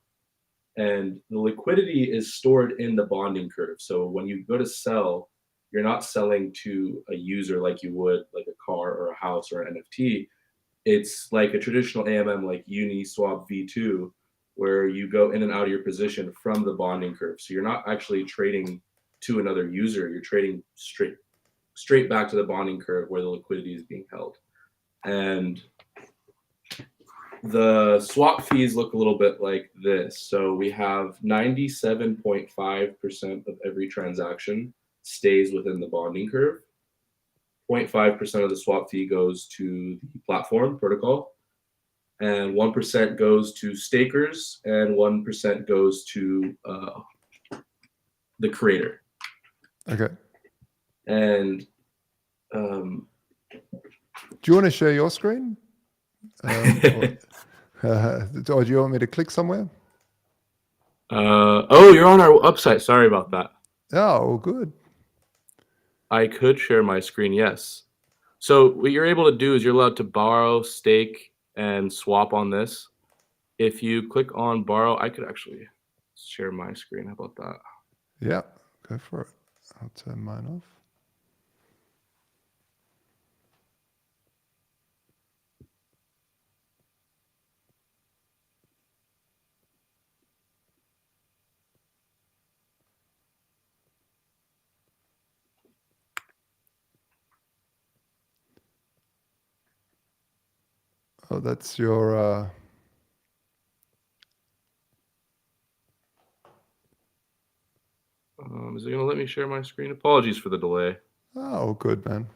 And the liquidity is stored in the bonding curve. So when you go to sell, you're not selling to a user like you would like a car or a house or an NFT. It's like a traditional AMM like Uniswap V2, where you go in and out of your position from the bonding curve. So you're not actually trading to another user. You're trading straight back to the bonding curve where the liquidity is being held. And the swap fees look a little bit like this. So we have 97.5% of every transaction stays within the bonding curve. 0.5% of the swap fee goes to the platform protocol, and 1% goes to stakers, and 1% goes to the creator. Okay. And do you want to share your screen? Or do you want me to click somewhere? Oh, you're on our website. Sorry about that. Oh, good. I could share my screen, yes. So what you're able to do is you're allowed to borrow, stake, and swap on this. if you click on borrow, I could actually share my screen. How about that? Yeah, go for it. I'll turn mine off. Oh, that's your. Is it going to let me share my screen? Apologies for the delay. Oh, good, man.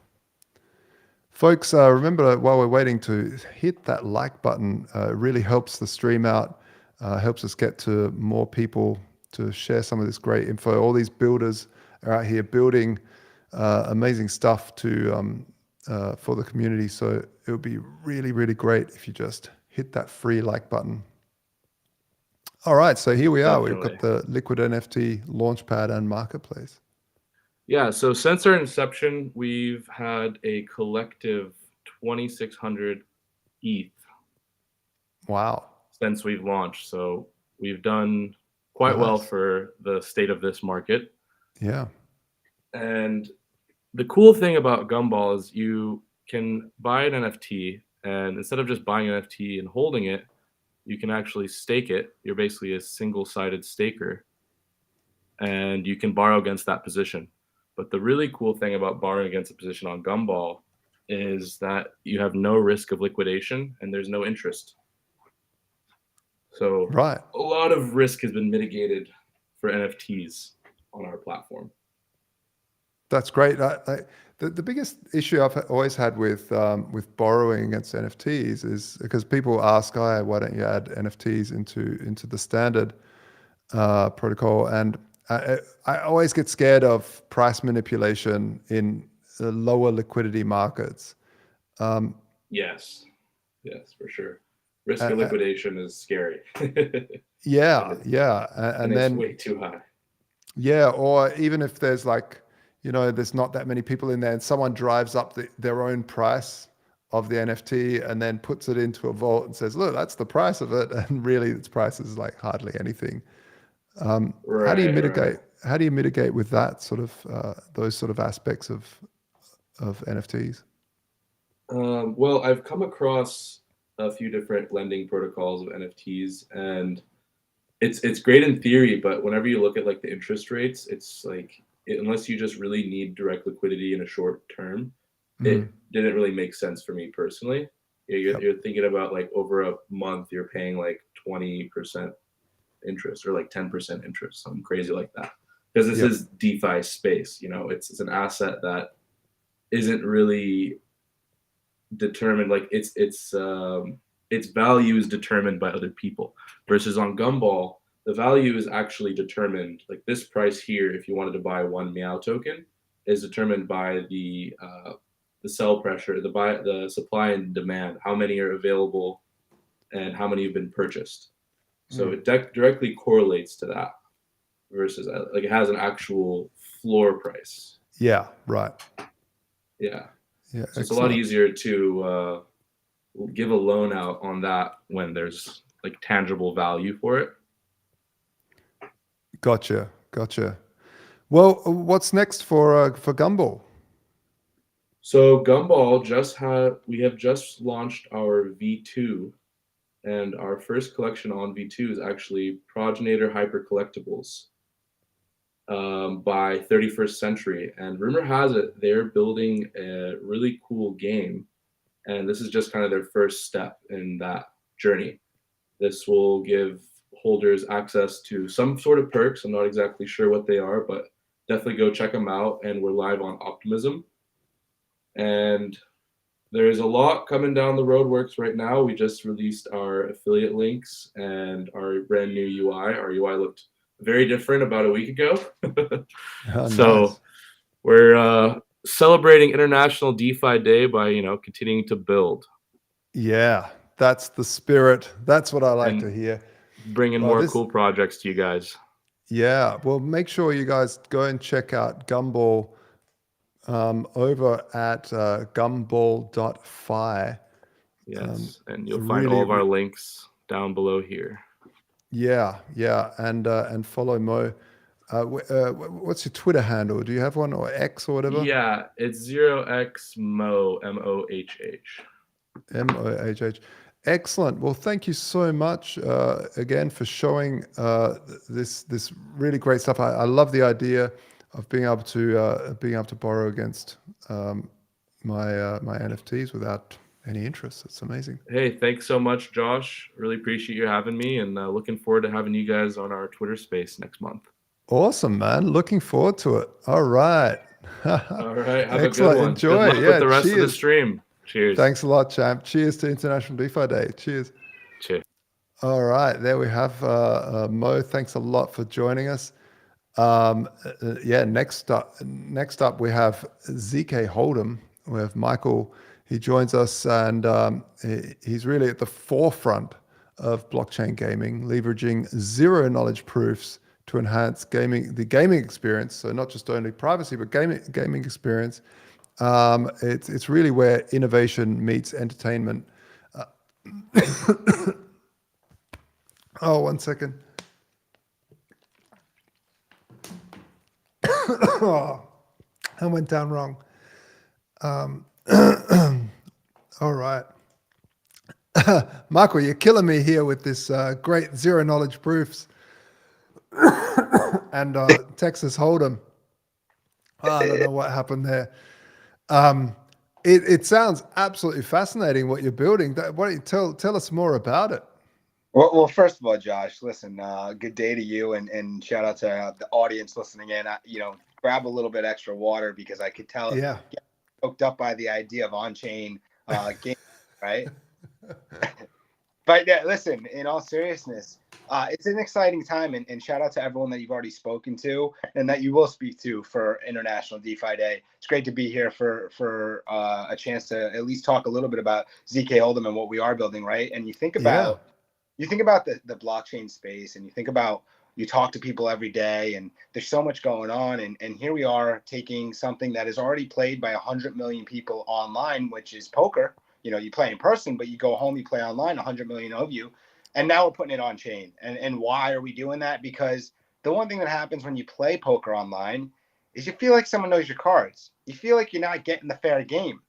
Folks, remember while we're waiting to hit that like button, it really helps the stream out, helps us get to more people to share some of this great info. All these builders are out here building amazing stuff to for the community. So it would be really, really great if you just hit that free like button. All right, so here we are. We've got the Liquid NFT Launchpad and Marketplace. Yeah, so since our inception, we've had a collective 2,600 ETH. Wow. Since we've launched. So we've done quite well for the state of this market. Yeah. And the cool thing about Gumball is you can buy an NFT, and instead of just buying an NFT and holding it, you can actually stake it. You're basically a single-sided staker, and you can borrow against that position. But the really cool thing about borrowing against a position on Gumball is that you have no risk of liquidation and there's no interest. So a lot of risk has been mitigated for NFTs on our platform. That's great. The biggest issue I've always had with borrowing against NFTs is because people ask, "Oh, why don't you add NFTs into the standard protocol?" And I always get scared of price manipulation in the lower liquidity markets. Yes, for sure. Risk of liquidation is scary. Yeah, and it's way too high. Yeah, or even if there's there's not that many people in there and someone drives up their own price of the NFT and then puts it into a vault and says, look, that's the price of it. And really its price is like hardly anything. How do you mitigate with that sort of, those sort of aspects of NFTs? Well, I've come across a few different lending protocols of NFTs, and it's great in theory, but whenever you look at like the interest rates, it's like, unless you just really need direct liquidity in a short term, it didn't really make sense for me personally. You're thinking about like over a month, you're paying like 20% interest or like 10% interest, something crazy like that. Because this is DeFi space, it's an asset that isn't really determined, like its value is determined by other people, versus on Gumball, the value is actually determined, like this price here, if you wanted to buy one Meow token, is determined by the sell pressure, the supply and demand, how many are available and how many have been purchased. So it directly correlates to that, versus like it has an actual floor price. Yeah, right. Yeah. Yeah, so it's a lot easier to give a loan out on that when there's like tangible value for it. Gotcha. Well, what's next for Gumball? So Gumball we have just launched our V2, and our first collection on V2 is actually Progenitor Hyper Collectibles by 31st Century. And rumor has it they're building a really cool game, and this is just kind of their first step in that journey. This will give holders access to some sort of perks. I'm not exactly sure what they are, but definitely go check them out. And we're live on Optimism. And there's a lot coming down the road works right now. We just released our affiliate links and our brand new UI. Our UI looked very different about a week ago. So nice. We're celebrating International DeFi Day by, continuing to build. Yeah, that's the spirit. That's what I like to hear. Bringing more cool projects to you guys. Yeah, well, make sure you guys go and check out Gumball over at gumball.fi. Yes, and you'll find all of our links down below here. Yeah, and follow Mo. What's your Twitter handle? Do you have one, or X or whatever? Yeah, it's 0xMoh, M-O-H-H. M-O-H-H. Excellent. Well, thank you so much again for showing this really great stuff. I love the idea of being able to borrow against my NFTs without any interest. It's amazing. Hey, thanks so much, Josh. Really appreciate you having me, and looking forward to having you guys on our Twitter space next month. Awesome, man. Looking forward to it. All right. All right. Have Excellent. a good one. Enjoy. Good luck with the rest of the stream. Cheers. Thanks a lot, champ. Cheers to International DeFi Day. Cheers. Cheers. All right. There we have Mo. Thanks a lot for joining us. Next up we have ZK Hold'em. We have Michael. He joins us, and he's really at the forefront of blockchain gaming, leveraging zero knowledge proofs to enhance the gaming experience. So not just only privacy, but gaming experience. It's really where innovation meets entertainment. Oh, 1 second. Oh, I went down wrong. All right. Michael, you're killing me here with this great zero knowledge proofs and Texas Hold'em. I don't know what happened there. It sounds absolutely fascinating what you're building. Why don't you tell us more about it? Well, first of all, Josh, listen, good day to you, and shout out to the audience listening in. Grab a little bit extra water because I could tell Yeah. get choked up by the idea of on-chain game, right? But yeah, listen, in all seriousness, it's an exciting time, and shout out to everyone that you've already spoken to and that you will speak to for International DeFi Day. It's great to be here for a chance to at least talk a little bit about ZK Hold'em and what we are building, right? And you think about the blockchain space, and you talk to people every day, and there's so much going on, and here we are taking something that is already played by 100 million people online, which is poker. You play in person, but you go home, you play online, 100 million of you. And now we're putting it on chain. And why are we doing that? Because the one thing that happens when you play poker online is you feel like someone knows your cards. You feel like you're not getting the fair game.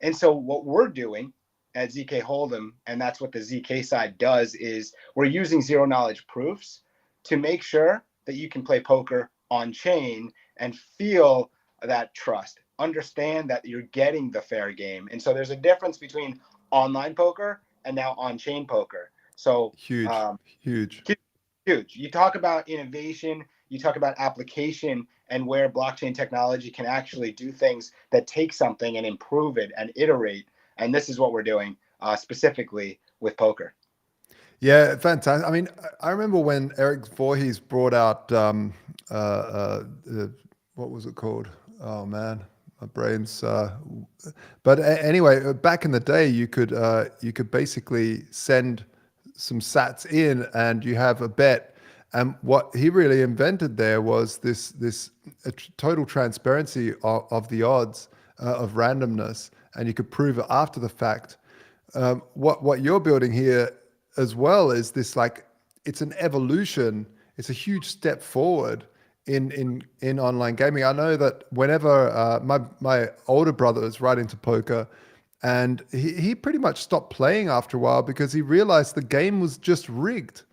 And so what we're doing at ZK Hold'em, and that's what the ZK side does, is we're using zero knowledge proofs to make sure that you can play poker on chain and feel that trust. Understand that you're getting the fair game. And so there's a difference between online poker and now on-chain poker. So huge. You talk about innovation, you talk about application, and where blockchain technology can actually do things that take something and improve it and iterate. And this is what we're doing specifically with poker. Yeah, fantastic. I mean, I remember when Eric Voorhees brought out what was it called? Oh man, my brain's. But anyway, back in the day, you could basically send some sats in, and you have a bet. And what he really invented there was this total transparency of the odds, of randomness, and you could prove it after the fact. What you're building here as well is this, like, it's an evolution. It's a huge step forward in online gaming. I know that whenever my older brother is right into poker, and he pretty much stopped playing after a while because he realized the game was just rigged.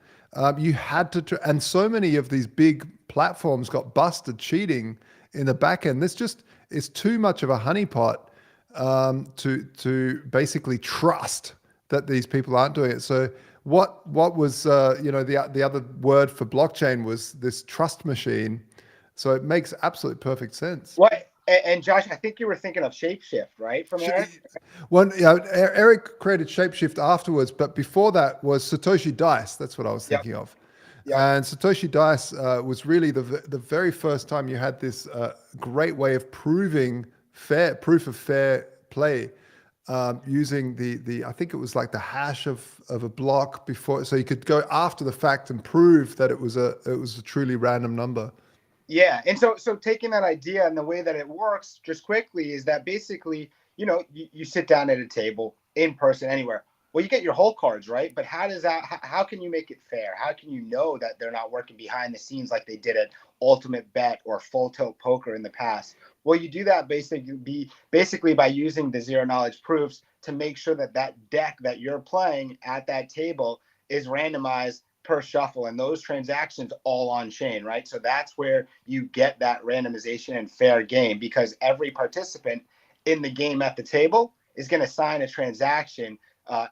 You had to, and so many of these big platforms got busted cheating in the back end. This just is too much of a honeypot to basically trust that these people aren't doing it. So what was the other word for blockchain was this trust machine. So it makes absolute perfect sense. What? And Josh, I think you were thinking of Shapeshift, right? From Eric? Well, Eric created Shapeshift afterwards, but before that was Satoshi Dice. That's what I was thinking of. And Satoshi Dice was really the very first time you had this great way of proving proof of fair play using the I think it was like the hash of a block before, so you could go after the fact and prove that it was a truly random number. Yeah, and so taking that idea and the way that it works just quickly is that basically, you sit down at a table in person anywhere. Well, you get your whole cards, right? But how can you make it fair? How can you know that they're not working behind the scenes like they did at Ultimate Bet or Full Tilt Poker in the past? Well, you do that basically by using the zero knowledge proofs to make sure that that deck that you're playing at that table is randomized per shuffle, and those transactions all on chain, right? So that's where you get that randomization and fair game, because every participant in the game at the table is going to sign a transaction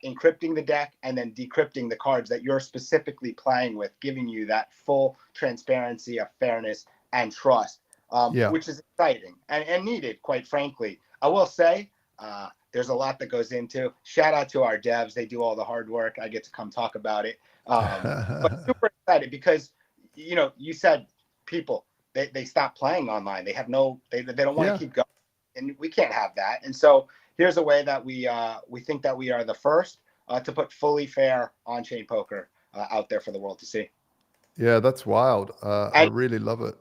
encrypting the deck and then decrypting the cards that you're specifically playing with, giving you that full transparency of fairness and trust, which is exciting and needed, quite frankly. I will say there's a lot that goes into. Shout out to our devs. They do all the hard work. I get to come talk about it. But super excited because, you said people, they stop playing online. They have they don't want to keep going. And we can't have that. And so here's a way that we think that we are the first to put fully fair on-chain poker out there for the world to see. Yeah, that's wild. I really love it.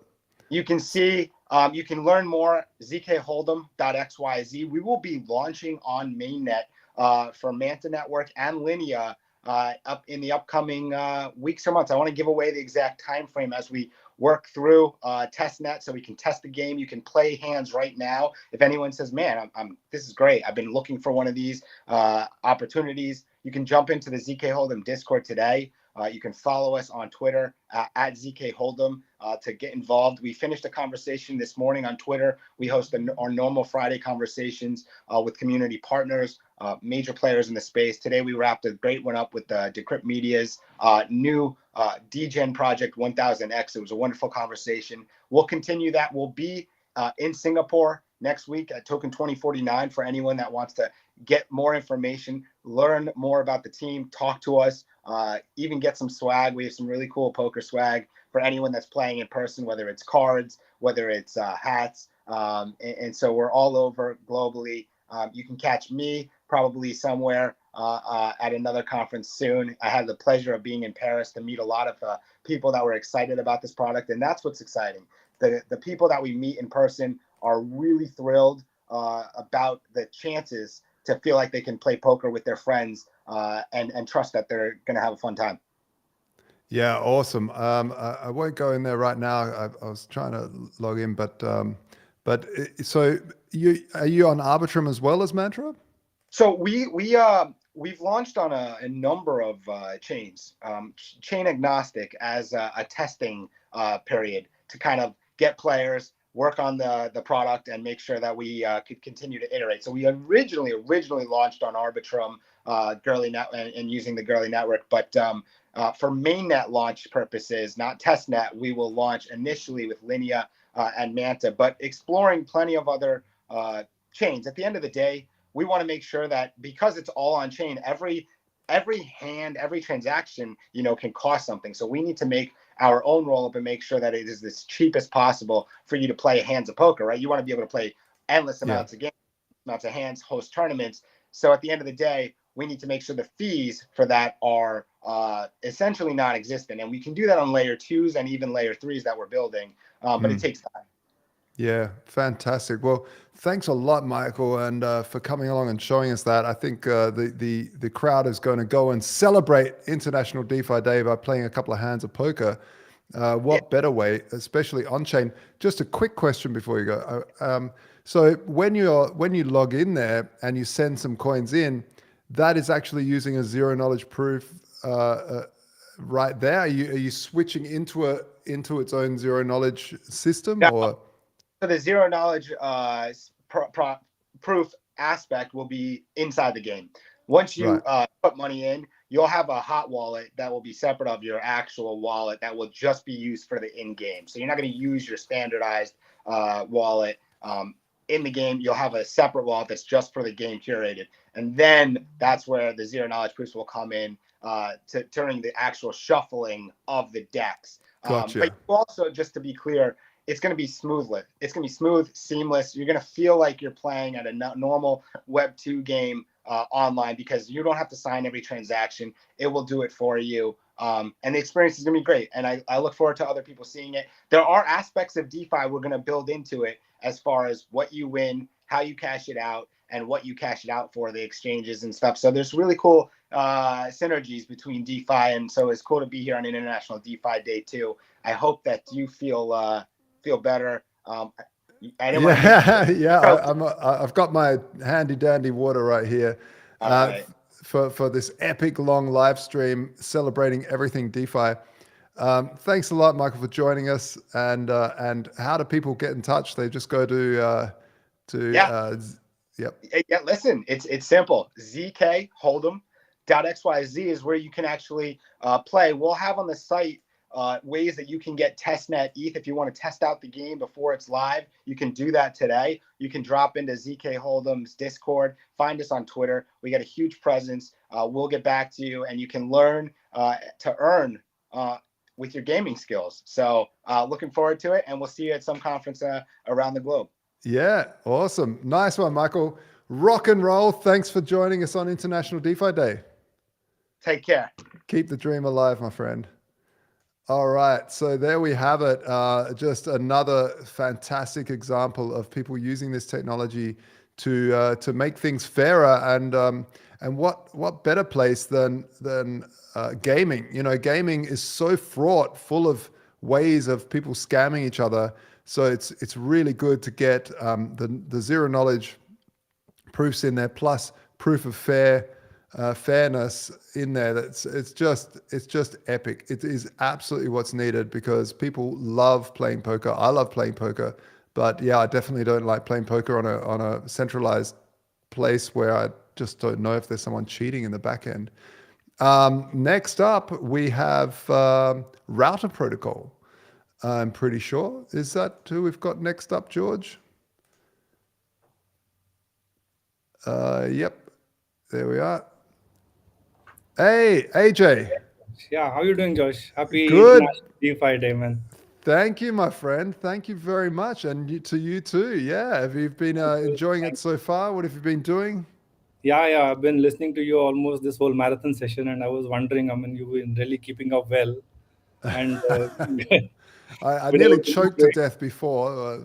You can see, you can learn more, zkhold'em.xyz. We will be launching on mainnet for Manta Network and Linea up in the upcoming weeks or months. I want to give away the exact time frame as we work through testnet, so we can test the game. You can play hands right now. If anyone says, man, this is great, I've been looking for one of these opportunities, you can jump into the ZK Hold'em Discord today. You can follow us on Twitter at ZK Hold'em to get involved. We finished a conversation this morning on Twitter. We host our normal Friday conversations with community partners, major players in the space. Today, we wrapped a great one up with Decrypt Media's new DGen project 1000X. It was a wonderful conversation. We'll continue that. We'll be in Singapore next week at Token 2049 for anyone that wants to get more information, learn more about the team, talk to us, even get some swag. We have some really cool poker swag for anyone that's playing in person, whether it's cards, whether it's hats. And so we're all over globally. You can catch me probably somewhere at another conference soon. I had the pleasure of being in Paris to meet a lot of people that were excited about this product. And that's what's exciting. The people that we meet in person are really thrilled about the chances to feel like they can play poker with their friends and trust that they're going to have a fun time. Yeah, awesome. I won't go in there right now. I was trying to log in, but so are you on Arbitrum as well as Mantra? So we've launched on a number of chains, chain agnostic, as a testing period to kind of get players, work on the product, and make sure that we could continue to iterate. So we originally launched on Arbitrum, and using the Gurley network, but for mainnet launch purposes, not testnet, we will launch initially with Linea and Manta, but exploring plenty of other chains. At the end of the day, we want to make sure that because it's all on chain, every hand, every transaction, can cost something. So we need to make our own roll up and make sure that it is as cheap as possible for you to play hands of poker, right? You want to be able to play endless amounts of games, amounts of hands, host tournaments. So at the end of the day, we need to make sure the fees for that are essentially non-existent. And we can do that on layer 2s and even layer 3s that we're building, but it takes time. Yeah, fantastic. Well, thanks a lot, Michael, and for coming along and showing us that. I think the crowd is going to go and celebrate International DeFi Day by playing a couple of hands of poker. What better way, especially on chain? Just a quick question before you go. So when you log in there and you send some coins in, that is actually using a zero knowledge proof right there. Are you switching into its own zero knowledge system or? So the zero knowledge proof aspect will be inside the game. Once you put money in, you'll have a hot wallet that will be separate of your actual wallet that will just be used for the in-game. So you're not going to use your standardized wallet in the game. You'll have a separate wallet that's just for the game curated. And then that's where the zero knowledge proofs will come in to during the actual shuffling of the decks. Gotcha. But also, just to be clear, it's going to be smooth. It's going to be smooth, seamless. You're going to feel like you're playing at a normal Web 2 game online because you don't have to sign every transaction. It will do it for you. And the experience is going to be great. And I look forward to other people seeing it. There are aspects of DeFi we're going to build into it as far as what you win, how you cash it out, and what you cash it out for, the exchanges and stuff. So there's really cool synergies between DeFi, and so it's cool to be here on International DeFi Day 2. I hope that you feel better. I've got my handy dandy water right here for this epic long live stream celebrating everything DeFi. Thanks a lot, Michael, for joining us. And how do people get in touch? They just go to listen, it's simple. ZK Hold'em.xyz is where you can actually play. We'll have on the site ways that you can get testnet ETH. If you want to test out the game before it's live, you can do that today. You can drop into ZK Hold'em's Discord, find us on Twitter. We got a huge presence. We'll get back to you, and you can learn to earn with your gaming skills. So looking forward to it, and we'll see you at some conference around the globe. Yeah, awesome. Nice one, Michael. Rock and roll. Thanks for joining us on International DeFi Day. Take care. Keep the dream alive, my friend. All right, so there we have it. Just another fantastic example of people using this technology to make things fairer, and what better place than gaming? You know, gaming is so fraught, full of ways of people scamming each other. So it's really good to get the zero knowledge proofs in there, plus proof of fairness in there. It's just epic. It is absolutely what's needed, because people love playing poker. I love playing poker, but yeah, I definitely don't like playing poker on a centralized place where I just don't know if there's someone cheating in the back end. Next up, we have router protocol. I'm pretty sure. Is that who we've got next up, George? Yep. There we are. Hey, AJ. Yeah, how you doing, Josh? Happy Good. International DeFi Day, man. Thank you, my friend. Thank you very much. And to you too. Yeah. Have you been enjoying it so far? What have you been doing? Yeah. I've been listening to you almost this whole marathon session, and I was wondering, I mean, you've been really keeping up well. And I nearly choked to death before,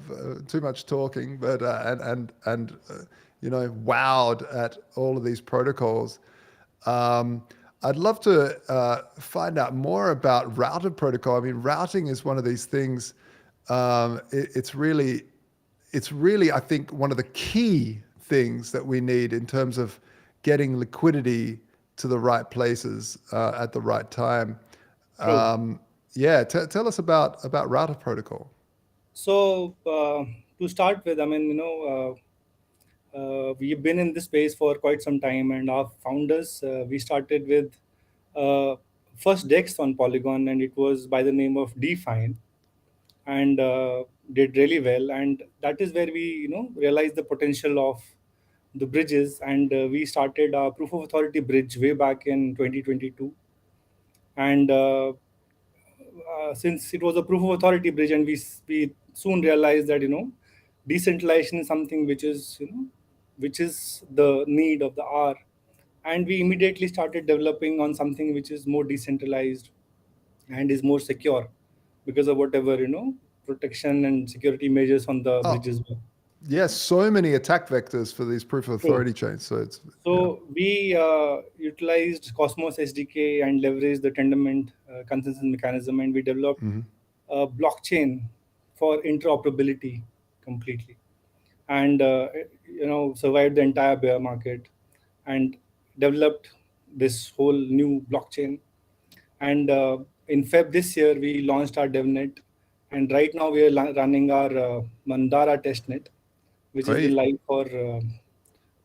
too much talking, but and wowed at all of these protocols. I'd love to find out more about router protocol. I mean, routing is one of these things. It's really, I think, one of the key things that we need in terms of getting liquidity to the right places at the right time. Tell us about router protocol. So to start with, I mean, we've been in this space for quite some time, and our founders, we started with first DEX on Polygon, and it was by the name of Define, and did really well. And that is where we, realized the potential of the bridges, and we started our proof of authority bridge way back in 2022. And since it was a proof of authority bridge, and we soon realized that decentralization is something which is the need of the hour, and we immediately started developing on something which is more decentralized and is more secure because of whatever protection and security measures on the bridges were. Yes, so many attack vectors for these proof of authority chains. So we utilized Cosmos SDK and leveraged the Tendermint consensus mechanism, and we developed a blockchain for interoperability completely, and survived the entire bear market and developed this whole new blockchain. And in Feb this year, we launched our DevNet, and right now we are running our Mandara testnet, which has been live for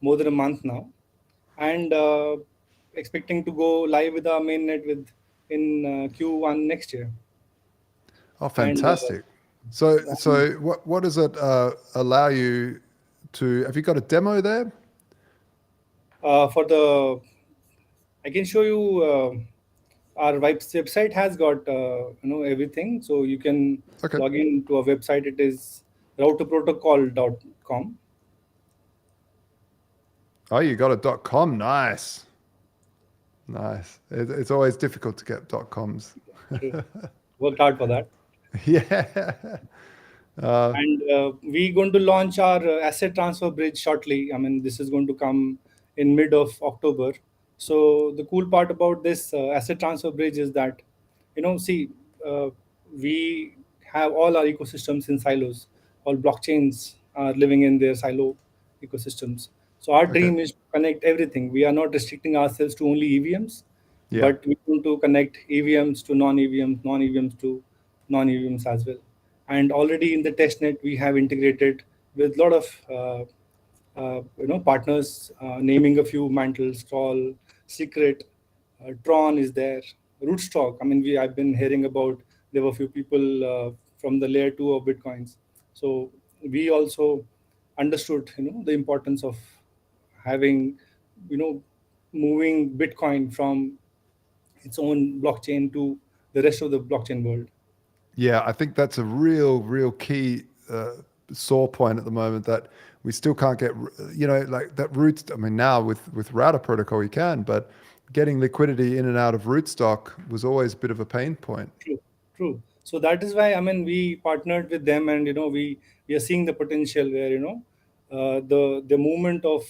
more than a month now, and expecting to go live with our mainnet in Q1 next year. Oh, fantastic! And, so what does it allow you to? Have you got a demo there? I can show you. Our website has got everything, so you can log in to our website. It is routerprotocol.com. Oh, you got a .com. Nice. It's always difficult to get .coms. Worked hard for that. Yeah. And we're going to launch our asset transfer bridge shortly. I mean, this is going to come in mid of October. So the cool part about this asset transfer bridge is that, see, we have all our ecosystems in silos. All blockchains are living in their silo ecosystems. So our Okay. dream is to connect everything. We are not restricting ourselves to only EVMs, Yeah. but we want to connect EVMs to non-EVMs, non-EVMs to non-EVMs as well. And already in the testnet, we have integrated with a lot of partners, naming a few: Mantle, Stroll, Secret, Tron is there, Rootstock. I mean, I've been hearing about there were a few people from the layer 2 of Bitcoins. So we also understood, the importance of having, moving Bitcoin from its own blockchain to the rest of the blockchain world. Yeah, I think that's a real key sore point at the moment, that we still can't get, like that root. I mean, now with router protocol you can, but getting liquidity in and out of rootstock was always a bit of a pain point. True. So that is why, I mean, we partnered with them, and we are seeing the potential where the movement of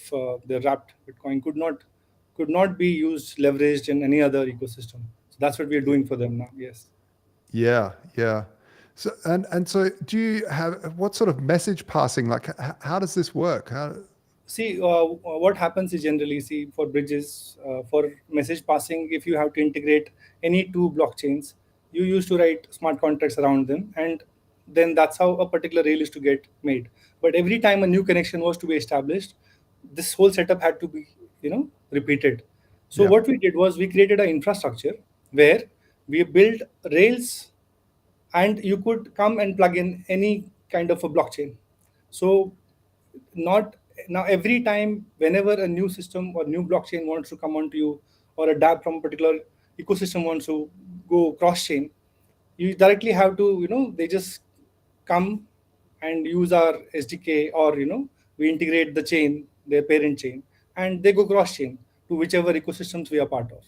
the wrapped Bitcoin could not be used, leveraged in any other ecosystem. So that's what we are doing for them now. Yes. Yeah. So so do you have, what sort of message passing, like how does this work? See, what happens is, generally, see, for bridges, for message passing, if you have to integrate any two blockchains, you used to write smart contracts around them, and then that's how a particular rail is to get made. But every time a new connection was to be established, this whole setup had to be, repeated. So Yeah. what we did was we created an infrastructure where we built rails, and you could come and plug in any kind of a blockchain. So not now, every time whenever a new system or new blockchain wants to come onto you, or a dApp from a particular ecosystem wants to go cross chain, you directly have to, they just come and use our SDK, or we integrate the chain, their parent chain, and they go cross chain to whichever ecosystems we are part of.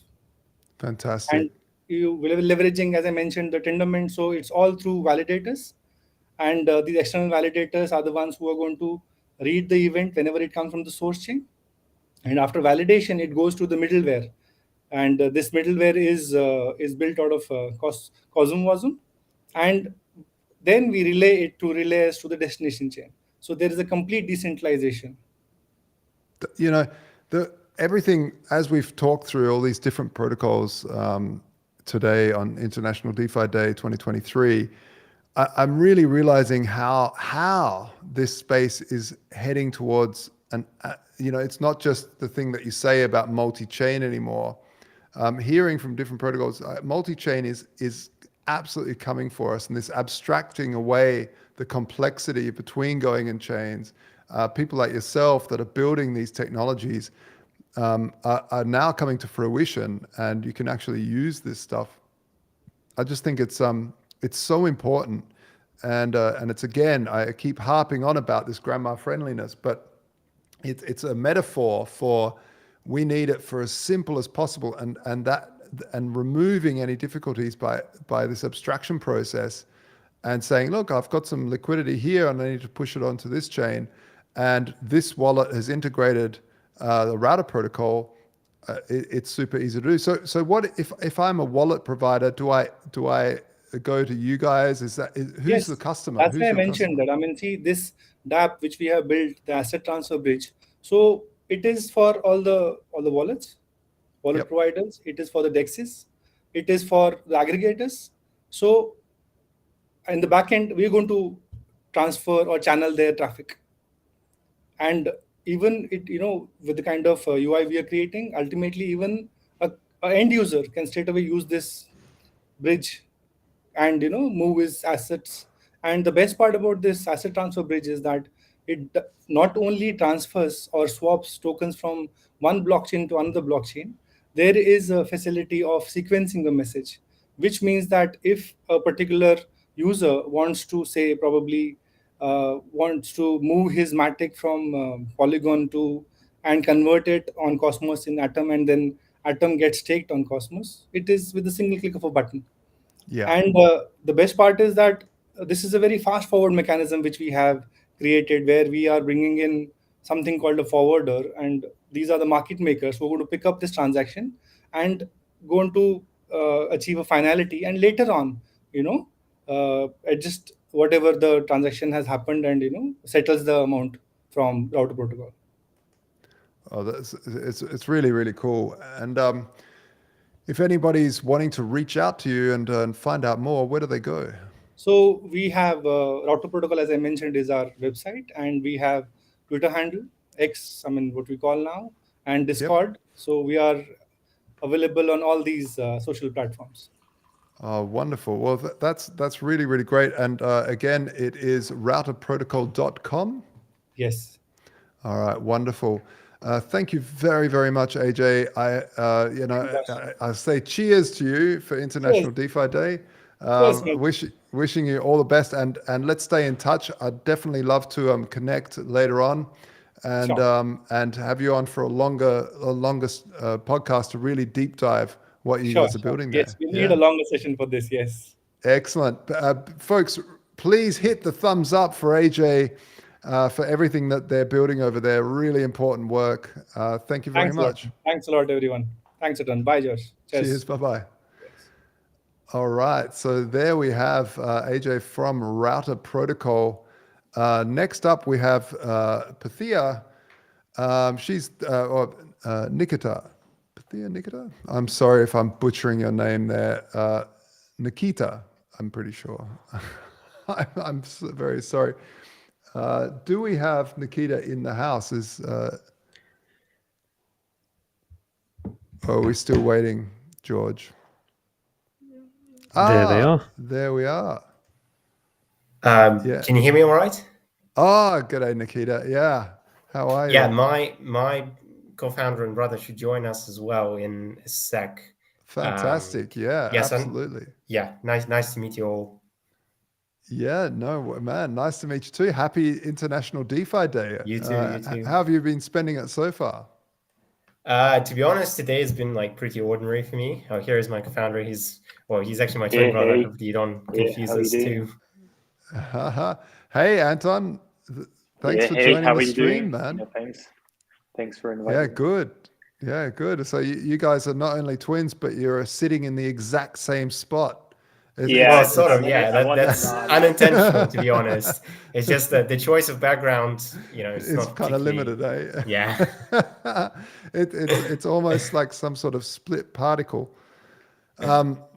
Fantastic. And you will be leveraging, as I mentioned, the Tendermint. So it's all through validators, and these external validators are the ones who are going to read the event whenever it comes from the source chain. And after validation, it goes to the middleware, and this middleware is built out of Cosmwasm, and then we relay it to relays to the destination chain. So there is a complete decentralization. Everything, as we've talked through all these different protocols today on International DeFi Day 2023, I'm really realizing how this space is heading towards it's not just the thing that you say about multi-chain anymore. Hearing from different protocols, multi-chain is absolutely coming for us, and this abstracting away the complexity between going in chains. People like yourself that are building these technologies are now coming to fruition, and you can actually use this stuff. I just think it's so important, and it's, again, I keep harping on about this grandma friendliness, but it's a metaphor for, we need it for as simple as possible, and removing any difficulties by this abstraction process, and saying, look, I've got some liquidity here and I need to push it onto this chain, and this wallet has integrated the router protocol. It's super easy to do. So what if I'm a wallet provider? Do I go to you guys? Who's Yes, the customer? that's Who's why I your mentioned customer? that. I mean, see, this dApp which we have built, the asset transfer bridge. So it is for all the wallet providers. It is for the dexes. It is for the aggregators. So in the back end, we're going to transfer or channel their traffic. And even with the kind of UI we are creating, ultimately even a end user can straight away use this bridge and move his assets. And the best part about this asset transfer bridge is that it not only transfers or swaps tokens from one blockchain to another blockchain, there is a facility of sequencing the message, which means that if a particular user wants to, say, probably wants to move his matic from Polygon to and convert it on Cosmos in Atom, and then Atom gets staked on Cosmos, it is with a single click of a button. Yeah. And the best part is that this is a very fast forward mechanism which we have created, where we are bringing in something called a forwarder, and these are the market makers who are going to pick up this transaction and going to achieve a finality, and later on, adjust whatever the transaction has happened, and settles the amount from router protocol. Oh, it's really, really cool. And if anybody's wanting to reach out to you and find out more, where do they go? So we have router protocol, as I mentioned, is our website, and we have Twitter handle, X, what we call now, and Discord. Yep. So we are available on all these social platforms. Oh, wonderful. Well, that's really, really great. And again, it is routerprotocol.com. Yes. All right, wonderful. Thank you very, very much, AJ. I say cheers to you for International DeFi Day. Wishing you all the best, and let's stay in touch. I'd definitely love to connect later on, and have you on for a longer podcast to really deep dive what you guys are building there. Yes, we need a longer session for this. Yes. Excellent, folks. Please hit the thumbs up for AJ. For everything that they're building over there. Really important work. Thank you very much. Thanks a lot, everyone. Thanks a ton. Bye, Josh. Cheers. Bye-bye. Yes. All right. So there we have AJ from Router Protocol. Next up, we have Pythia. She's Nikita. Pythia Nikita? I'm sorry if I'm butchering your name there. Nikita, I'm pretty sure. I'm very sorry. Do we have Nikita in the house? Are we still waiting, George? There they are. There we are. Can you hear me all right? Oh, g'day, Nikita. Yeah. How are you? Yeah, my co-founder and brother should join us as well in a sec. Fantastic. Yes, absolutely. Nice to meet you all. Yeah, no, man, nice to meet you too. Happy International DeFi Day. You too. How have you been spending it so far? To be honest, today has been pretty ordinary for me. Oh, here is my co-founder. He's actually my twin brother. Hopefully you don't confuse us too. Hey, Anton. Thanks for joining the stream, man. Thanks for inviting me. Yeah, good. So you guys are not only twins, but you're sitting in the exact same spot. That's unintentional, to be honest. It's just that the choice of background, it's not kind of limited, eh? Yeah. It's almost like some sort of split particle. Well,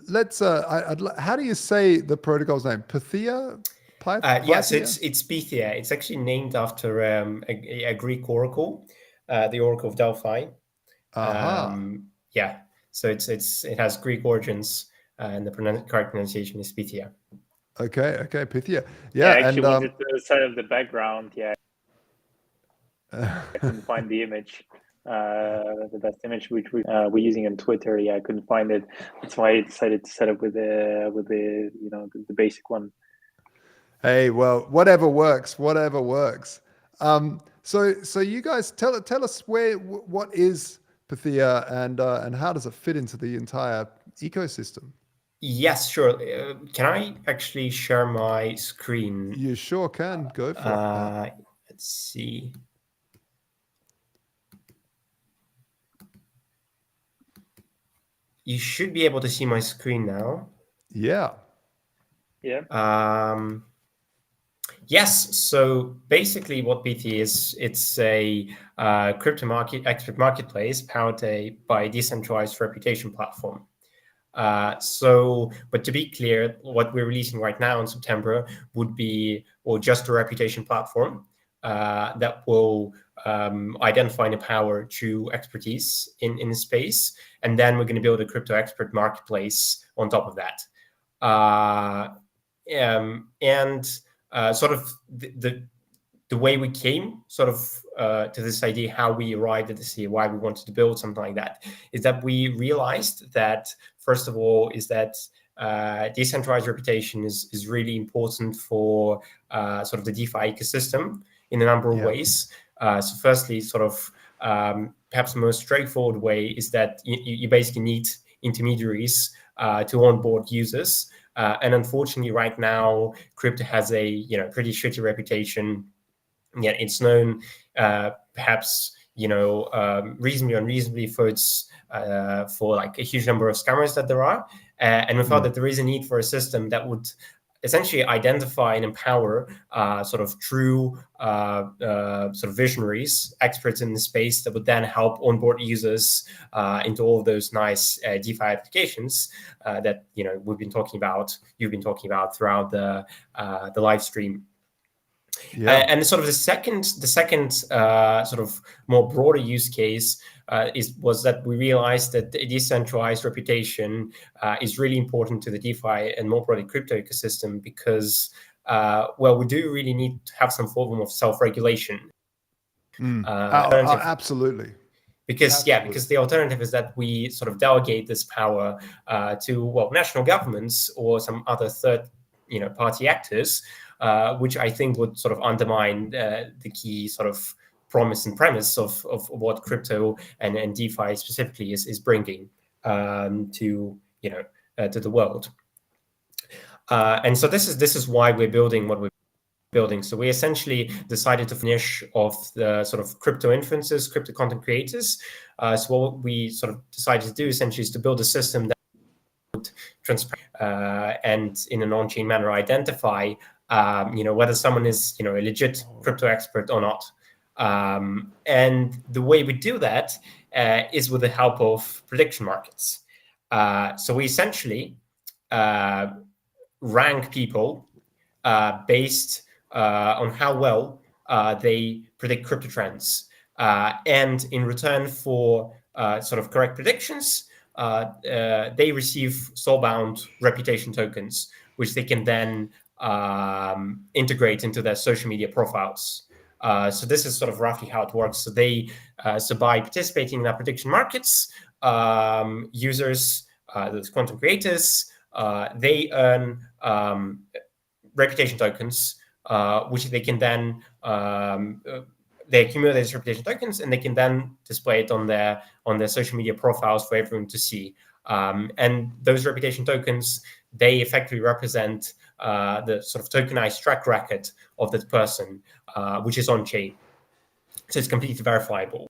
let's. How do you say the protocol's name? Pythia? Yes, it's Pythia. It's actually named after a Greek oracle, the Oracle of Delphi. Yeah. So it has Greek origins, and the correct pronunciation is Pythia. Okay, Pythia. Yeah, I actually wanted to set up the background. Yeah, I couldn't find the image, the best image which we're using on Twitter. Yeah, I couldn't find it. That's why I decided to set up with the the basic one. Hey, well, whatever works. So you guys tell us what is Pythia and how does it fit into the entire ecosystem? Yes, sure. Can I actually share my screen? You sure can. Go for it. Let's see. You should be able to see my screen now. Yeah. Yes. So basically, what Pythia is, it's a crypto expert marketplace powered by a decentralized reputation platform. But to be clear, what we're releasing right now in September would be, just a reputation platform that will identify and empower true expertise in the space, and then we're going to build a crypto expert marketplace on top of that. Sort of the way we came to this idea, how we arrived at this idea, why we wanted to build something like that, is that we realized that, first of all, is that decentralized reputation is really important for sort of the DeFi ecosystem in a number of ways. So firstly, perhaps the most straightforward way is that you basically need intermediaries to onboard users. And unfortunately, right now, crypto has a pretty shitty reputation. Yet it's known, perhaps reasonably unreasonably for its for like a huge number of scammers that there are. And we thought that there is a need for a system that would essentially identify and empower sort of true sort of visionaries, experts in the space that would then help onboard users into all of those nice DeFi applications that you've been talking about throughout the live stream. Yeah. And sort of the second sort of more broader use case was that we realized that the decentralized reputation is really important to the DeFi and more broadly crypto ecosystem because, we do really need to have some form of self-regulation. Absolutely. Because the alternative is that we sort of delegate this power to national governments or some other third party actors. Which I think would sort of undermine the key sort of promise and premise of what crypto and DeFi specifically is bringing to the world. And so this is why we're building what we're building. So we essentially decided to finish off the sort of crypto influencers, crypto content creators. So what we sort of decided to do essentially is to build a system that would transparent and in a on-chain manner identify whether someone is a legit crypto expert or not. And the way we do that is with the help of prediction markets. So we essentially rank people based on how well they predict crypto trends. And in return for sort of correct predictions, they receive soul-bound reputation tokens, which they can then integrate into their social media profiles. So this is sort of roughly how it works. So by participating in our prediction markets, users, those content creators, they earn reputation tokens, which they can then they accumulate these reputation tokens, and they can then display it on their social media profiles for everyone to see. And those reputation tokens, they effectively represent the sort of tokenized track record of that person, which is on chain. So it's completely verifiable.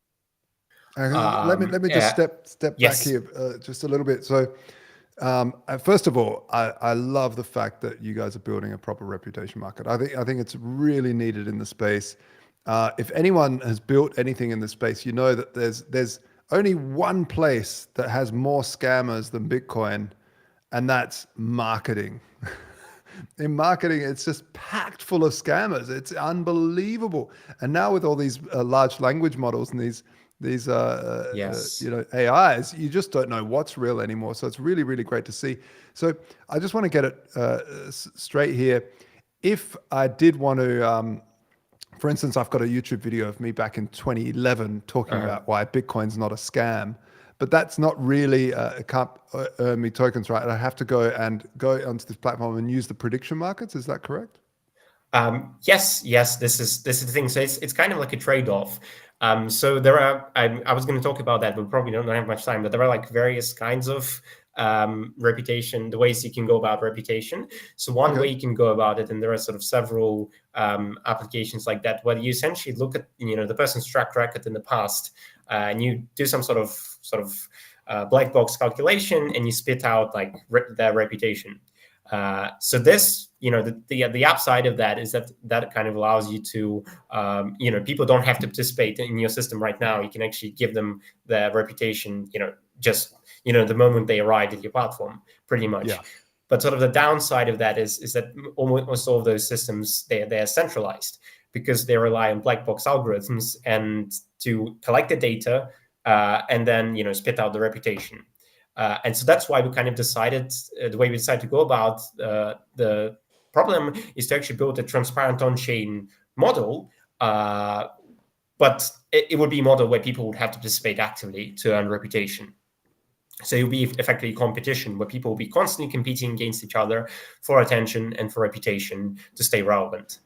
Let me just step back here just a little bit. So first of all, I love the fact that you guys are building a proper reputation market. I think it's really needed in the space. If anyone has built anything in the space, you know that there's only one place that has more scammers than Bitcoin, and that's marketing. In marketing, it's just packed full of scammers. It's unbelievable. And now with all these large language models and these AIs, you just don't know what's real anymore. So it's really, really great to see. So I just want to get it straight here. If I did want to, for instance, I've got a YouTube video of me back in 2011 talking about why Bitcoin's not a scam, but that's not really, it can't earn me tokens, right? I have to go onto this platform and use the prediction markets. Is that correct? Yes. This is the thing. So it's kind of like a trade-off. So there are, I was going to talk about that, but we probably don't have much time, but there are like various kinds of reputation, the ways you can go about reputation. So one way you can go about it, and there are sort of several applications like that, where you essentially look at the person's track record in the past, and you do some sort of black box calculation, and you spit out like their reputation. So this, the upside of that is that kind of allows you to, people don't have to participate in your system right now. You can actually give them their reputation, just the moment they arrive at your platform, pretty much. Yeah. But sort of the downside of that is that almost all of those systems, they're centralized because they rely on black box algorithms and to collect the data and then spit out the reputation. And so that's why we kind of decided, the way we decided to go about the problem is to actually build a transparent on-chain model, but it would be a model where people would have to participate actively to earn reputation. So it will be effectively competition where people will be constantly competing against each other for attention and for reputation to stay relevant.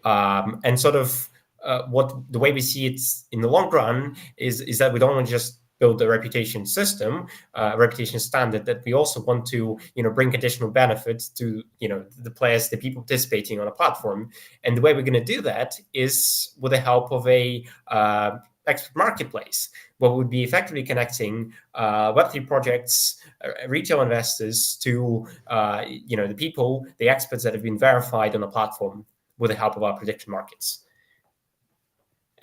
And sort of the way we see it in the long run is that we don't want to just build a reputation system, a reputation standard, that we also want to, bring additional benefits to, the players, the people participating on a platform. And the way we're going to do that is with the help of a expert marketplace, what would be effectively connecting Web3 projects, retail investors to, the people, the experts that have been verified on a platform with the help of our prediction markets.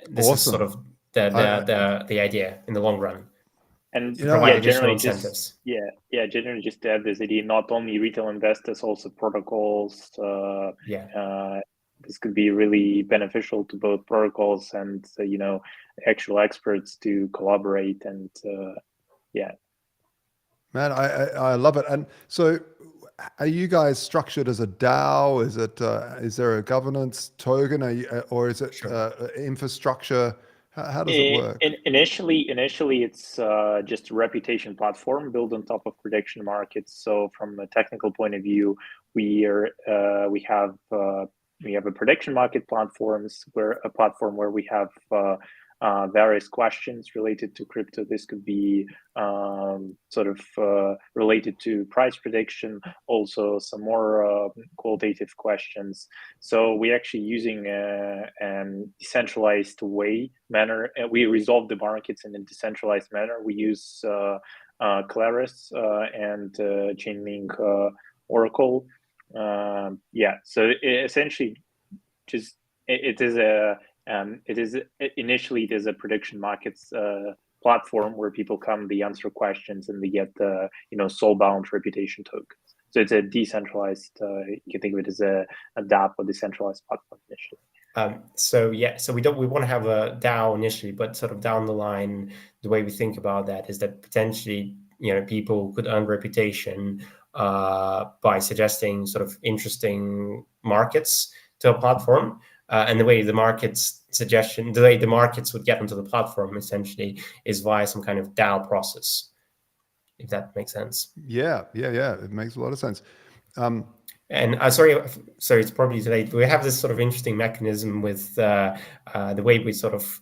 This is sort of the idea in the long run. And provide additional generally incentives. Generally just to have this idea, not only retail investors, also protocols. This could be really beneficial to both protocols and actual experts to collaborate and Man, I love it. And so, are you guys structured as a DAO? Is there a governance token? Or is it infrastructure? How does it work? Initially, it's just a reputation platform built on top of prediction markets. So, from a technical point of view, we have a prediction market platforms where we have various questions related to crypto. This could be related to price prediction, also some more qualitative questions. So we're actually using a decentralized manner. We resolve the markets in a decentralized manner. We use Claris and Chainlink Oracle. So essentially, initially it is a prediction markets platform where people come, they answer questions, and they get soul-bound reputation tokens. So it's a decentralized. You can think of it as a DApp or decentralized platform initially. So we want to have a DAO initially, but sort of down the line, the way we think about that is that potentially people could earn reputation by suggesting sort of interesting markets to a platform. And the way the markets would get onto the platform essentially is via some kind of DAO process, if that makes sense. Yeah. It makes a lot of sense. And sorry, it's probably too late. We have this sort of interesting mechanism with the way we sort of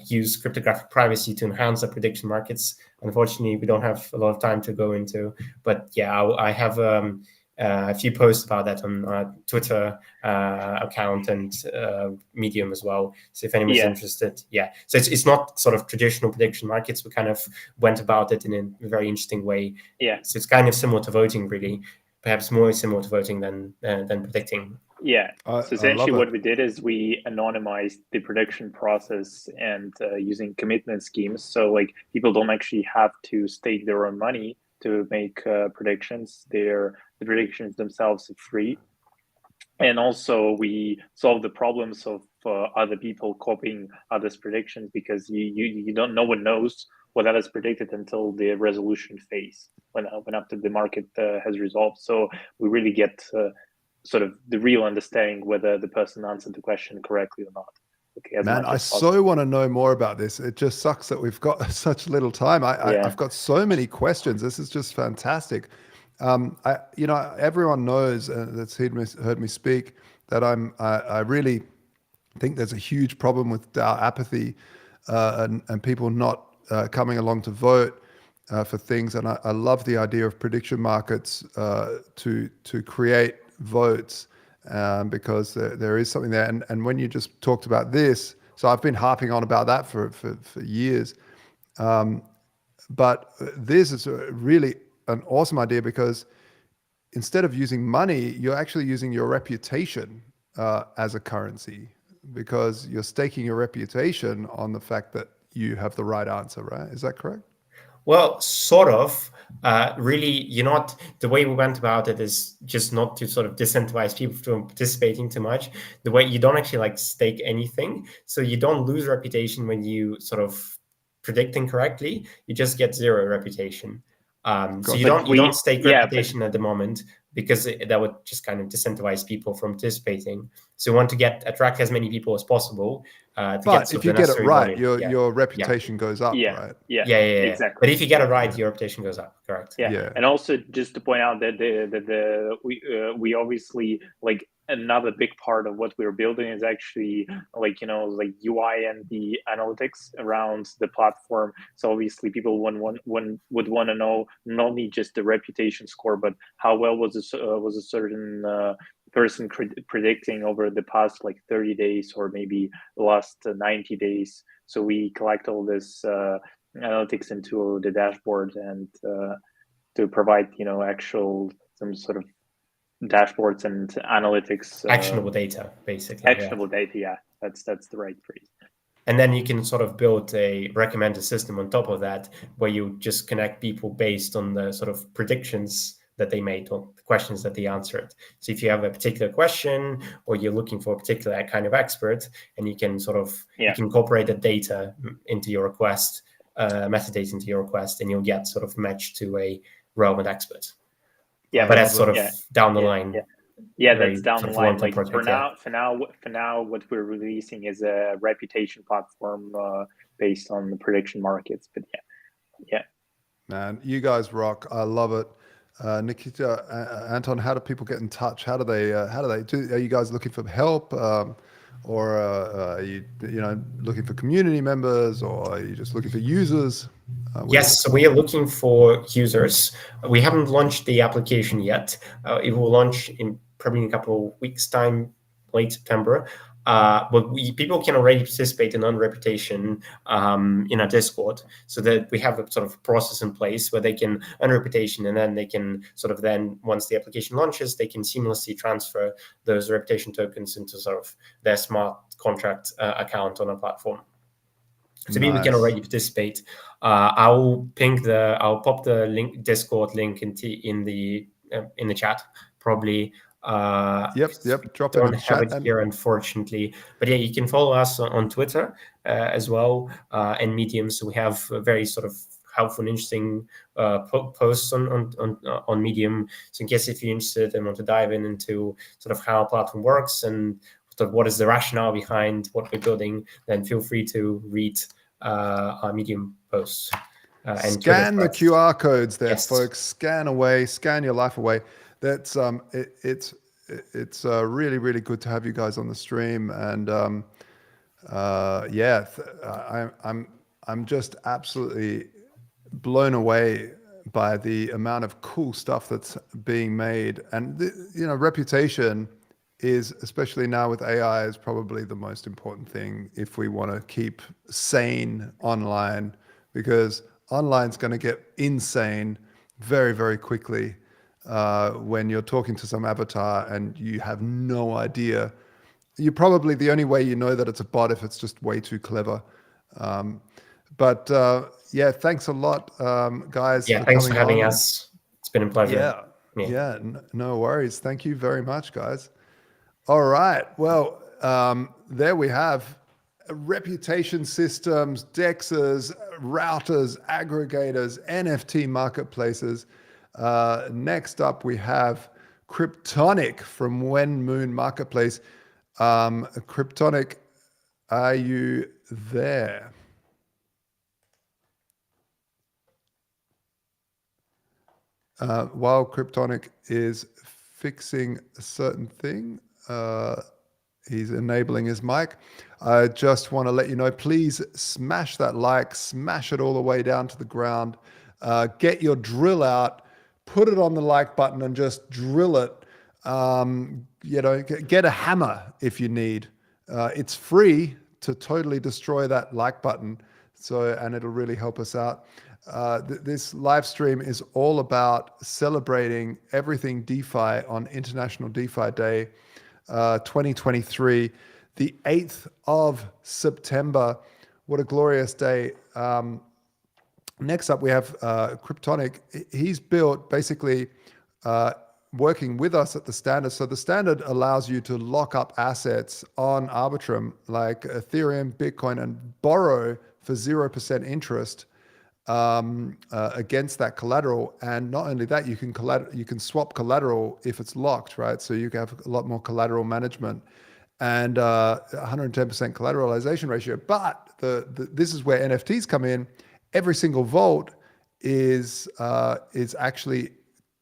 use cryptographic privacy to enhance the prediction markets. Unfortunately, we don't have a lot of time to go into, but I have a few posts about that on our Twitter account and Medium as well. So if anyone's interested, So it's not sort of traditional prediction markets. We kind of went about it in a very interesting way. So it's kind of similar to voting, really. Perhaps more similar to voting than predicting. So essentially what we did is we anonymized the prediction process and using commitment schemes. So like people don't actually have to stake their own money to make predictions. The predictions themselves are free. And also we solve the problems of other people copying others' predictions, because no one knows what others predicted until the resolution phase, when after the market has resolved. So we really get sort of the real understanding whether the person answered the question correctly or not. Man, I so want to know more about this. It just sucks that we've got such little time. I've got so many questions. This is just fantastic. Everyone knows that's heard me speak that I really think there's a huge problem with DAO apathy and people not coming along to vote for things. And I love the idea of prediction markets to create votes. Because there is something there. And when you just talked about this, so I've been harping on about that for years. But this is really an awesome idea, because instead of using money, you're actually using your reputation as a currency, because you're staking your reputation on the fact that you have the right answer, right? Is that correct? Well, sort of. Really, the way we went about it is just not to sort of disincentivize people from participating too much. The way you don't actually stake anything, so you don't lose reputation when you sort of predict incorrectly. You just get zero reputation. So you don't stake reputation at the moment, because that would just kind of disincentivize people from participating. So we want to attract as many people as possible to but get if you get it right, volume. your reputation goes up, right? Yeah, exactly. But if you get it right, your reputation goes up. Correct. Yeah. And also just to point out that we obviously, like, another big part of what we're building is actually like UI and the analytics around the platform. So obviously people would want to know not only just the reputation score, but how well was a certain person predicting over the past like 30 days or maybe the last 90 days. So we collect all this analytics into the dashboard and to provide actual some sort of dashboards and analytics, actionable data, basically. Actionable data, yeah, that's the right phrase. And then you can sort of build a recommender system on top of that, where you just connect people based on the sort of predictions that they made or the questions that they answered. So if you have a particular question or you're looking for a particular kind of expert, and you can sort of you can incorporate the data into your request, metadata into your request, and you'll get sort of matched to a relevant expert. Yeah, but that's sort of down the line. Yeah, that's down the line. Like for now, what we're releasing is a reputation platform based on the prediction markets. But yeah. Man, you guys rock. I love it. Nikita, Anton, how do people get in touch? How do they do? Are you guys looking for help, or are you looking for community members, or are you just looking for users? Yes, so we are looking for users. We haven't launched the application yet. It will launch probably in a couple of weeks' time, late September. But people can already participate in reputation in our Discord, so that we have a sort of process in place where they can earn reputation, and then they can once the application launches, they can seamlessly transfer those reputation tokens into sort of their smart contract account on our platform. So people can already participate. I'll pop the link, Discord link in the chat probably. Yep. Drop don't it in the have chat. it here, unfortunately. But yeah, you can follow us on Twitter as well, and Medium. So we have very sort of helpful and interesting posts on Medium. So in case if you're interested and want to dive into sort of how our platform works and sort of what is the rationale behind what we're building, then feel free to read our Medium posts. And Scan the QR codes there, Yes. folks. Scan away. Scan your life away. That's it's really, really good to have you guys on the stream, and I'm just absolutely blown away by the amount of cool stuff that's being made, and reputation is, especially now with AI, is probably the most important thing if we want to keep sane online, because online's going to get insane very, very quickly. When you're talking to some avatar and you have no idea, you're probably the only way you know that it's a bot if it's just way too clever. But thanks a lot, guys. Yeah, thanks for having on. us. It's been a pleasure. No worries. Thank you very much, guys. All right. Well, there we have reputation systems, DEXs, routers, aggregators, NFT marketplaces. Next up, we have Kryptonic from When Moon Marketplace. Kryptonic, are you there? While Kryptonic is fixing a certain thing, he's enabling his mic. I just want to let you know, please smash that like, smash it all the way down to the ground. Get your drill out, put it on the like button and just drill it. Get a hammer if you need. It's free to totally destroy that like button. And it'll really help us out. This live stream is all about celebrating everything DeFi on International DeFi Day 2023, the 8th of September. What a glorious day. Next up, we have Kryptonic. He's built basically working with us at the standard. So the standard allows you to lock up assets on Arbitrum like Ethereum, Bitcoin, and borrow for 0% interest against that collateral. And not only that, you can swap collateral if it's locked, right? So you can have a lot more collateral management. and 110% collateralization ratio. But this is where NFTs come in. Every single vault is actually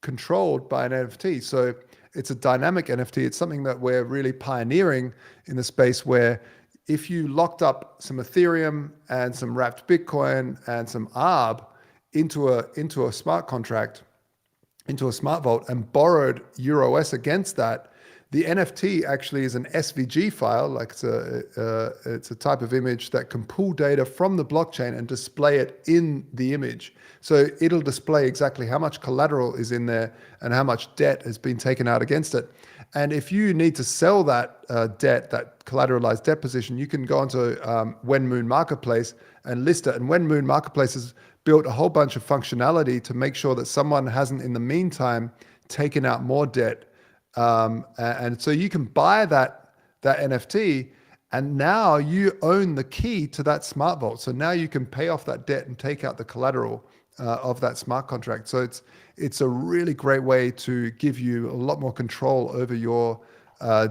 controlled by an NFT. So it's a dynamic NFT. It's something that we're really pioneering in the space, where if you locked up some Ethereum and some wrapped Bitcoin and some ARB into a smart contract, into a smart vault, and borrowed EUROS against that, the NFT actually is an SVG file, like it's a type of image that can pull data from the blockchain and display it in the image. So it'll display exactly how much collateral is in there and how much debt has been taken out against it. And if you need to sell that debt, that collateralized debt position, you can go onto Wenmoon Marketplace and list it. And Wenmoon Marketplace has built a whole bunch of functionality to make sure that someone hasn't, in the meantime, taken out more debt. And so you can buy that NFT, and now you own the key to that smart vault. So now you can pay off that debt and take out the collateral of that smart contract. So it's a really great way to give you a lot more control over your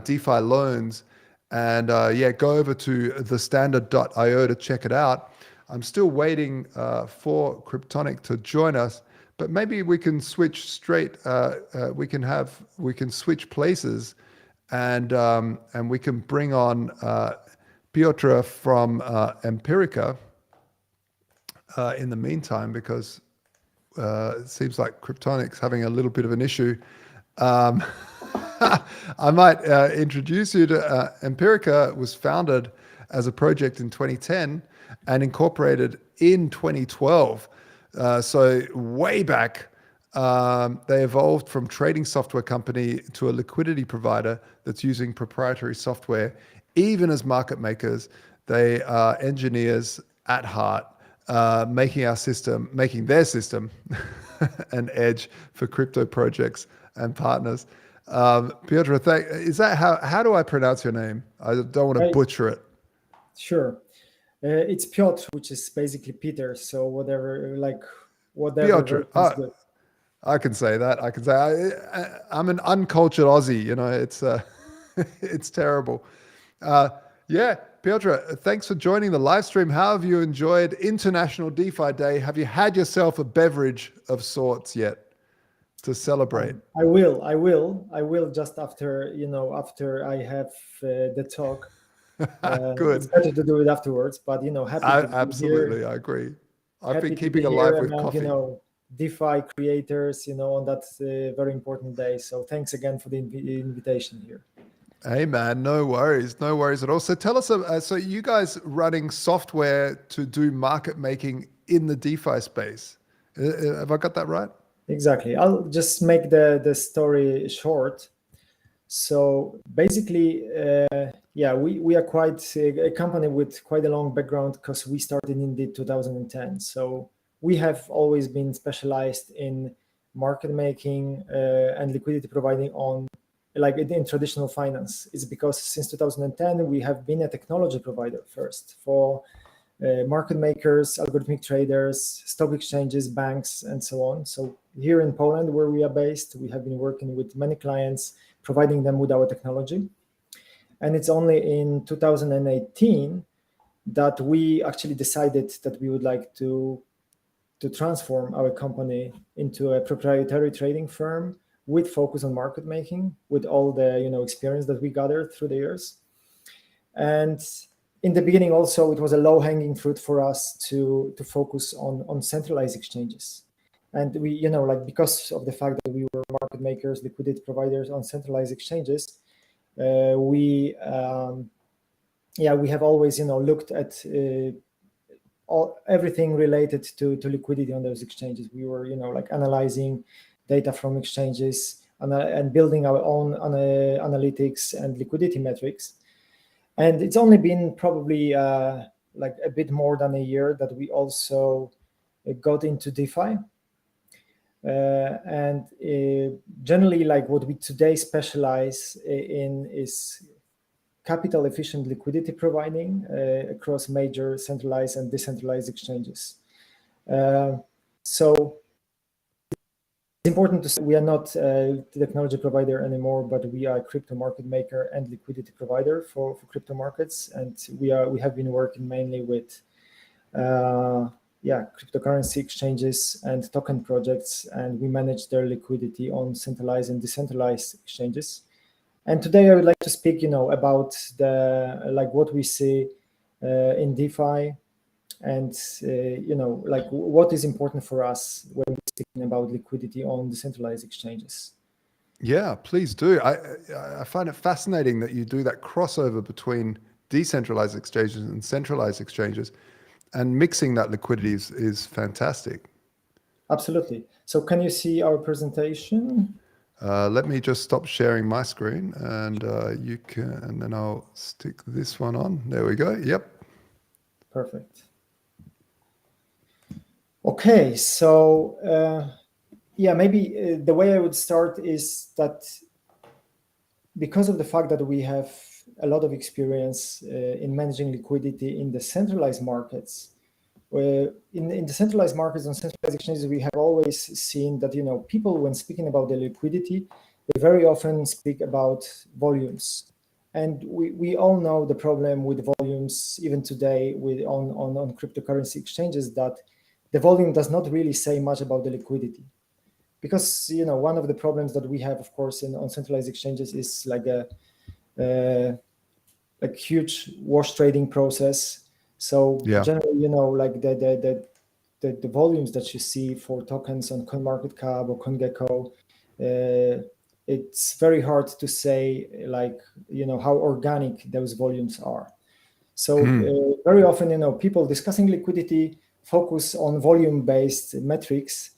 DeFi loans. And go over to thestandard.io to check it out. I'm still waiting for Cryptonic to join us, but maybe we can switch straight. We can switch places, and we can bring on Piotr from Empirica in the meantime, because it seems like Cryptonic's having a little bit of an issue. I might introduce you to Empirica. Was founded as a project in 2010 and incorporated in 2012. So way back, they evolved from trading software company to a liquidity provider that's using proprietary software. Even as market makers, they are engineers at heart, making their system an edge for crypto projects and partners. Piotr, is that how do I pronounce your name? I don't want to butcher it. Sure. It's Piotr, which is basically Peter. So whatever Piotr. Good. I can say that. I can say I'm an uncultured Aussie. It's it's terrible. Piotr, thanks for joining the live stream. How have you enjoyed International DeFi Day? Have you had yourself a beverage of sorts yet to celebrate? I will just after I have the talk. Good. It's better to do it afterwards, but happy to be absolutely here. I agree. I've been keeping alive with coffee. DeFi creators, on that very important day. So thanks again for the invitation here. Hey man, no worries at all. So tell us, so you guys running software to do market making in the DeFi space. Have I got that right? Exactly. I'll just make the story short. So basically, we are quite a company with quite a long background, because we started in the 2010. So we have always been specialized in market making and liquidity providing on in traditional finance. It's because since 2010 we have been a technology provider first for market makers, algorithmic traders, stock exchanges, banks, and so on. So here in Poland, where we are based, we have been working with many clients, providing them with our technology. And it's only in 2018 that we actually decided that we would like to transform our company into a proprietary trading firm with focus on market making, with all the experience that we gathered through the years. And in the beginning, also, it was a low-hanging fruit for us to focus on centralized exchanges. And we, because of the fact that we were market makers, liquidity providers on centralized exchanges, we have always, looked at everything related to liquidity on those exchanges. We were, analyzing data from exchanges and building our own analytics and liquidity metrics. And it's only been probably a bit more than a year that we also got into DeFi. And generally, what we today specialize in is capital efficient liquidity providing across major centralized and decentralized exchanges. So important to say we are not a technology provider anymore, but we are a crypto market maker and liquidity provider for crypto markets. And we have been working mainly with cryptocurrency exchanges and token projects, and we manage their liquidity on centralized and decentralized exchanges. And today I would like to speak, about what we see in DeFi, and what is important for us when we're speaking about liquidity on decentralized exchanges. Yeah, please do. I find it fascinating that you do that crossover between decentralized exchanges and centralized exchanges, and mixing that liquidity is fantastic. Absolutely. So can you see our presentation? Let me just stop sharing my screen, and you can, and then I'll stick this one on. There we go. Yep. Perfect. Okay, so maybe the way I would start is that because of the fact that we have a lot of experience in managing liquidity in the centralized markets, in the centralized markets and centralized exchanges, we have always seen that people, when speaking about the liquidity, they very often speak about volumes. And we all know the problem with volumes even today on cryptocurrency exchanges, that the volume does not really say much about the liquidity. Because one of the problems that we have, of course, on centralized exchanges is like a huge wash trading process. So generally, like the volumes that you see for tokens on CoinMarketCap or CoinGecko, it's very hard to say how organic those volumes are. So very often, people discussing liquidity focus on volume-based metrics.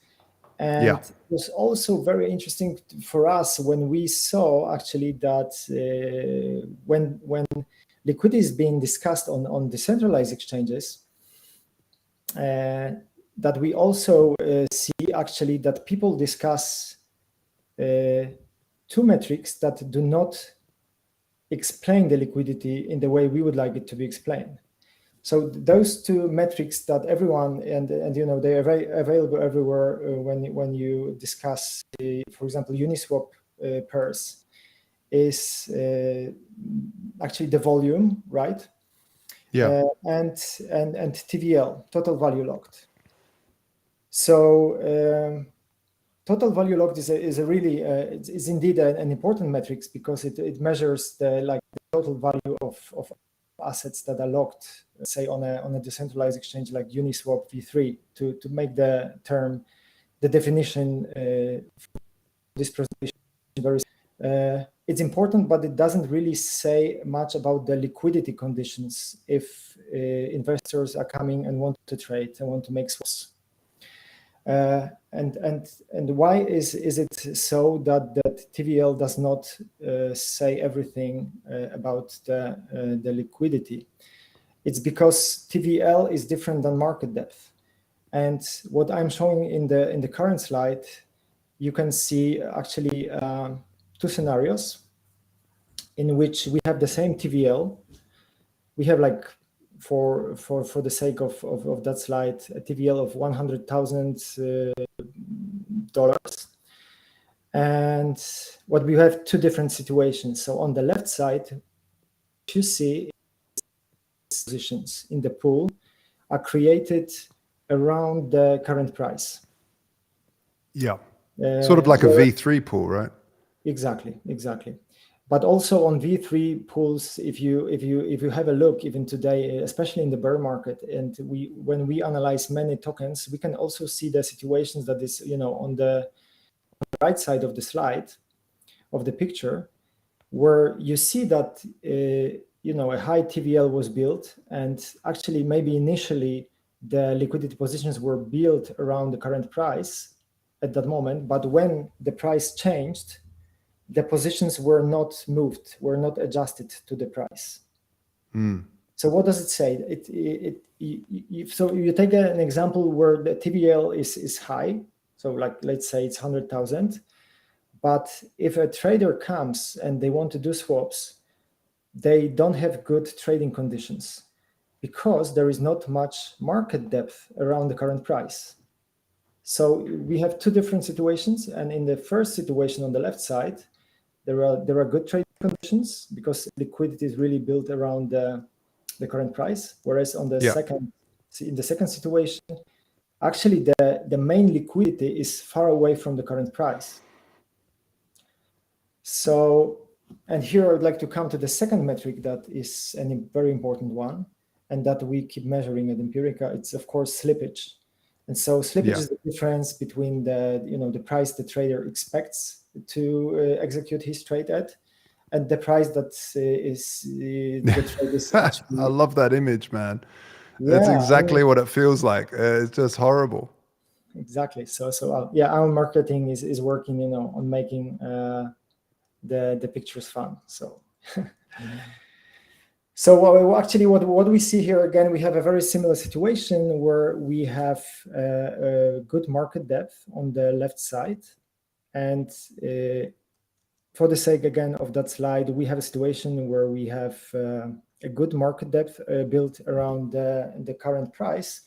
And it was also very interesting for us when we saw actually that when liquidity is being discussed on decentralized exchanges, that we also see actually that people discuss two metrics that do not explain the liquidity in the way we would like it to be explained. So those two metrics that everyone, and they are very available everywhere when you discuss, for example, Uniswap pairs, is actually the volume, right? Yeah. And TVL, total value locked. So total value locked is a really is indeed an important metrics, because it measures the total value of assets that are locked, say on a decentralized exchange like Uniswap v3, to make the definition for this presentation very. It's important, but it doesn't really say much about the liquidity conditions if investors are coming and want to trade and want to make swaps. And why is it so that TVL does not say everything about the liquidity? It's because TVL is different than market depth. And what I'm showing in the current slide, you can see actually two scenarios in which we have the same TVL. We have for the sake of that slide, a TVL of $100,000. And what we have two different situations. So on the left side, you see positions in the pool are created around the current price. Yeah. Sort of like a V3 pool, right? Exactly. But also on V3 pools, if you have a look even today, especially in the bear market, and when we analyze many tokens, we can also see the situations that is on the right side of the slide of the picture, where you see that a high TVL was built, and actually maybe initially the liquidity positions were built around the current price at that moment, but when the price changed, the positions were not moved, were not adjusted to the price. So what does it say? So you take an example where the TVL is high, so let's say it's 100,000, but if a trader comes and they want to do swaps, they don't have good trading conditions, because there is not much market depth around the current price. So we have two different situations, and in the first situation on the left side, there are good trade conditions because liquidity is really built around the current price. Whereas on the in the second situation, actually the main liquidity is far away from the current price. So, and here I would like to come to the second metric that is a very important one, and that we keep measuring at Empirica. It's of course slippage. And so slippage is the difference between the price the trader expects to execute his trade at, and the price that the trade is actually. I love that image, man. Yeah, That's exactly what it feels like. It's just horrible. Exactly. So our marketing is working, on making the pictures fun. So. So actually, what we see here again, we have a very similar situation where we have a good market depth on the left side, and for the sake again of that slide, we have a situation where we have a good market depth built around the current price,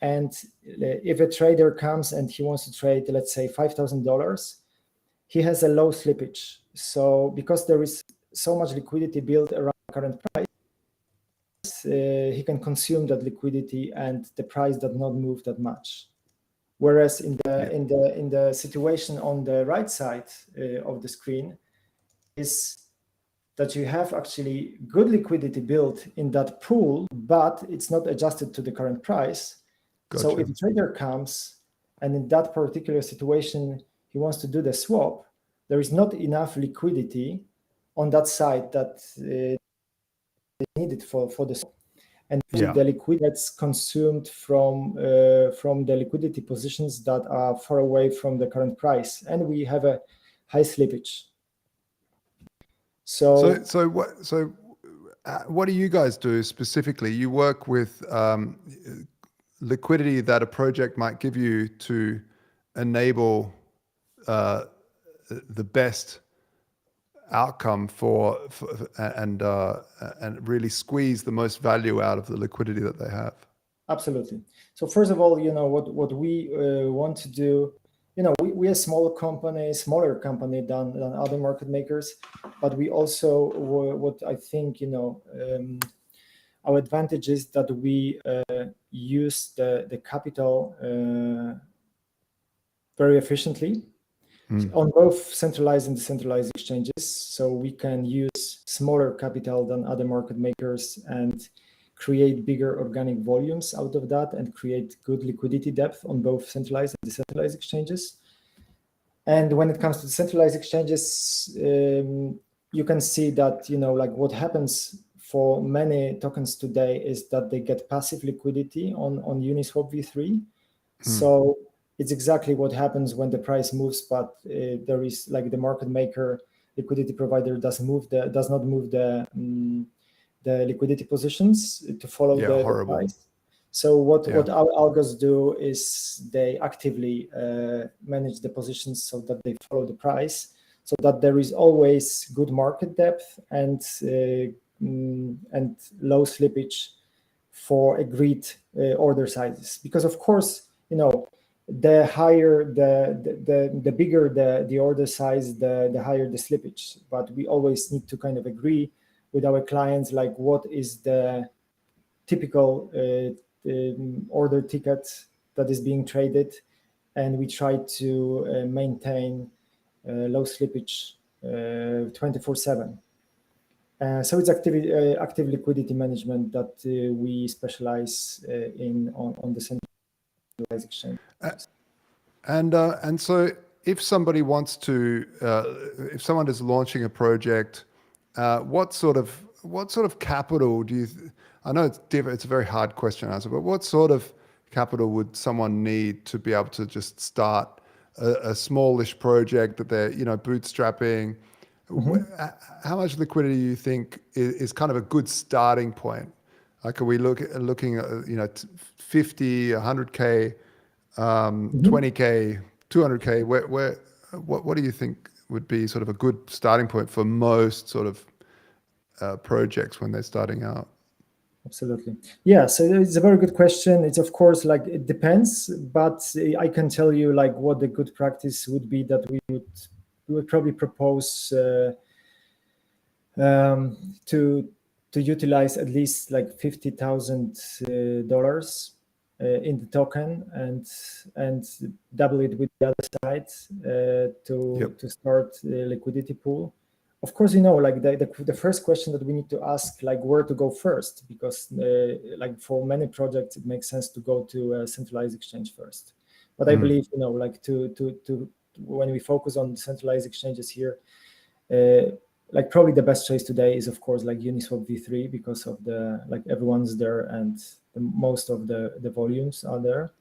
and if a trader comes and he wants to trade, let's say $5,000, he has a low slippage. So because there is so much liquidity built around the current price, he can consume that liquidity, and the price does not move that much. Whereas in the situation on the right side of the screen is that you have actually good liquidity built in that pool, but it's not adjusted to the current price. Gotcha. So if a trader comes and in that particular situation he wants to do the swap, there is not enough liquidity on that side that needed for the swap. And the liquidity that's consumed from the liquidity positions that are far away from the current price, and we have a high slippage. So what do you guys do specifically? You work with liquidity that a project might give you to enable the best outcome and really squeeze the most value out of the liquidity that they have. Absolutely. So first of all, what we want to do, we're a smaller company than other market makers, but we also, what I think, our advantage is that we use the capital very efficiently on both centralized and decentralized exchanges. So we can use smaller capital than other market makers and create bigger organic volumes out of that and create good liquidity depth on both centralized and decentralized exchanges. And when it comes to centralized exchanges, you can see that, like what happens for many tokens today is that they get passive liquidity on Uniswap v3. So it's exactly what happens when the price moves, but there is like the market maker liquidity provider does not move the liquidity positions to follow the price. So what our algos do is they actively manage the positions so that they follow the price, so that there is always good market depth and low slippage for agreed order sizes. Because of course, the higher the bigger the order size, the higher the slippage. But we always need to kind of agree with our clients, like what is the typical order ticket that is being traded, and we try to maintain low slippage 24/7. So it's active liquidity management that we specialize in on the centralized exchange. And so if somebody wants to, if someone is launching a project, what sort of capital do you? I know it's a very hard question to answer, but what sort of capital would someone need to be able to just start a smallish project that they're bootstrapping? How much liquidity do you think is kind of a good starting point? Like, are we looking at 50, 100K, 20K, 200K? What do you think would be sort of a good starting point for most sort of projects when they're starting out? Absolutely. Yeah, so it's a very good question. It's of course like it depends, but I can tell you like what the good practice would be that we would probably propose to utilize at least like $50,000 in the token and double it with the other side to start the liquidity pool. Of course, like the first question that we need to ask, like where to go first, because like for many projects, it makes sense to go to a centralized exchange first. But I believe, like to when we focus on centralized exchanges here, like probably the best choice today is of course like Uniswap v3 because of the like everyone's there and most of the volumes are there.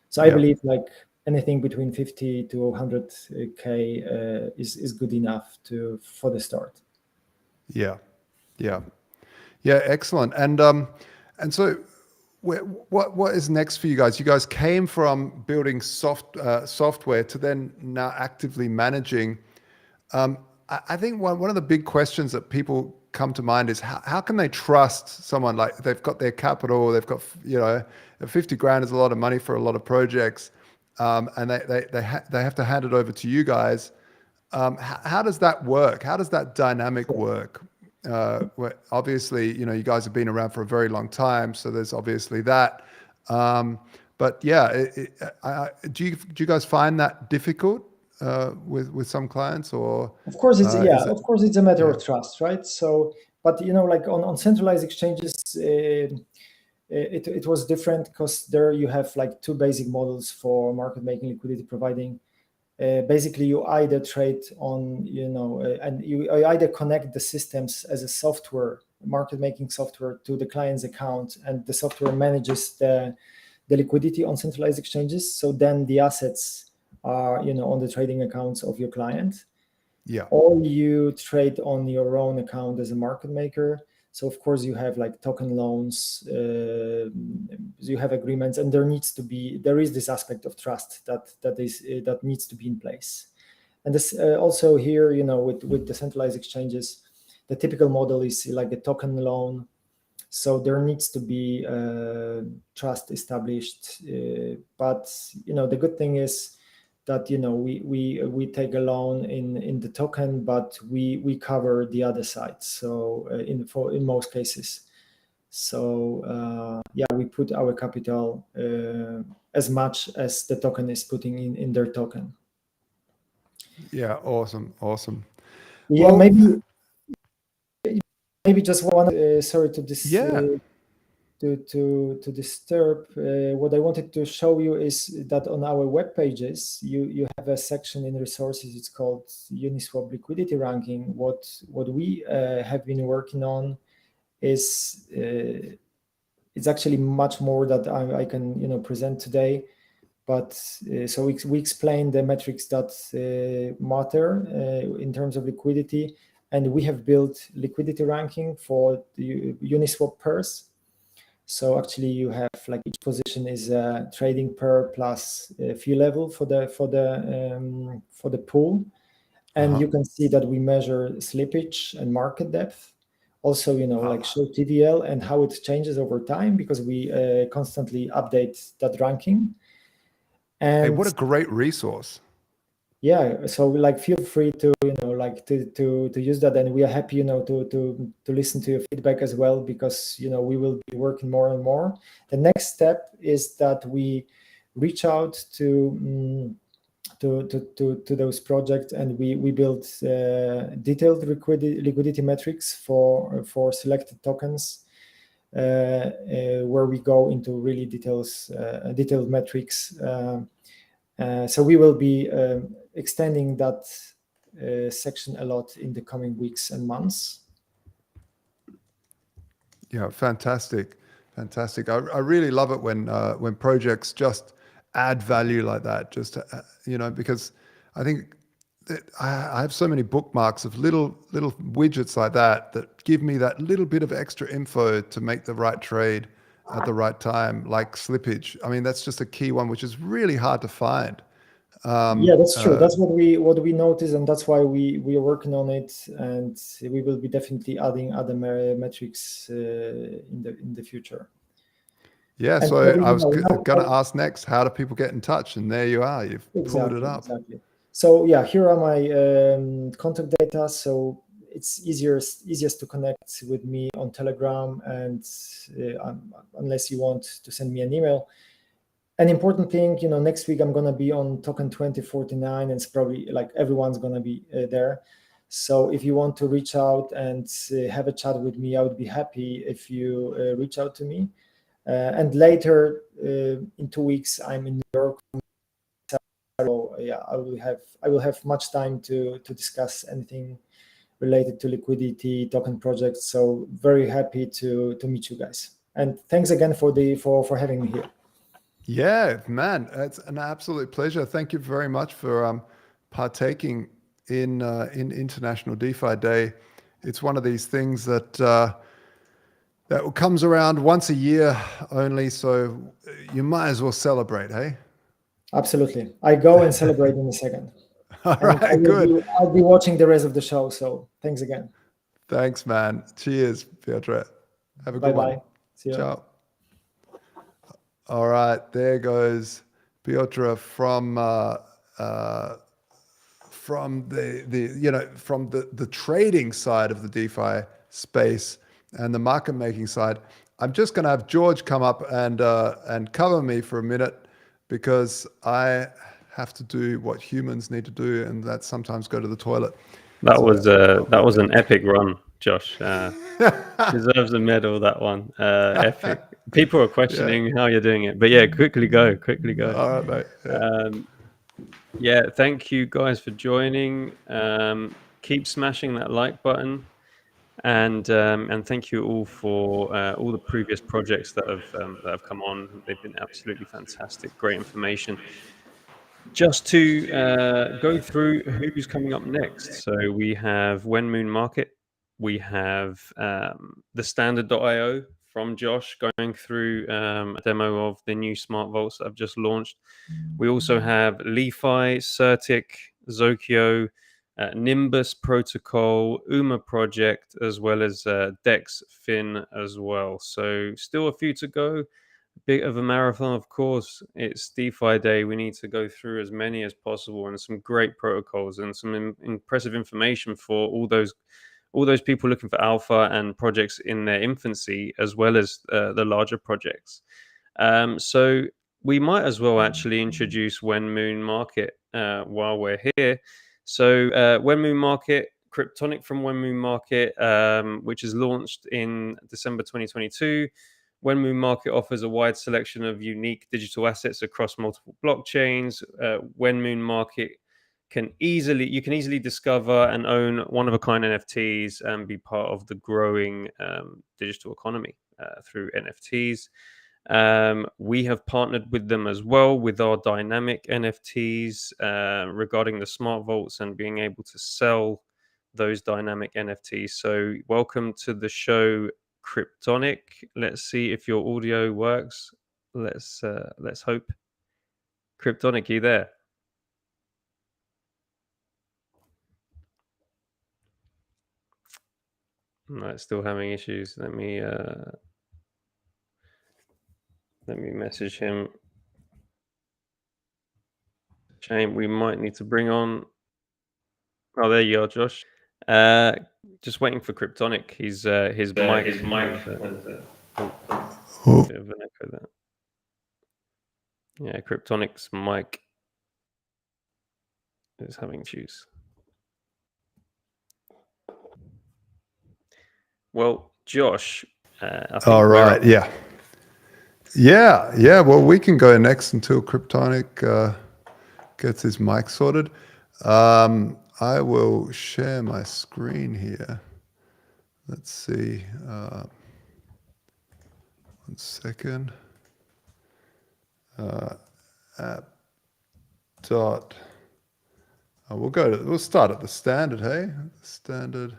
So I believe like anything between 50 to 100K is good enough for the start. Yeah, excellent. And so what is next for you guys? You guys came from building software to then now actively managing. I think one of the big questions that people come to mind is how can they trust someone like they've got their capital, they've got 50 grand is a lot of money for a lot of projects, and they have to hand it over to you guys. How does that work? How does that dynamic work? Obviously, you guys have been around for a very long time, so there's obviously that. But yeah, do you guys find that difficult with some clients, or of course it's of course it's a matter of trust, right? So, but like on centralized exchanges, it was different because there you have like two basic models for market making, liquidity providing. Basically, you either trade on, and you either connect the systems as a software, market making software, to the client's account, and the software manages the liquidity on centralized exchanges. So then the assets are, on the trading accounts of your client. Yeah. Or you trade on your own account as a market maker. So of course you have like token loans, you have agreements, and there is this aspect of trust that needs to be in place. And this also here, with decentralized exchanges, the typical model is like a token loan. So there needs to be trust established. But the good thing is that we take a loan in the token, but we cover the other side. So in most cases, so we put our capital as much as the token is putting in their token. Yeah, awesome. Yeah, well, maybe just one. Sorry to this. Yeah. To disturb, what I wanted to show you is that on our web pages, you have a section in resources. It's called Uniswap Liquidity Ranking. What we have been working on is it's actually much more that I can present today. But so we explain the metrics that matter in terms of liquidity, and we have built liquidity ranking for the Uniswap pairs. So actually, you have like each position is a trading pair plus fee level for the pool, and you can see that we measure slippage and market depth. Also, like show TVL and how it changes over time, because we constantly update that ranking. And hey, what a great resource! Yeah, so like feel free to to use that, and we are happy to listen to your feedback as well, because we will be working more and more. The next step is that we reach out to those projects, and we build detailed liquidity metrics for selected tokens, where we go into really detailed metrics. So we will be extending that section a lot in the coming weeks and months. Yeah, fantastic. I really love it when projects just add value like that. Just because I think that I have so many bookmarks of little widgets like that give me that little bit of extra info to make the right trade at the right time, like slippage. I mean, that's just a key one, which is really hard to find. Yeah, that's true. That's what we noticed, and that's why we are working on it, and we will be definitely adding other metrics in the future. Yeah, And so I was now- going to ask next, how do people get in touch? And there you are, you've pulled it up. Exactly. So yeah, here are my contact data. So it's easiest to connect with me on Telegram, and unless you want to send me an email. An important thing, next week I'm gonna be on Token 2049, and it's probably like everyone's gonna be there. So if you want to reach out and have a chat with me, I would be happy if you reach out to me. And later in 2 weeks, I'm in New York. So yeah, I will have much time to discuss anything related to liquidity, token projects. So very happy to meet you guys. And thanks again for having me here. Yeah, man, it's an absolute pleasure. Thank you very much for partaking in International DeFi Day. It's one of these things that that comes around once a year only, so you might as well celebrate, hey? Absolutely. I go and celebrate in a second. All right, good. I'll be watching the rest of the show, so thanks again. Thanks, man. Cheers, Piotr. Have a good one. Bye-bye. See you. Ciao. All right, there goes Piotr from the trading side of the DeFi space and the market making side. I'm just going to have George come up and cover me for a minute, because I have to do what humans need to do, and that's sometimes go to the toilet. That was an epic run, Josh. Deserves a medal, that one. Epic. People are questioning how you're doing it, but yeah, quickly go. All right, mate. Yeah, thank you guys for joining. Keep smashing that like button, and thank you all for all the previous projects that have come on. They've been absolutely fantastic, great information. Just to go through who's coming up next. So we have When Moon Market. We have the Standard.io from Josh going through a demo of the new smart vaults that I've just launched. We also have LeFi, Certic, Zokyo, Nimbus Protocol, UMA Project, as well as Dex Fin as well. So still a few to go. Bit of a marathon, of course. It's DeFi Day. We need to go through as many as possible, and some great protocols and some impressive information for all those people looking for alpha and projects in their infancy, as well as the larger projects. So we might as well actually introduce When Moon Market while we're here. So When Moon Market, Cryptonic from When Moon Market, which is launched in December 2022. When Moon Market offers a wide selection of unique digital assets across multiple blockchains. When Moon Market you can easily discover and own one-of-a-kind NFTs and be part of the growing digital economy through NFTs. We have partnered with them as well with our dynamic NFTs regarding the smart vaults and being able to sell those dynamic NFTs. So welcome to the show, Cryptonic. Let's see if your audio works. Let's hope. Cryptonic, you there? No, it's still having issues. Let me message him. Shame, we might need to bring on. Oh, there you are, Josh. Just waiting for Cryptonic. His mic. Bit of an echo there. Yeah, Cryptonic's mic is having issues. Well, Josh, I think all right, yeah. Well, we can go next until Cryptonic gets his mic sorted. I will share my screen here. Let's see. 1 second. App dot. We'll start at the standard. Hey, standard.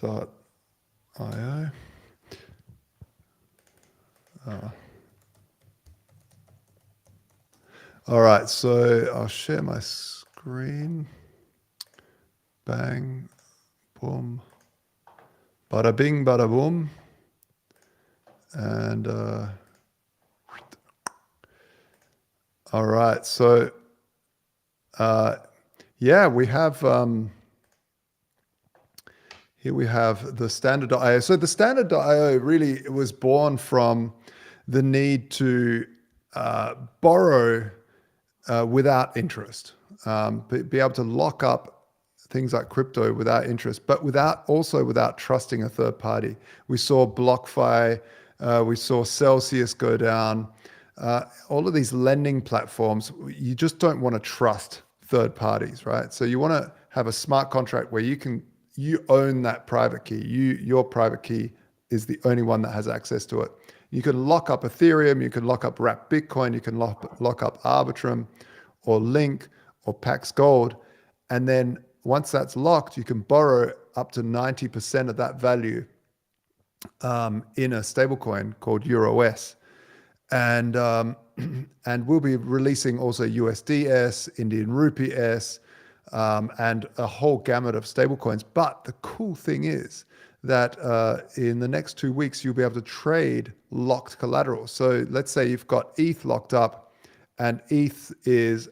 .io. All right, so I'll share my screen. Bang, boom, bada bing, bada boom. And all right, so yeah, we have here we have the standard.io. So the standard.io really was born from the need to borrow without interest, be able to lock up things like crypto without interest, but without trusting a third party. We saw BlockFi, we saw Celsius go down. All of these lending platforms, you just don't want to trust third parties, right? So you want to have a smart contract where you own that private key. Your private key is the only one that has access to it. You can lock up Ethereum, you can lock up Wrapped Bitcoin, you can lock up Arbitrum or Link or Pax Gold. And then once that's locked, you can borrow up to 90% of that value in a stablecoin called EUROS. And and we'll be releasing also USDS, Indian Rupee S, and a whole gamut of stablecoins. But the cool thing is that in the next 2 weeks, you'll be able to trade locked collateral. So let's say you've got ETH locked up and ETH is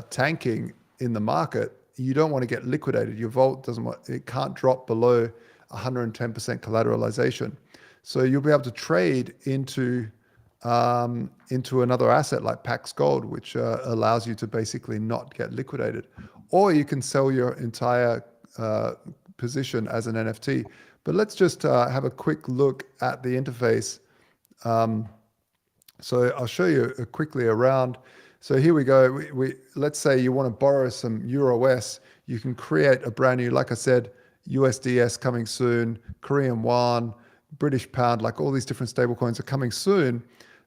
tanking in the market. You don't want to get liquidated. Your vault it can't drop below 110% collateralization. So you'll be able to trade into another asset like Pax Gold, which allows you to basically not get liquidated. Or you can sell your entire position as an NFT. But let's just have a quick look at the interface. So I'll show you quickly around. So here we go. Let's say you want to borrow some EUROS. You can create a brand new, like I said, USDS coming soon, Korean won, British pound, like all these different stable coins are coming soon.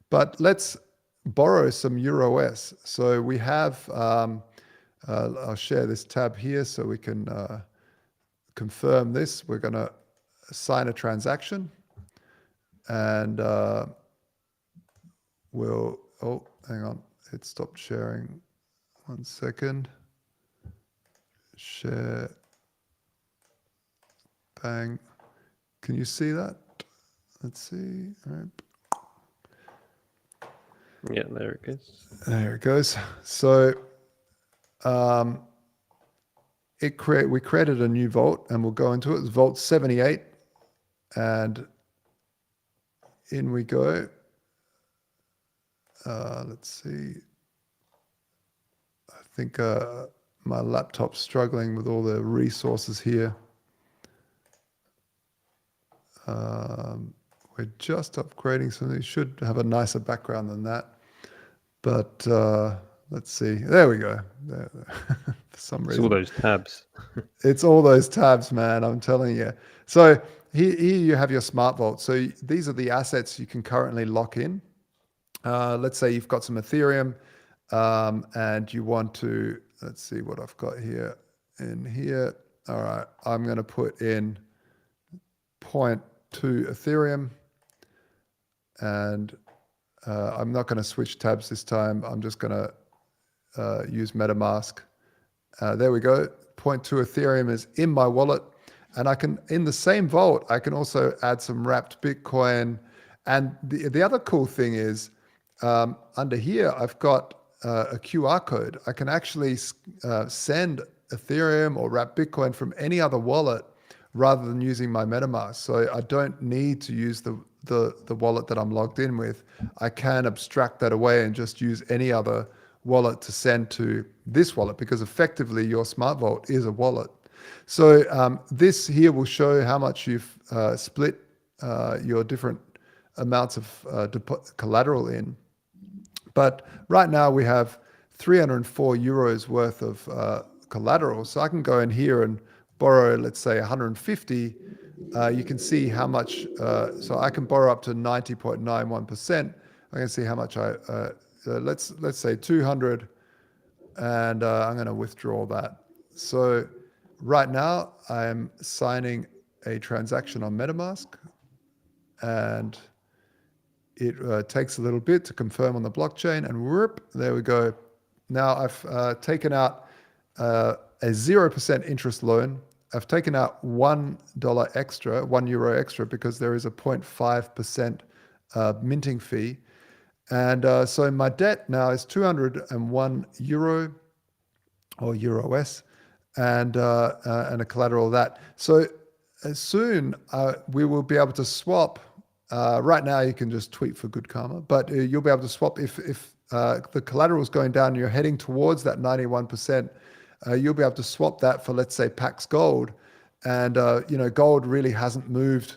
But let's borrow some EUROS. So we have, I'll share this tab here so we can confirm this. We're going to sign a transaction and we'll, oh, hang on. It stopped sharing. 1 second. Share. Bang. Can you see that? Let's see. All right. Yeah, there it goes. There it goes. So we created a new vault and we'll go into it. It's vault 78 and in we go. Let's see. I think my laptop's struggling with all the resources here. We're just upgrading something. Should have a nicer background than that. But let's see. There we go. There. For some reason. It's all those tabs. It's all those tabs, man. I'm telling you. So here you have your smart vault. So these are the assets you can currently lock in. Let's say you've got some Ethereum and you want to, let's see what I've got here in here. All right. I'm going to put in 0.2 Ethereum and I'm not going to switch tabs this time. I'm just going to use MetaMask. There we go. 0.2 Ethereum is in my wallet. And I can, in the same vault, I can also add some wrapped Bitcoin. And the other cool thing is under here, I've got a QR code. I can actually send Ethereum or wrapped Bitcoin from any other wallet rather than using my MetaMask. So I don't need to use the wallet that I'm logged in with. I can abstract that away and just use any other wallet to send to this wallet because effectively your smart vault is a wallet. So this here will show how much you've split your different amounts of collateral in. But right now we have 304 euros worth of collateral. So I can go in here and borrow, let's say 150. You can see how much, so I can borrow up to 90.91%. I can see how much let's say 200 and I'm going to withdraw that. So right now I'm signing a transaction on MetaMask and it takes a little bit to confirm on the blockchain and whoop, there we go. Now I've taken out a 0% interest loan. I've taken out $1 extra, €1 extra, because there is a 0.5% minting fee. And so my debt now is €201 or EUROS, and a collateral of that. So soon we will be able to swap. Right now you can just tweet for good karma, but you'll be able to swap if the collateral is going down and you're heading towards that 91%. You'll be able to swap that for, let's say, Pax Gold. And gold really hasn't moved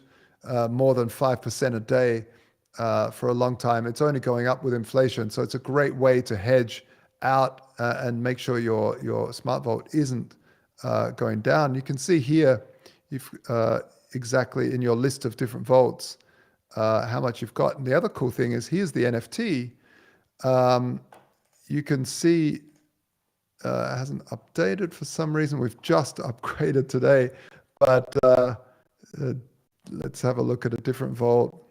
more than 5% a day for a long time. It's only going up with inflation. So it's a great way to hedge out and make sure your smart vault isn't going down. You can see here, you've exactly in your list of different vaults how much you've got. And the other cool thing is, here's the NFT. You can see it hasn't updated for some reason. We've just upgraded today, but let's have a look at a different vault.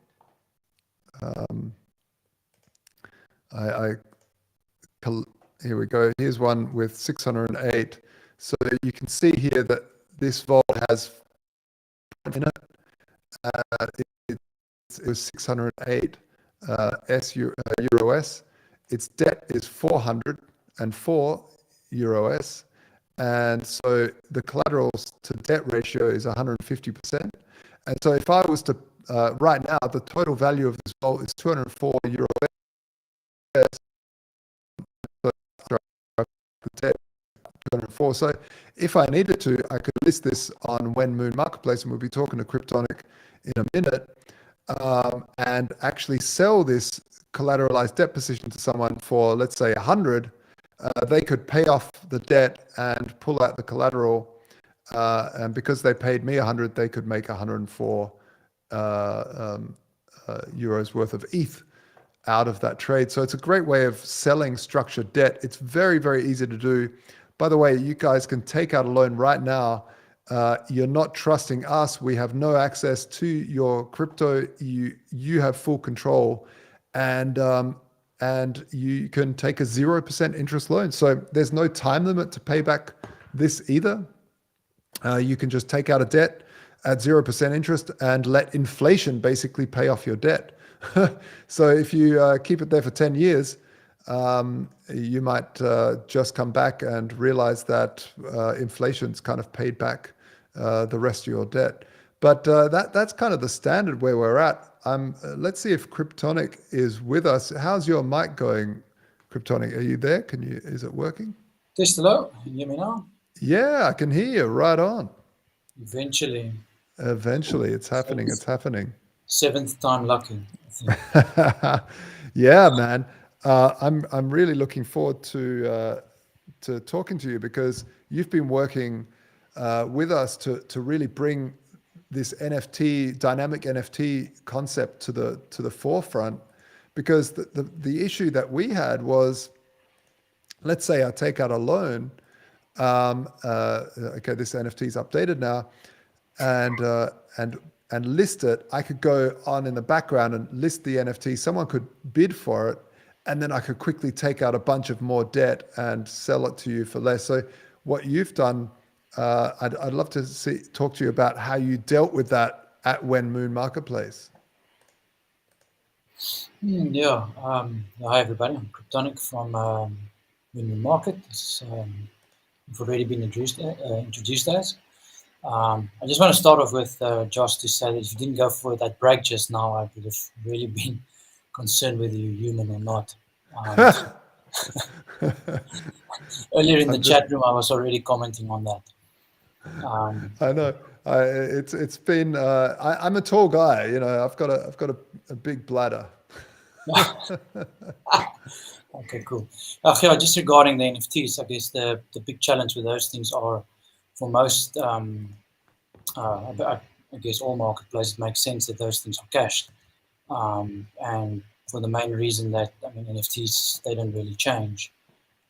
Here we go. Here's one with 608. So you can see here that this vault has in it. It was 608 EUROS. Its debt is 404 EUROS. And so the collaterals to debt ratio is 150%. And so if I was to, right now, the total value of this vault is 204 EUROS. Debt 204. So if I needed to, I could list this on When Moon Marketplace, and we'll be talking to Cryptonic in a minute, and actually sell this collateralized debt position to someone for, let's say, 100. They could pay off the debt and pull out the collateral, and because they paid me 100, they could make 104 euros worth of ETH out of that trade. So it's a great way of selling structured debt. It's very, very easy to do. By the way, you guys can take out a loan right now. You're not trusting us. We have no access to your crypto. You have full control, and you can take a 0% interest loan. So there's no time limit to pay back this either. You can just take out a debt at 0% interest and let inflation basically pay off your debt. So if you keep it there for 10 years, you might just come back and realize that inflation's kind of paid back the rest of your debt. But that's kind of the standard where we're at. Let's see if Cryptonic is with us. How's your mic going, Cryptonic? Are you there? Is it working? Test, hello. Can you hear me now? Yeah, I can hear you. Right on. Eventually. Eventually, it's happening. It's happening. Seventh time lucky, I think. Yeah, man. I'm really looking forward to talking to you, because you've been working with us to really bring this dynamic NFT concept to the forefront. Because the issue that we had was, let's say I take out a loan. Okay, this NFT is updated now, and list it. I could go on in the background and list the NFT. Someone could bid for it, and then I could quickly take out a bunch of more debt and sell it to you for less. So what you've done, I'd love to talk to you about how you dealt with that at When Moon Marketplace. Yeah. Hi, everybody. I'm Cryptonic from When Moon Market. We've already been introduced as. I just want to start off with Josh to say that if you didn't go for that break just now, I would have really been concerned whether you're human or not. Earlier in the chat room, I was already commenting on that. I know. It's been. I'm a tall guy. I've got a big bladder. Okay, cool. Yeah, just regarding the NFTs, I guess the big challenge with those things are, for most, I guess all marketplaces, it makes sense that those things are cached. And for the main reason that, NFTs, they don't really change.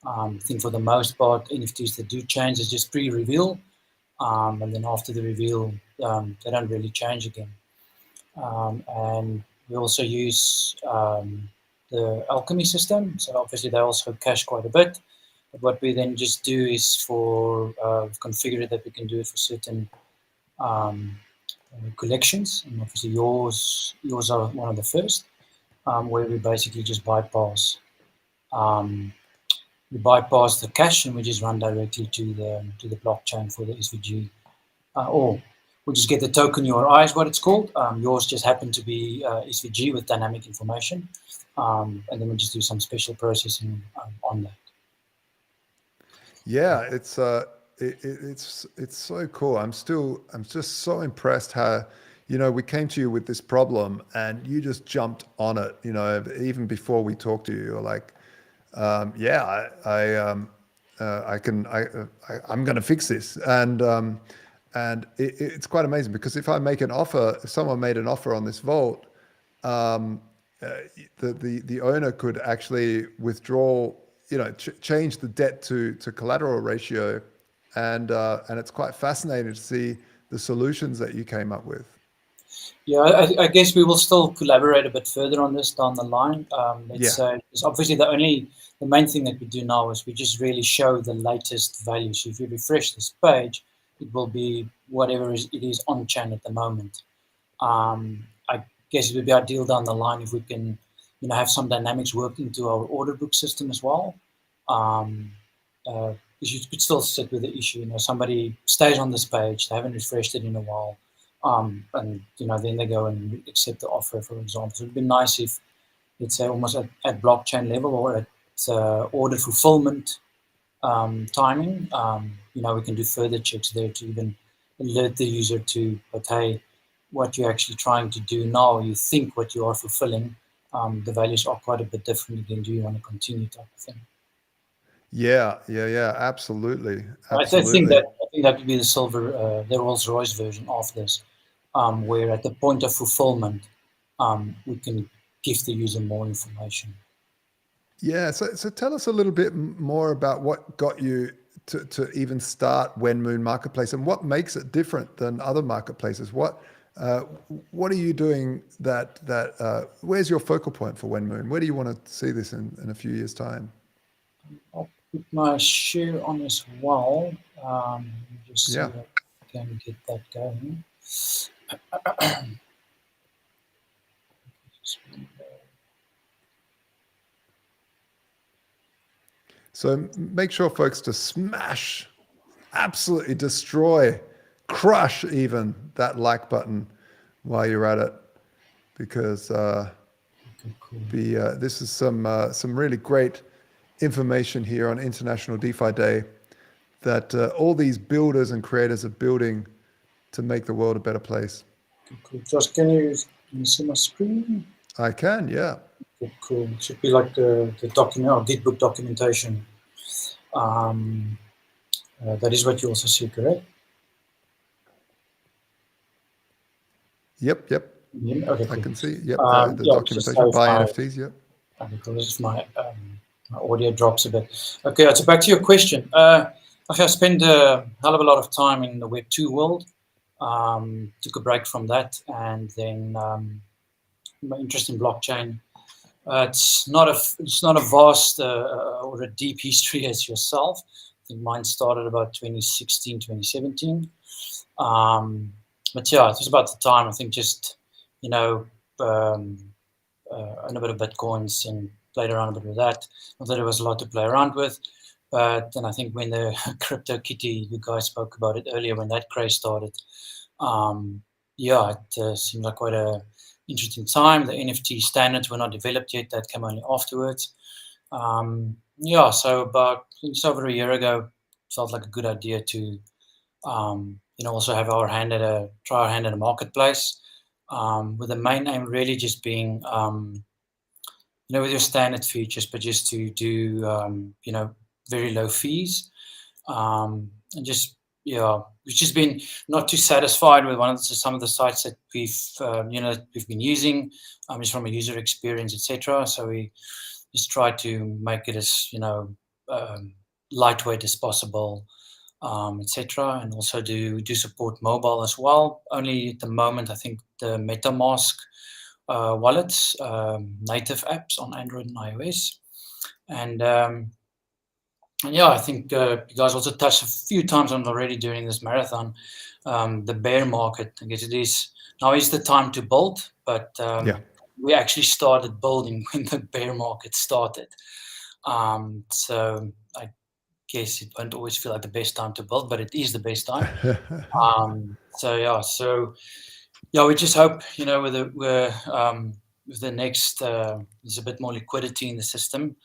I think for the most part, NFTs that do change is just pre-reveal. And then after the reveal, they don't really change again. And we also use the alchemy system. So obviously they also cache quite a bit. What we then just do is configure it that we can do it for certain collections, and obviously yours are one of the first, where we basically just bypass the cache and we just run directly to the blockchain for the SVG, or we just get the token URI is what it's called. Yours just happened to be SVG with dynamic information, and then we just do some special processing on that. Yeah, it's so cool. I'm just so impressed how, we came to you with this problem and you just jumped on it. Even before we talked to you, you're like, I'm going to fix this, and it's quite amazing because if someone made an offer on this vault, the owner could actually withdraw, change the debt to collateral ratio, and it's quite fascinating to see the solutions that you came up with. Yeah, I guess we will still collaborate a bit further on this down the line. It's obviously the main thing that we do now is we just really show the latest value. So if you refresh this page, it will be whatever it is on chain at the moment. I guess it would be ideal down the line if we can, have some dynamics work into our order book system as well. Because you could still sit with the issue. Somebody stays on this page, they haven't refreshed it in a while, and then they go and accept the offer, for example. So it'd be nice if, let's say, almost at blockchain level or at order fulfillment timing, we can do further checks there to even alert the user to, but hey, what you're actually trying to do now, you think what you are fulfilling, the values are quite a bit different again. Do you want to continue type of thing? Yeah, absolutely. I think that would be the Rolls-Royce version of this, where at the point of fulfillment, we can give the user more information. Yeah, so tell us a little bit more about what got you to even start Wenmoon Marketplace and what makes it different than other marketplaces. What are you doing that where's your focal point for Wenmoon? Where do you want to see this in a few years' time? I'll put my share on as well. Just see if I can get that going. So make sure, folks, to smash, absolutely destroy, crush even that like button while you're at it, because this is some really great information here on International DeFi Day that all these builders and creators are building to make the world a better place. Cool. Josh, can you see my screen? I can, yeah. Cool. It should be like the document or Gitbook documentation. That is what you also see, correct? Yep. Yeah, okay, cool. I can see. Yep, the documentation by NFTs. Yep. Okay, cool. This is my audio drops a bit. Okay, so back to your question. I spent a hell of a lot of time in the Web 2 world. Took a break from that, and then my interest in blockchain. It's not a vast or a deep history as yourself. I think mine started about 2016, 2017. But yeah, it was about the time, I think, just, own a bit of Bitcoins and played around a bit with that. Not that there was a lot to play around with, but then I think when the CryptoKitty, you guys spoke about it earlier, when that craze started, it seemed like quite a interesting time. The NFT standards were not developed yet. That came only afterwards. So about just over a year ago, felt like a good idea to, also have try our hand at a marketplace, with the main aim really just being, with your standard features, but just to do, very low fees, and just, we've just been not too satisfied with some of the sites that we've been using, just from a user experience, etc. So we just try to make it as lightweight as possible, etc. And also do support mobile as well. Only at the moment, I think the MetaMask wallets, native apps on Android and iOS, and And yeah, I think you guys also touched a few times on already during this marathon, the bear market. I guess it is now is the time to build, but we actually started building when the bear market started. So I guess it won't always feel like the best time to build, but it is the best time. So we just hope, with the next, there's a bit more liquidity in the system.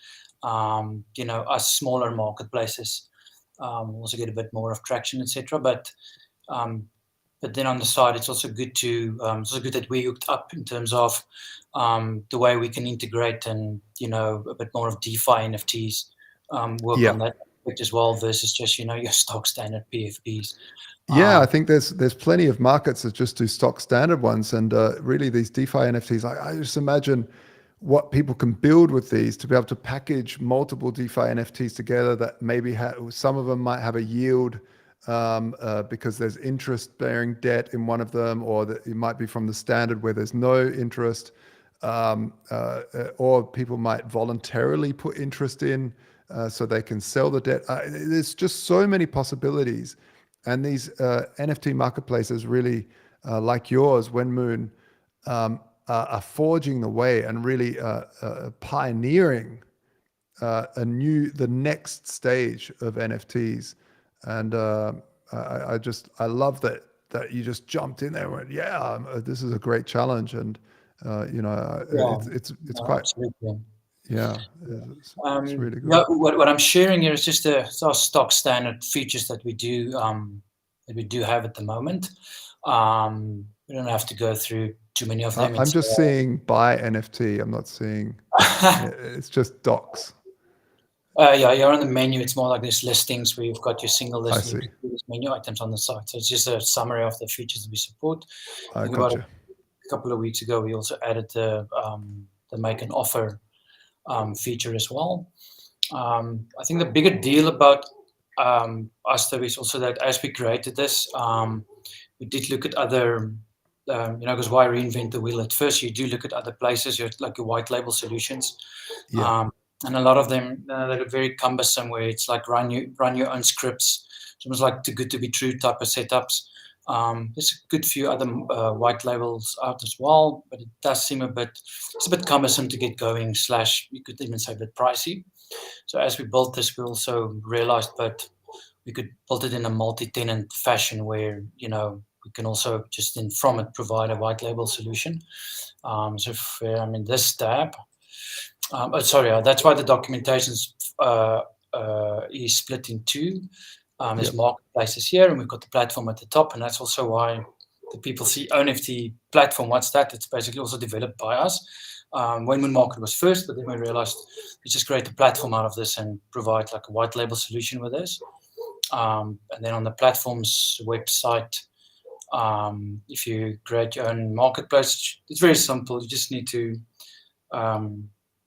Us smaller marketplaces also get a bit more of traction, etc. But then on the side, it's also good that we hooked up in terms of the way we can integrate and a bit more of DeFi NFTs work on that aspect as well versus just your stock standard PFPs. Yeah, I think there's plenty of markets that just do stock standard ones, and really these DeFi NFTs. I just imagine what people can build with these to be able to package multiple DeFi NFTs together that maybe some of them might have a yield because there's interest-bearing debt in one of them, or that it might be from the standard where there's no interest, or people might voluntarily put interest in so they can sell the debt. There's just so many possibilities. And these NFT marketplaces really, like yours, Wenmoon, are forging the way and really pioneering the next stage of NFTs. And I love that you just jumped in there and went, this is a great challenge, and it's quite absolutely. It's really good. What I'm sharing here is just our stock standard features that we do have at the moment. We don't have to go through too many of them. I'm just seeing buy NFT. I'm not seeing. It's just docs. You're on the menu. It's more like this listings where you've got your single list menu items on the site. So it's just a summary of the features that we support. I think gotcha. about a couple of weeks ago, we also added the make an offer feature as well. I think the bigger deal about us though is also that as we created this, we did look at other, because why reinvent the wheel? At first, you do look at other places, like your white label solutions. And a lot of them, they look very cumbersome, where it's like run your own scripts. It's almost like too good to be true type of setups. There's a good few other white labels out as well, but it does seem it's a bit cumbersome to get going, / you could even say a bit pricey. So as we built this, we also realized that we could build it in a multi-tenant fashion where, we can also just then from it provide a white label solution. So if I'm in this tab, that's why the documentation is split in two. There's marketplaces here, and we've got the platform at the top, and that's also why the people see NFT platform. What's that? It's basically also developed by us. Wenmoon Market was first, but then we realized we just create a platform out of this and provide like a white label solution with this. And then on the platform's website, if you create your own marketplace, it's very simple. You just need to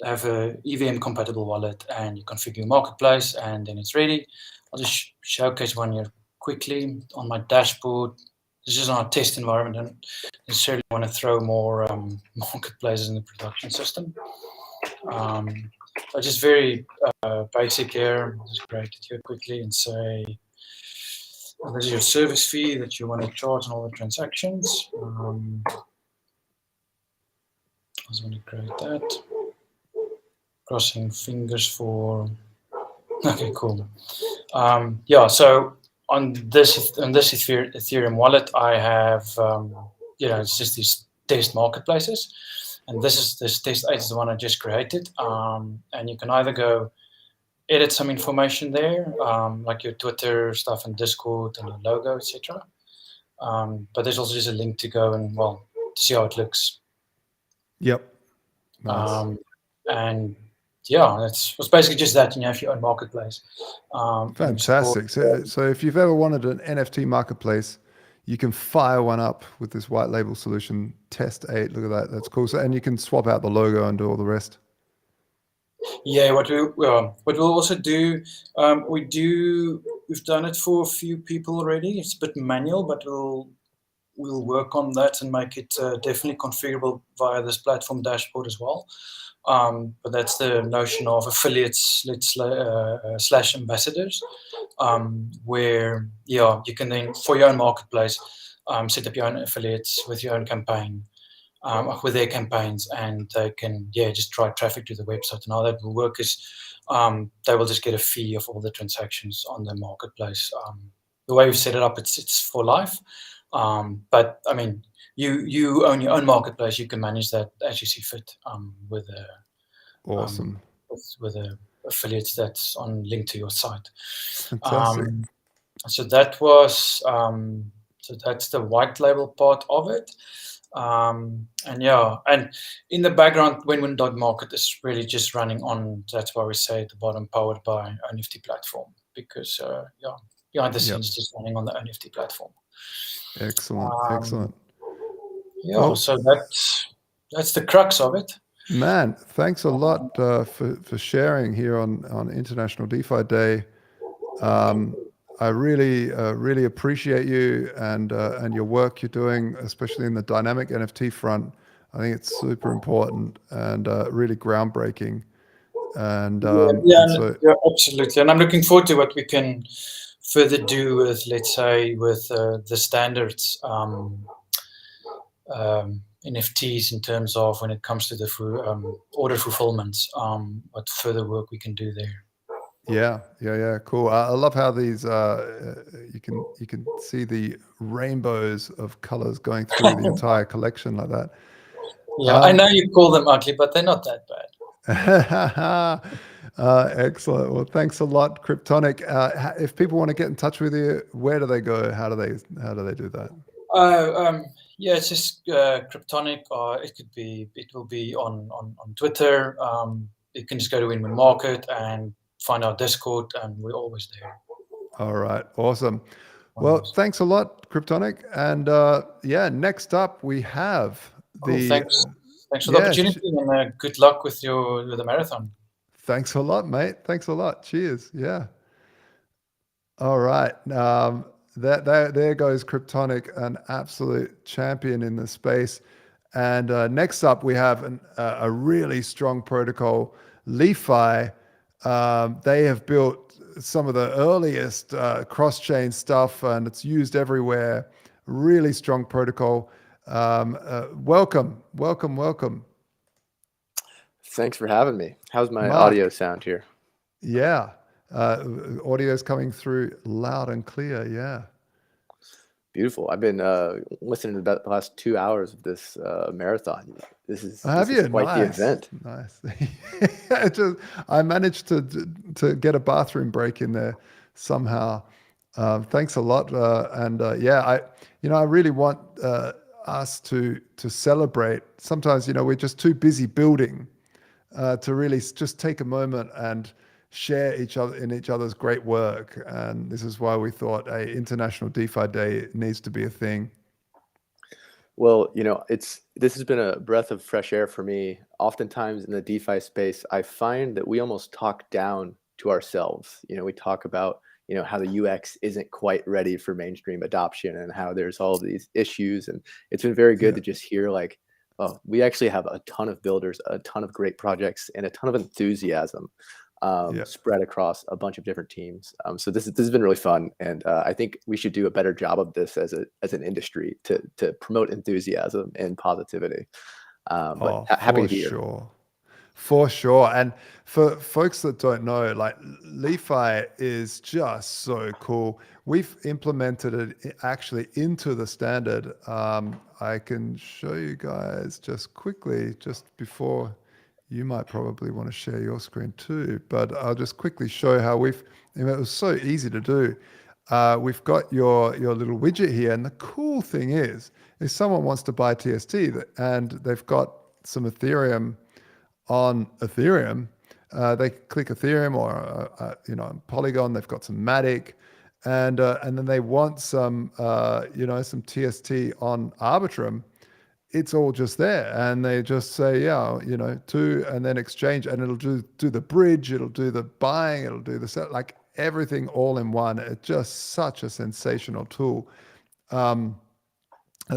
have a EVM compatible wallet, and you configure your marketplace, and then it's ready. I'll just showcase one here quickly on my dashboard. This is on a test environment, and necessarily want to throw more marketplaces in the production system. So just very basic here. I'll just create it here quickly and say, this is your service fee that you want to charge on all the transactions. I just want to create that. Crossing fingers for. Okay, cool. So on this Ethereum wallet, I have it's just these test marketplaces, and this test 8 is the one I just created. And you can either go edit some information there, like your Twitter stuff and Discord and your logo, etc. But there's also just a link to go and to see how it looks. Yep. Nice. And it's basically just that, if your own marketplace. Fantastic. So if you've ever wanted an NFT marketplace, you can fire one up with this white label solution, Test 8. Look at that. That's cool. So, and you can swap out the logo and do all the rest. Yeah, what we'll also do, we've done it for a few people already. It's a bit manual, but we'll work on that and make it definitely configurable via this platform dashboard as well. But that's the notion of affiliates slash ambassadors, where you can then, for your own marketplace, set up your own affiliates with your own campaign, with their campaigns, and they can just drive traffic to the website. And how that will work is they will just get a fee of all the transactions on the marketplace. The way we've set it up, it's for life. But I mean, you own your own marketplace. You can manage that as you see fit, with a Awesome. with a affiliates that's linked to your site. Fantastic. So that was so that's the white label part of it. And in the background, Win-Win.market is really just running on. That's why we say at the bottom, powered by NFT platform, because behind the scenes, just running on the NFT platform. Excellent. Excellent. Yeah, Well, so that's the crux of it. Man, thanks a lot for sharing here on International DeFi Day. I really appreciate you and your work you're doing, especially in the dynamic NFT front. I think it's super important and really groundbreaking. And absolutely. And I'm looking forward to what we can further do with, let's say, with the standards NFTs in terms of when it comes to the order fulfillments. What further work we can do there. Yeah, cool. I love how these you can see the rainbows of colors going through the entire collection like that. I know you call them ugly, but they're not that bad. Excellent. Well, thanks a lot, Cryptonic. If people want to get in touch with you, where do they go? How do they do that? It's just Cryptonic, or it will be on Twitter. You can just go to Win-Win Market and find our Discord, and we're always there. All right, awesome. Well, thanks a lot, Cryptonic. And next up we have thanks for the opportunity, and good luck with the marathon. Thanks a lot, mate. Thanks a lot. Cheers. Yeah. All right. There goes Cryptonic, an absolute champion in the space. And next up, we have a really strong protocol, LeFi. They have built some of the earliest cross-chain stuff, and it's used everywhere. Really strong protocol. Welcome. Thanks for having me. How's my Mark. audio sound here? Yeah. Audio is coming through loud and clear. Yeah. Beautiful. I've been listening to the last 2 hours of this marathon. This is quite the event. Nice. I managed to get a bathroom break in there somehow. Thanks a lot. I really want us to celebrate. Sometimes, we're just too busy building to really just take a moment and share each other's great work. And this is why we thought International DeFi Day needs to be a thing. Well, this has been a breath of fresh air for me. Oftentimes in the DeFi space, I find that we almost talk down to ourselves. We talk about, how the UX isn't quite ready for mainstream adoption and how there's all these issues. And it's been very good to just hear we actually have a ton of builders, a ton of great projects, and a ton of enthusiasm spread across a bunch of different teams. So this has been really fun, and I think we should do a better job of this as an industry to promote enthusiasm and positivity. Happy to be here. For sure. And for folks that don't know, LeFi is just so cool. We've implemented it actually into the standard. I can show you guys just quickly, just before. You might probably want to share your screen too, but I'll just quickly show how it was so easy to do. We've got your little widget here, and the cool thing is if someone wants to buy TST and they've got some Ethereum on Ethereum, they click Ethereum or Polygon. They've got some Matic, and then they want some some TST on Arbitrum. It's all just there, and they just say and then exchange, and it'll do the bridge, it'll do the buying, it'll do the set, everything all in one. It's just such a sensational tool.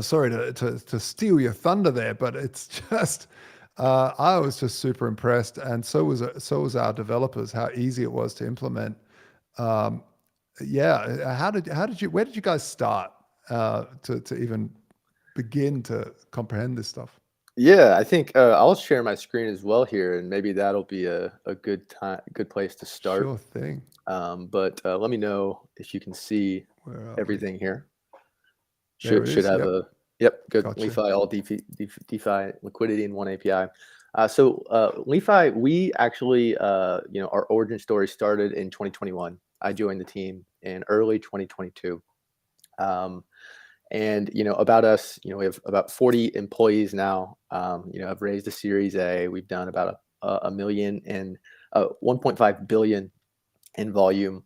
Sorry to steal your thunder there, but it's just I was just super impressed, and so was our developers. How easy it was to implement. Yeah, where did you guys start to even begin to comprehend this stuff? Yeah, I think I'll share my screen as well here, and maybe that'll be a good place to start. Sure thing. But let me know if you can see Where are everything here. There it Should is, have yep. yep, good. Gotcha. LeFi, all DeFi liquidity in one API. So LeFi, we actually, our origin story started in 2021. I joined the team in early 2022. And about us, we have about 40 employees now. I've raised a Series A. We've done about a million and 1.5 billion in volume.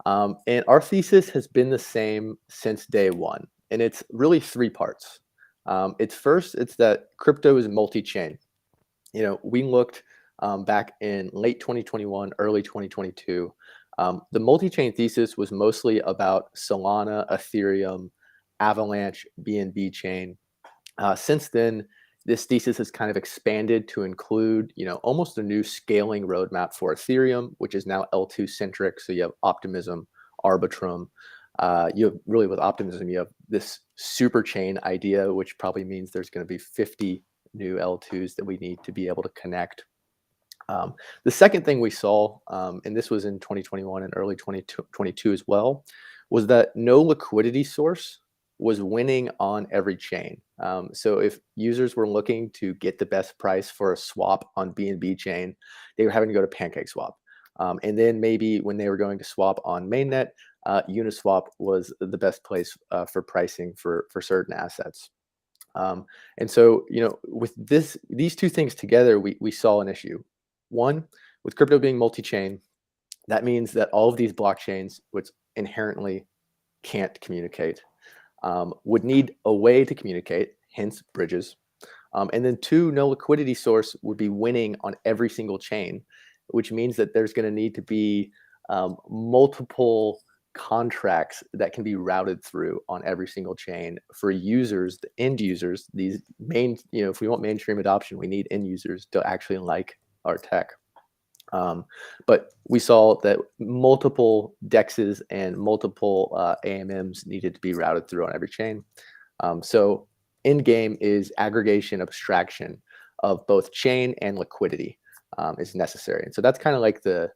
And our thesis has been the same since day one, and it's really three parts. It's that crypto is multi-chain. We looked back in late 2021, early 2022. The multi-chain thesis was mostly about Solana, Ethereum, Avalanche, BNB chain. Since then, this thesis has kind of expanded to include, almost a new scaling roadmap for Ethereum, which is now L2 centric. So you have Optimism, Arbitrum. You have really with Optimism, you have this super chain idea, which probably means there's going to be 50 new L2s that we need to be able to connect. The second thing we saw, and this was in 2021 and early 2022 as well, was that no liquidity source was winning on every chain. So if users were looking to get the best price for a swap on BNB chain, they were having to go to PancakeSwap. And then maybe when they were going to swap on mainnet, Uniswap was the best place for pricing for certain assets. And so, with these two things together, we saw an issue. One, with crypto being multi-chain, that means that all of these blockchains, which inherently can't communicate, would need a way to communicate, hence bridges. And then two, no liquidity source would be winning on every single chain, which means that there's going to need to be multiple contracts that can be routed through on every single chain for users, the end users, these if we want mainstream adoption, we need end users to actually like our tech. But we saw that multiple DEXs and multiple AMMs needed to be routed through on every chain. So end game is aggregation abstraction of both chain and liquidity is necessary. And so that's kind of like the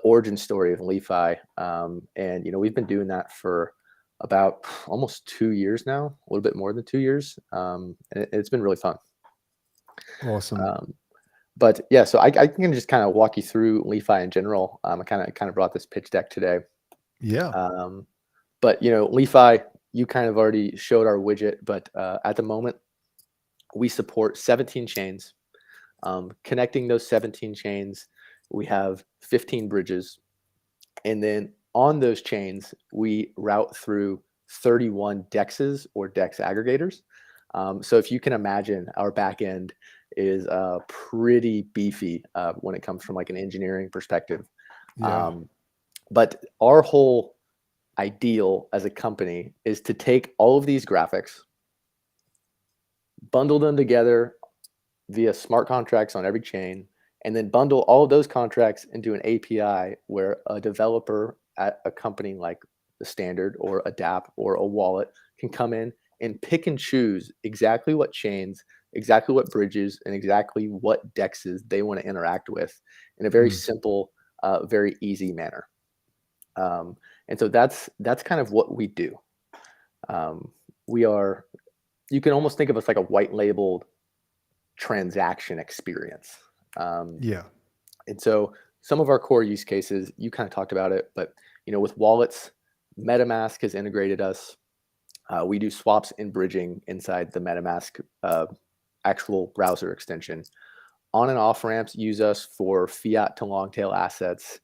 origin story of LeFi. And we've been doing that for about almost 2 years now, a little bit more than 2 years. And it's been really fun. Awesome. But yeah, so I can just kind of walk you through LeFi in general. I kind of brought this pitch deck today. Yeah. But LeFi, you kind of already showed our widget, but at the moment, we support 17 chains. Connecting those 17 chains, we have 15 bridges, and then on those chains, we route through 31 DEXs or DEX aggregators. So if you can imagine, our backend is pretty beefy when it comes from like an engineering perspective. Yeah. But our whole ideal as a company is to take all of these graphics, bundle them together via smart contracts on every chain, and then bundle all of those contracts into an API where a developer at a company like the Standard or a dApp or a wallet can come in and pick and choose exactly what chains, exactly what bridges, and exactly what DEXs they want to interact with in a very simple, very easy manner. And so that's kind of what we do. You can almost think of us like a white labeled transaction experience. Yeah. And so some of our core use cases, you kind of talked about it, but with wallets, MetaMask has integrated us. We do swaps and bridging inside the MetaMask actual browser extension. On and off ramps use us for fiat to long tail assets,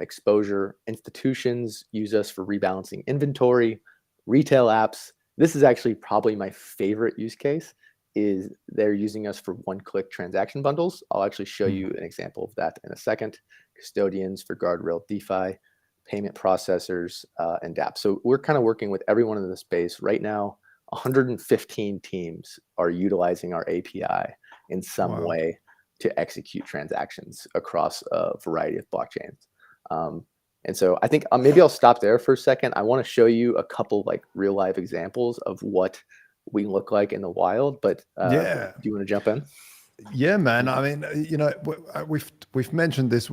exposure. Institutions use us for rebalancing inventory. Retail apps. This is actually probably my favorite use case, is they're using us for one-click transaction bundles. I'll actually show you an example of that in a second. Custodians for Guardrail DeFi, payment processors, and dApps. So we're kind of working with everyone in the space right now. 115 teams are utilizing our API, in some Wow. way to execute transactions across a variety of blockchains. And so I think maybe I'll stop there for a second. I want to show you a couple like real life examples of what we look like in the wild, but Yeah. do you want to jump in? Yeah, man. I mean, we've mentioned this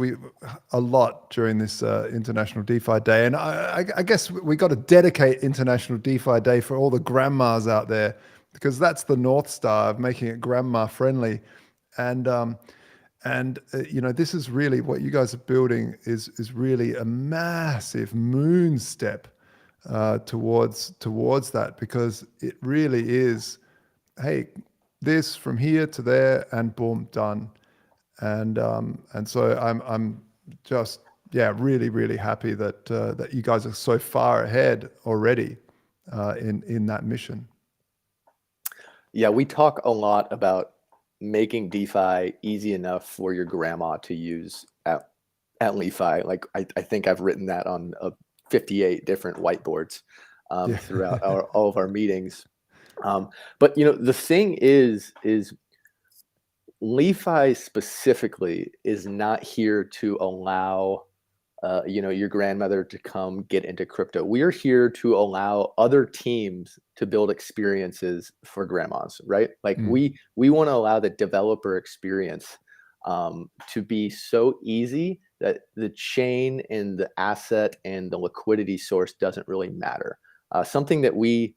a lot during this International DeFi Day, and I guess we got to dedicate International DeFi Day for all the grandmas out there, because that's the North Star of making it grandma friendly. And this is really what you guys are building is really a massive moon step towards that, because it really is, hey, this from here to there and boom, done. And so I'm just really happy that you guys are so far ahead already in that mission. Yeah, we talk a lot about making DeFi easy enough for your grandma to use at LeFi. Like I think I've written that on 58 different whiteboards throughout all of our meetings. But the thing is LeFi specifically is not here to allow your grandmother to come get into crypto. We are here to allow other teams to build experiences for grandmas, right? Like we want to allow the developer experience to be so easy that the chain and the asset and the liquidity source doesn't really matter. Something that we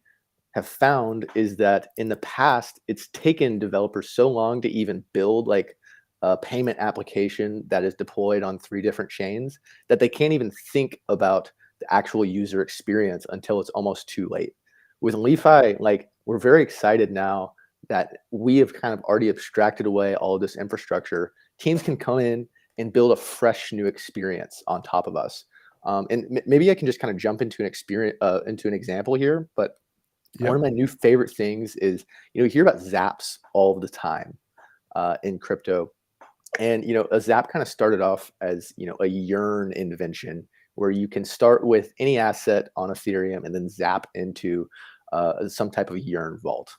have found is that in the past, it's taken developers so long to even build like a payment application that is deployed on 3 different chains that they can't even think about the actual user experience until it's almost too late. With LeFi, like we're very excited now that we have kind of already abstracted away all of this infrastructure. Teams can come in and build a fresh new experience on top of us. And maybe I can just kind of jump into an example here, but one of my new favorite things is, you hear about zaps all the time in crypto. And, a zap kind of started off as, a yearn invention where you can start with any asset on Ethereum and then zap into some type of yearn vault.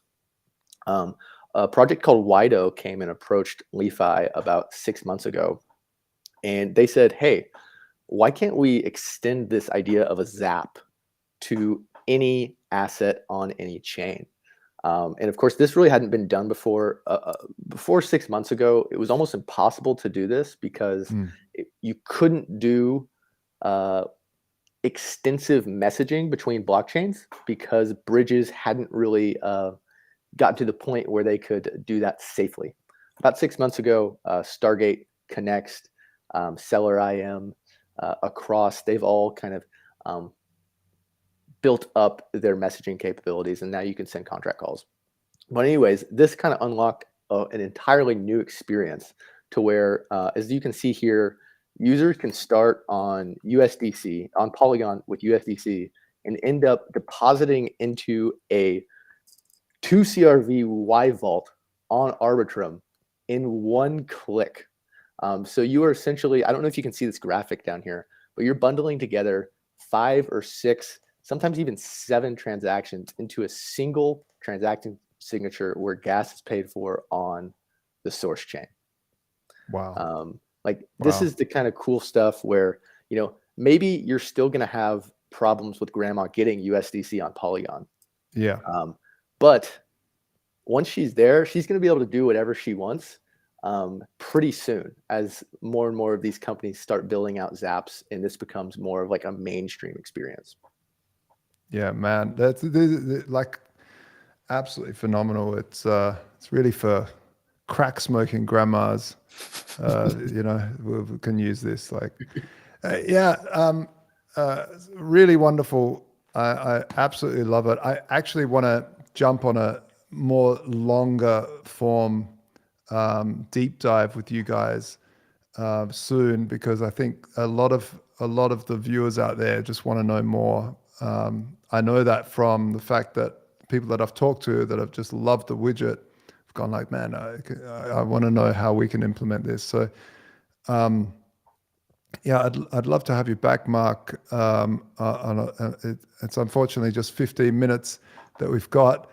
A project called Wido came and approached LeFi about 6 months ago. And they said, hey, why can't we extend this idea of a zap to any asset on any chain? And of course, this really hadn't been done before. Before 6 months ago, it was almost impossible to do this because you couldn't do extensive messaging between blockchains because bridges hadn't really gotten to the point where they could do that safely. About 6 months ago, Stargate, Connext, Seller IM, Across, they've all kind of built up their messaging capabilities, and now you can send contract calls. But anyways, this kind of unlocked an entirely new experience to where, as you can see here, users can start on USDC, on Polygon with USDC, and end up depositing into a 2CRV Y vault on Arbitrum in one click. So you are essentially, I don't know if you can see this graphic down here, but you're bundling together 5 or 6, sometimes even 7 transactions into a single transaction signature where gas is paid for on the source chain. Wow. This is the kind of cool stuff where, maybe you're still going to have problems with grandma getting USDC on Polygon. Yeah. But once she's there, she's going to be able to do whatever she wants pretty soon as more and more of these companies start building out zaps and this becomes more of like a mainstream experience. Yeah, man, that's like absolutely phenomenal. It's really for crack smoking grandmas. We can use this. Really wonderful. I absolutely love it. I actually want to jump on a more longer form deep dive with you guys soon, because I think a lot of the viewers out there just want to know more. I know that from the fact that people that I've talked to that have just loved the widget have gone like, man, I want to know how we can implement this. So, I'd love to have you back, Mark. It's unfortunately just 15 minutes that we've got.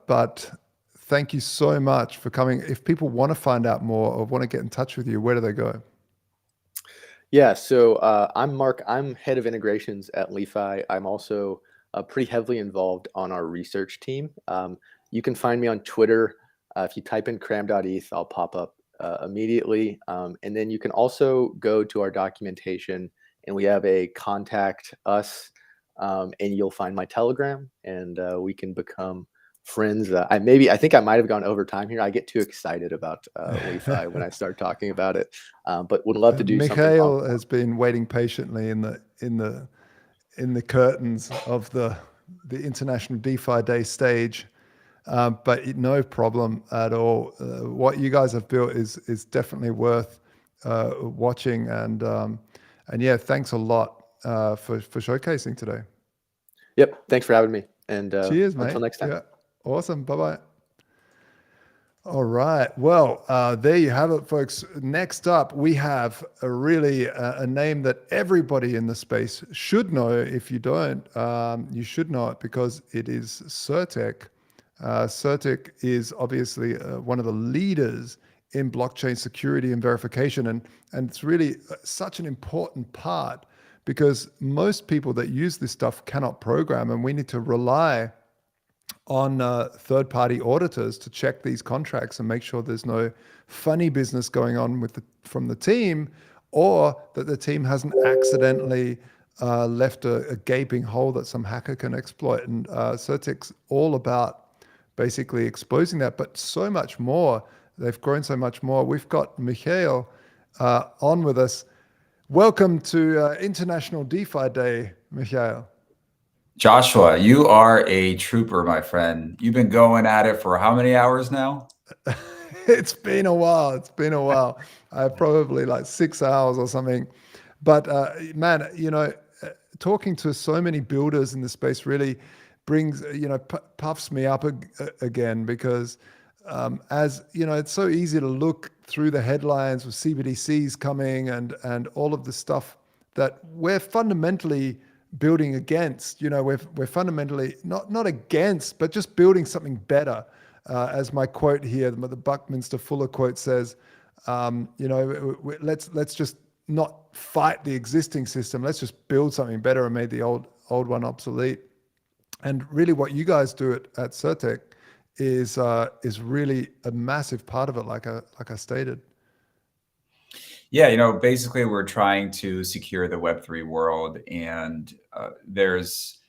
But thank you so much for coming. If people want to find out more or want to get in touch with you, where do they go? Yeah, so I'm Mark. I'm head of integrations at LeFi. I'm also pretty heavily involved on our research team. You can find me on Twitter. If you type in cram.eth, I'll pop up immediately. And then you can also go to our documentation, and we have a contact us, and you'll find my Telegram, and we can become friends. I think I might have gone over time here. I get too excited about LeFi when I start talking about it, but would love to do something. Mikhail has been waiting patiently in the curtains of the International DeFi Day stage, but no problem at all. What you guys have built is definitely worth watching, and yeah, thanks a lot for showcasing today. Yep, thanks for having me, and cheers, mate. Until next time. Yeah, awesome. Bye-bye. All right. Well, there you have it, folks. Next up, we have a name that everybody in the space should know. If you don't, you should know it, because it is CertiK. CertiK is obviously one of the leaders in blockchain security and verification. And it's really such an important part, because most people that use this stuff cannot program, and we need to rely on third-party auditors to check these contracts and make sure there's no funny business going on from the team, or that the team hasn't accidentally left a gaping hole that some hacker can exploit. And CertiK's all about basically exposing that, but so much more. They've grown so much more. We've got Mikhail on with us. Welcome to International DeFi Day, Mikhail. Joshua, you are a trooper, my friend. You've been going at it for how many hours now? It's been a while. I have probably like 6 hours or something. But man, talking to so many builders in the space really brings, puffs me up again, because as it's so easy to look through the headlines with CBDCs coming and all of the stuff that we're fundamentally building against. We're fundamentally not against, but just building something better. As my quote here, the Buckminster Fuller quote says, let's just not fight the existing system. Let's just build something better and make the old one obsolete. And really, what you guys do at CertiK is really a massive part of it, like I stated. Yeah, basically we're trying to secure the Web3 world, and there's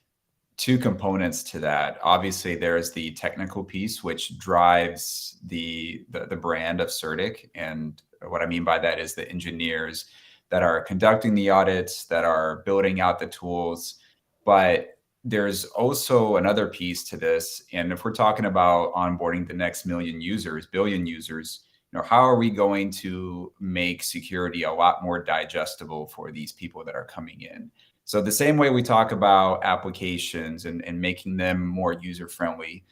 two components to that. Obviously, there's the technical piece, which drives the brand of CertiK. And what I mean by that is the engineers that are conducting the audits, that are building out the tools. But there's also another piece to this. And if we're talking about onboarding the next billion users, how are we going to make security a lot more digestible for these people that are coming in? So the same way we talk about applications and making them more user-friendly,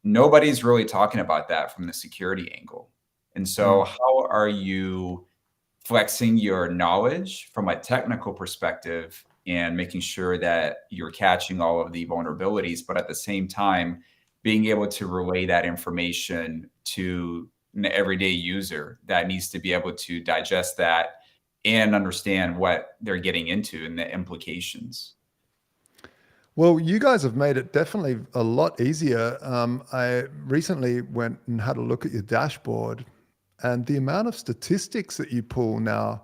nobody's really talking about that from the security angle. And so how are you flexing your knowledge from a technical perspective and making sure that you're catching all of the vulnerabilities, but at the same time, being able to relay that information to an everyday user that needs to be able to digest that and understand what they're getting into and the implications? Well, you guys have made it definitely a lot easier. I recently went and had a look at your dashboard, and the amount of statistics that you pull now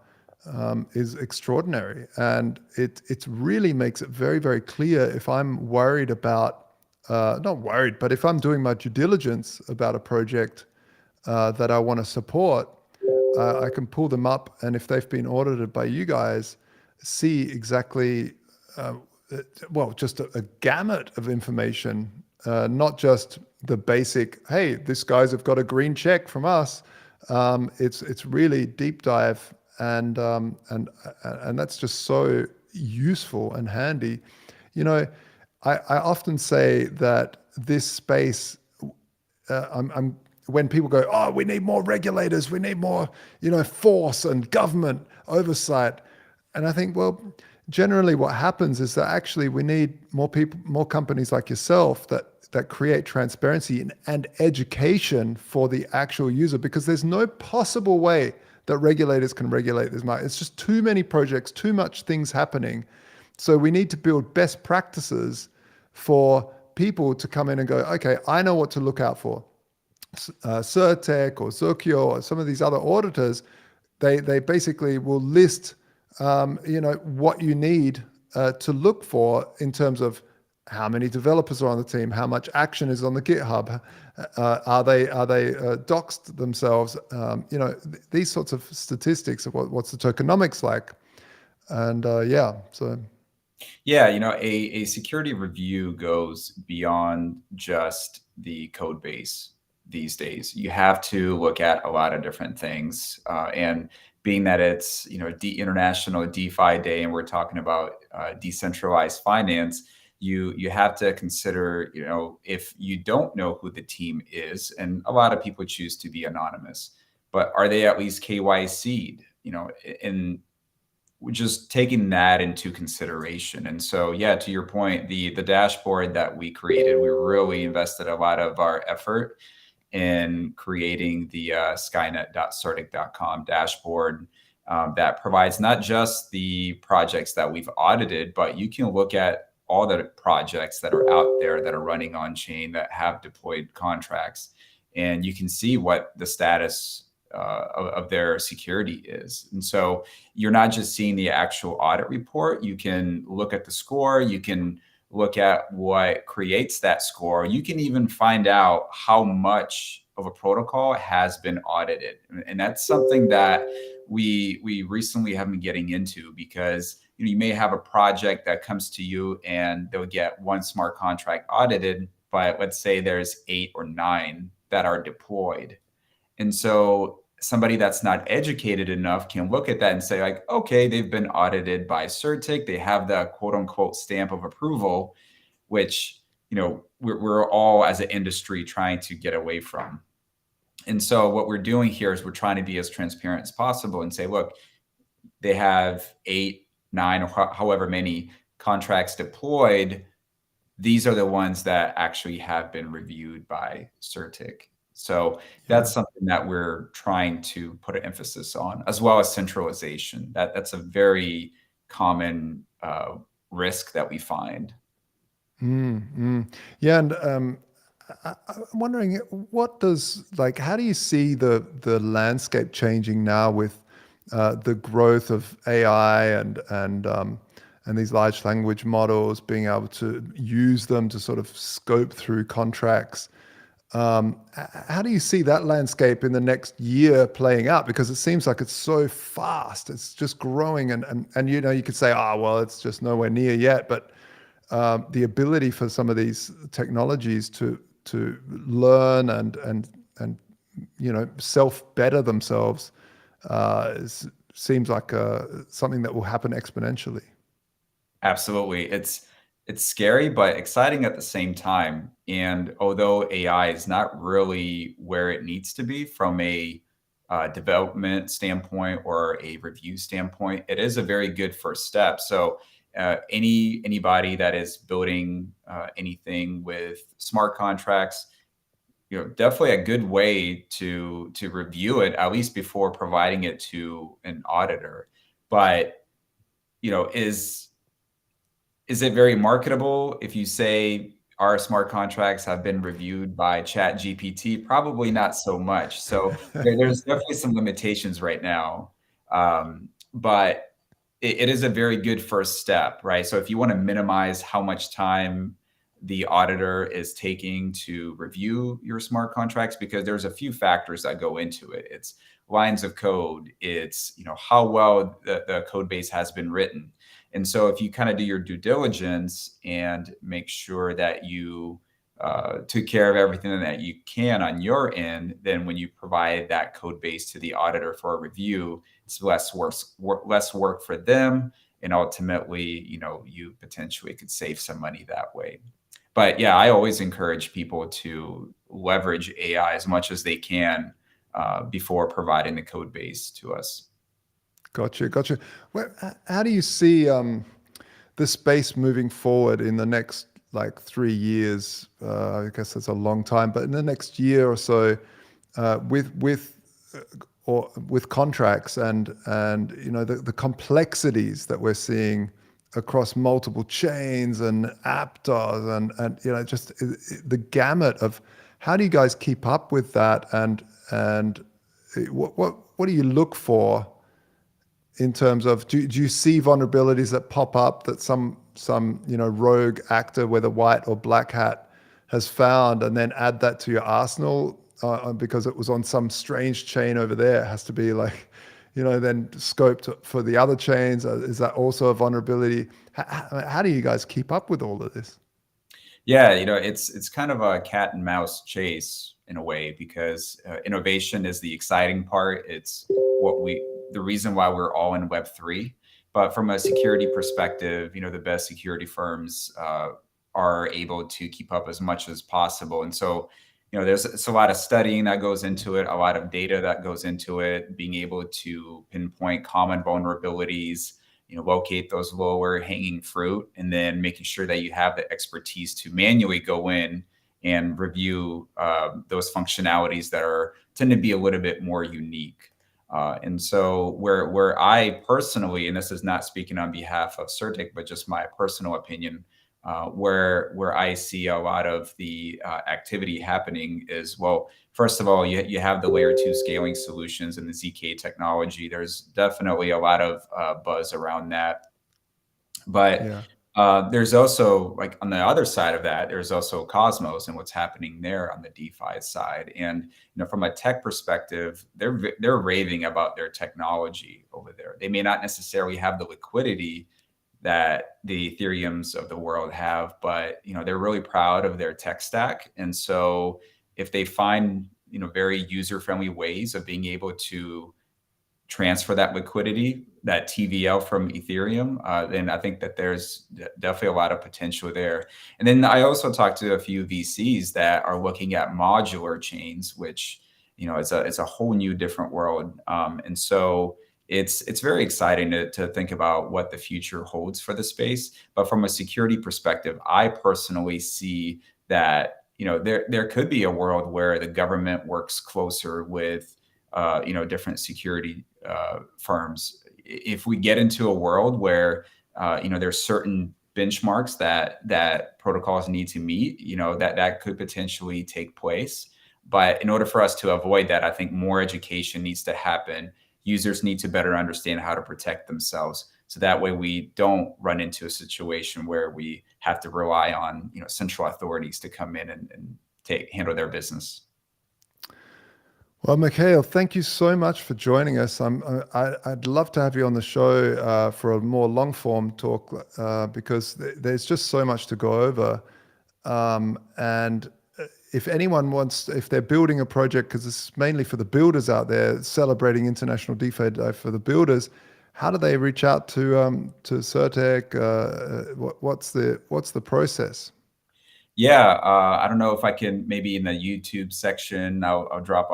is extraordinary. And it really makes it very, very clear if I'm worried about, not worried, but if I'm doing my due diligence about a project that I want to support, I can pull them up, and if they've been audited by you guys, see exactly, just a gamut of information, not just the basic, hey, these guys have got a green check from us. It's really deep dive, and that's just so useful and handy. I often say that this space, when people go, oh, we need more regulators, we need more, force and government oversight. And I think, well, generally what happens is that actually we need more people, more companies like yourself that that create transparency and education for the actual user, because there's no possible way that regulators can regulate this market. It's just too many projects, too much things happening. So we need to build best practices for people to come in and go, okay, I know what to look out for. Certec or Zokyo or some of these other auditors, they basically will list what you need to look for in terms of how many developers are on the team, how much action is on the GitHub, are they doxed themselves, these sorts of statistics of what's the tokenomics like, and a security review goes beyond just the code base these days. You have to look at a lot of different things, and being that it's International DeFi Day and we're talking about decentralized finance, you have to consider, if you don't know who the team is, and a lot of people choose to be anonymous, but are they at least KYC'd? And just taking that into consideration. And so, to your point, the dashboard that we created, we really invested a lot of our effort in creating the skynet.certic.com dashboard that provides not just the projects that we've audited, but you can look at all the projects that are out there that are running on chain that have deployed contracts, and you can see what the status of their security is. And so you're not just seeing the actual audit report. You can look at the score. You can look at what creates that score. You can even find out how much of a protocol has been audited. And that's something that we recently have been getting into, because you may have a project that comes to you and they'll get one smart contract audited, but let's say there's 8 or 9 that are deployed. And so somebody that's not educated enough can look at that and say, like, okay, they've been audited by Certic. They have the quote unquote stamp of approval, which, we're all as an industry trying to get away from. And so what we're doing here is we're trying to be as transparent as possible and say, look, they have 8, 9, or however many contracts deployed. These are the ones that actually have been reviewed by Certic. So that's something that we're trying to put an emphasis on, as well as centralization. That's a very common risk that we find. Yeah, and I'm wondering, how do you see the landscape changing now with the growth of AI and these large language models, being able to use them to sort of scope through contracts? How do you see that landscape in the next year playing out? Because it seems like it's so fast. It's just growing, and you could say, well, it's just nowhere near yet. But the ability for some of these technologies to learn and self-better themselves seems like something that will happen exponentially. Absolutely. It's scary, but exciting at the same time. And although AI is not really where it needs to be from a development standpoint or a review standpoint, it is a very good first step. So anybody that is building anything with smart contracts, definitely a good way to review it, at least before providing it to an auditor. But is it very marketable if you say our smart contracts have been reviewed by ChatGPT? Probably not so much. So there's definitely some limitations right now, but it is a very good first step, right? So if you want to minimize how much time the auditor is taking to review your smart contracts, because there's a few factors that go into it. It's lines of code. It's how well the code base has been written. And so if you kind of do your due diligence and make sure that you took care of everything that you can on your end, then when you provide that code base to the auditor for a review, it's less work for them. And ultimately, you potentially could save some money that way. But yeah, I always encourage people to leverage AI as much as they can before providing the code base to us. Gotcha. Well, how do you see the space moving forward in the next like 3 years, I guess that's a long time, but in the next year or so, with contracts and the complexities that we're seeing across multiple chains and aptos and just the gamut of how do you guys keep up with that, and what do you look for in terms of do you see vulnerabilities that pop up that some rogue actor, whether white or black hat, has found, and then add that to your arsenal because it was on some strange chain over there? It has to be like, then scoped for the other chains. Is that also a vulnerability? How do you guys keep up with all of this? Yeah, it's kind of a cat and mouse chase in a way, because innovation is the exciting part. It's the reason why we're all in Web3. But from a security perspective, the best security firms are able to keep up as much as possible. And so, it's a lot of studying that goes into it, a lot of data that goes into it, being able to pinpoint common vulnerabilities, locate those lower hanging fruit, and then making sure that you have the expertise to manually go in and review those functionalities that tend to be a little bit more unique. And so where I personally, and this is not speaking on behalf of Certic, but just my personal opinion, where I see a lot of the activity happening is, well, first of all, you have the layer 2 scaling solutions and the ZK technology. There's definitely a lot of buzz around that. But there's also, like, on the other side of that, there's also Cosmos and what's happening there on the DeFi side. And from a tech perspective, they're raving about their technology over there. They may not necessarily have the liquidity that the Ethereums of the world have, but they're really proud of their tech stack. And so if they find very user-friendly ways of being able to transfer that liquidity, that TVL from Ethereum, then I think that there's definitely a lot of potential there. And then I also talked to a few VCs that are looking at modular chains, which it's a whole new different world. And so it's very exciting to think about what the future holds for the space. But from a security perspective, I personally see that there could be a world where the government works closer with different security firms. If we get into a world where there's certain benchmarks that protocols need to meet, that could potentially take place. But in order for us to avoid that, I think more education needs to happen. Users need to better understand how to protect themselves, so that way we don't run into a situation where we have to rely on central authorities to come in and handle their business. Well, Mikhail, thank you so much for joining us. I'd love to have you on the show for a more long-form talk because there's just so much to go over. And if anyone if they're building a project, because it's mainly for the builders out there, celebrating International DeFi Day for the builders, how do they reach out to Certic? What's the process? Yeah, I don't know if I can, maybe in the YouTube section, I'll drop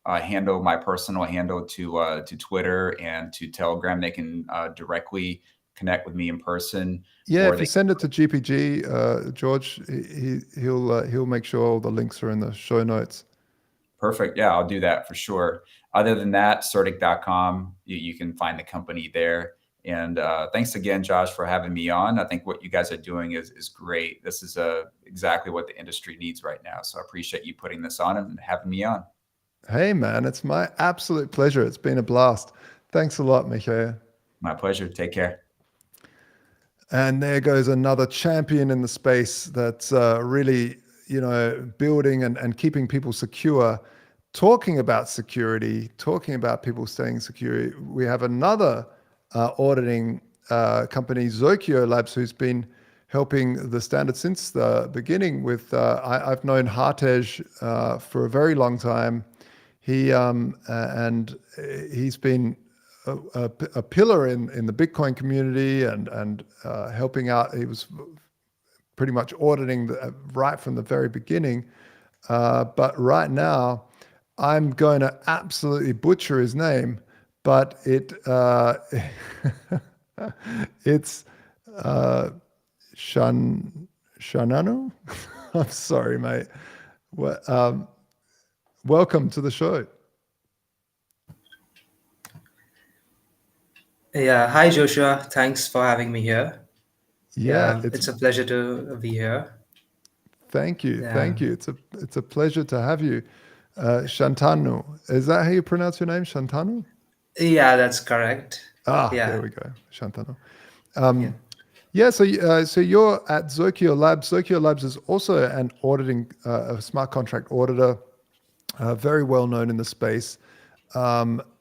a handle, my personal handle, to Twitter and to Telegram. They can directly connect with me in person. Yeah, if you send it to GPG, George, he'll make sure all the links are in the show notes. Perfect. Yeah, I'll do that for sure. Other than that, Certic.com, you can find the company there. And thanks again, Josh, for having me on. I think what you guys are doing is great. This is exactly what the industry needs right now. So I appreciate you putting this on and having me on. Hey, man, it's my absolute pleasure. It's been a blast. Thanks a lot, Mikhail. My pleasure. Take care. And there goes another champion in the space that's really, building and keeping people secure. Talking about security, talking about people staying secure. We have another auditing company, Zokyo Labs, who's been helping the standard since the beginning. With I've known Hartej for a very long time. He's been a pillar in the Bitcoin community and helping out. He was pretty much auditing right from the very beginning. But right now, I'm going to absolutely butcher his name, but it's Shananu. I'm sorry, mate. Welcome to the show. Yeah, hi Joshua. Thanks for having me here. Yeah, it's a pleasure to be here. Thank you, Yeah. thank you. It's a pleasure to have you, Shantanu. Is that how you pronounce your name, Shantanu? Yeah, that's correct. Yeah. There we go, Shantanu. So you're at Zokyo Labs. Zokyo Labs is also an auditing, a smart contract auditor, very well known in the space.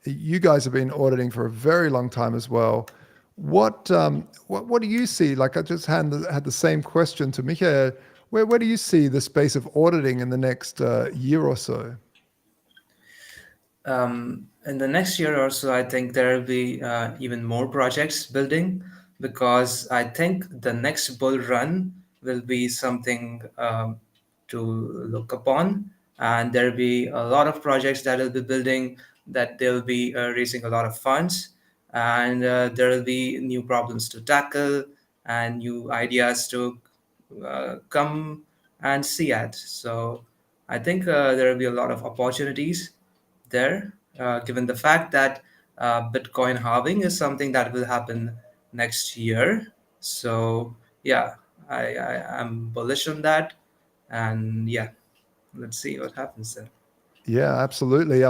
You guys have been auditing for a very long time as well. What do you see? Like I just had the same question to Michael. Where do you see the space of auditing in the next year or so? In the next year or so, I think there will be even more projects building, because I think the next bull run will be something to look upon, and there will be a lot of projects that will be building, that they'll be raising a lot of funds, and there will be new problems to tackle and new ideas to come and see at. So I think there will be a lot of opportunities there, given the fact that Bitcoin halving is something that will happen next year. So yeah, I'm bullish on that, and yeah, let's see what happens there. Yeah, absolutely.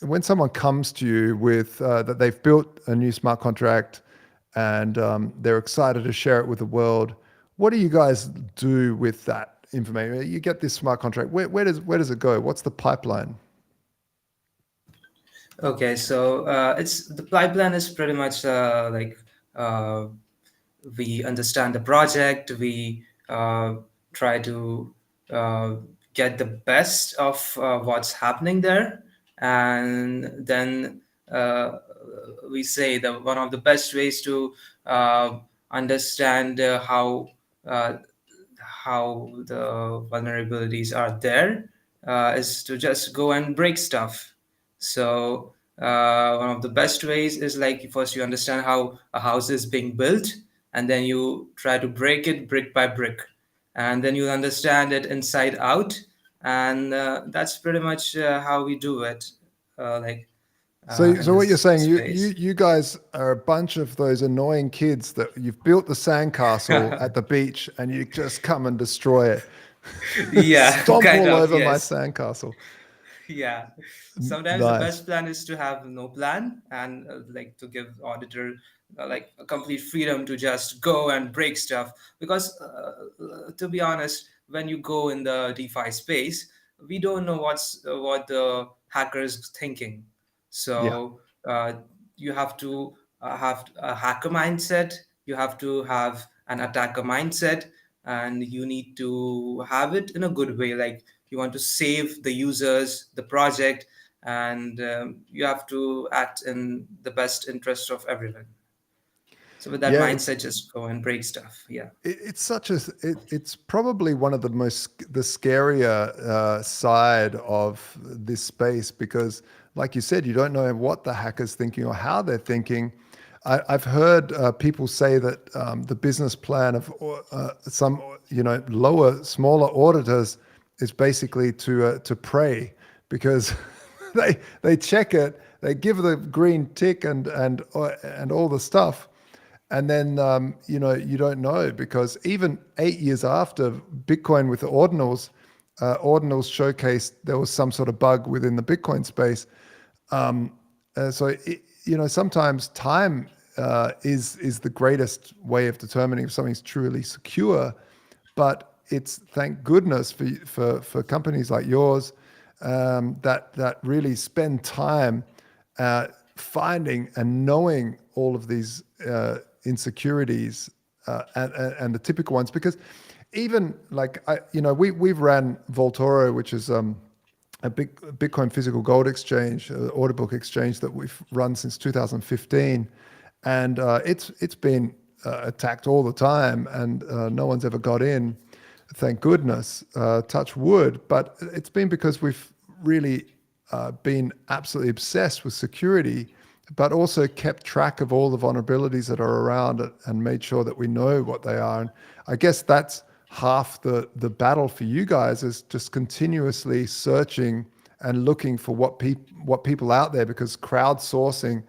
When someone comes to you with that they've built a new smart contract and they're excited to share it with the world, what do you guys do with that information? You get this smart contract. Where does it go? What's the pipeline? Okay, so the pipeline is pretty much we understand the project, we try to get the best of what's happening there, and then we say that one of the best ways to understand how the vulnerabilities are there is to just go and break stuff. So one of the best ways is, like, first you understand how a house is being built, and then you try to break it brick by brick, and then you understand it inside out, and that's pretty much how we do it. So what you're saying, space. you guys are a bunch of those annoying kids that you've built the sandcastle at the beach and you just come and destroy it. Yeah, Stomp kind all of, over my yes. sandcastle. Yeah, sometimes the Nice. best plan is to have no plan, and to give auditor a complete freedom to just go and break stuff, because to be honest, when you go in the DeFi space, we don't know what the hacker is thinking. So you have to have a hacker mindset, you have to have an attacker mindset, and you need to have it in a good way. Like, you want to save the users, the project, and you have to act in the best interest of everyone. So with that mindset, just go and break stuff. Yeah. It's probably one of the scarier side of this space, because like you said, you don't know what the hacker's thinking or how they're thinking. I've heard people say that the business plan of some smaller auditors is basically to pray, because they check it, they give the green tick and all the stuff, and then you don't know, because even 8 years after Bitcoin with the ordinals showcased there was some sort of bug within the Bitcoin space. Sometimes time is the greatest way of determining if something's truly secure. But it's, thank goodness for companies like yours that really spend time finding and knowing all of these insecurities and the typical ones. Because even we've ran Voltoro, which is a big Bitcoin physical gold exchange, order book exchange that we've run since 2015, and it's been attacked all the time, and no one's ever got in, thank goodness, touch wood. But it's been because we've really been absolutely obsessed with security but also kept track of all the vulnerabilities that are around it and made sure that we know what they are. And I guess that's half the battle for you guys, is just continuously searching and looking for what people out there, because crowdsourcing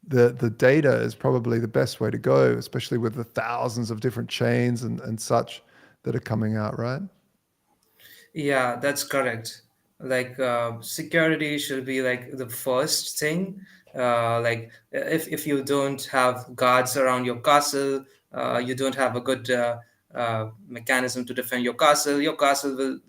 the data is probably the best way to go, especially with the thousands of different chains and such that are coming out, right? Yeah, that's correct. Like security should be like the first thing. Like if you don't have guards around your castle, you don't have a good mechanism to defend your castle will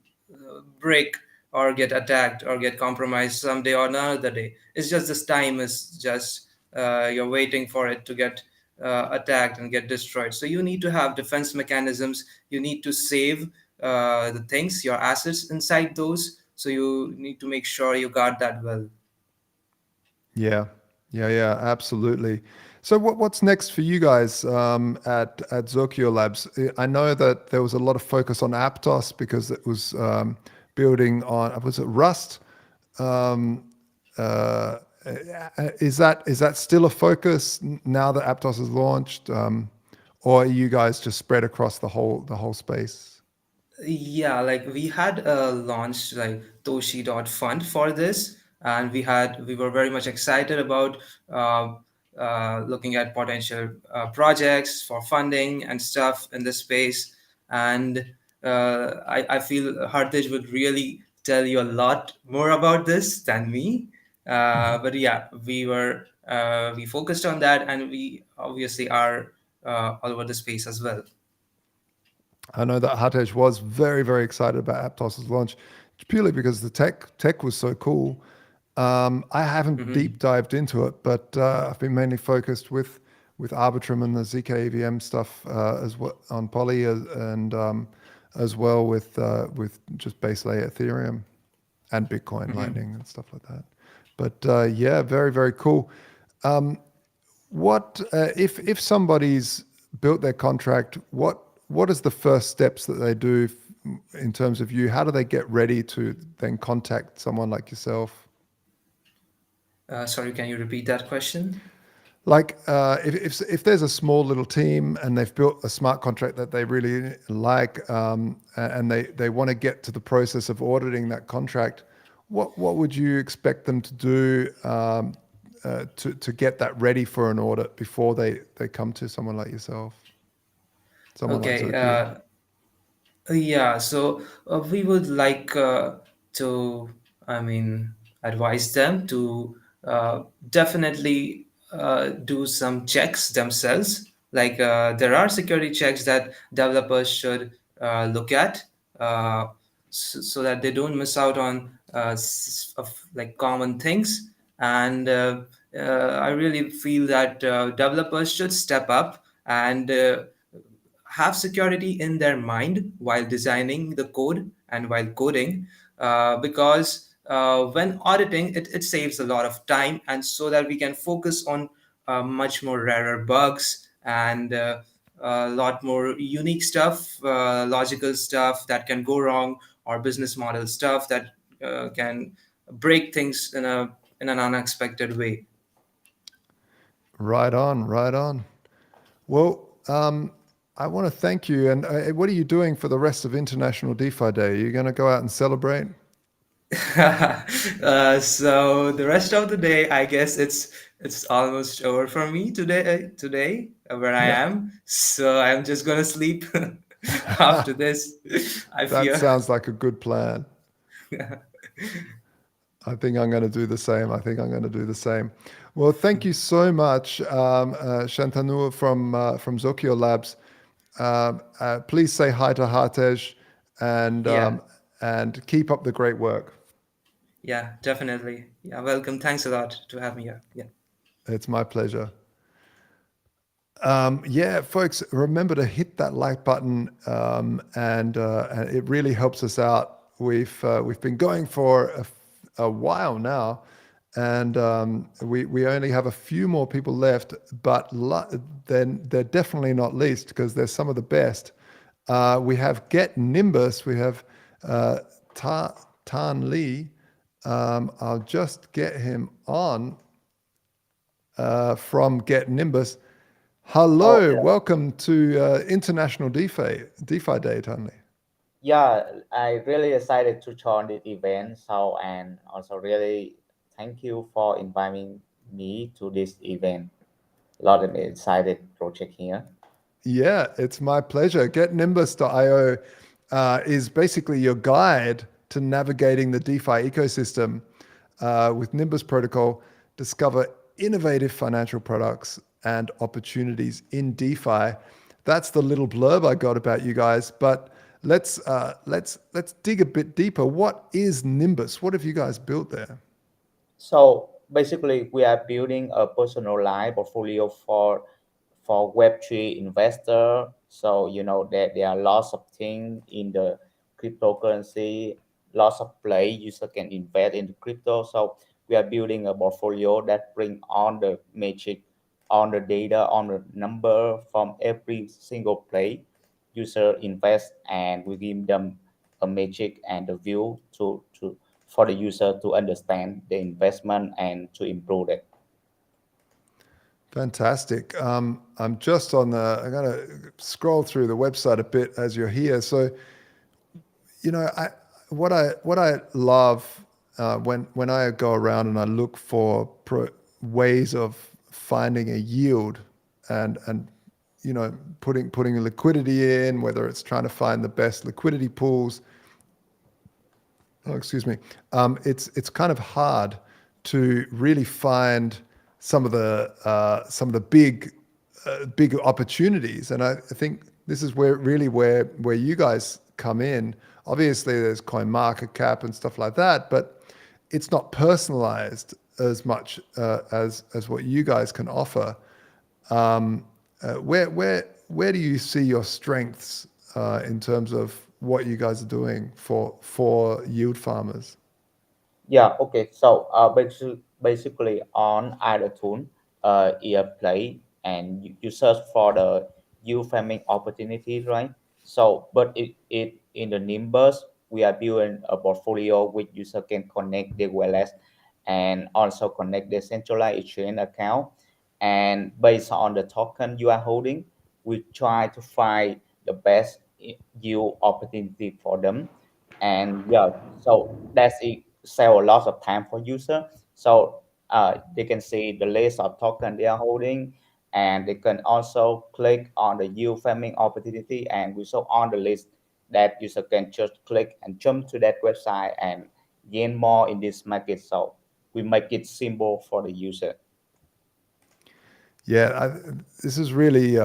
break or get attacked or get compromised someday or another day. It's just this time is just you're waiting for it to get attacked and get destroyed. So you need to have defense mechanisms. You need to save the things, your assets inside those. So you need to make sure you guard that well. Yeah, absolutely. So what's next for you guys at Zokyo Labs? I know that there was a lot of focus on Aptos because it was building on, was it Rust? Is that still a focus now that Aptos is launched, or are you guys just spread across the whole space? Yeah, like we had launched like Toshi.fund for this, and we were very much excited about looking at potential projects for funding and stuff in this space. And I feel Hartij would really tell you a lot more about this than me. But yeah, we focused on that, and we obviously are all over the space as well. I know that Hartej was very, very excited about Aptos' launch, purely because the tech was so cool. I haven't deep dived into it, but I've been mainly focused with Arbitrum and the ZK EVM stuff as well on Poly, and as well with just base layer Ethereum and Bitcoin Lightning and stuff like that. But yeah, very, very cool. What if somebody's built their contract? What is the first steps that they do in terms of you? How do they get ready to then contact someone like yourself? Sorry, can you repeat that question? Like if there's a small little team and they've built a smart contract that they really like, and they want to get to the process of auditing that contract, what would you expect them to do to get that ready for an audit before they come to someone like yourself? Someone like Okay. Zokyo. Yeah. So we would like to, advise them to definitely do some checks themselves. Like there are security checks that developers should look at, so that they don't miss out on like common things. And I really feel that developers should step up and have security in their mind while designing the code and while coding, because when auditing it saves a lot of time, and so that we can focus on much more rarer bugs and a lot more unique stuff, logical stuff that can go wrong, or business model stuff that can break things in an unexpected way. Right on. Well, I want to thank you. And what are you doing for the rest of International DeFi Day? Are you going to go out and celebrate? So the rest of the day, I guess it's almost over for me today where I Yeah. am. So I'm just gonna sleep after this. I That fear. sounds like a good plan. I think I'm going to do the same. Well, thank you so much, Shantanu from Zokyo Labs. Please say hi to Hartej, Yeah. and keep up the great work. Yeah, definitely. Yeah, welcome. Thanks a lot to have me here. Yeah. It's my pleasure. Yeah, folks, remember to hit that like button, and it really helps us out. We've been going for a while now, and we only have a few more people left, but then they're definitely not least, because they're some of the best. We have Get Nimbus, we have Tan Lee. I'll just get him on. from Get Nimbus. Hello, welcome to International DeFi Day, Tunley. Yeah, I really excited to join this event. So, and also really thank you for inviting me to this event. A lot of excited project here. Yeah, it's my pleasure. GetNimbus.io is basically your guide to navigating the DeFi ecosystem with Nimbus protocol. Discover innovative financial products and opportunities in DeFi. That's the little blurb I got about you guys. But let's dig a bit deeper. What is Nimbus? What have you guys built there? So basically, we are building a personalized portfolio for Web3 investor. So you know that there are lots of things in the cryptocurrency, lots of play user can invest in crypto. So we are building a portfolio that bring on the metric, on the data, on the number from every single play user invest, and we give them a metric and a view to for the user to understand the investment and to improve it. Fantastic. I'm just on the, I'm going to scroll through the website a bit as you're here. So, you know, what I love when I go around and I look for ways of finding a yield and you know, putting a liquidity in, whether it's trying to find the best liquidity pools. Oh, excuse me. It's kind of hard to really find some of the big opportunities, and I think this is where you guys come in. Obviously, there's coin market cap and stuff like that, but it's not personalized as much as what you guys can offer. Where do you see your strengths in terms of what you guys are doing for yield farmers? Yeah, okay. So basically on either tool, play, and you search for the yield farming opportunity, right? So, but it in the Nimbus, we are building a portfolio which user can connect their wallets and also connect their centralized exchange account. And based on the token you are holding, we try to find the best yield opportunity for them. And yeah, so that's it save a lot of time for user. So they can see the list of token they are holding, and they can also click on the yield farming opportunity, and we show on the list that user can just click and jump to that website and gain more in this market. So we make it simple for the user. Yeah, this is really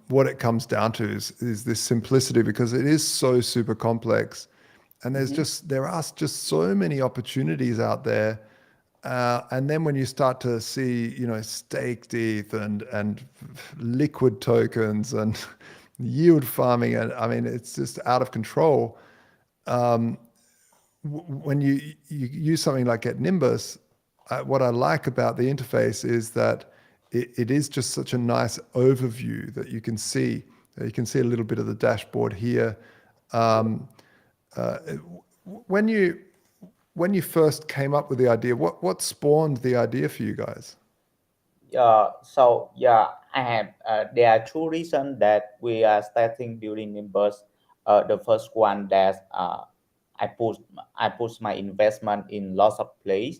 what it comes down to is this simplicity, because it is so super complex, and there are just so many opportunities out there. And then when you start to see, you know, staked ETH and liquid tokens and yield farming, and I mean, it's just out of control. When you use something like Get Nimbus, what I like about the interface is that it is just such a nice overview that you can see. You can see a little bit of the dashboard here. When you first came up with the idea, what spawned the idea for you guys? So yeah, I have. There are two reasons that we are starting building Nimbus. The first one that I put my investment in lots of place.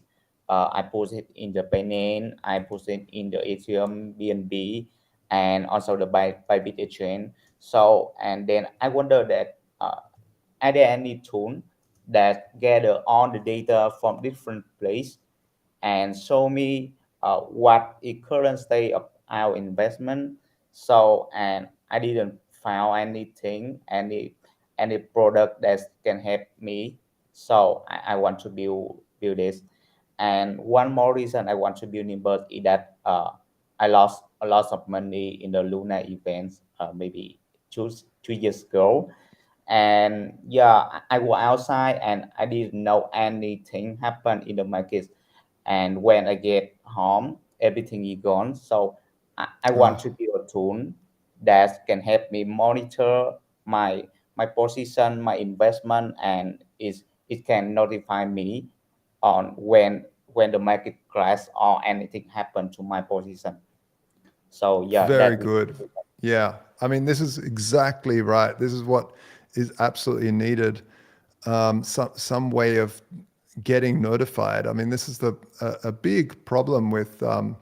I put it in the Binance, I put it in the Ethereum, BNB, and also the Bybit exchange. So and then I wonder that are there any tool that gather all the data from different place and show me what is current state of our investment. So and I didn't find anything, any product that can help me. So I want to build this. And one more reason I want to build Nimbus is that I lost a lot of money in the Luna events maybe two years ago. And yeah, I was outside and I didn't know anything happened in the market. And when I get home, everything is gone. So I want to build a tool that can help me monitor my position, my investment, and it can notify me on when the market crash or anything happen to my position. So yeah, Very that good. Yeah. I mean, this is exactly right. This is what is absolutely needed. Some way of getting notified. I mean, this is a big problem with a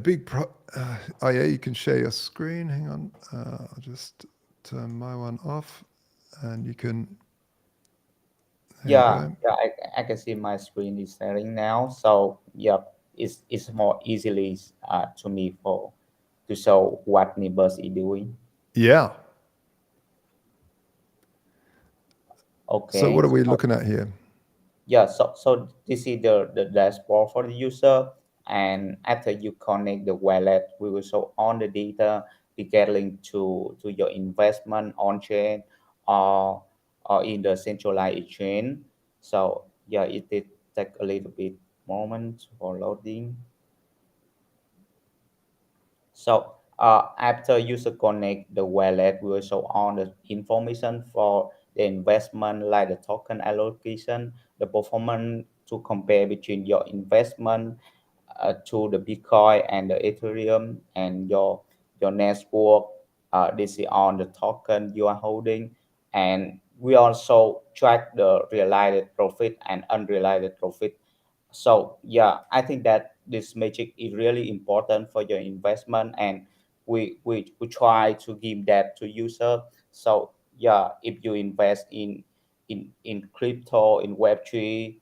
big oh yeah, you can share your screen. Hang on, I'll just turn my one off, and you can. There you yeah, go. yeah, I can see my screen is sharing now. So yeah, it's more easily to me for to show what Nibus is doing. Yeah. So Okay. what are we So looking at here? yeah, so this is the dashboard for the user, and after you connect the wallet, we will show all the data regarding to your investment on chain or in the centralized chain. So yeah, it did take a little bit moment for loading. So after user connect the wallet, we will show all the information for the investment, like the token allocation, the performance to compare between your investment to the Bitcoin and the Ethereum and your network. This is on the token you are holding, and we also track the realized profit and unrealized profit. So yeah, I think that this metric is really important for your investment, and we try to give that to user. So yeah, if you invest in crypto, in Web3,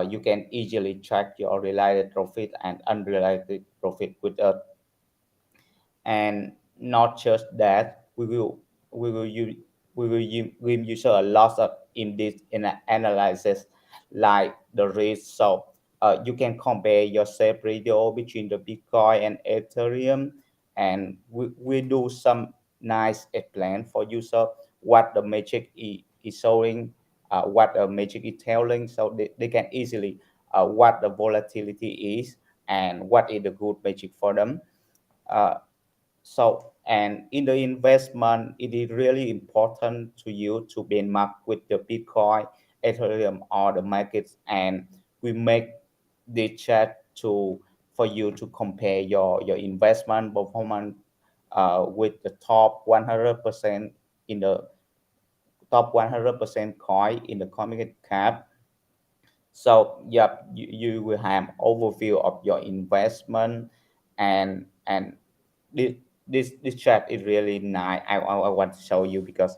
you can easily track your realized profit and unrealized profit with us. And not just that, we will use give user a lot of in this in an analysis like the risk. So you can compare your safe ratio between the Bitcoin and Ethereum, and we do some nice plan for user what the metric is showing, what the metric is telling, so they can easily what the volatility is and what is the good metric for them. Uh, so, and in the investment, it is really important to you to benchmark with the Bitcoin, Ethereum, or the markets, and we make the chat to for you to compare your investment performance with the top 100% in the top 100% coin in the coin market cap. So yep, you will have overview of your investment, and this this chart is really nice. I want to show you because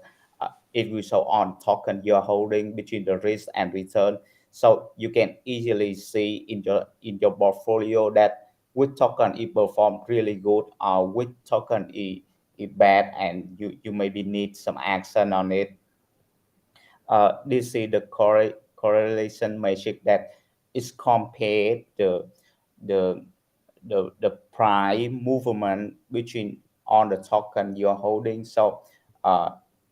it will show on token you're holding between the risk and return, so you can easily see in your portfolio that which token it performed really good or which token is bad, and you maybe need some action on it. This is the correlation metric that is compared the the price movement between on the token you're holding. So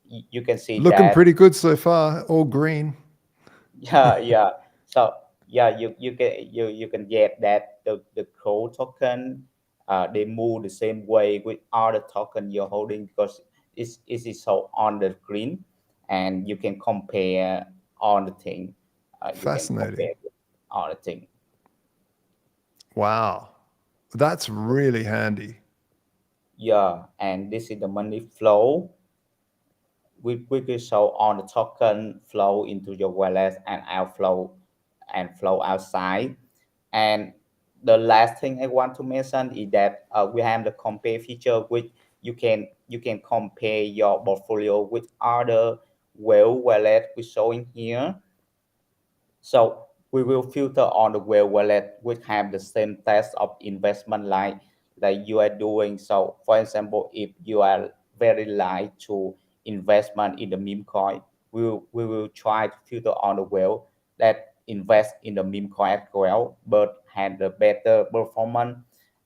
you can see Looking that. pretty good so far. All green. Yeah. So yeah, you can get that the crow token they move the same way with other token you're holding because it is so on the green, and you can compare all the thing. You can Fascinating. compare all the thing. Wow. That's really handy. Yeah, and this is the money flow. We will show on the token flow into your wallet and outflow and flow outside. And the last thing I want to mention is that we have the compare feature, which you can compare your portfolio with other wallet we showing here. So we will filter on the wallet which have the same types of investment like you are doing. So for example, if you are very light to investment in the meme coin, we will try to filter on the that invest in the meme coin as well, but had the better performance.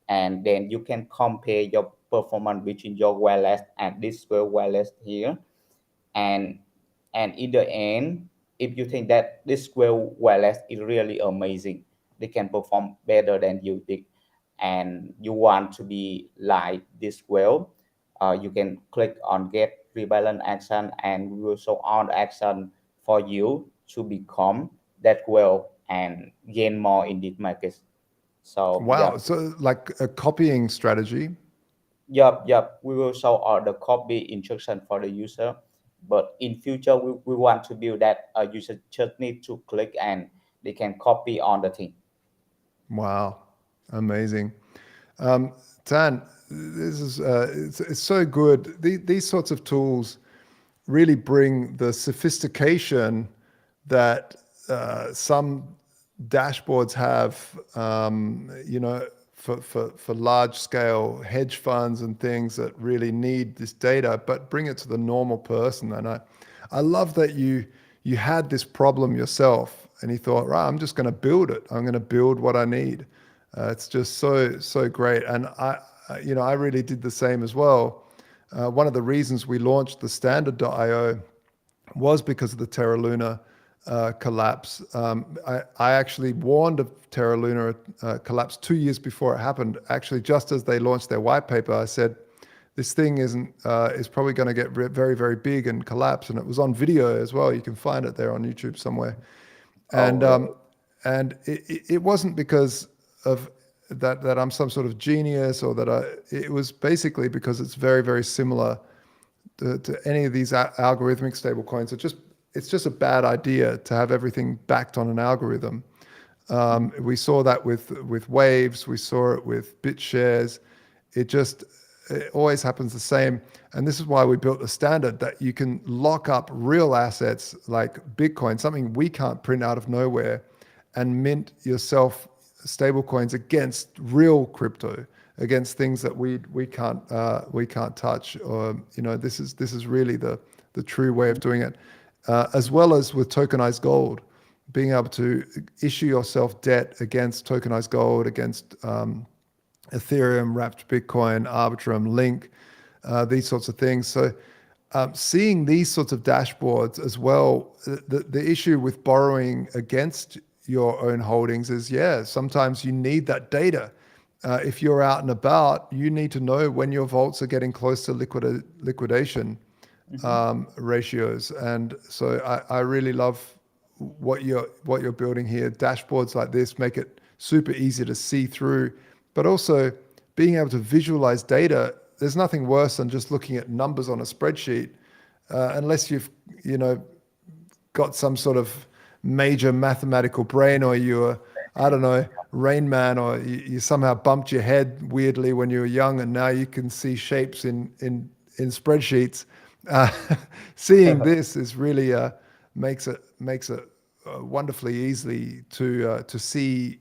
And then you can compare your performance between your wallet and this wallet here. and and in the end, if you think that this wireless is really amazing, they can perform better than you think, and you want to be like this you can click on get rebalance action, and we will show on the action for you to become that well and gain more in this market. So Wow. yeah. So like a copying strategy. Yep. We will show all the copy instruction for the user, but in future we want to build that a user just need to click and they can copy on the thing. Wow. Amazing. Tan, this is it's so good. These sorts of tools really bring the sophistication that some dashboards have, for large scale hedge funds and things that really need this data, but bring it to the normal person. And I love that you had this problem yourself and you thought, right, I'm just going to build it. I'm going to build what I need. It's just so great. And I really did the same as well. One of the reasons we launched the standard.io was because of the Terra Luna collapse. I actually warned of Terra Luna collapse 2 years before it happened. Actually, just as they launched their white paper, I said, this thing is probably going to get very, very big and collapse. And it was on video as well. You can find it there on YouTube somewhere. And and it wasn't because of that I'm some sort of genius or that it was basically because it's very, very similar to any of these algorithmic stablecoins. It's just a bad idea to have everything backed on an algorithm. We saw that with Waves. We saw it with BitShares. It always happens the same. And this is why we built a standard that you can lock up real assets like Bitcoin, something we can't print out of nowhere, and mint yourself stablecoins against real crypto, against things that we can't touch. Or this is really the true way of doing it, as well as with tokenized gold, being able to issue yourself debt against tokenized gold, against Ethereum, wrapped Bitcoin, Arbitrum, Link, these sorts of things. So seeing these sorts of dashboards as well, the issue with borrowing against your own holdings is, sometimes you need that data. If you're out and about, you need to know when your vaults are getting close to liquidation ratios. And so I really love what you're building here. Dashboards like this make it super easy to see through, but also being able to visualize data. There's nothing worse than just looking at numbers on a spreadsheet, unless you've got some sort of major mathematical brain, or you're, I don't know, Rain Man, or you somehow bumped your head weirdly when you were young and now you can see shapes in spreadsheets. Seeing this is really makes it wonderfully easy to see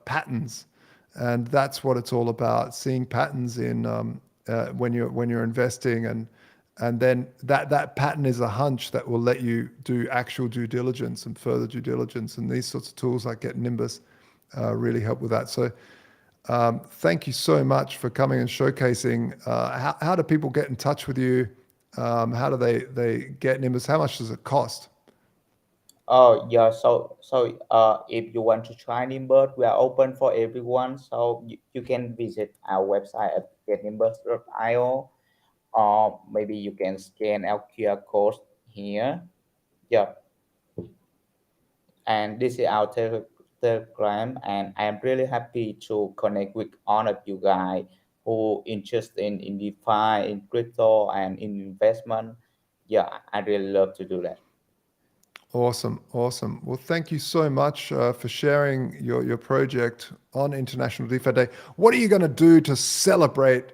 patterns, and that's what it's all about: seeing patterns in when you're investing, and then that pattern is a hunch that will let you do actual due diligence and further due diligence, and these sorts of tools like Get Nimbus really help with that. So thank you so much for coming and showcasing. How do people get in touch with you? How do they get Nimbus? How much does it cost? Oh yeah, so if you want to try Nimbus, we are open for everyone. So you can visit our website at getnimbus.io, or maybe you can scan our QR code here. Yeah, and this is our Telegram, and I am really happy to connect with all of you guys who interested in DeFi, in crypto, and in investment. Yeah, I really love to do that. Awesome. Well, thank you so much for sharing your project on International DeFi Day. What are you going to do to celebrate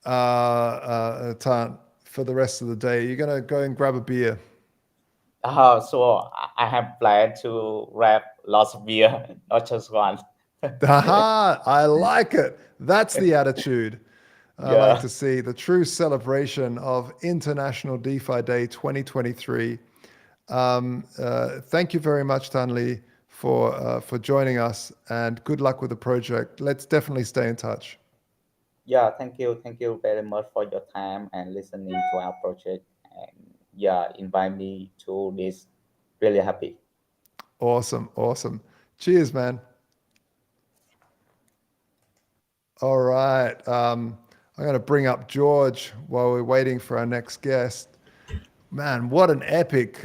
Tan, for the rest of the day? You're going to go and grab a beer? So I have planned to grab lots of beer, not just one. Aha, I like it. That's the attitude I Yeah. like to see. The true celebration of International DeFi Day 2023. Thank you very much, Tanli, for joining us, and good luck with the project. Let's definitely stay in touch. Yeah, thank you very much for your time and listening to our project, and invite me to this. Really happy. Awesome. Cheers, man. All right. I'm going to bring up George while we're waiting for our next guest. Man, what an epic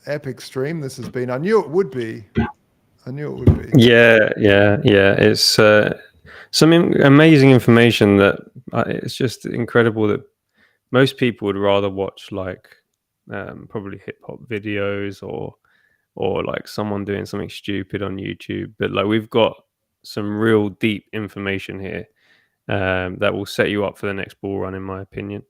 epic stream this has been. I knew it would be. Yeah. It's some amazing information that it's just incredible that most people would rather watch like probably hip hop videos or like someone doing something stupid on YouTube. But like we've got some real deep information here that will set you up for the next bull run, in my opinion.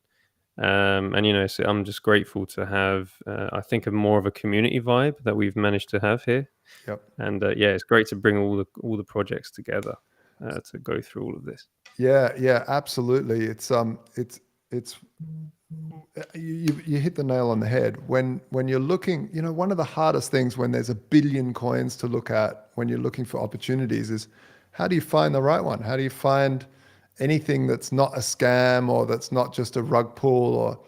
And so I'm just grateful to have, I think, more of a community vibe that we've managed to have here. Yep. And it's great to bring all the projects together to go through all of this. Yeah, absolutely. It's you hit the nail on the head when you're looking. One of the hardest things when there's a billion coins to look at when you're looking for opportunities is how do you find the right one? How do you find anything that's not a scam or that's not just a rug pull or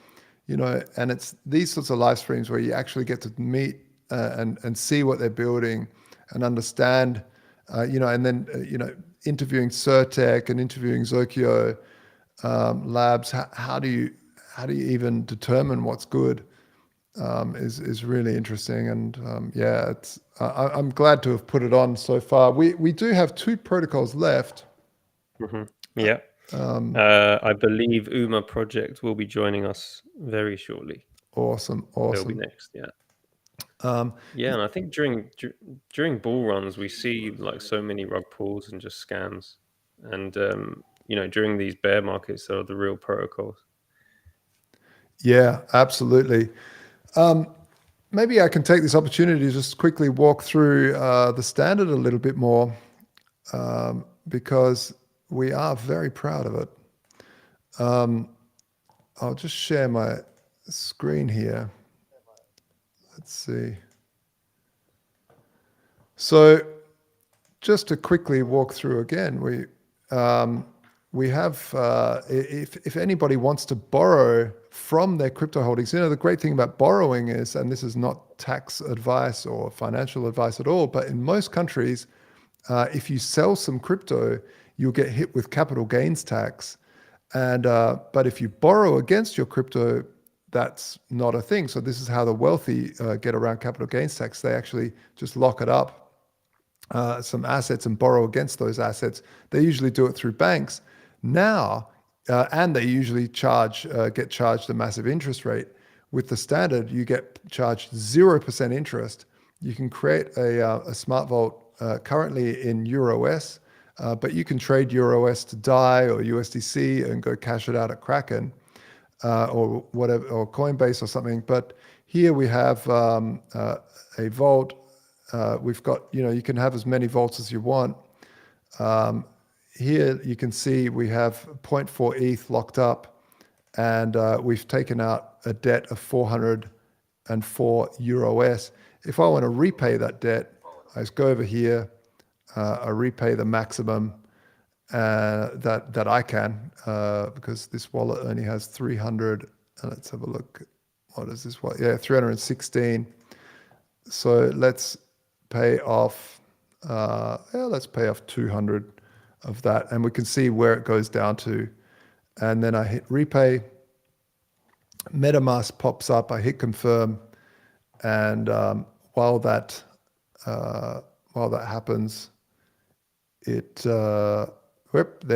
and it's these sorts of live streams where you actually get to meet and see what they're building and understand and then interviewing Certec and interviewing Zokyo Labs. How do you even determine what's good is really interesting. And I'm glad to have put it on so far. We do have 2 protocols left. Mm-hmm. Yeah. I believe UMA Project will be joining us very shortly. Awesome. They'll be next. Yeah. And I think during bull runs we see like so many rug pulls and just scams, and during these bear markets are the real protocols. Yeah, absolutely. Maybe I can take this opportunity to just quickly walk through the standard a little bit more because we are very proud of it. I'll just share my screen here. Let's see. So just to quickly walk through again, we have, if anybody wants to borrow from their crypto holdings, the great thing about borrowing is, and this is not tax advice or financial advice at all, but in most countries, if you sell some crypto, you'll get hit with capital gains tax. And but if you borrow against your crypto, that's not a thing. So this is how the wealthy get around capital gains tax. They actually just lock it up, some assets, and borrow against those assets. They usually do it through banks now, and they usually get charged a massive interest rate. With the standard, you get charged 0% interest. You can create a smart vault currently in EuroS, but you can trade EuroS to DAI or USDC and go cash it out at Kraken or whatever, or Coinbase or something. But here we have a vault. We've got, you can have as many vaults as you want. Here you can see we have 0.4 ETH locked up, and we've taken out a debt of 404 EuroS. If I want to repay that debt, I just go over here, I repay the maximum that I can, because this wallet only has 300. Let's have a look. What is this wallet? Yeah, 316. So let's pay off. Let's pay off 200 of that, and we can see where it goes down to. And then I hit repay. MetaMask pops up. I hit confirm, and while that happens, there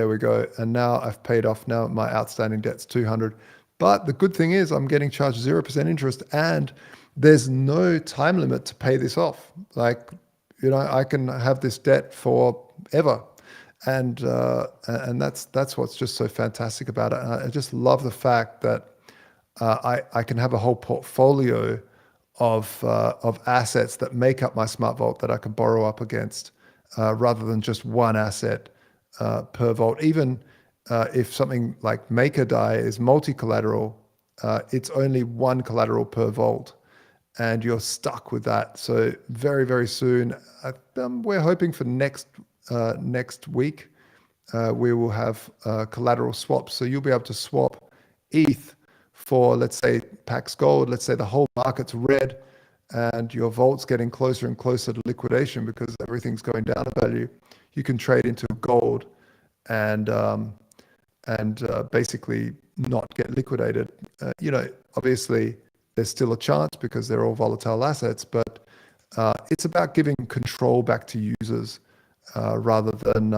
we go. And now I've paid off. Now my outstanding debt's 200. But the good thing is I'm getting charged 0% interest, and there's no time limit to pay this off. Like, I can have this debt forever. And that's what's just so fantastic about it. And I just love the fact that I can have a whole portfolio of assets that make up my smart vault that I can borrow up against, rather than just one asset per vault. Even if something like MakerDAI is multi-collateral, it's only one collateral per vault, and you're stuck with that. So very, very soon, we're hoping for next week, we will have collateral swaps. So you'll be able to swap ETH for, let's say, Pax Gold. Let's say the whole market's red and your vault's getting closer and closer to liquidation because everything's going down in value. You can trade into gold and basically not get liquidated. Obviously there's still a chance because they're all volatile assets, but it's about giving control back to users rather than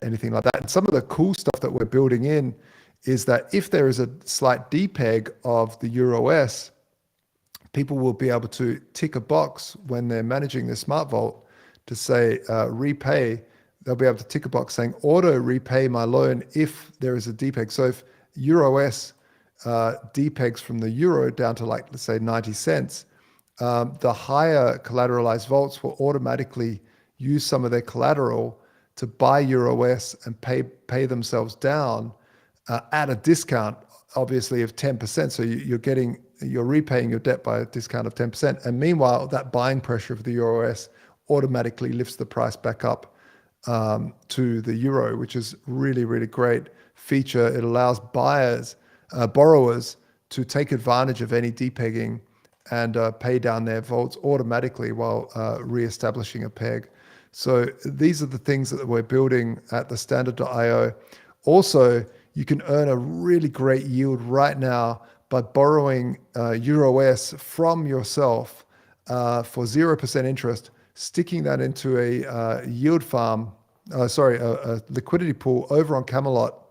anything like that. And some of the cool stuff that we're building in is that if there is a slight depeg of the EUROS, people will be able to tick a box when they're managing their smart vault to say repay. They'll be able to tick a box saying auto repay my loan if there is a depeg. So if EUROS depegs from the euro down to, like, let's say 90 cents, the higher collateralized vaults will automatically use some of their collateral to buy EUROS and pay themselves down at a discount, obviously, of 10%. So you're repaying your debt by a discount of 10%. And meanwhile, that buying pressure of the EUROS automatically lifts the price back up to the euro, which is really, really great feature. It allows borrowers to take advantage of any depegging and pay down their vaults automatically while re-establishing a peg. So these are the things that we're building at the standard.io. Also, you can earn a really great yield right now by borrowing EUROS from yourself for 0% interest, sticking that into a yield farm, a liquidity pool over on Camelot,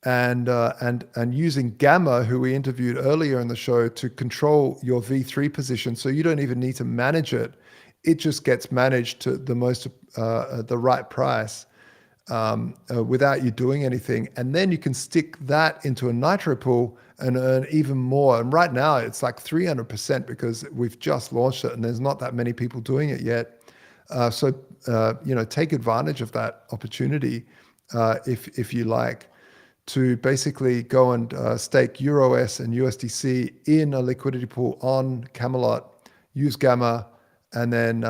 and using Gamma, who we interviewed earlier in the show, to control your V3 position. So you don't even need to manage it. It just gets managed to the right price without you doing anything. And then you can stick that into a Nitro pool and earn even more. And right now it's like 300% because we've just launched it and there's not that many people doing it yet. So take advantage of that opportunity if you like, to basically go and stake EUROS and USDC in a liquidity pool on Camelot, use Gamma, and then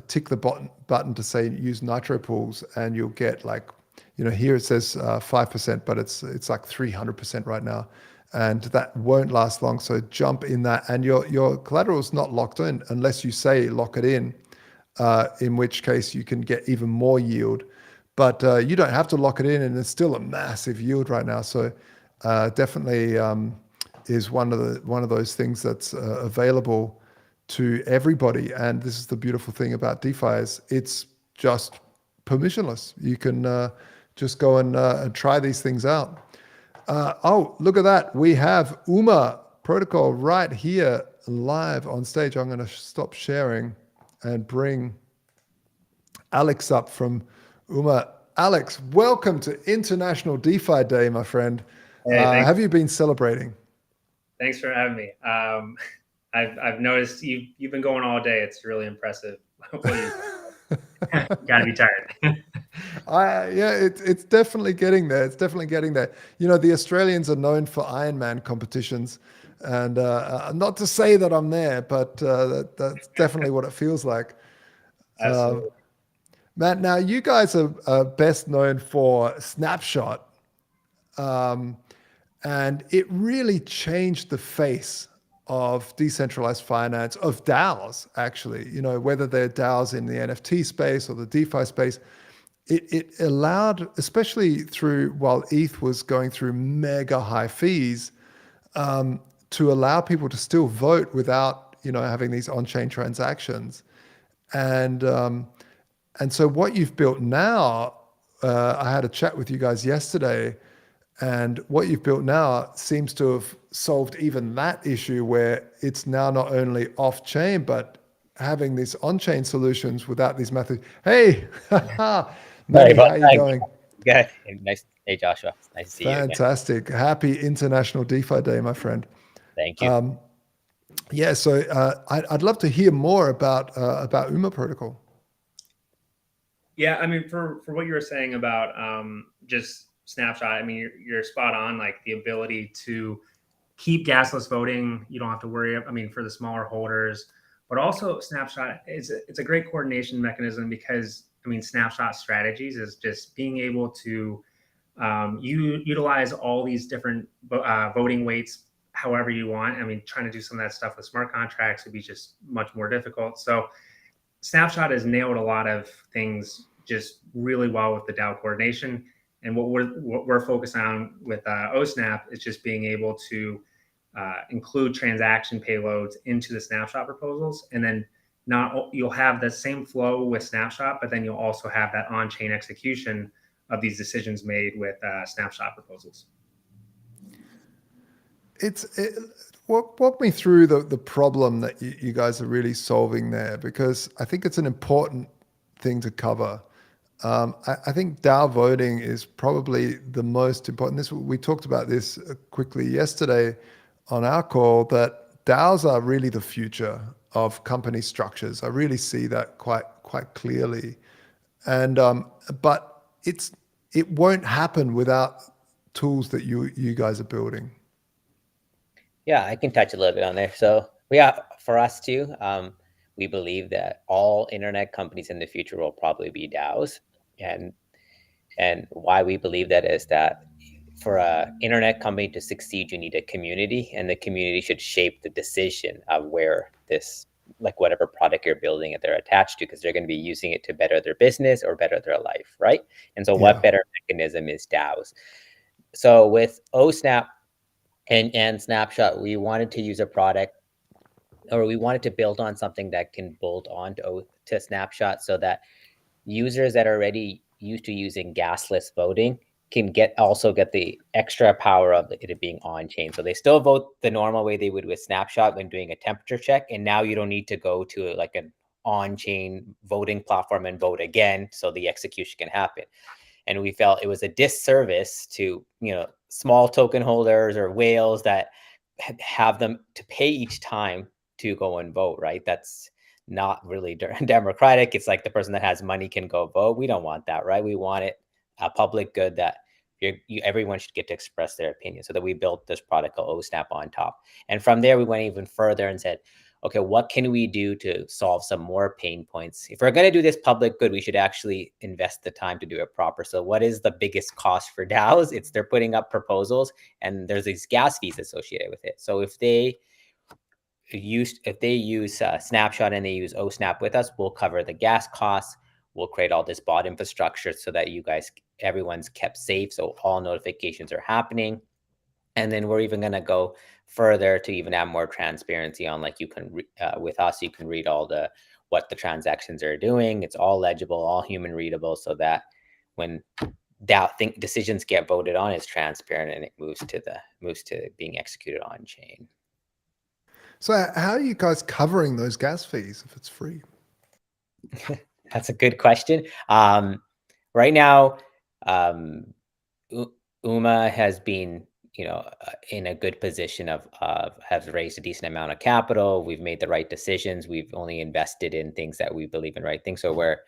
tick the button to say use Nitro pools, and you'll get, like, here it says 5%, but it's like 300% right now, and that won't last long. So jump in that, and your collateral is not locked in unless you say lock it in which case you can get even more yield. But you don't have to lock it in, and it's still a massive yield right now. So definitely is one of those things that's available to everybody. And this is the beautiful thing about DeFi, is it's just permissionless. You can just go and try these things out. Oh, look at that. We have UMA protocol right here live on stage. I'm going to stop sharing and bring Alex up from UMA. Alex, welcome to International DeFi Day, my friend. Hey, have you been celebrating? Thanks for having me. I've noticed you've been going all day. It's really impressive. Gotta be tired. It's definitely getting there. It's definitely getting there. The Australians are known for Ironman competitions, and not to say that I'm there, but that's definitely what it feels like. Absolutely. Matt, now you guys are best known for Snapshot, and it really changed the face of decentralized finance, of DAOs, actually. Whether they're DAOs in the NFT space or the DeFi space, it allowed, especially while ETH was going through mega high fees, to allow people to still vote without having these on-chain transactions. And so what you've built now, I had a chat with you guys yesterday, and what you've built now seems to have solved even that issue, where it's now not only off-chain, but having these on-chain solutions without these methods. Hey, Manny, how are you going? Good. Nice. Hey, Joshua. Nice to see you again. Fantastic. Happy International DeFi Day, my friend. Thank you. So I'd love to hear more about UMA protocol. Yeah, I mean, for what you were saying about just Snapshot, I mean, you're spot on. Like, the ability to keep gasless voting, you don't have to worry. I mean, for the smaller holders, but also Snapshot it's a great coordination mechanism, because I mean, Snapshot strategies is just being able to utilize all these different voting weights however you want. I mean, trying to do some of that stuff with smart contracts would be just much more difficult. So Snapshot has nailed a lot of things just really well with the DAO coordination. And what we're focused on with OSNAP is just being able to include transaction payloads into the snapshot proposals, and then you'll have the same flow with snapshot, but then you'll also have that on-chain execution of these decisions made with snapshot proposals. Walk me through the problem that you guys are really solving there, because I think it's an important thing to cover. I think DAO voting is probably the most important. We talked about this quickly yesterday on our call, that DAOs are really the future of company structures. I really see that quite clearly, and but it won't happen without tools that you guys are building. Yeah, I can touch a little bit on there. So for us too, we believe that all internet companies in the future will probably be DAOs. And why we believe that is that for an internet company to succeed, you need a community, and the community should shape the decision of where this, like whatever product you're building that they're attached to, because they're going to be using it to better their business or better their life, right? And so what better mechanism is DAOs? So with OSNAP and Snapshot, we wanted to use a product, or we wanted to build on something that can bolt on to Snapshot, so that users that are already used to using gasless voting can also get the extra power of it being on chain. So they still vote the normal way they would with Snapshot when doing a temperature check, and now you don't need to go to like an on-chain voting platform and vote again, so the execution can happen. And we felt it was a disservice to, small token holders or whales that have them to pay each time to go and vote, right? That's not really democratic. It's like the person that has money can go vote. We don't want that, right? We want it a public good that everyone should get to express their opinion. So that we built this product called OSNAP on top. And from there, we went even further and said, okay, what can we do to solve some more pain points? If we're going to do this public good, we should actually invest the time to do it proper. So what is the biggest cost for DAOs? It's they're putting up proposals, and there's these gas fees associated with it. So if they use Snapshot and they use OSNAP with us, we'll cover the gas costs. We'll create all this bot infrastructure so that everyone's kept safe, so all notifications are happening. And then we're even going to go further to even have more transparency on, like, you can with us, you can read what the transactions are doing. It's all legible, all human readable, so that when decisions get voted on, it's transparent and it moves to being executed on chain. So how are you guys covering those gas fees if it's free? That's a good question. Right now, UMA has been, in a good position has raised a decent amount of capital. We've made the right decisions. We've only invested in things that we believe in right things. So we're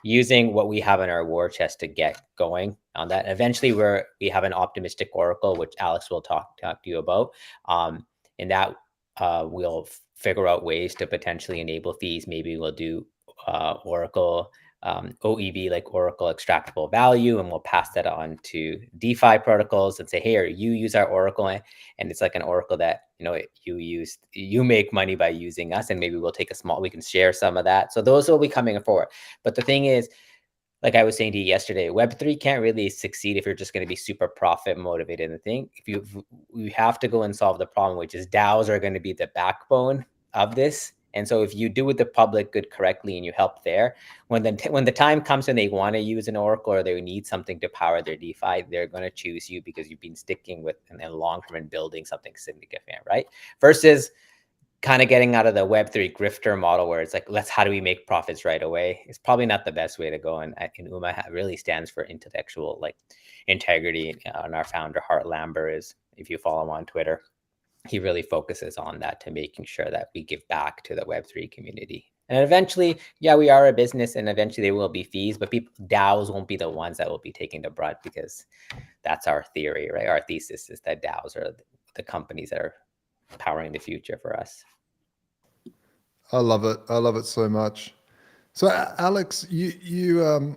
using what we have in our war chest to get going on that. Eventually, we have an optimistic oracle, which Alex will talk to you about. And that we'll figure out ways to potentially enable fees. Maybe we'll do Oracle OEV, like Oracle extractable value, and we'll pass that on to DeFi protocols and say, hey, you use our Oracle, and it's like an Oracle that you make money by using us, and maybe we'll take we can share some of that. So those will be coming forward. But the thing is, like I was saying to you yesterday, Web3 can't really succeed if you're just going to be super profit motivated. And the thing, you have to go and solve the problem, which is DAOs are going to be the backbone of this. And so if you do with the public good correctly and you help there, when the time comes and they want to use an Oracle or they need something to power their DeFi, they're going to choose you because you've been sticking with in the long term and building something significant, right? Versus kind of getting out of the Web3 grifter model where it's like, how do we make profits right away? It's probably not the best way to go. And UMA really stands for intellectual integrity. And our founder, Hart Lambert, is, if you follow him on Twitter, he really focuses on that, to making sure that we give back to the Web3 community. And eventually, we are a business, and eventually there will be fees, but DAOs won't be the ones that will be taking the brunt, because that's our theory, right? Our thesis is that DAOs are the companies that are powering the future for us. I love it. I love it so much. So Alex, you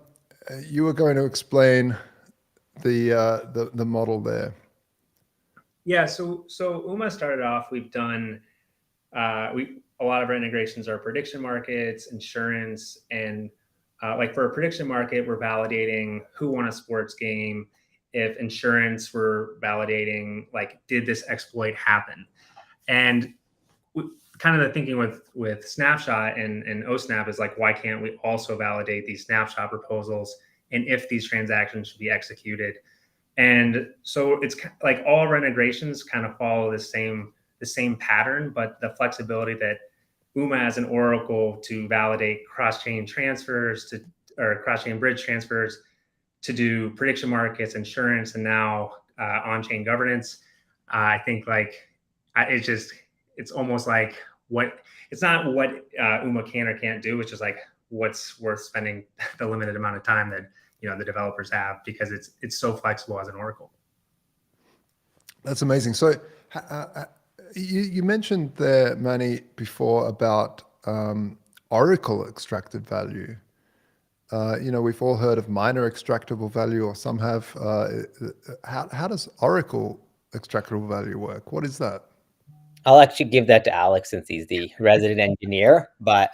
were going to explain the model there. Yeah, so UMA started off, we've done, a lot of our integrations are prediction markets, insurance, and like for a prediction market, we're validating who won a sports game. If insurance, we're validating, did this exploit happen? And kind of the thinking with Snapshot and OSNAP is like, why can't we also validate these Snapshot proposals and if these transactions should be executed? And so it's like all of our integrations kind of follow the same pattern, but the flexibility that UMA as an oracle to validate cross-chain transfers or cross-chain bridge transfers, to do prediction markets, insurance, and now on-chain governance. I think like it's almost like it's not what UMA can or can't do, which is like what's worth spending the limited amount of time that the developers have, because it's so flexible as an oracle. That's amazing. So you mentioned there, Manny, before about oracle extracted value. We've all heard of miner extractable value, or some have. How does oracle extractable value work? What is that? I'll actually give that to Alex since he's the resident engineer, but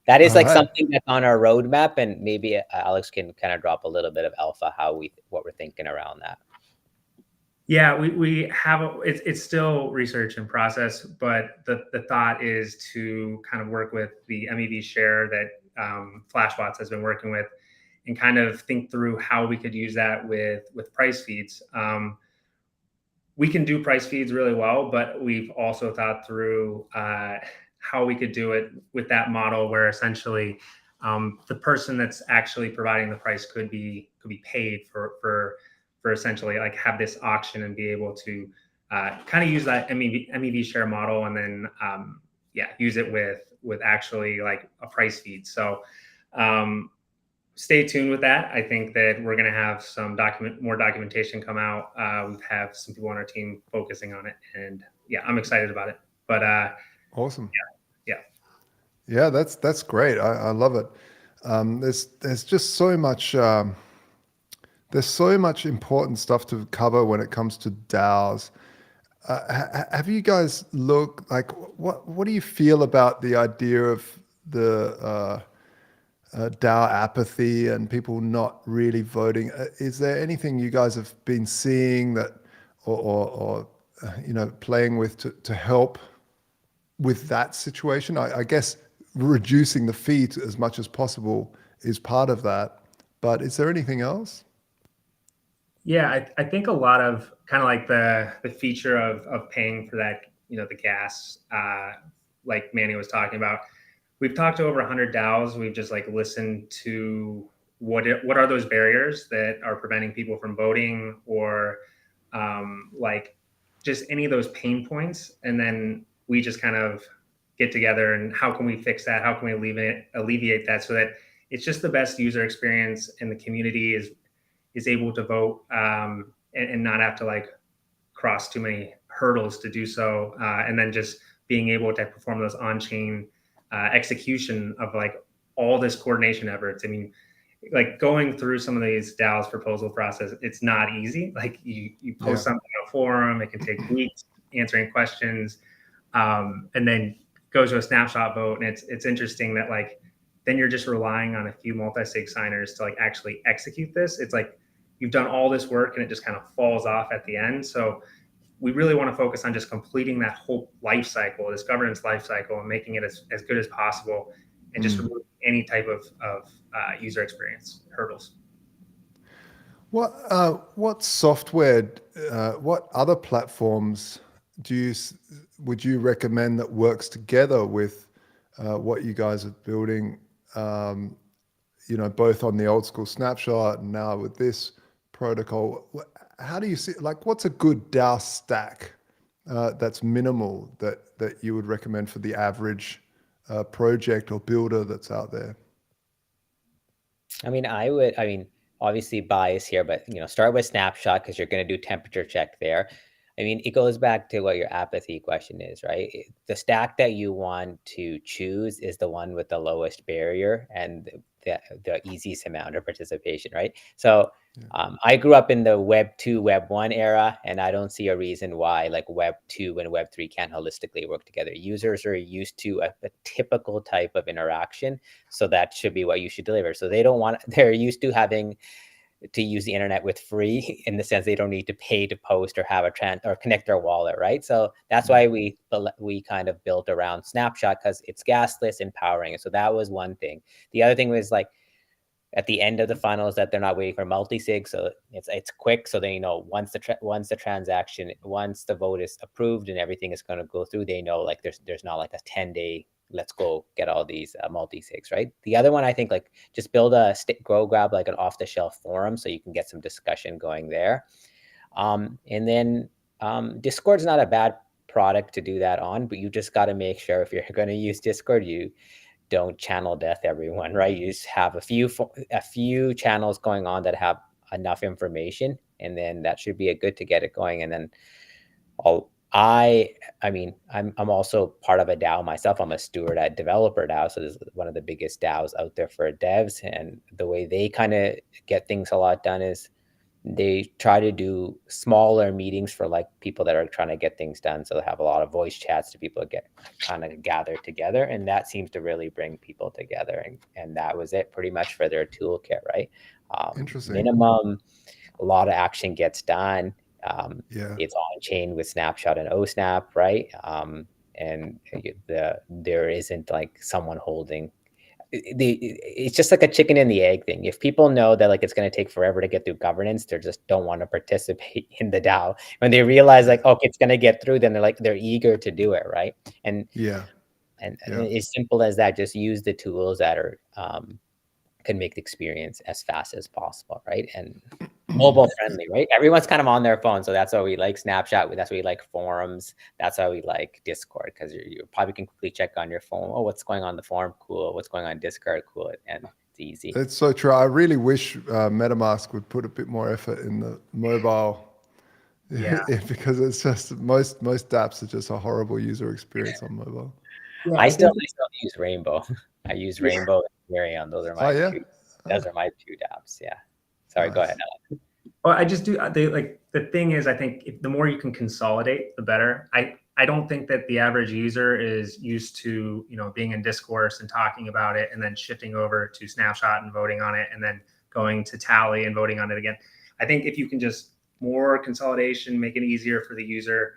that is like something that's on our roadmap, and maybe Alex can kind of drop a little bit of alpha what we're thinking around that. Yeah, we have it's still research and process, but the thought is to kind of work with the MEV share that Flashbots has been working with, and kind of think through how we could use that with price feeds. We can do price feeds really well, but we've also thought through how we could do it with that model, where essentially the person that's actually providing the price could be paid for essentially like have this auction and be able to kind of use that MEV share model, and then use it with actually like a price feed. So stay tuned with that. I think that we're going to have some more documentation come out. We have some people on our team focusing on it, and I'm excited about it. But awesome. Yeah, that's great. I love it. There's just so much. There's so much important stuff to cover when it comes to DAOs. Have you guys looked like what do you feel about the idea of the DAO apathy and people not really voting? Is there anything you guys have been seeing that or playing with to help with that situation? I guess reducing the fee as much as possible is part of that, but is there anything else? Yeah, I think a lot of kind of like the feature of paying for that, the gas, like Manny was talking about. We've talked to over 100 DAOs. We've just like listened to what are those barriers that are preventing people from voting, or like just any of those pain points. And then we just kind of get together and how can we fix that? How can we alleviate that so that it's just the best user experience, and the community is able to vote and not have to like cross too many hurdles to do so. And then just being able to perform those on-chain execution of like all this coordination efforts. I mean, like going through some of these DAOs proposal process, it's not easy. Like you post something on a forum, it can take weeks answering questions, and then goes to a snapshot vote. And it's interesting that like, then you're just relying on a few multi-sig signers to like actually execute this. It's like, you've done all this work and it just kind of falls off at the end. So we really want to focus on just completing that whole life cycle, this governance life cycle, and making it as good as possible, and just remove any type of user experience hurdles. What software, what other platforms would you recommend that works together with what you guys are building? Both on the old school snapshot and now with this protocol. How do you see, like, what's a good DAO stack that's minimal that you would recommend for the average project or builder that's out there? I mean, obviously bias here, but start with snapshot because you're going to do temperature check there. I mean, it goes back to what your apathy question is, right? The stack that you want to choose is the one with the lowest barrier and the easiest amount of participation, right? So I grew up in the Web 2, Web 1 era, and I don't see a reason why like Web 2 and Web 3 can't holistically work together. Users are used to a typical type of interaction, so that should be what you should deliver. So they're used to having to use the internet with free, in the sense they don't need to pay to post or have a or connect their wallet, right? So that's why we kind of built around Snapshot, because it's gasless, empowering. So that was one thing. The other thing was like, at the end of the funnel, is that they're not waiting for multi-sig, so it's quick. So they know once the transaction, once the vote is approved and everything is going to go through, they know like there's not like a 10-day let's go get all these multi-sigs, right? The other one, I think, like just build grab like an off-the-shelf forum so you can get some discussion going there. And then Discord's not a bad product to do that on, but you just got to make sure if you're going to use Discord, you don't channel death everyone, right? You just have a few channels going on that have enough information, and then that should be good to get it going. And then I mean, I'm also part of a DAO myself. I'm a steward at Developer DAO, so this is one of the biggest DAOs out there for devs. And the way they kind of get things a lot done is they try to do smaller meetings for like people that are trying to get things done. So they have a lot of voice chats to people get kind of gathered together, and that seems to really bring people together. And that was it pretty much for their toolkit, right? Interesting. Minimum, a lot of action gets done. Yeah. It's on chain with Snapshot and OSnap, right? And there isn't like someone holding. It's just like a chicken and the egg thing. If people know that like it's going to take forever to get through governance, they just don't want to participate in the DAO. When they realize like, okay, it's going to get through, then they're eager to do it, right? And and as simple as that, just use the tools that are can make the experience as fast as possible, right? And mobile friendly, right? Everyone's kind of on their phone, so that's why we like Snapchat. That's why we like forums. That's why we like Discord, because you probably can quickly check on your phone. Oh, what's going on in the forum? Cool. What's going on in Discord? Cool. And it's easy. It's so true. I really wish MetaMask would put a bit more effort in the mobile. Yeah. Because it's just most dApps are just a horrible user experience on mobile. Yeah, I still use Rainbow. I use Rainbow and Ethereum. Those are my those are my two dApps. Yeah. Sorry, go ahead, Alan. Well, I just do. The thing is, I think the more you can consolidate, the better. I don't think that the average user is used to being in discourse and talking about it, and then shifting over to Snapshot and voting on it, and then going to Tally and voting on it again. I think if you can just more consolidation, make it easier for the user,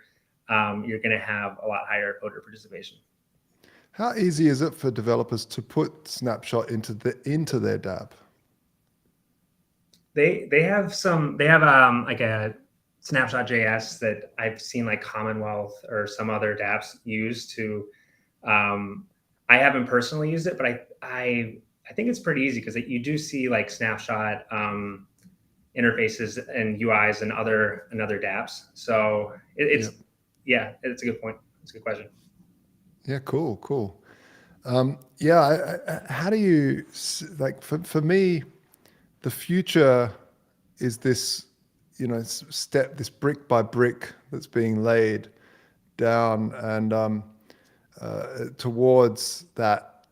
you're going to have a lot higher voter participation. How easy is it for developers to put Snapshot into their dApp? They have like a Snapshot.js that I've seen like Commonwealth or some other dApps use to. I haven't personally used it, but I think it's pretty easy because you do see like Snapshot interfaces and UIs and other dApps. So it's a good point. It's a good question. Yeah, cool. How do you like for me? The future is this, this brick by brick that's being laid down, and towards that.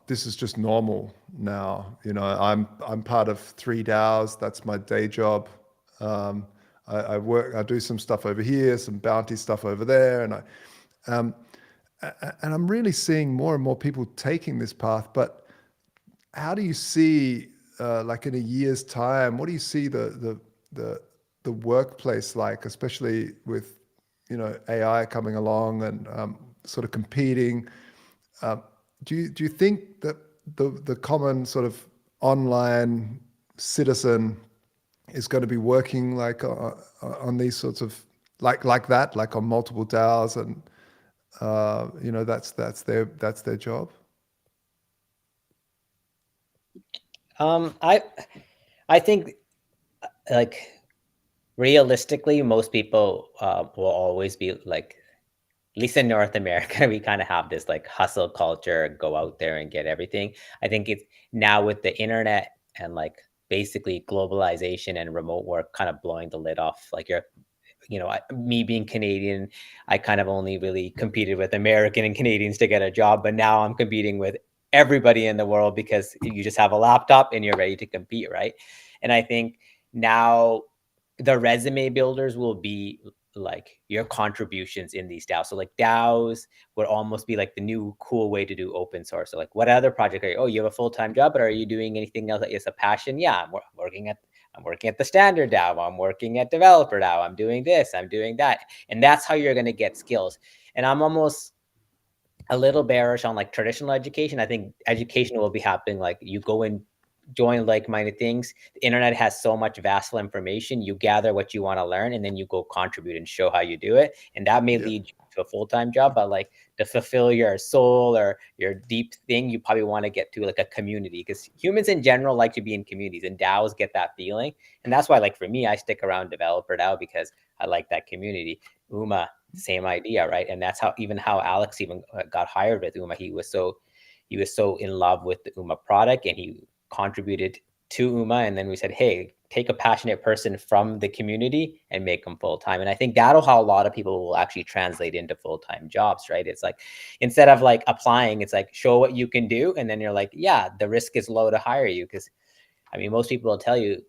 This is just normal now. I'm part of 3 DAOs. That's my day job. I do some stuff over here, some bounty stuff over there, and I'm really seeing more and more people taking this path. But how do you see, like in a year's time, what do you see the workplace like, especially with AI coming along and sort of competing? Do you think that the common sort of online citizen is going to be working like on these sorts of like that, like on multiple DAOs, and that's their job? I think like realistically, most people will always be like, at least in North America, we kind of have this like hustle culture, go out there and get everything. I think it's now with the internet and like basically globalization and remote work kind of blowing the lid off. Like me being Canadian, I kind of only really competed with American and Canadians to get a job, but now I'm competing with everybody in the world because you just have a laptop and you're ready to compete, right? And I think now the resume builders will be like your contributions in these DAOs. So like DAOs would almost be like the new cool way to do open source. So like, what other project are you? Oh, you have a full-time job, but are you doing anything else that is a passion? Yeah, I'm working at the standard DAO. I'm working at developer DAO. I'm doing this. I'm doing that, and that's how you're going to get skills. And I'm almost a little bearish on like traditional education. I think education will be happening like you go and join like-minded things. The internet has so much vast information. You gather what you want to learn, and then you go contribute and show how you do it. And that may lead you to a full-time job, but like to fulfill your soul or your deep thing, you probably want to get to like a community, because humans in general like to be in communities, and DAOs get that feeling. And that's why, like for me, I stick around developer DAO because I like that community. Uma, same idea, right? And that's how Alex even got hired with Uma. He was so in love with the Uma product, and he contributed to Uma. And then we said, hey, take a passionate person from the community and make them full-time. And I think that'll how a lot of people will actually translate into full-time jobs, right? It's like, instead of like applying, it's like, show what you can do. And then you're like, yeah, the risk is low to hire you. Because I mean, most people will tell you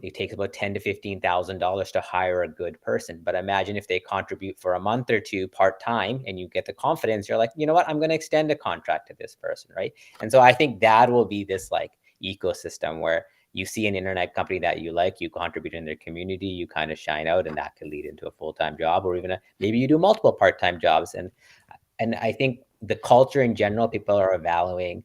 it takes about $10,000 to $15,000 to hire a good person. But imagine if they contribute for a month or two part-time, and you get the confidence, you're like, you know what, I'm going to extend a contract to this person, right? And so I think that will be this like ecosystem where you see an internet company that you like, you contribute in their community, you kind of shine out, and that could lead into a full-time job, or even maybe you do multiple part-time jobs. And I think the culture in general, people are valuing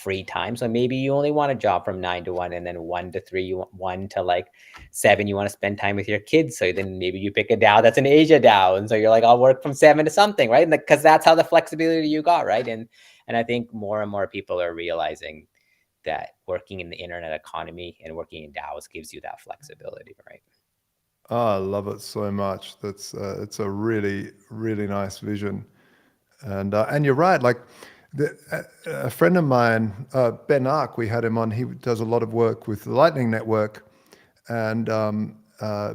free time. So maybe you only want a job from 9 to 1, and then 1 to 3, you want 1 to like 7, you want to spend time with your kids. So then maybe you pick a DAO that's an Asia DAO. And so you're like, I'll work from 7 to something, right? Because that's how the flexibility you got, right? And I think more and more people are realizing that working in the internet economy and working in DAOs gives you that flexibility, right? Oh, I love it so much. That's it's a really, really nice vision. And you're right. Like a friend of mine, Ben Ark, we had him on. He does a lot of work with the Lightning Network, and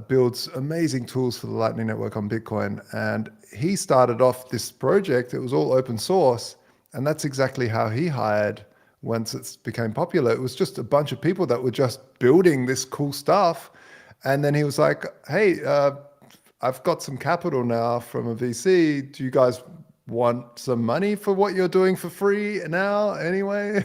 builds amazing tools for the Lightning Network on Bitcoin. And he started off this project. It was all open source, and that's exactly how he hired once it became popular. It was just a bunch of people that were just building this cool stuff. And then he was like, hey, I've got some capital now from a VC. Do you guys want some money for what you're doing for free now anyway?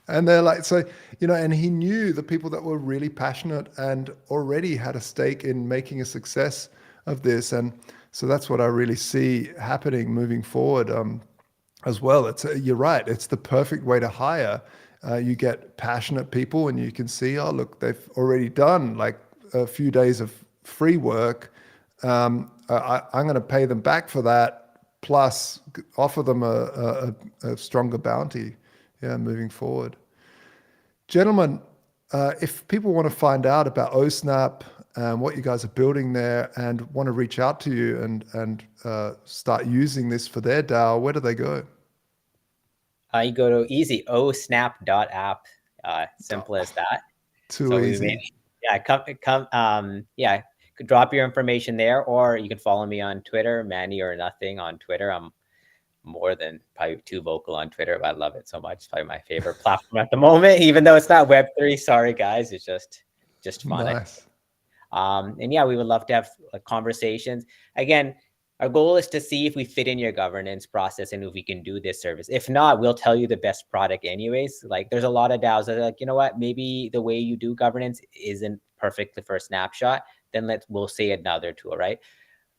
And they're like, so, you know, and he knew the people that were really passionate and already had a stake in making a success of this. And so that's what I really see happening moving forward. As well, you're right. It's the perfect way to hire. You get passionate people, and you can see, oh, look, they've already done like a few days of free work. I'm going to pay them back for that, plus offer them a stronger bounty. Yeah, moving forward, gentlemen. If people want to find out about OSNAP and what you guys are building there, and want to reach out to you and start using this for their DAO, where do they go? You go to easy osnap.app. Simple as that. Too easy. Drop your information there, or you can follow me on Twitter, Manny or Nothing on Twitter. I'm more than probably too vocal on Twitter, but I love it so much. It's probably my favorite platform at the moment, even though it's not Web3. Sorry, guys. It's just fun. Nice. And yeah, we would love to have conversations. Again, our goal is to see if we fit in your governance process and if we can do this service. If not, we'll tell you the best product anyways. Like there's a lot of DAOs that are like, you know what, maybe the way you do governance isn't perfect for a snapshot. Then we'll say another tool, right?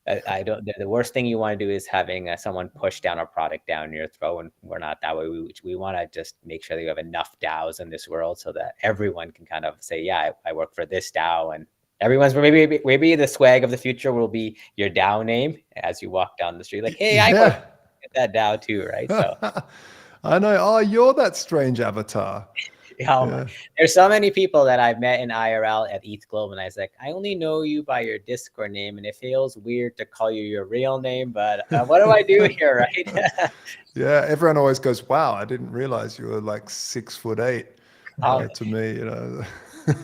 The worst thing you want to do is having someone push down a product down your throat, and we're not that way. We want to just make sure that you have enough DAOs in this world so that everyone can kind of say, yeah, I work for this DAO, and everyone's maybe the swag of the future will be your DAO name as you walk down the street, like, hey, I work at that DAO too, right? So I know. Oh, you're that strange avatar. Yeah. There's so many people that I've met in IRL at ETH Global, and I was like, I only know you by your Discord name, and it feels weird to call you your real name, but what do I do here, right? Yeah, everyone always goes, wow, I didn't realize you were like 6'8" to me, you know.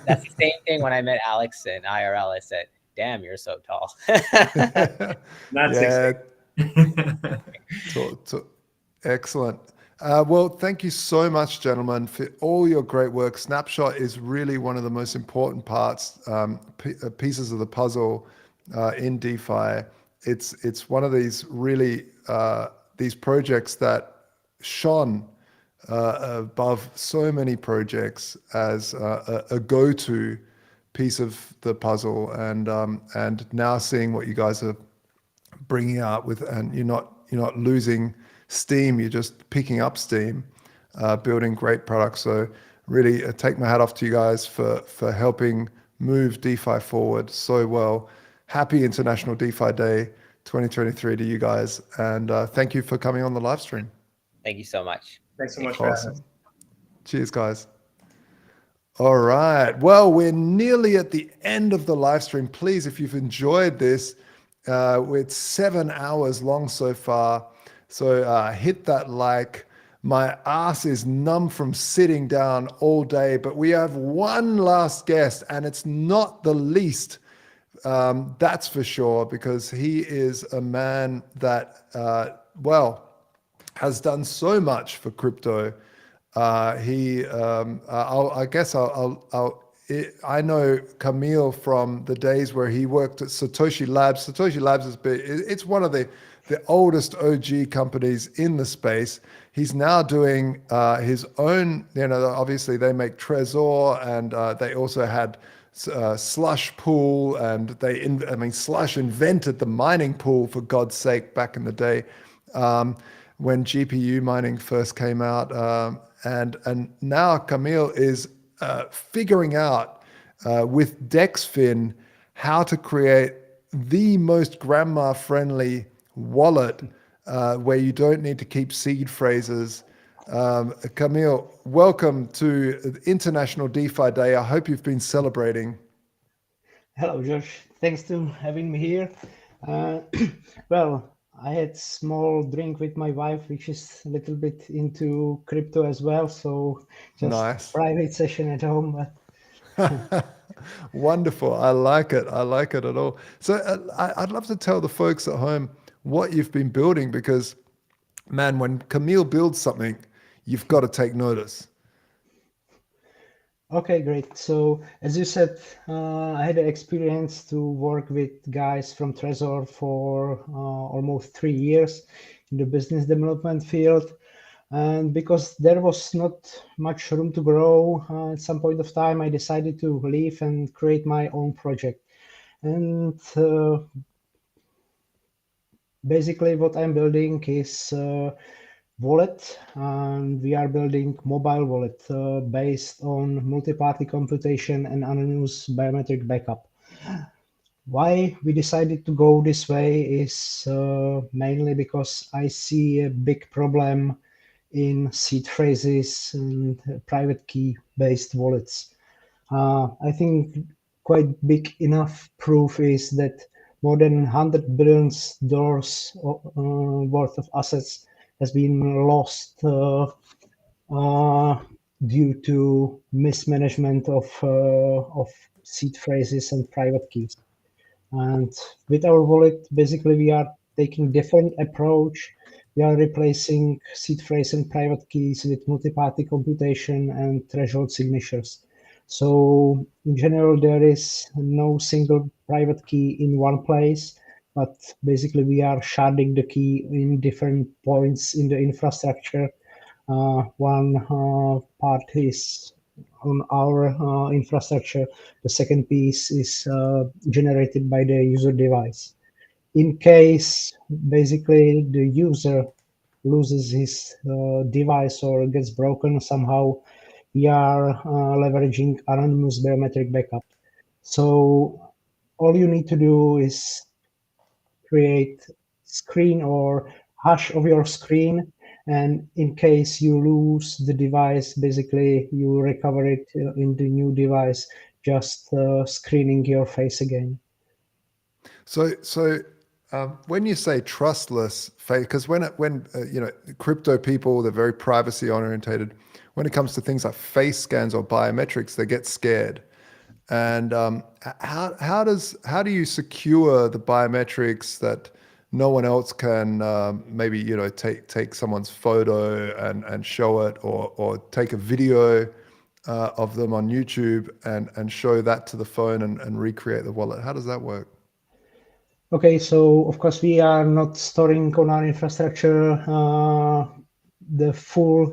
That's the same thing when I met Alex in IRL. I said, damn, you're so tall. Not 6'8". Excellent. Well, thank you so much, gentlemen, for all your great work. Snapshot is really one of the most important parts, pieces of the puzzle in DeFi. It's one of these really these projects that shone above so many projects as a go-to piece of the puzzle, and now seeing what you guys are bringing out with, and you're not losing steam, you're just picking up steam, building great products. So really take my hat off to you guys for helping move DeFi forward so well. Happy International DeFi Day 2023 to you guys, and thank you for coming on the live stream. Thank you so much. Thanks so much for having us. Awesome. Cheers, guys. All right. Well, we're nearly at the end of the live stream. Please, if you've enjoyed this, it's 7 hours long so far. So hit that like. My ass is numb from sitting down all day, but we have one last guest, and it's not the least. That's for sure, because he is a man that, has done so much for crypto. I know Camille from the days where he worked at Satoshi Labs. Satoshi Labs it's one of the oldest OG companies in the space. He's now doing his own, obviously they make Trezor, and they also had Slush Pool, and Slush invented the mining pool, for God's sake, back in the day, when GPU mining first came out. And now Camille is figuring out with DexFin how to create the most grandma-friendly wallet where you don't need to keep seed phrases. Camille, welcome to International DeFi Day. I hope you've been celebrating. Hello, Josh. Thanks to having me here. Well, I had small drink with my wife, which is a little bit into crypto as well. So just nice. Private session at home. But wonderful. I like it. I like it at all. So I'd love to tell the folks at home what you've been building, because, man, when Camille builds something, you've got to take notice. Okay, great. So as you said, I had the experience to work with guys from Trezor for almost 3 years in the business development field. And because there was not much room to grow, at some point of time, I decided to leave and create my own project. And basically what I'm building is wallet, and we are building mobile wallet based on multi-party computation and anonymous biometric backup. Why we decided to go this way is mainly because I see a big problem in seed phrases and private key based wallets. I think quite big enough proof is that more than $100 billion worth of assets has been lost due to mismanagement of seed phrases and private keys. And with our wallet, basically we are taking different approach. We are replacing seed phrase and private keys with multi-party computation and threshold signatures. So in general, there is no single private key in one place, but basically we are sharding the key in different points in the infrastructure. One part is on our infrastructure. The second piece is generated by the user device. In case basically the user loses his device or gets broken somehow, we are leveraging anonymous biometric backup. So all you need to do is create screen or hash of your screen, and in case you lose the device, basically you recover it in the new device, just screening your face again. So when you say trustless face, because when crypto people, they're very privacy orientated. When it comes to things like face scans or biometrics, they get scared. And how do you secure the biometrics that no one else can maybe take someone's photo and show it, or take a video of them on YouTube and show that to the phone and recreate the wallet? How does that work? Okay, so of course we are not storing on our infrastructure the full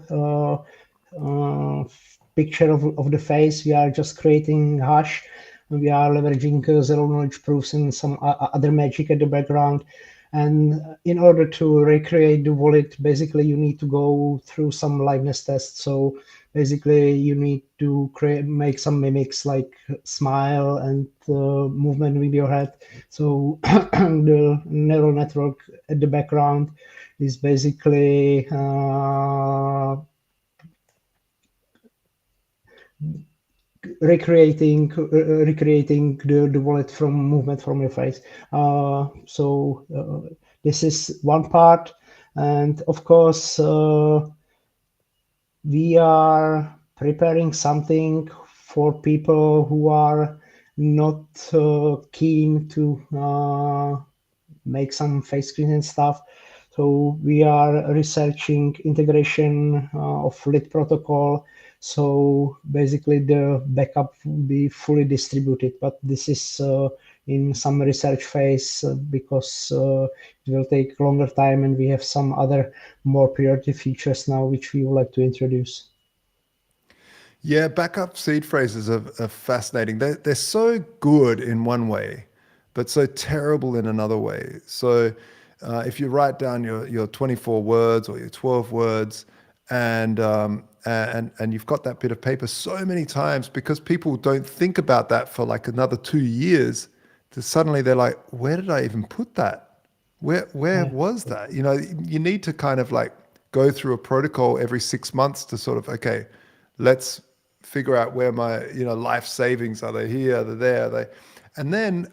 picture of the face. We are just creating hash. We are leveraging zero knowledge proofs and some other magic at the background. And in order to recreate the wallet, basically you need to go through some liveness tests. So basically you need to make some mimics like smile and movement with your head. So the neural network at the background is basically recreating the wallet from movement from your face. So this is one part, and of course we are preparing something for people who are not keen to make some face screens and stuff. So we are researching integration of lit protocol. So basically the backup will be fully distributed, but this is in some research phase because it will take longer time, and we have some other more priority features now which we would like to introduce. Yeah, backup seed phrases are fascinating. They're so good in one way, but so terrible in another way. So if you write down your 24 words or your 12 words, and you've got that bit of paper so many times, because people don't think about that for like another 2 years, to suddenly they're like, where did I even put that? Where was that? You know, you need to kind of like go through a protocol every 6 months to sort of, okay, let's figure out where my life savings are. They here, they're there, and then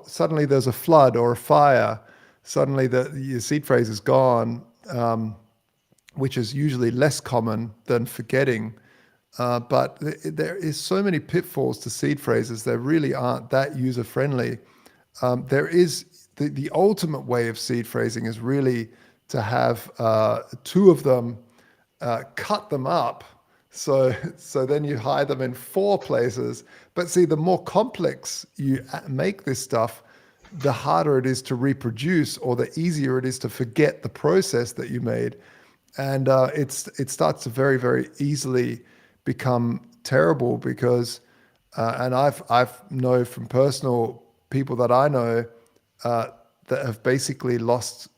suddenly there's a flood or a fire. Suddenly your seed phrase is gone, which is usually less common than forgetting. But there is so many pitfalls to seed phrases. They really aren't that user friendly. There is the ultimate way of seed phrasing is really to have two of them, cut them up. So then you hide them in 4 places. But see, the more complex you make this stuff, the harder it is to reproduce, or the easier it is to forget the process that you made. And it starts to very, very easily become terrible because, and I've know from personal people that I know that have basically lost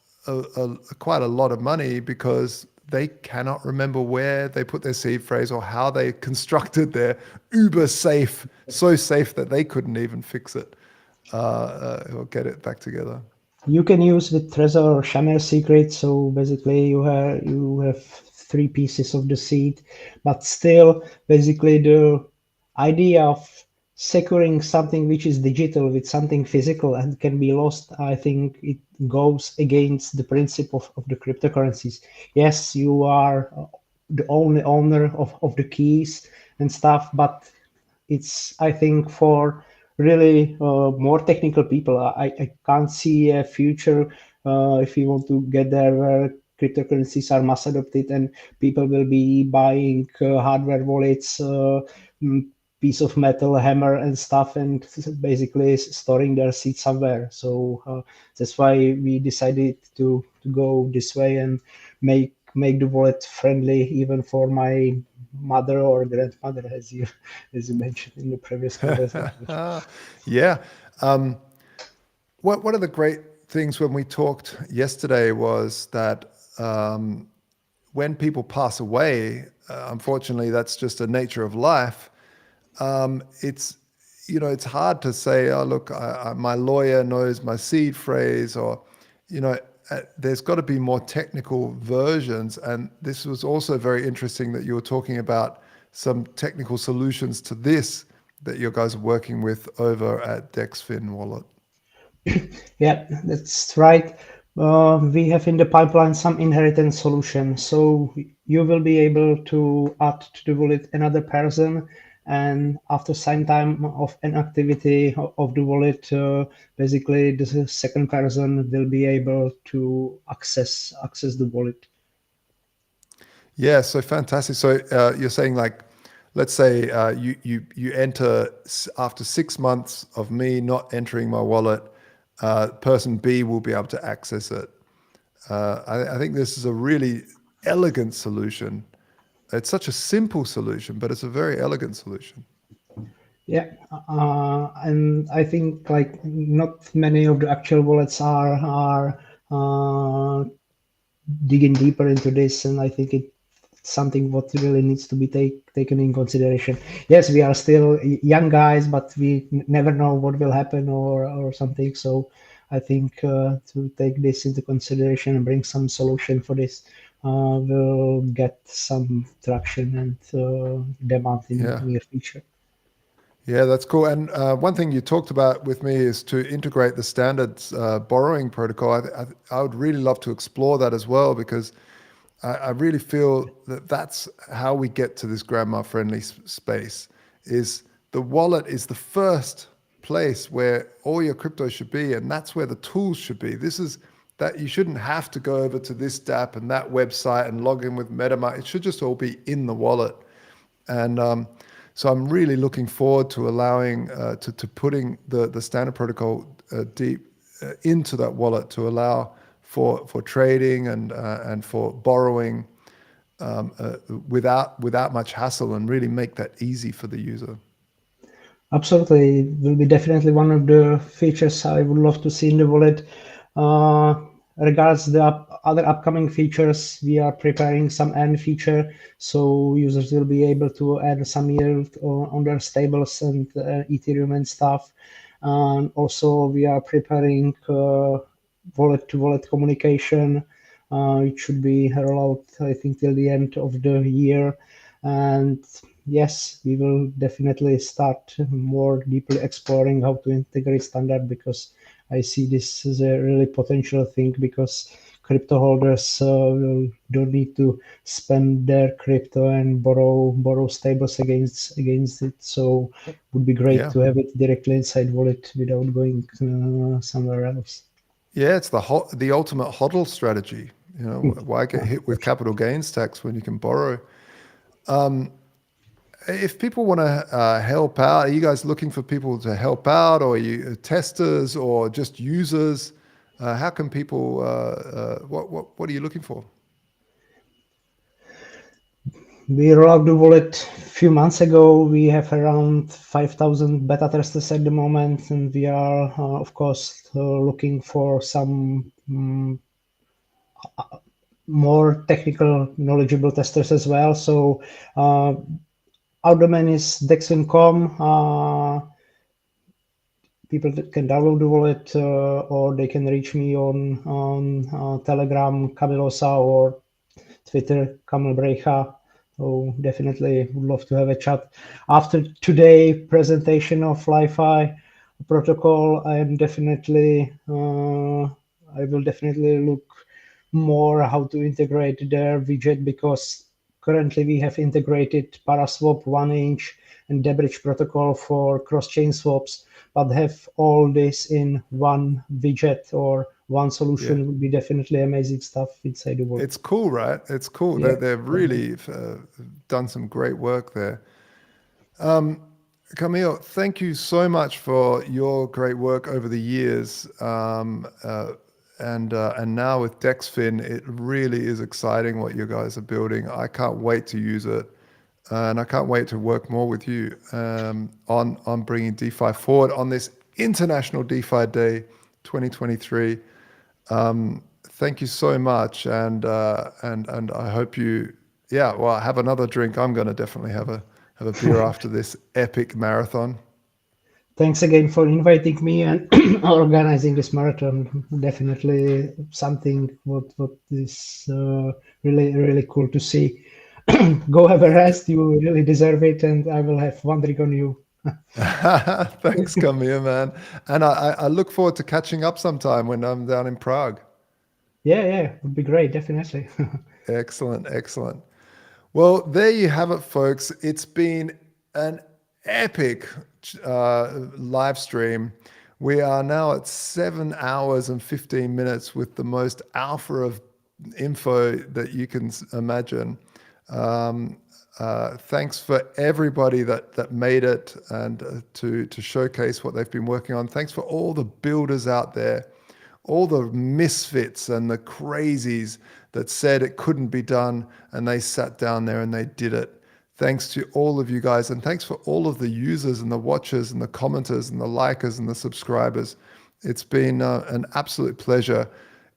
quite a lot of money because they cannot remember where they put their seed phrase or how they constructed their uber safe, so safe that they couldn't even fix it or get it back together. You can use with Trezor or Shamir secret. So basically you have 3 pieces of the seed, but still basically the idea of securing something which is digital with something physical and can be lost, I think it goes against the principle of the cryptocurrencies. Yes, you are the only owner of the keys and stuff, but it's, I think, for really more technical people. I can't see a future if we want to get there where cryptocurrencies are mass adopted and people will be buying hardware wallets, piece of metal, hammer and stuff, and basically storing their seed somewhere. So that's why we decided to go this way and make the wallet friendly even for my mother or grandmother, as you mentioned in the previous conversation. Yeah. One of the great things when we talked yesterday was that when people pass away, unfortunately, that's just the nature of life. It's hard to say, oh, look, my lawyer knows my seed phrase, or, there's got to be more technical versions. And this was also very interesting that you were talking about some technical solutions to this that you guys are working with over at DexFin Wallet. Yeah, that's right. We have in the pipeline some inheritance solution. So you will be able to add to the wallet another person, and after some time of an activity of the wallet, basically the second person will be able to access the wallet. Yeah, so fantastic. So you're saying, like, let's say you enter after 6 months of me not entering my wallet, person B will be able to access it. I think this is a really elegant solution. It's such a simple solution, but it's a very elegant solution. Yeah, and I think like not many of the actual wallets are digging deeper into this, and I think it's something what really needs to be taken in consideration. Yes, we are still young guys, but we never know what will happen or something. So I think to take this into consideration and bring some solution for this will get some traction and demand in the near future. Yeah, that's cool. And one thing you talked about with me is to integrate the standards borrowing protocol. I would really love to explore that as well, because I really feel that that's how we get to this grandma-friendly space. Is the wallet is the first place where all your crypto should be, and that's where the tools should be. This is that you shouldn't have to go over to this dApp and that website and log in with MetaMask. It should just all be in the wallet. And so I'm really looking forward to allowing to putting the standard protocol deep into that wallet to allow for trading and for borrowing without much hassle, and really make that easy for the user. Absolutely, it will be definitely one of the features I would love to see in the wallet. Regards the other upcoming features, we are preparing some end feature, so users will be able to add some yield on their stables and Ethereum and stuff. And also, we are preparing wallet-to-wallet communication. It should be rolled out, I think, till the end of the year. And yes, we will definitely start more deeply exploring how to integrate standard, because I see this as a really potential thing, because crypto holders don't need to spend their crypto and borrow stables against it. So it would be great to have it directly inside wallet without going somewhere else. Yeah, it's the ultimate HODL strategy. You know, why get hit with capital gains tax when you can borrow? If people want to help out, are you guys looking for people to help out, or are you testers or just users? How can people? What are you looking for? We rolled out the wallet a few months ago. We have around 5,000 beta testers at the moment, and we are, of course, looking for some more technical, knowledgeable testers as well. So our domain is dexfin.com. People can download the wallet, or they can reach me on Telegram, Camilosa, or Twitter, Kamil Brecha. So definitely would love to have a chat. After today's presentation of Li-Fi protocol, I will definitely look more how to integrate their widget, because currently we have integrated Paraswap, 1inch, and Debridge protocol for cross-chain swaps, but have all this in one widget or one solution would be definitely amazing stuff inside the wallet. It's cool, right? It's cool. Yeah. They've really done some great work there. Camille, thank you so much for your great work over the years. And now with DexFin, it really is exciting what you guys are building. I can't wait to use it. And I can't wait to work more with you on bringing DeFi forward on this International DeFi Day 2023. Thank you so much, and I hope you, have another drink. I'm going to definitely have a beer after this epic marathon. Thanks again for inviting me and organizing this marathon. Definitely something what is really cool to see. Go have a rest. You really deserve it, and I will have one drink on you. Thanks, Camille, man. And I look forward to catching up sometime when I'm down in Prague. Yeah, would be great, definitely. Excellent. Well, there you have it, folks. It's been an epic live stream. We are now at 7 hours and 15 minutes with the most alpha of info that you can imagine. Thanks for everybody that made it and to showcase what they've been working on. Thanks for all the builders out there, all the misfits and the crazies that said it couldn't be done, and they sat down there and they did it. Thanks to all of you guys, and thanks for all of the users and the watchers and the commenters and the likers and the subscribers. It's been an absolute pleasure.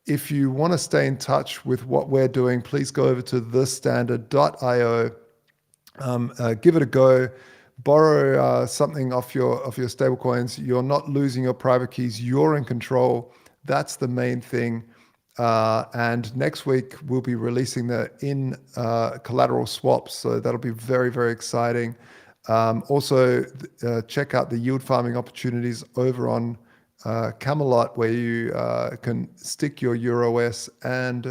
If you want to stay in touch with what we're doing, please go over to thestandard.io. Give it a go. Borrow something off your stablecoins. You're not losing your private keys. You're in control. That's the main thing. And next week we'll be releasing the collateral swaps. So that'll be very, very exciting. Also, check out the yield farming opportunities over on Camelot, where you can stick your EUROS and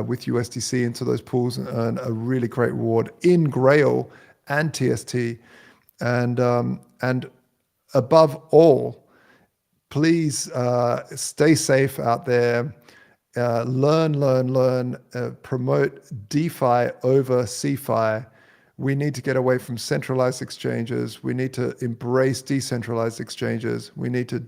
with USDC into those pools and earn a really great reward in Grail and TST. And above all, please stay safe out there. Learn, promote DeFi over CeFi. We need to get away from centralized exchanges. We need to embrace decentralized exchanges. We need to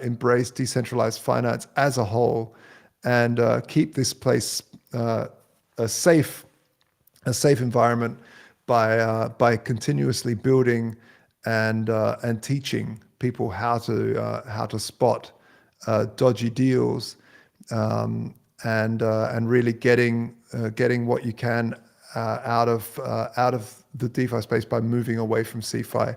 embrace decentralized finance as a whole, and keep this place a safe environment by continuously building and teaching people how to spot dodgy deals, and really getting what you can out of the DeFi space by moving away from CeFi.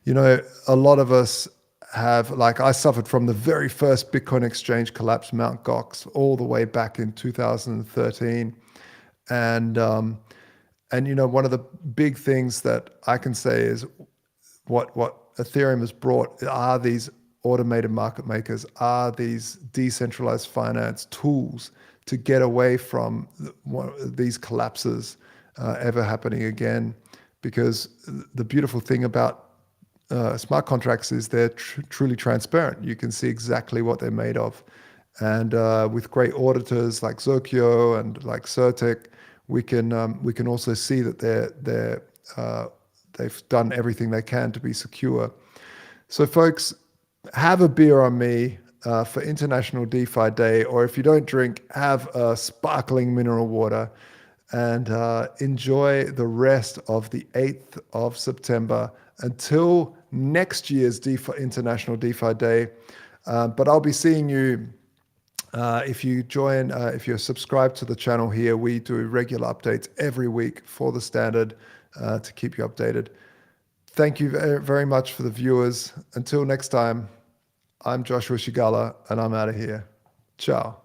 You know, a lot of us have, like, I suffered from the very first Bitcoin exchange collapse, Mt. Gox, all the way back in 2013, and you know, one of the big things that I can say is what Ethereum has brought are these automated market makers, are these decentralized finance tools to get away from these collapses ever happening again. Because the beautiful thing about smart contracts is they're truly transparent. You can see exactly what they're made of. And with great auditors like Zokyo and like Certic, we can also see that they've done everything they can to be secure. So folks, have a beer on me for International DeFi Day, or if you don't drink, have a sparkling mineral water, and enjoy the rest of the 8th of September until next year's International DeFi Day. But I'll be seeing you if you're subscribed to the channel here. We do regular updates every week for the Standard to keep you updated. Thank you very much for the viewers. Until next time, I'm Joshua Shigala, and I'm out of here. Ciao.